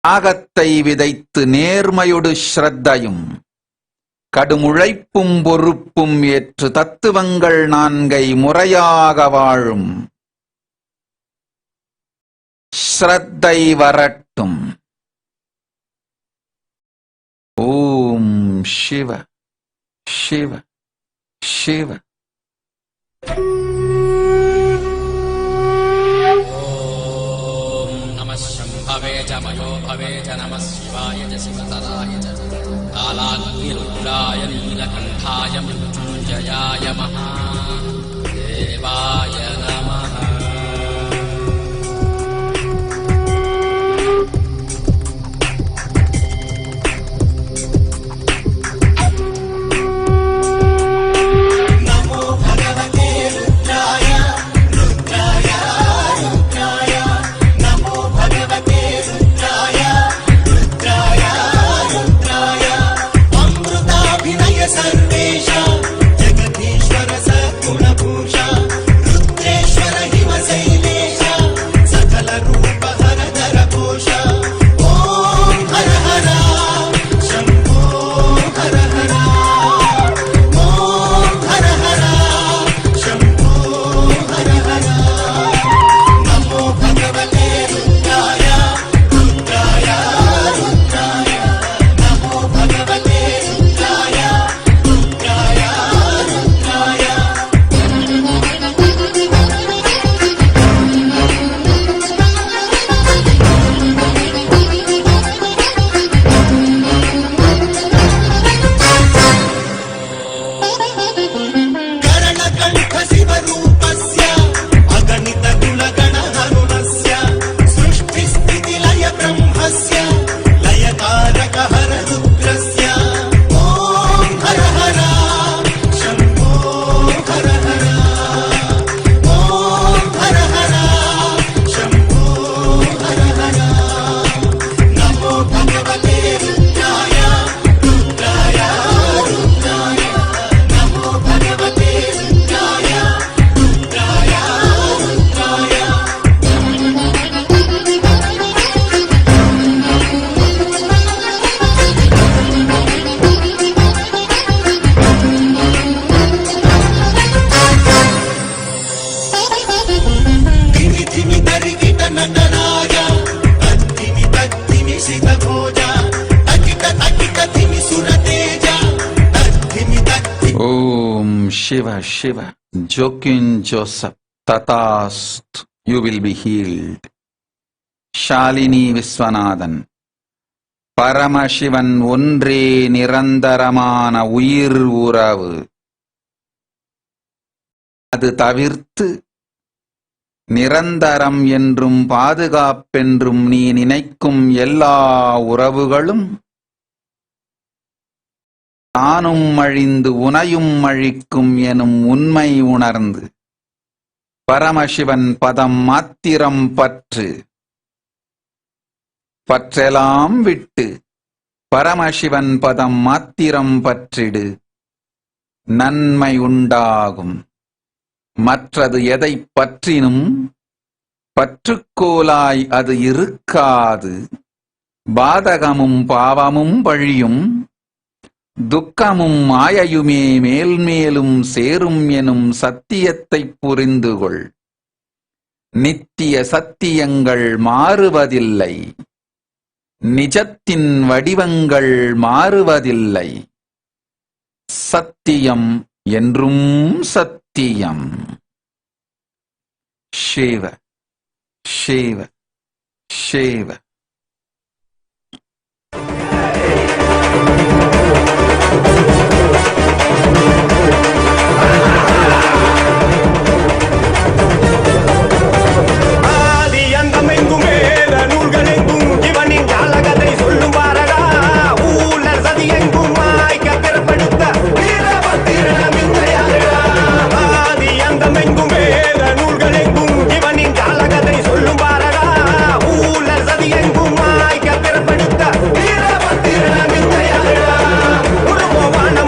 Speaker 9: தியாகத்தை விதைத்து நேர்மையொடு ஸ்ரத்தையும் கடுமுழைப்பும் பொறுப்பும் ஏற்று தத்துவங்கள் நான்கை முறையாக வாழும். ஸ்ரத்தை வரட்டும். ஓம் சிவ சிவ சிவ.
Speaker 6: भवे च मयो भवे च नमः शिवाय च शिवतराय च कालाग्निरुद्राय नीलकण्ठाय मृत्युञ्जयाय महादेवाय नमः।
Speaker 17: सर्वेश जगदीश्वर सद्गुणभूषा Rudra
Speaker 9: Shiva, Shiva, Joaquin Joseph, Tatast, you will be healed. Shalini Viswanathan, Paramasivan ஒன்றே நிரந்தரமான உயிர் உறவு. அது தவிர்த்து நிரந்தரம் என்றும் பாதுகாப்பென்றும் நீ நினைக்கும் எல்லா உறவுகளும் தானும் அழிந்து உனையும் அழிக்கும் எனும் உண்மை உணர்ந்து பரமசிவன் பதம் மாத்திரம் பற்று. பற்றெல்லாம் விட்டு பரமசிவன் பதம் மாத்திரம் பற்றிடு, நன்மை உண்டாகும். மற்றது எதை பற்றினும் பற்றுக்கோலாய் அது இருக்காது. பாதகமும் பாவமும் பழியும் துக்கமும் மாயையுமே மேல்மேலும் சேரும் எனும் சத்தியத்தை புரிந்துகொள். நித்திய சத்தியங்கள் மாறுவதில்லை, நிஜத்தின் வடிவங்கள் மாறுவதில்லை. சத்தியம் என்றும் சத்தியம். சிவ சிவ சிவ.
Speaker 11: உருவமான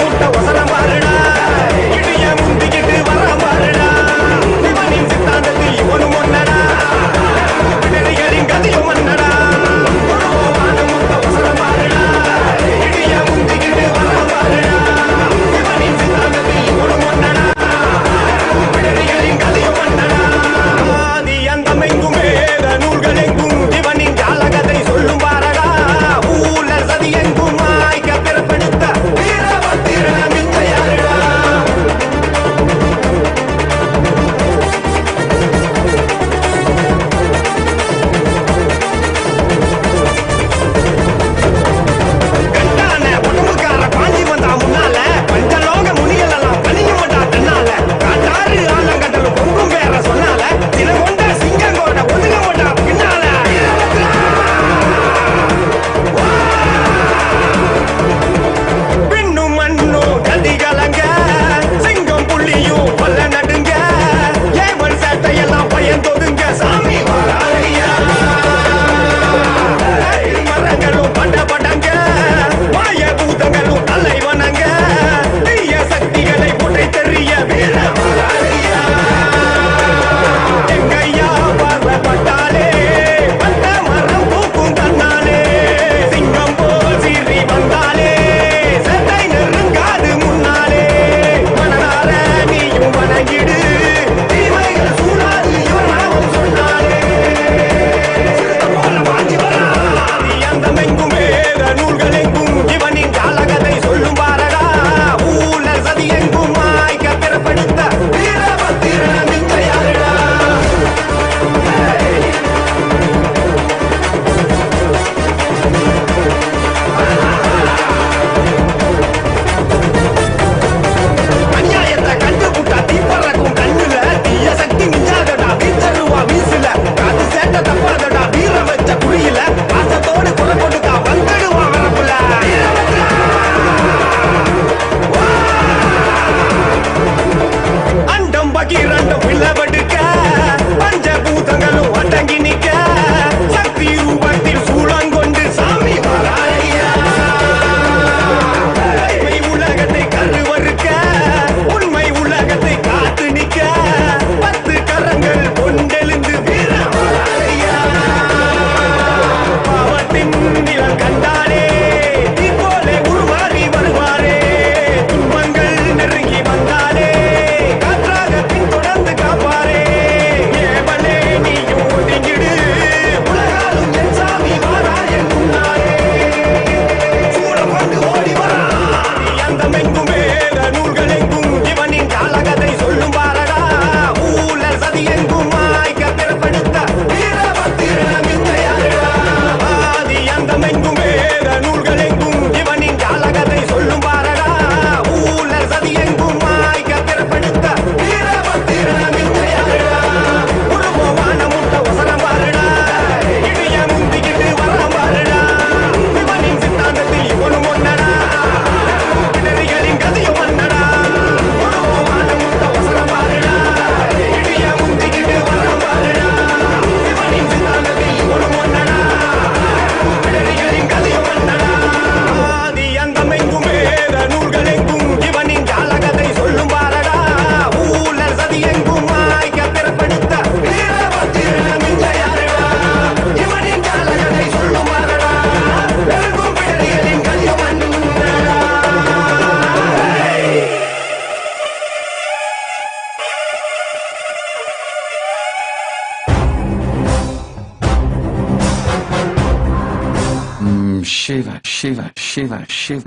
Speaker 9: சிவ சிவ சிவ சிவ.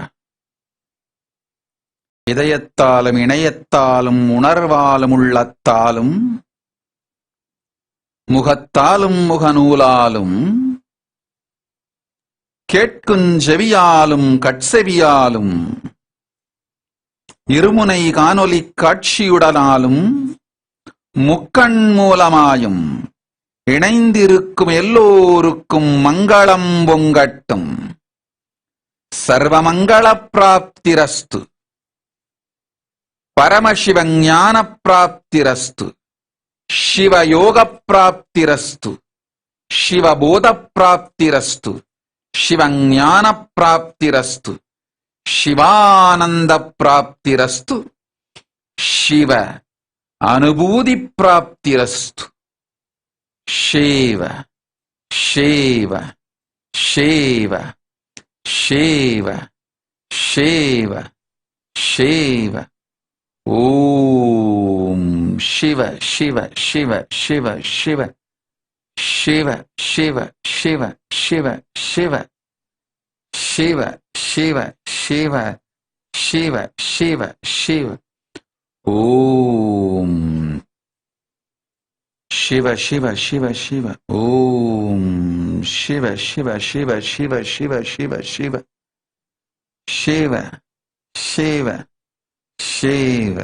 Speaker 9: இதயத்தாலும் இணையத்தாலும் உணர்வாலும் உள்ளத்தாலும் முகத்தாலும் முகநூலாலும் கேட்குஞ் செவியாலும் கட்செவியாலும் இருமுனை காணொலி காட்சியுடனாலும் முக்கண் மூலமாயும் இணைந்திருக்கும் எல்லோருக்கும் மங்களம் பொங்கட்டும். சர்வமங்கள பிராப்திரஸ்து. பரமசிவ ஞான பிராப்திரஸ்து. சிவயோக பிராப்திரஸ்து. சிவபோத பிராப்திரஸ்து. சிவஞான பிராப்திரஸ்து. சிவானந்த பிராப்திரஸ்து. சிவ அனுபூதி பிராப்திரஸ்து. शिव शिव शिव शिव शिव शिव. ओम शिव शिव शिव शिव शिव शिव शिव शिव शिव शिव शिव शिव शिव शिव शिव शिव. ओम शिव शिव शिव शिव. ओम शिव शिव शिव शिव शिव शिव शिव शिव शिव शिव.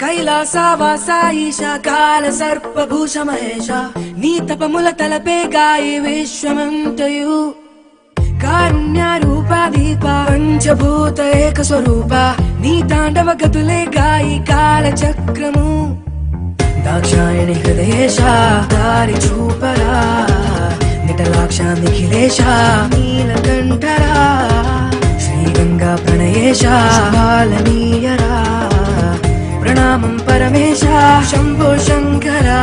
Speaker 7: కైలాసా వాసా ఈశా కాల సర్పభూష మహేశ నీ తపముల తలపే గాయి విశ్వమంతయు కారుణ్య రూప దీప పంచభూత ఏక స్వరూప నీ తాండవ గతులే గాయి కాల చక్రము దాక్షాయణి హృదయేశ దారి చూపరా నిటలాక్ష నిఖిలేశ నీలకంఠరా శ్రీగంగా ప్రణయేశ బాలనీయరా ప్రణామం పరమేశ శంభో శంకరా.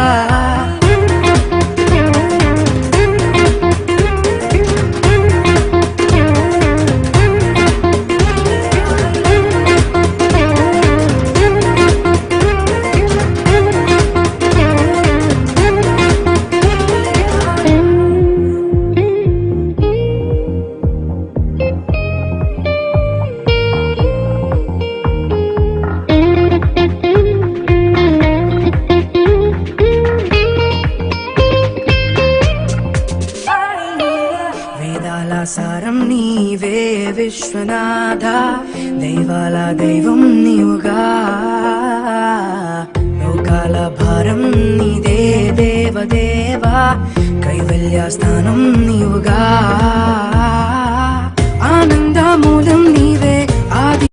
Speaker 7: సారం నీవే విశ్వనాథ దైవాల దైవం నీవుగా లోకాల భారం నీదే దేవదేవా కైవల్య స్థానం నీవుగా ఆనంద మూలం నీవే ఆది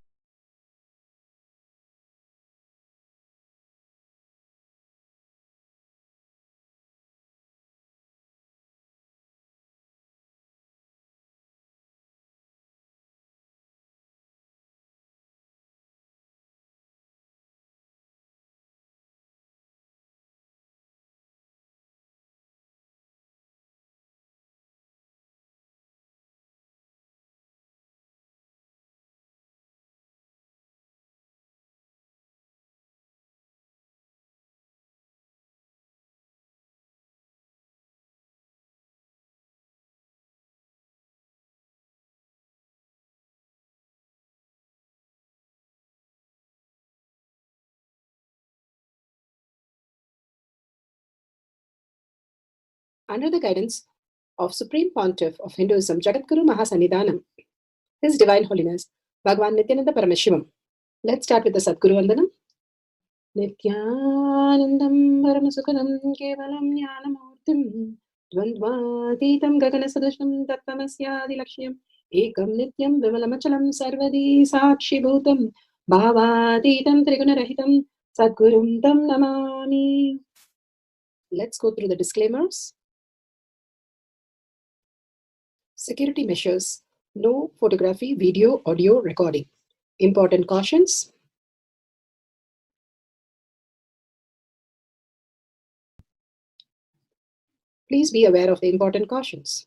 Speaker 8: Under the guidance of Supreme Pontiff of Hinduism, Jagadguru Mahasannidhanam, His Divine Holiness, Bhagavan Nithyananda Paramashivam. Let's start with the Sadguru Vandanam. Nithyanandam Paramasukhanam Kevalam Jnanamurtim Dvandvatitam Gaganasadasham Tattamasyadi Lakshyam Ekam Nityam Vimalamachalam Sarvadi Sakshi Bhutam Bhavatitam Trigunarahitam Sadgurum Tam Namami. Let's go through the disclaimers. Security measures. No photography, video, audio recording. Important cautions. Please be aware of the important cautions.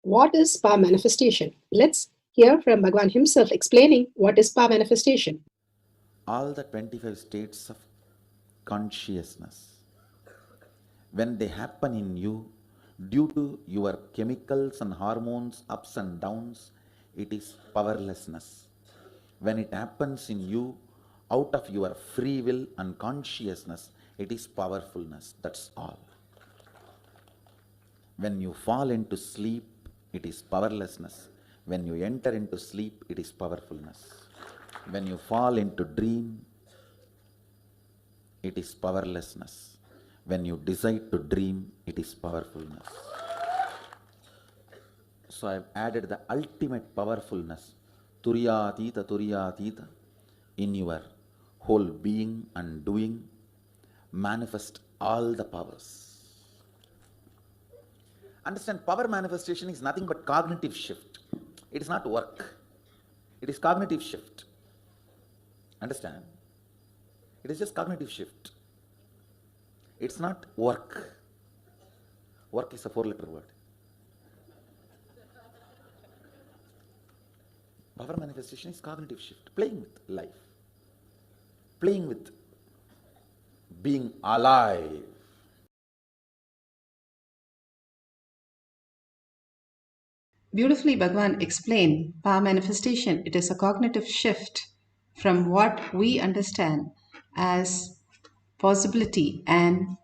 Speaker 8: What is power manifestation? Let's hear from Bhagwan himself explaining what is power manifestation.
Speaker 1: All the 25 states of consciousness, when they happen in you, due to your chemicals and hormones, ups and downs, it is powerlessness. When it happens in you, out of your free will and consciousness, it is powerfulness. That's all. When you fall into sleep, it is powerlessness. When you enter into sleep, it is powerfulness. When you fall into dream, it is powerlessness. When you decide to dream, it is powerfulness. So I have added the ultimate powerfulness, Turiyatita, in your whole being and doing. Manifest all the powers. Understand, power manifestation is nothing but cognitive shift. It is not work. It is cognitive shift. Understand? It is just cognitive shift. It's not work. Work is a 4-letter word. Power manifestation is cognitive shift. Playing with life. Playing with being alive.
Speaker 8: Beautifully, Bhagwan explained power manifestation. It is a cognitive shift from what we understand as possibility, and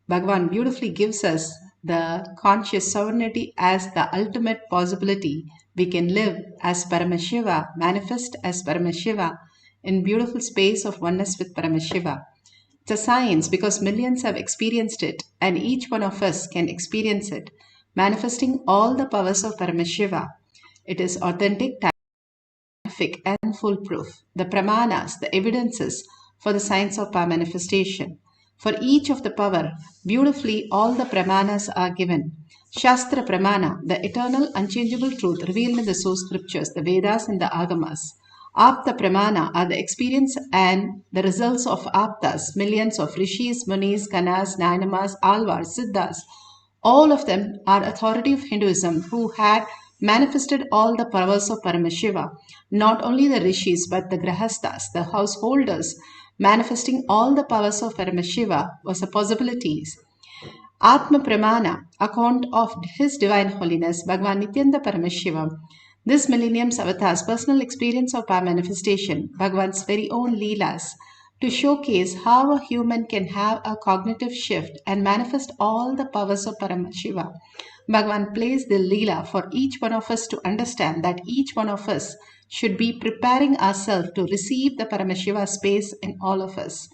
Speaker 8: Bhagwan beautifully gives us the conscious sovereignty as the ultimate possibility. We can live as Paramashiva, manifest as Paramashiva in beautiful space of oneness with Paramashiva. It's a science because millions have experienced it, and each one of us can experience it, manifesting all the powers of Paramashiva. It is authentic, scientific, and foolproof. The pramanas, the evidences for the science of power manifestation. For each of the power, beautifully all the pramanas are given. Shastra Pramana, the eternal unchangeable truth revealed in the source scriptures, the Vedas and the Agamas. Apta Pramana are the experience and the results of Aptas, millions of Rishis, Munis, Kanas, Nainamas, Alvars, Siddhas. All of them are authority of Hinduism who had manifested all the powers of Paramashiva. Not only the Rishis but the Grahastas, the householders, manifesting all the powers of Paramashiva was a possibilities. Atma Pramana, account of His Divine Holiness, Bhagwan Nithyananda Paramashivam. This millennium's avatar's personal experience of power manifestation, Bhagwan's very own Leelas, to showcase how a human can have a cognitive shift and manifest all the powers of Paramashiva. Bhagwan plays the Leela for each one of us to understand that each one of us should be preparing ourselves to receive the Paramashiva space in all of us.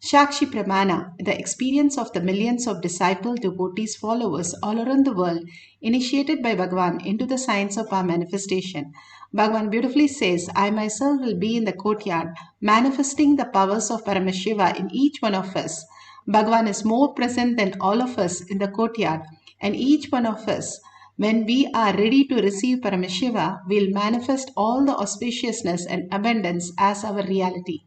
Speaker 8: Shakshi Pramana, the experience of the millions of disciple devotees followers all around the world, initiated by Bhagwan into the science of our manifestation. Bhagwan beautifully says, I myself will be in the courtyard, manifesting the powers of Paramashiva in each one of us. Bhagwan is more present than all of us in the courtyard, and each one of us, when we are ready to receive Paramashiva, will manifest all the auspiciousness and abundance as our reality.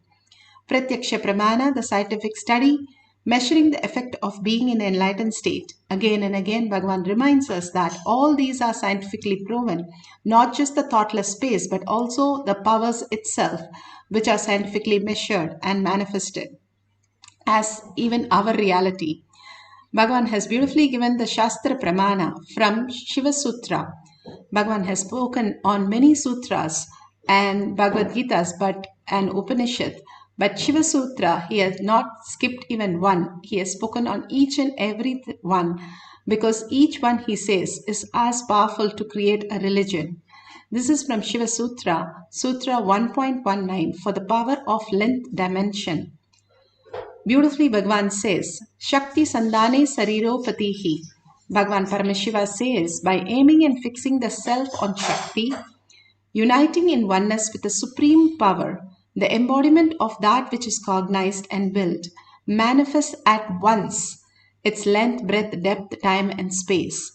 Speaker 8: Pratyaksha Pramana, the scientific study, measuring the effect of being in an enlightened state. Again and again, Bhagwan reminds us that all these are scientifically proven, not just the thoughtless space, but also the powers itself, which are scientifically measured and manifested as even our reality. Bhagwan has beautifully given the Shastra Pramana from Shiva Sutra. Bhagwan has spoken on many sutras and Bhagavad Gitas and Upanishad, but Shiva Sutra, he has not skipped even one. He has spoken on each and every one because each one, he says, is as powerful to create a religion. This is from Shiva Sutra, Sutra 1.19, for the power of length dimension. Beautifully, Bhagwan says, Shakti Sandhane Sariro Patihi. Bhagwan Paramashiva says, by aiming and fixing the self on Shakti, uniting in oneness with the supreme power, the embodiment of that which is cognized and willed, manifests at once its length, breadth, depth, time, and space.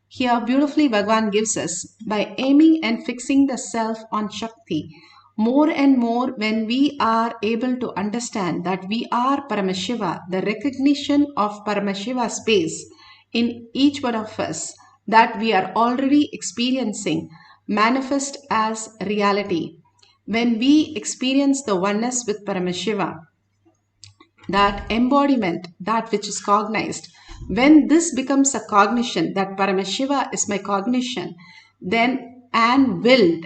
Speaker 8: Here, beautifully, Bhagavan gives us by aiming and fixing the self on Shakti, more and more when we are able to understand that we are Paramashiva, the recognition of Paramashiva space in each one of us that we are already experiencing manifest as reality. When we experience the oneness with Paramashiva, that embodiment, that which is cognized, when this becomes a cognition, that Paramashiva is my cognition, then and willed.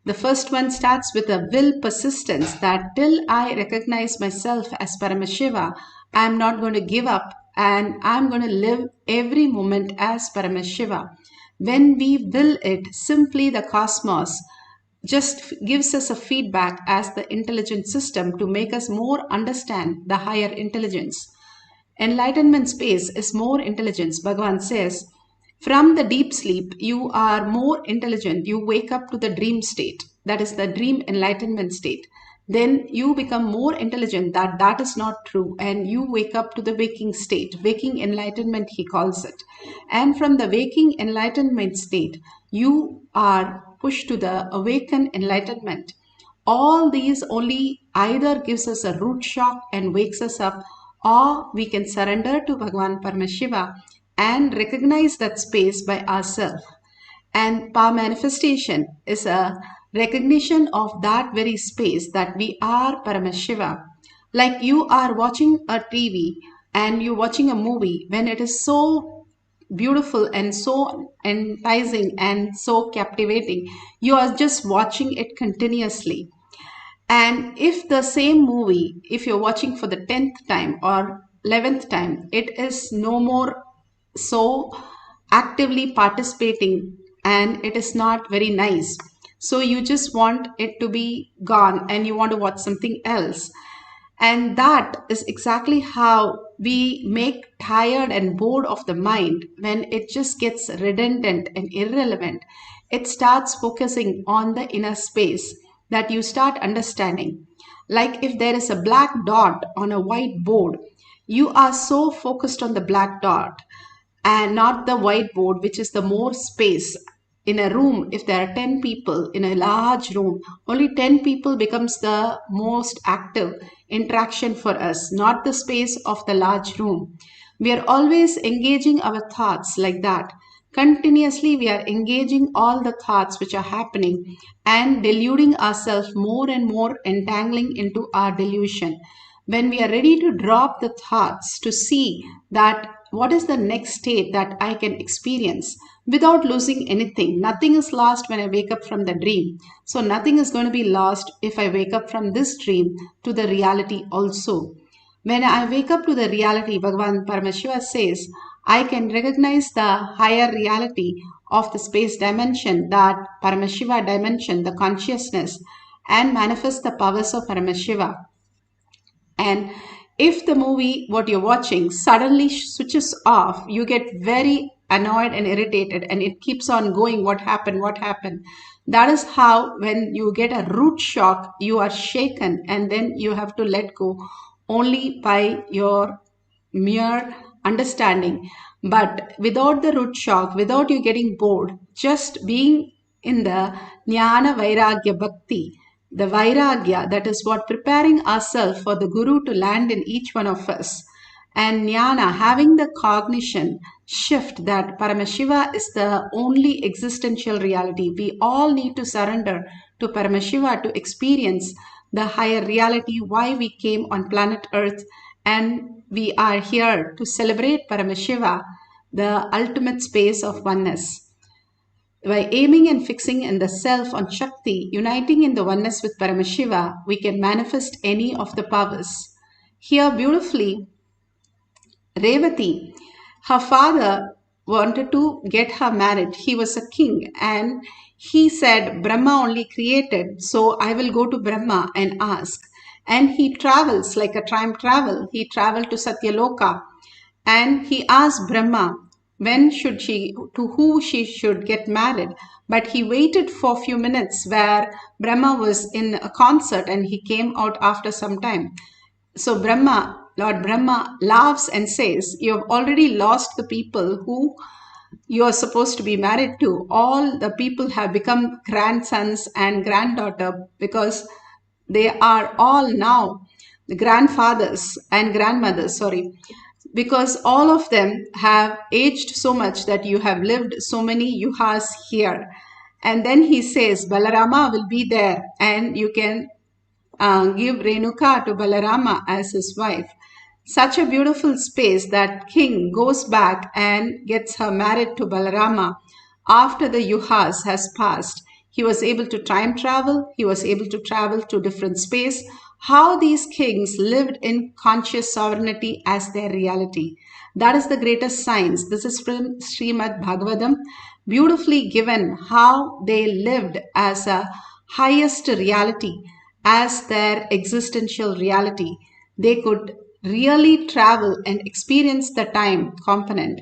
Speaker 8: The first one starts with a will persistence that till I recognize myself as Paramashiva, I am not going to give up and I am going to live every moment as Paramashiva. When we will it, simply the cosmos just gives us a feedback as the intelligent system to make us more understand the higher intelligence. Enlightenment space is more intelligence. Bhagavan says, from the deep sleep, you are more intelligent. You wake up to the dream state. That is the dream enlightenment state. Then you become more intelligent that that is not true. And you wake up to the waking state. Waking enlightenment, he calls it. And from the waking enlightenment state, you are pushed to the awakened enlightenment. All these only either gives us a root shock and wakes us up, or we can surrender to Bhagavan Paramashiva and recognize that space by ourselves. And power manifestation is a recognition of that very space that we are Paramashiva. Like you are watching a TV and you're watching a movie, when it is so beautiful and so enticing and so captivating, you are just watching it continuously. And if the same movie, if you're watching for the 10th time or 11th time, it is no more so actively participating and it is not very nice. So you just want it to be gone and you want to watch something else. And that is exactly how we make tired and bored of the mind when it just gets redundant and irrelevant. It starts focusing on the inner space that you start understanding. Like if there is a black dot on a white board, you are so focused on the black dot and not the whiteboard, which is the more space. In a room, if there are 10 people in a large room, only 10 people becomes the most active interaction for us, not the space of the large room. We are always engaging our thoughts like that. Continuously, we are engaging all the thoughts which are happening and deluding ourselves more and more, entangling into our delusion. When we are ready to drop the thoughts to see that what is the next state that I can experience without losing anything. Nothing is lost when I wake up from the dream. So nothing is going to be lost if I wake up from this dream to the reality also. When I wake up to the reality, Bhagavan Paramashiva says, I can recognize the higher reality of the space dimension, that Paramashiva dimension, the consciousness, and manifest the powers of Paramashiva. And if the movie, what you're watching, suddenly switches off, you get very annoyed and irritated and it keeps on going, what happened, what happened. That is how when you get a root shock, you are shaken and then you have to let go only by your mere understanding. But without the root shock, without you getting bored, just being in the Jnana Vairagya Bhakti, the Vairagya, that is what preparing ourselves for the Guru to land in each one of us. And Jnana, having the cognition shift that Paramashiva is the only existential reality. We all need to surrender to Paramashiva to experience the higher reality, why we came on planet Earth, and we are here to celebrate Paramashiva, the ultimate space of oneness. By aiming and fixing in the self on Shakti, uniting in the oneness with Paramashiva, we can manifest any of the powers. Here beautifully, Revati, her father wanted to get her married. He was a king and he said, Brahma only created, so I will go to Brahma and ask. And he travels like a time travel. He traveled to Satyaloka and he asked Brahma, when should she, to who she should get married. But he waited for a few minutes where Brahma was in a concert and he came out after some time. So Lord Brahma laughs and says, you have already lost the people who you are supposed to be married to. All the people have become grandsons and granddaughter because they are all now the grandfathers and grandmothers, because all of them have aged so much that you have lived so many yuhas here. And then he says, Balarama will be there and you can give Renuka to Balarama as his wife. Such a beautiful space that king goes back and gets her married to Balarama after the yuhas has passed. He was able to time travel. He was able to travel to different space. How these kings lived in conscious sovereignty as their reality. That is the greatest science. This is from Srimad Bhagavatam, beautifully given how they lived as a highest reality, as their existential reality. They could really travel and experience the time component.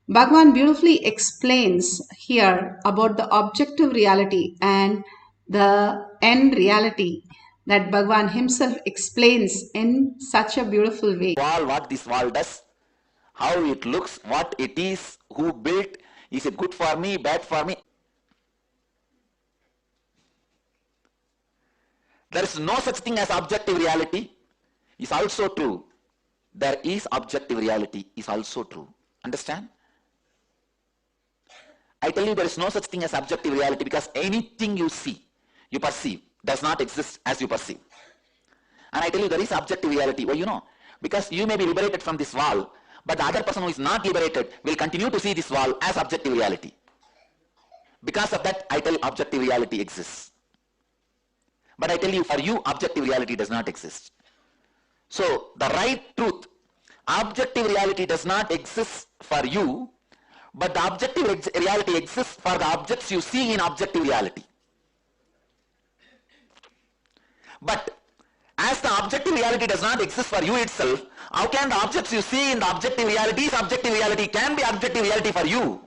Speaker 8: Bhagavan beautifully explains here about the objective reality and the end reality that Bhagavan himself explains in such a beautiful way.
Speaker 10: What this wall does, how it looks, what it is, who built, is it good for me, bad for me? There is no such thing as objective reality is also true. There is objective reality is also true. Understand? I tell you there is no such thing as objective reality because anything you see, you perceive, does not exist as you perceive. And I tell you there is objective reality. Well, you know, because you may be liberated from this wall, but the other person who is not liberated will continue to see this wall as objective reality. Because of that, I tell you objective reality exists. But I tell you, for you, objective reality does not exist. So, the right truth, objective reality does not exist for you, but the objective reality exists for the objects you see in objective reality. But as the objective reality does not exist for you itself, how can the objects you see in the objective reality can be objective reality for you?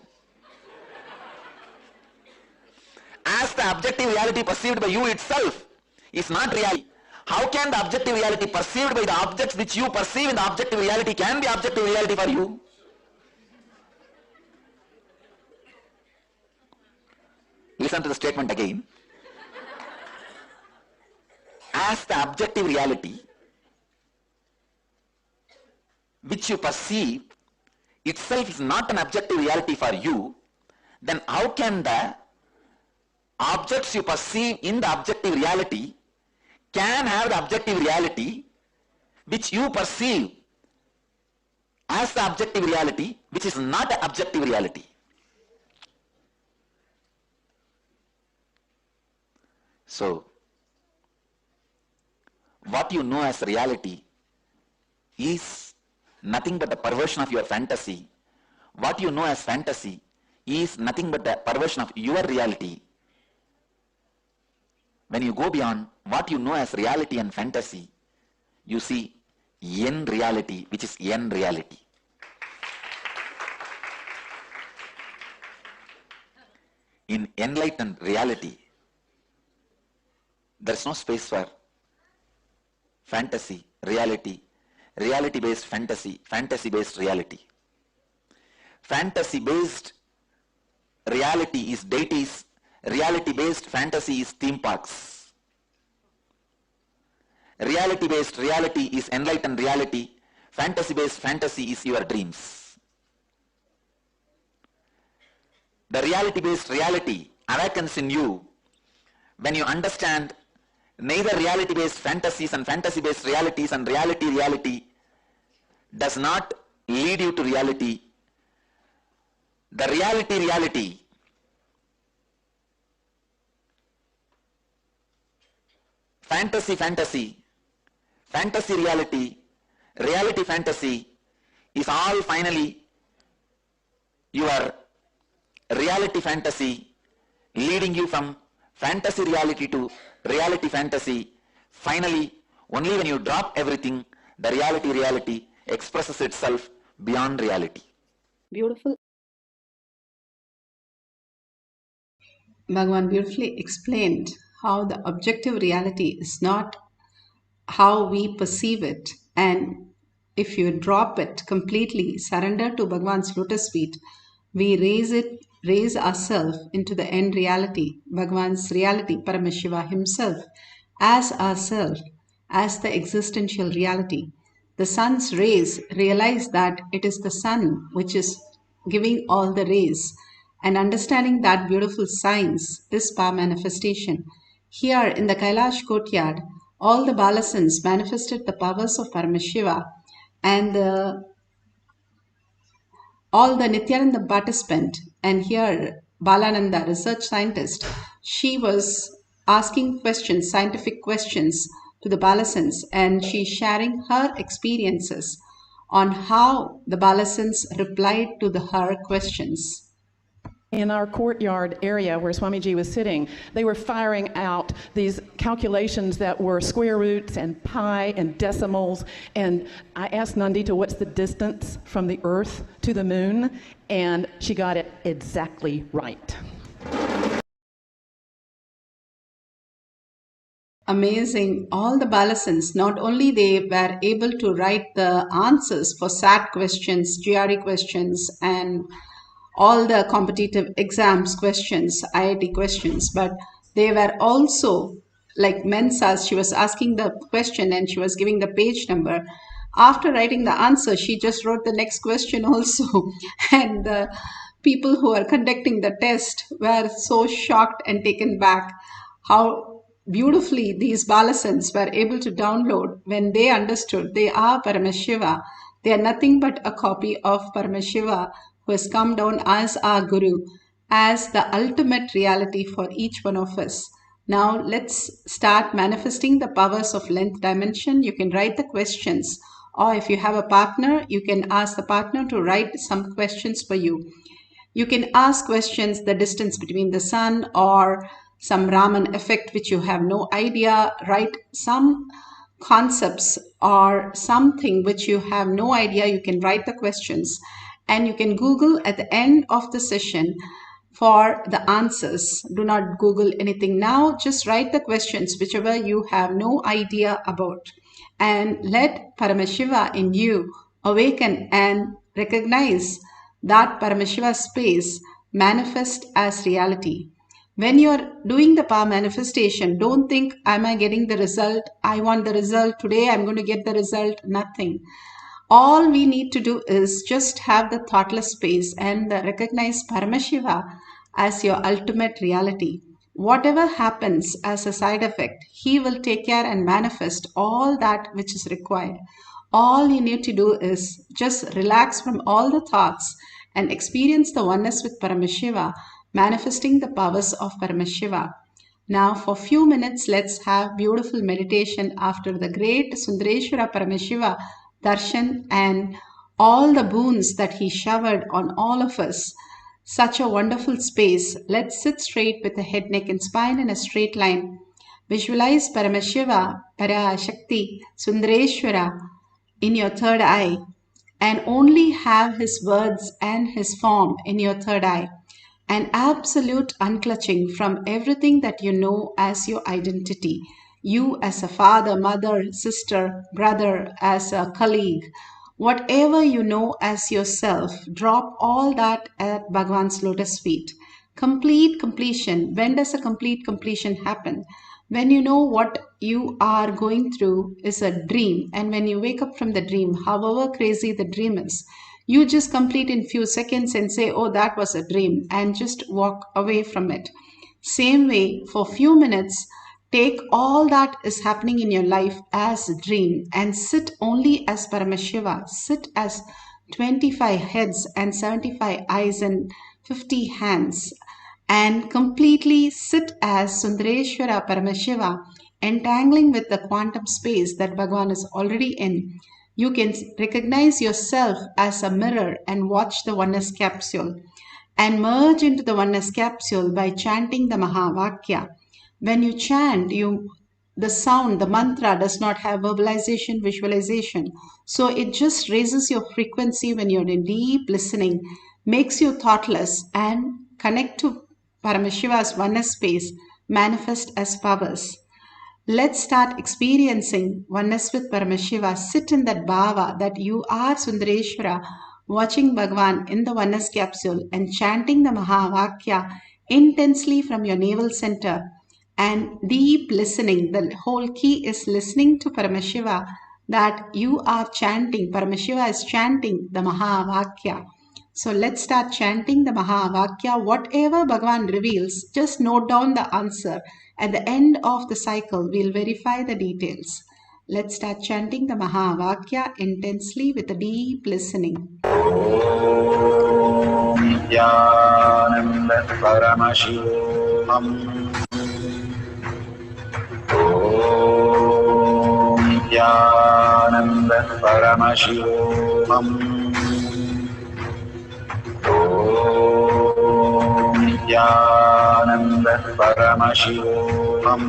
Speaker 10: As the objective reality perceived by you itself is not reality, how can the objective reality perceived by the objects which you perceive in the objective reality can be objective reality for you? Listen to the statement again. As the objective reality which you perceive itself is not an objective reality for you, then how can the objects you perceive in the objective reality can have the objective reality which you perceive as the objective reality which is not an objective reality? So, what you know as reality is nothing but the perversion of your fantasy. What you know as fantasy is nothing but the perversion of your reality. When you go beyond what you know as reality and fantasy, you see yen reality, which is yen reality. In enlightened reality, there is no space for fantasy, reality, reality-based fantasy, fantasy-based reality. Fantasy-based reality is deities, reality-based fantasy is theme parks. Reality-based reality is enlightened reality, fantasy-based fantasy is your dreams. The reality-based reality awakens in you when you understand neither reality-based fantasies and fantasy-based realities and reality does not lead you to reality. The reality, fantasy, fantasy reality, reality fantasy is all finally your reality fantasy leading you from fantasy reality to reality fantasy. Finally, only when you drop everything, the reality expresses itself beyond reality.
Speaker 8: Beautiful. Bhagavan beautifully explained how the objective reality is not how we perceive it. And if you drop it completely, surrender to Bhagavan's lotus feet, we raise ourselves into the end reality, Bhagavan's reality, Paramashiva himself, as ourself, as the existential reality. The sun's rays, realize that it is the sun which is giving all the rays, and understanding that beautiful science is power manifestation. Here in the Kailash courtyard, all the Balasans manifested the powers of Paramashiva, and all the Nithyananda participant, and here Balananda, research scientist, she was asking questions, scientific questions to the Balasans, and she's sharing her experiences on how the Balasans replied to her questions.
Speaker 14: In our courtyard area where Swamiji was sitting, they were firing out these calculations that were square roots and pi and decimals. And I asked Nandita, what's the distance from the Earth to the moon? And she got it exactly right.
Speaker 8: Amazing. All the Balasans, not only they were able to write the answers for SAT questions, GRE questions, and all the competitive exams questions, IIT questions, but they were also like Mensas. She was asking the question and she was giving the page number. After writing the answer, she just wrote the next question also. And the people who are conducting the test were so shocked and taken back how beautifully these Balasans were able to download when they understood they are Paramashiva. They are nothing but a copy of Paramashiva, who has come down as our Guru, as the ultimate reality for each one of us. Now let's start manifesting the powers of length dimension. You can write the questions, or if you have a partner, you can ask the partner to write some questions for you. You can ask questions, the distance between the sun, or some Raman effect which you have no idea. Write some concepts or something which you have no idea. You can write the questions, and you can Google at the end of the session for the answers. Do not Google anything now. Just write the questions whichever you have no idea about, and let Paramashiva in you awaken and recognize that Paramashiva space manifest as reality. When you're doing the power manifestation, don't think, am I getting the result? I want the result today. I'm going to get the result. Nothing. All we need to do is just have the thoughtless space and recognize Paramashiva as your ultimate reality. Whatever happens as a side effect, he will take care and manifest all that which is required. All you need to do is just relax from all the thoughts and experience the oneness with Paramashiva, manifesting the powers of Paramashiva. Now for few minutes, let's have beautiful meditation after the great Sundareshwara Paramashiva darshan and all the boons that he showered on all of us. Such a wonderful space. Let's sit straight with the head, neck and spine in a straight line. Visualize Paramashiva, Parashakti, Sundareshwara in your third eye, and only have his words and his form in your third eye. An absolute unclutching from everything that you know as your identity. You as a father, mother, sister, brother, as a colleague, whatever you know as yourself, drop all that at Bhagavan's lotus feet. Complete completion. When does a complete completion happen? When you know what you are going through is a dream, and when you wake up from the dream, however crazy the dream is, you just complete in few seconds and say, oh, that was a dream, and just walk away from it. Same way, for few minutes, take all that is happening in your life as a dream and sit only as Paramashiva. Sit as 25 heads and 75 eyes and 50 hands, and completely sit as Sundareshwara Paramashiva, entangling with the quantum space that Bhagavan is already in. You can recognize yourself as a mirror and watch the oneness capsule, and merge into the oneness capsule by chanting the Mahavakya. When you chant, the sound, the mantra does not have verbalization, visualization. So it just raises your frequency when you're in deep listening, makes you thoughtless and connect to Paramashiva's oneness space manifest as powers. Let's start experiencing oneness with Paramashiva. Sit in that bhava that you are Sundareshwara, watching Bhagavan in the oneness capsule and chanting the Mahavakya intensely from your navel center and deep listening. The whole key is listening to Paramashiva, that you are chanting. Paramashiva is chanting the Mahavakya. So let's start chanting the Mahavakya. Whatever Bhagavan reveals, just note down the answer. At the end of the cycle, we'll verify the details. Let's start chanting the Mahavakya intensely with a deep listening.
Speaker 21: Nithyananda Paramashivoham. Nithyananda Paramashivoham. Nithyananda Paramashivoham.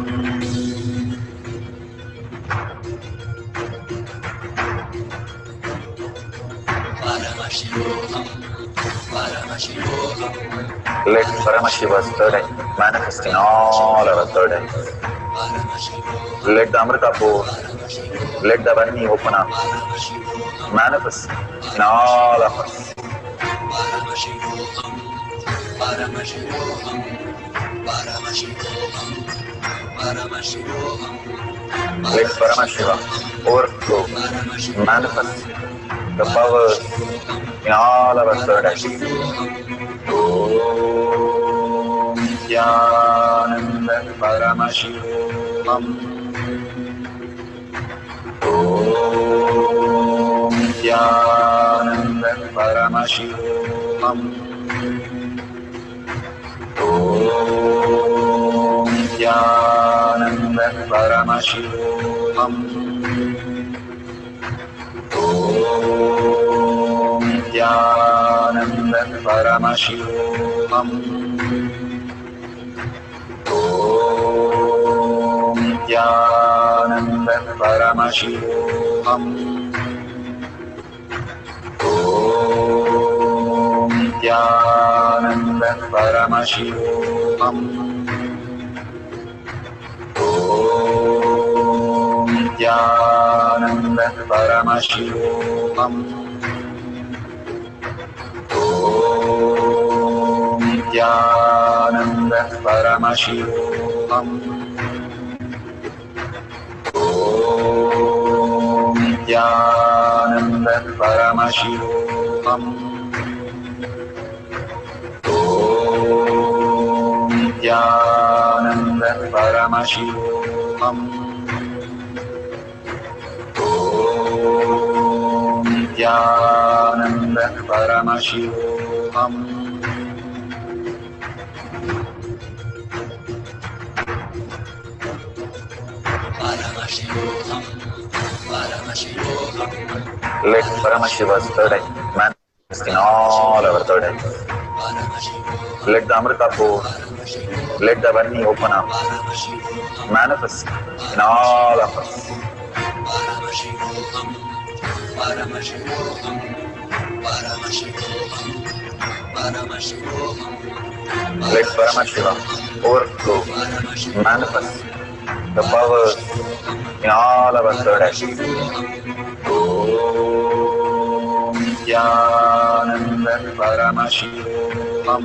Speaker 21: Let Paramashiva's third eye manifest in all our third eyes. Let the Amrita pour, let the Varni open up, manifest in all of us. Let Paramashiva overflow, manifest the powers in all our third eyes. Om Nithyananda Paramashivoham. Om Nithyananda Paramashivoham. Om Nithyananda Paramashivoham. Om Nithyananda Paramashivoham. Om Nithyananda Paramashivoham. Om Nithyananda Paramashivoham. Om Nithyananda Paramashivoham. Om Nithyananda Paramashivoham. Om Nithyananda Paramashivoham. Om Nithyananda Paramashivoham. Om Nithyananda Paramashivoham. Let Paramashiva's third eye manifest in all our third eyes. Let the Amrita pour, let the Varni open up, manifest in all of us. Let Paramashiva overflow, manifest the powers in all our third eyes. Om Nithyananda Paramashivoham.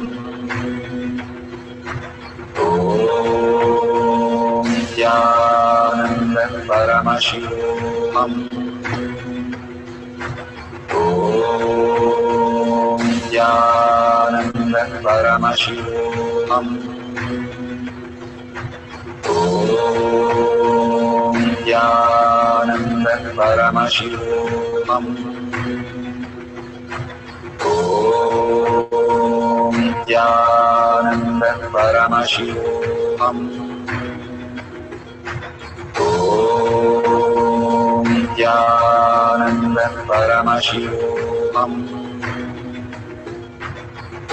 Speaker 21: Om Nithyananda Paramashivoham. Om Nithyananda Paramashivoham. Om Nithyananda Paramashivoham. Om Nithyananda Paramashivoham. Om Nithyananda Paramashivoham.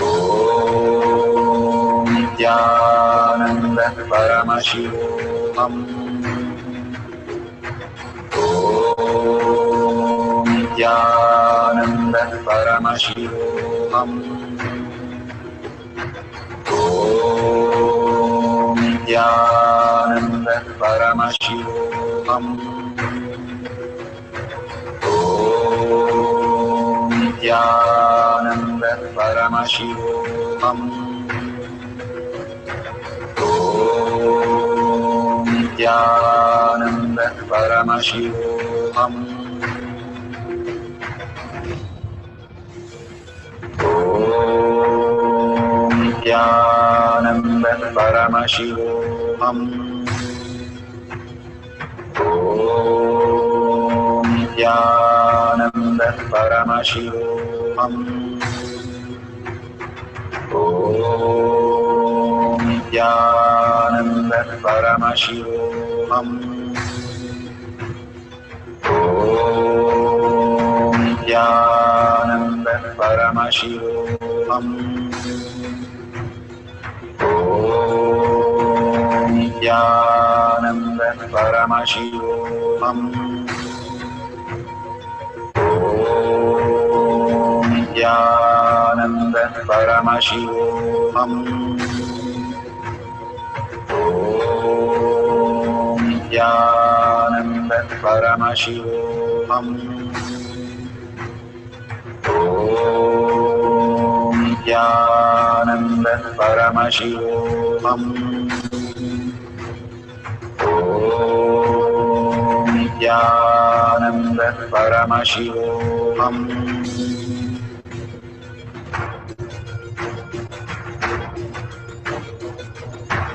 Speaker 21: Om Nithyananda Paramashivoham. Om Nithyananda Paramashivoham. Om
Speaker 9: Nithyananda Paramashivoham. Om Nithyananda Paramashivoham. Om Nithyananda Paramashivoham. Om Nithyananda Paramashivoham. Om Nithyananda Paramashivoham. Om Nithyananda Paramashivoham. Om Nithyananda Paramashivoham. Om Nithyananda Paramashivoham. Om Nithyananda Paramashivoham. Om Nithyananda Paramashivoham. Om Nithyananda Paramashivoham. Om Nithyananda Paramashivoham.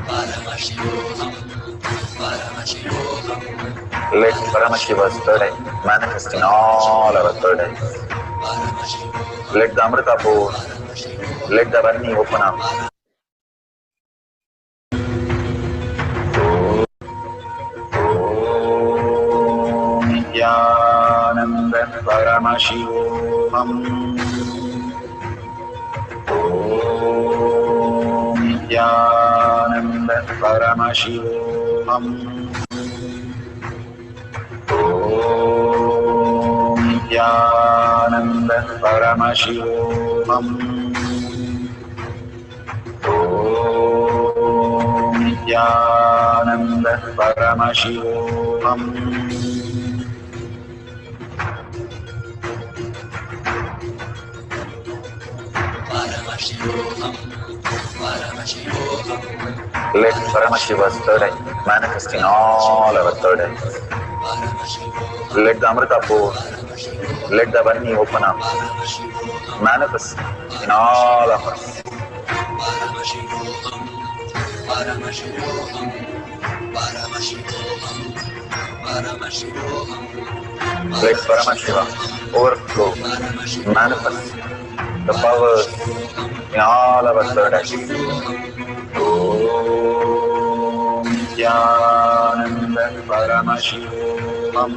Speaker 6: Paramashivoham, Paramashivoham,
Speaker 9: Let Paramashiva's third eye manifest in all our third eyes. Let the Amrita pour, let the Varni open up. Om Nithyananda Paramashivoham. Om Nithyananda Paramashivoham. Om Nithyananda Paramashivoham. Om Nithyananda Paramashivoham.
Speaker 6: Paramashivoham, Paramashivoham,
Speaker 9: Let Paramashiva's third eye manifest in all our third eyes. Let the Amrita pour, let the Varni open up. Manifest in all of us.
Speaker 6: Paramashivoham, Paramashivoham, Paramashivoham, Paramashivoham,
Speaker 9: Let Paramashiva overflow, manifest the powers in all our third eyes. Om Nithyananda Paramashivoham.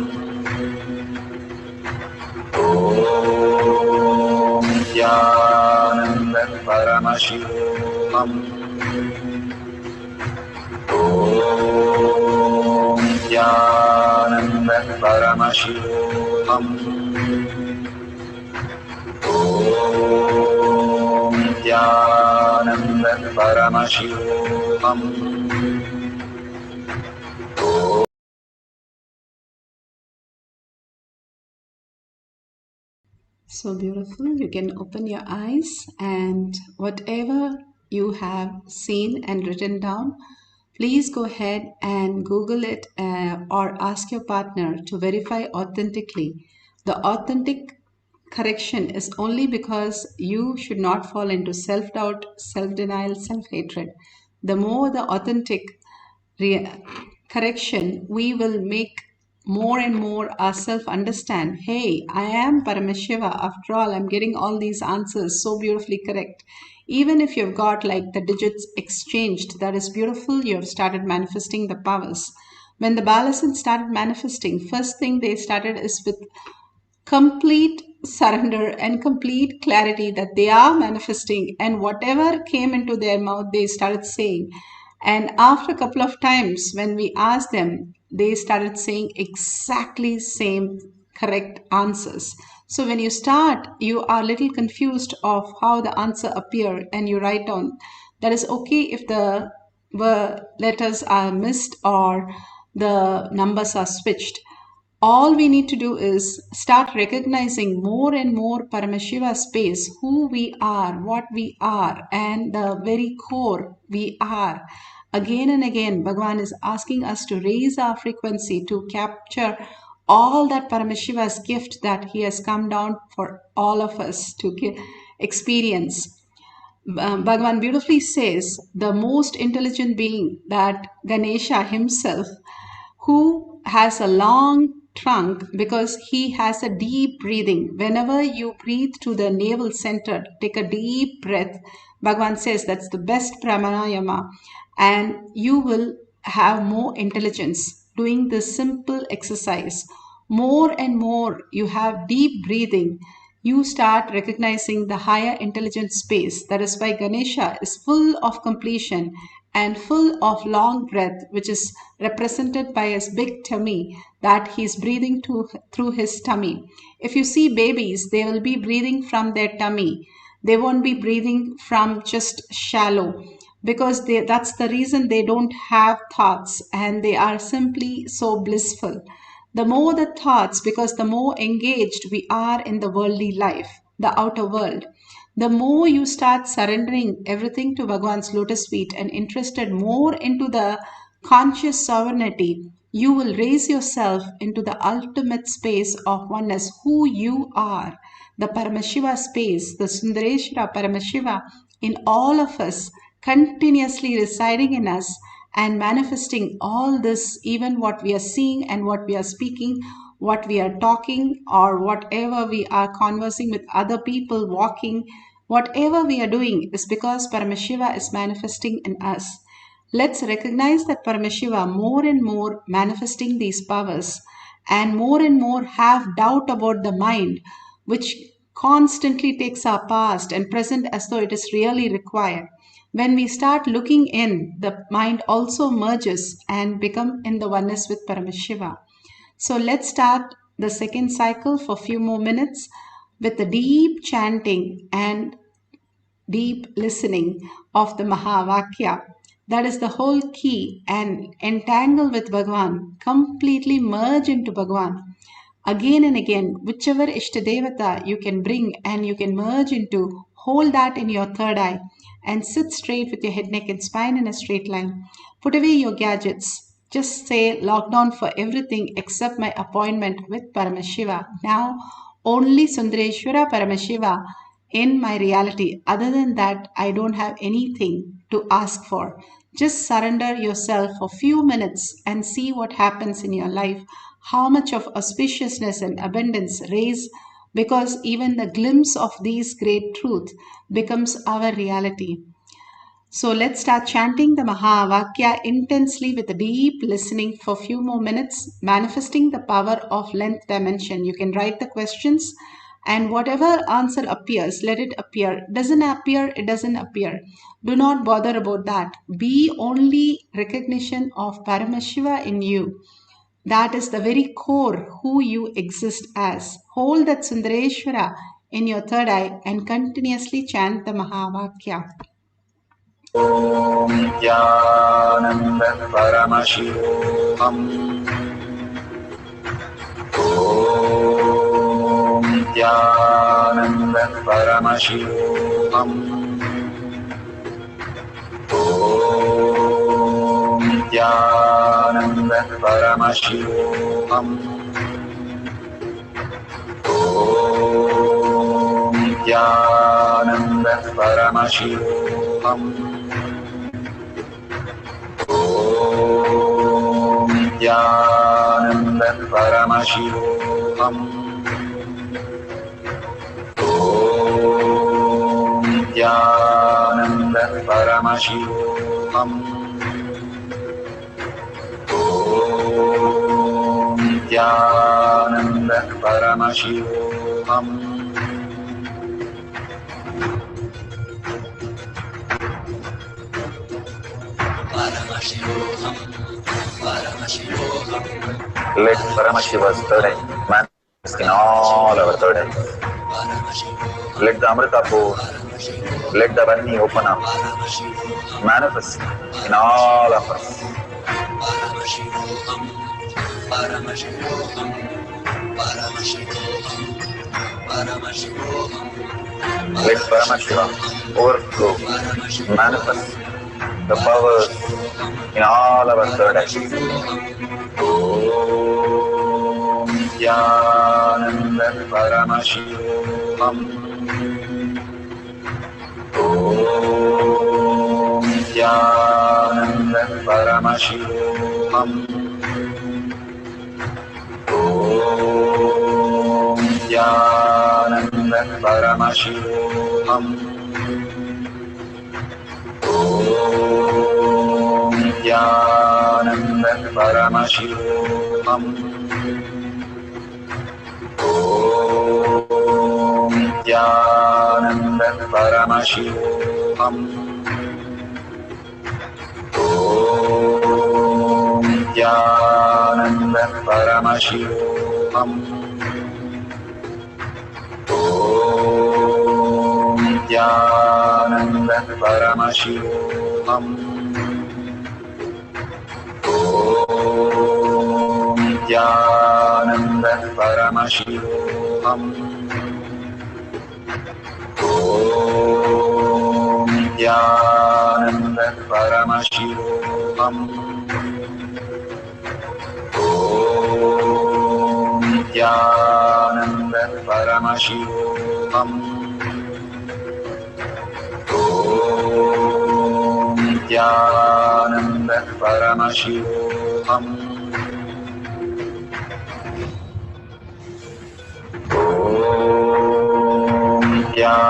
Speaker 9: Om Nithyananda Paramashivoham. Om Nithyananda Paramashivoham. Om Nithyananda Paramashivoham.
Speaker 8: So beautiful. You can open your eyes and whatever you have seen and written down, please go ahead and Google it or ask your partner to verify authentically. The authentic correction is only because you should not fall into self-doubt, self-denial, self-hatred. The more the authentic correction, we will make more and more ourselves understand, hey, I am Paramashiva. After all, I'm getting all these answers so beautifully correct. Even if you've got like the digits exchanged, that is beautiful. You have started manifesting the powers. When the Balasans started manifesting, first thing they started is with complete surrender and complete clarity that they are manifesting, and whatever came into their mouth they started saying. And after a couple of times when we asked them, they started saying exactly same correct answers. So when you start, you are a little confused of how the answer appeared and you write down. That is okay if the letters are missed or the numbers are switched. All we need to do is start recognizing more and more Paramashiva space, who we are, what we are, and the very core we are. Again and again, Bhagavan is asking us to raise our frequency to capture all that Paramashiva's gift that he has come down for all of us to experience. Bhagavan beautifully says the most intelligent being, that Ganesha himself, who has a long trunk because he has a deep breathing. Whenever you breathe to the navel center, take a deep breath. Bhagavan says that's the best pranayama, and you will have more intelligence doing this simple exercise. More and more you have deep breathing, you start recognizing the higher intelligent space. That is why Ganesha is full of completion and full of long breath, which is represented by his big tummy that he's breathing through his tummy. If you see babies, they will be breathing from their tummy. They won't be breathing from just shallow, because that's the reason they don't have thoughts and they are simply so blissful. The more the thoughts, because the more engaged we are in the worldly life, the outer world, the more you start surrendering everything to Bhagavan's lotus feet and interested more into the conscious sovereignty, you will raise yourself into the ultimate space of oneness, who you are, the Paramashiva space, the Sundareshwara Paramashiva in all of us, continuously residing in us and manifesting all this, even what we are seeing and what we are speaking, what we are talking, or whatever we are conversing with other people, walking, whatever we are doing is because Paramashiva is manifesting in us. Let's recognize that Paramashiva more and more manifesting these powers, and more have doubt about the mind, which constantly takes our past and present as though it is really required. When we start looking in, the mind also merges and become in the oneness with Paramashiva. So let's start the second cycle for a few more minutes with the deep chanting and deep listening of the Mahavakya. That is the whole key, and entangle with Bhagavan, completely merge into Bhagavan. Again and again, whichever Ishtadevata you can bring and you can merge into, hold that in your third eye and sit straight with your head, neck and spine in a straight line. Put away your gadgets. Just say lockdown for everything except my appointment with Paramashiva. Now only Sundareshwara Paramashiva in my reality. Other than that, I don't have anything to ask for. Just surrender yourself for a few minutes and see what happens in your life. How much of auspiciousness and abundance raise, because even the glimpse of these great truth becomes our reality. So let's start chanting the Mahavakya intensely with a deep listening for a few more minutes, manifesting the power of length dimension. You can write the questions, and whatever answer appears, let it appear. Doesn't appear, it doesn't appear. Do not bother about that. Be only recognition of Paramashiva in you. That is the very core, who you exist as. Hold that Sundareshwara in your third eye and continuously chant the Mahavakya.
Speaker 9: Om Nithyananda Paramashivoham. Om Nithyananda Paramashivoham. Om Nithyananda Paramashivoham. Om Nithyananda Paramashivoham. Om Nithyananda Paramashivoham. Om Nithyananda Paramashivoham. Om Nithyananda Paramashivoham. Let Paramashiva's third eye manifest in all our third eyes. Let the Amrita pour. Let the Vani open up. Manifest in all of us.
Speaker 6: Paramashivoham, Paramashivoham, Paramashivoham, Paramashivoham.
Speaker 9: Let Paramashiva overflow, manifest the powers in all our third eye. Om Nithyananda Paramashivam. Om Nithyananda Paramashivam. Om Nithyananda Paramashivoham. Om Nithyananda Paramashivoham. Om Nithyananda Paramashivoham. Om Nithyananda Paramashivoham. Om Nithyananda Paramashivoham. Om Nithyananda Paramashivoham. Om Nithyananda Paramashivoham. Om Nithyananda Paramashivoham. Om Nithyananda Paramashivoham. Om Nithyananda Paramashivoham. Om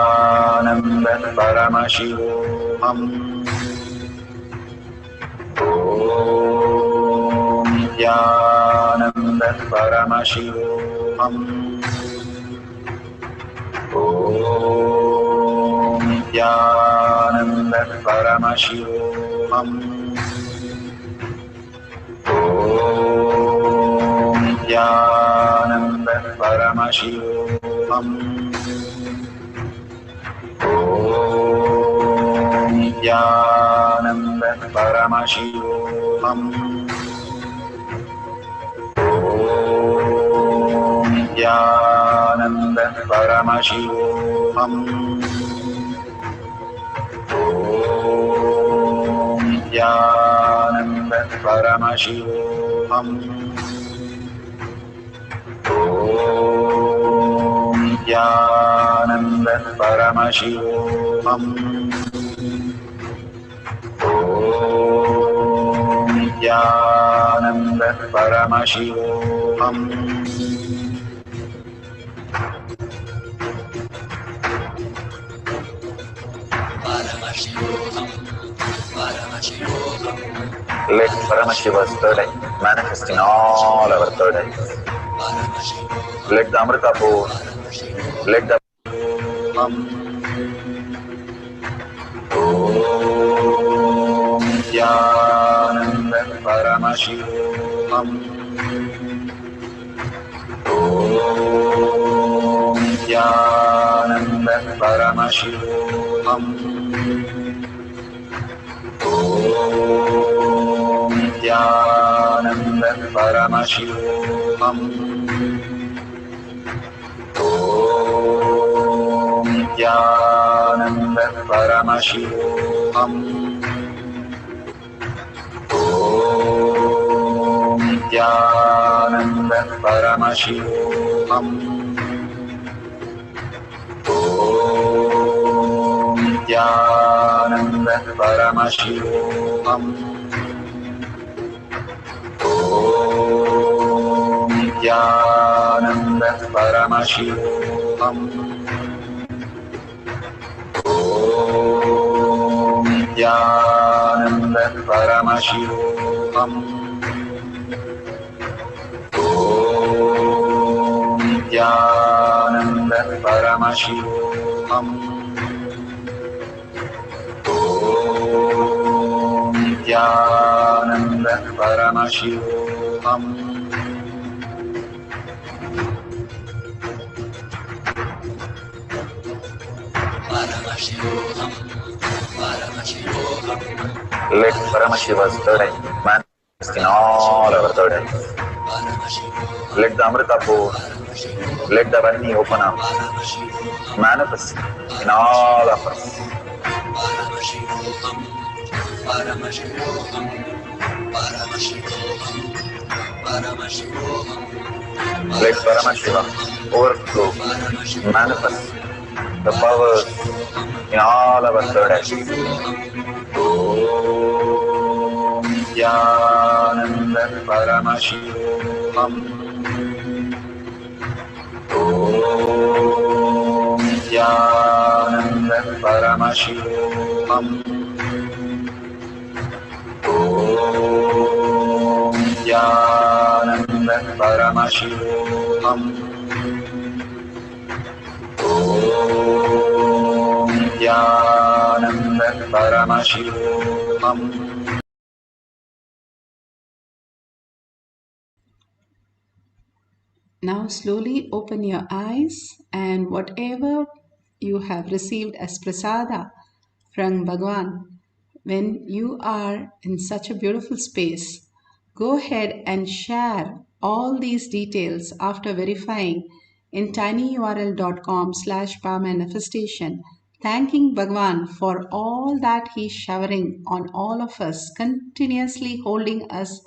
Speaker 9: Nithyananda Paramashivoham. Om Nithyananda Paramashivoham. Om Nithyananda Paramashivoham. Om Nithyananda Paramashivoham. Om Nithyananda Paramashivoham. Om Nithyananda Paramashivoham. Om Nithyananda Paramashivoham. Om Nithyananda Paramashivoham.
Speaker 6: Paramashivoham, Paramashivoham.
Speaker 9: Let Paramashiva's third eye manifest in all our third eyes. Let the Amrita pour. Let the Om Nithyananda Paramashivoham. Om Nithyananda Paramashivoham. Om Nithyananda Paramashivoham. Om Nithyananda Paramashivoham. Om Nithyananda Paramashivoham. Om Nithyananda Paramashivoham. Om Nithyananda Paramashivoham. Om Nithyananda Paramashivoham. Om Nithyananda Paramashivoham. Om Nithyananda Paramashivoham. Let Paramashiva's third eye manifest in all our third eyes. Let the Amrita pour, let the Vani open up, manifest in all of us. Let Paramashiva overflow, manifest the powers in all our third eyes. Om Nithyananda Paramashivoham. Om Nithyananda Paramashivoham. Om Nithyananda Paramashivoham. Om Nithyananda Paramashivoham.
Speaker 8: Now slowly open your eyes, and whatever you have received as prasada from Bhagwan, when you are in such a beautiful space, go ahead and share all these details after verifying in tinyurl.com/powermanifestation, thanking Bhagwan for all that he's showering on all of us, continuously holding us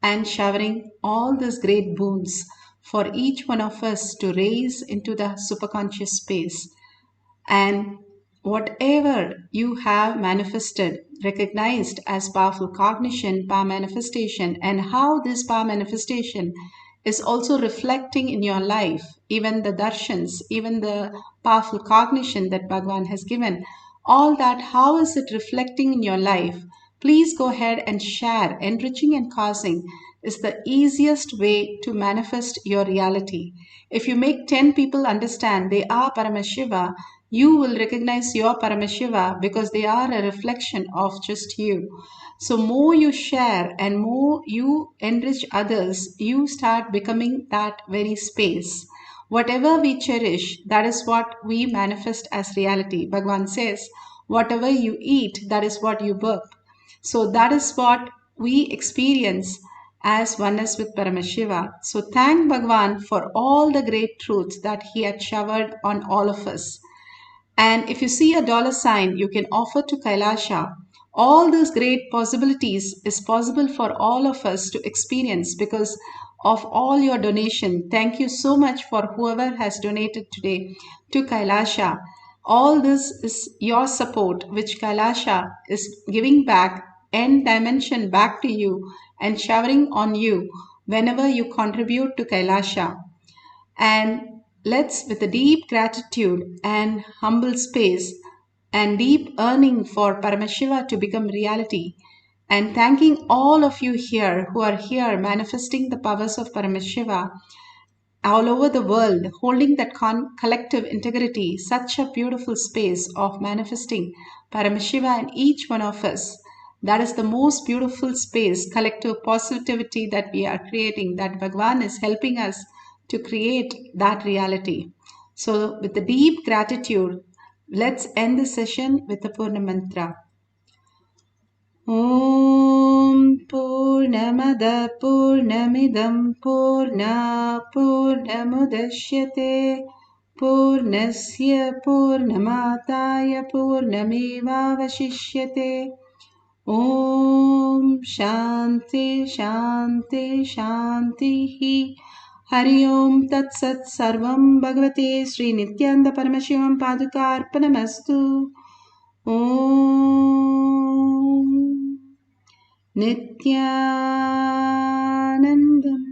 Speaker 8: and showering all these great boons for each one of us to raise into the superconscious space. And whatever you have manifested, recognized as powerful cognition, power manifestation, and how this power manifestation is also reflecting in your life, even the darshans, even the powerful cognition that Bhagwan has given, all that, how is it reflecting in your life? Please go ahead and share. Enriching and causing is the easiest way to manifest your reality. If you make 10 people understand they are Paramashiva, you will recognize your Paramashiva because they are a reflection of just you. So more you share and more you enrich others, you start becoming that very space. Whatever we cherish, that is what we manifest as reality. Bhagwan says, whatever you eat, that is what you birth. So that is what we experience as oneness with Paramashiva. So thank Bhagwan for all the great truths that he had showered on all of us. And if you see a $sign, you can offer to Kailasa. All these great possibilities is possible for all of us to experience because of all your donation. Thank you so much for whoever has donated today to Kailasa. All this is your support, which Kailasa is giving back and dimension back to you and showering on you whenever you contribute to Kailasa. And let's, with a deep gratitude and humble space and deep yearning for Paramashiva to become reality, and thanking all of you here who are here manifesting the powers of Paramashiva all over the world, holding that collective integrity, such a beautiful space of manifesting Paramashiva in each one of us. That is the most beautiful space, collective positivity that we are creating, that Bhagwan is helping us to create that reality. So with the deep gratitude, let's end the session with the Purna Mantra. Om Purnamada Purnamidam Purna Purnamudashyate Purnasya Purnamataya Purnamevavashishyate. Om Shanti Shanti Shanti. Hari Om Tat Sat Sarvam Bhagavate Sri Nithyananda Paramashivam Padukarpanamastu. Om Nithyanandam.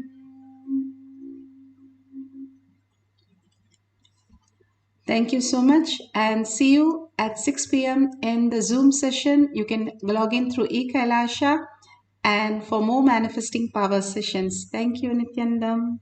Speaker 8: Thank you so much and see you at 6 p.m. in the Zoom session. You can log in through eKailasa and for more manifesting power sessions. Thank you, Nithyanandam.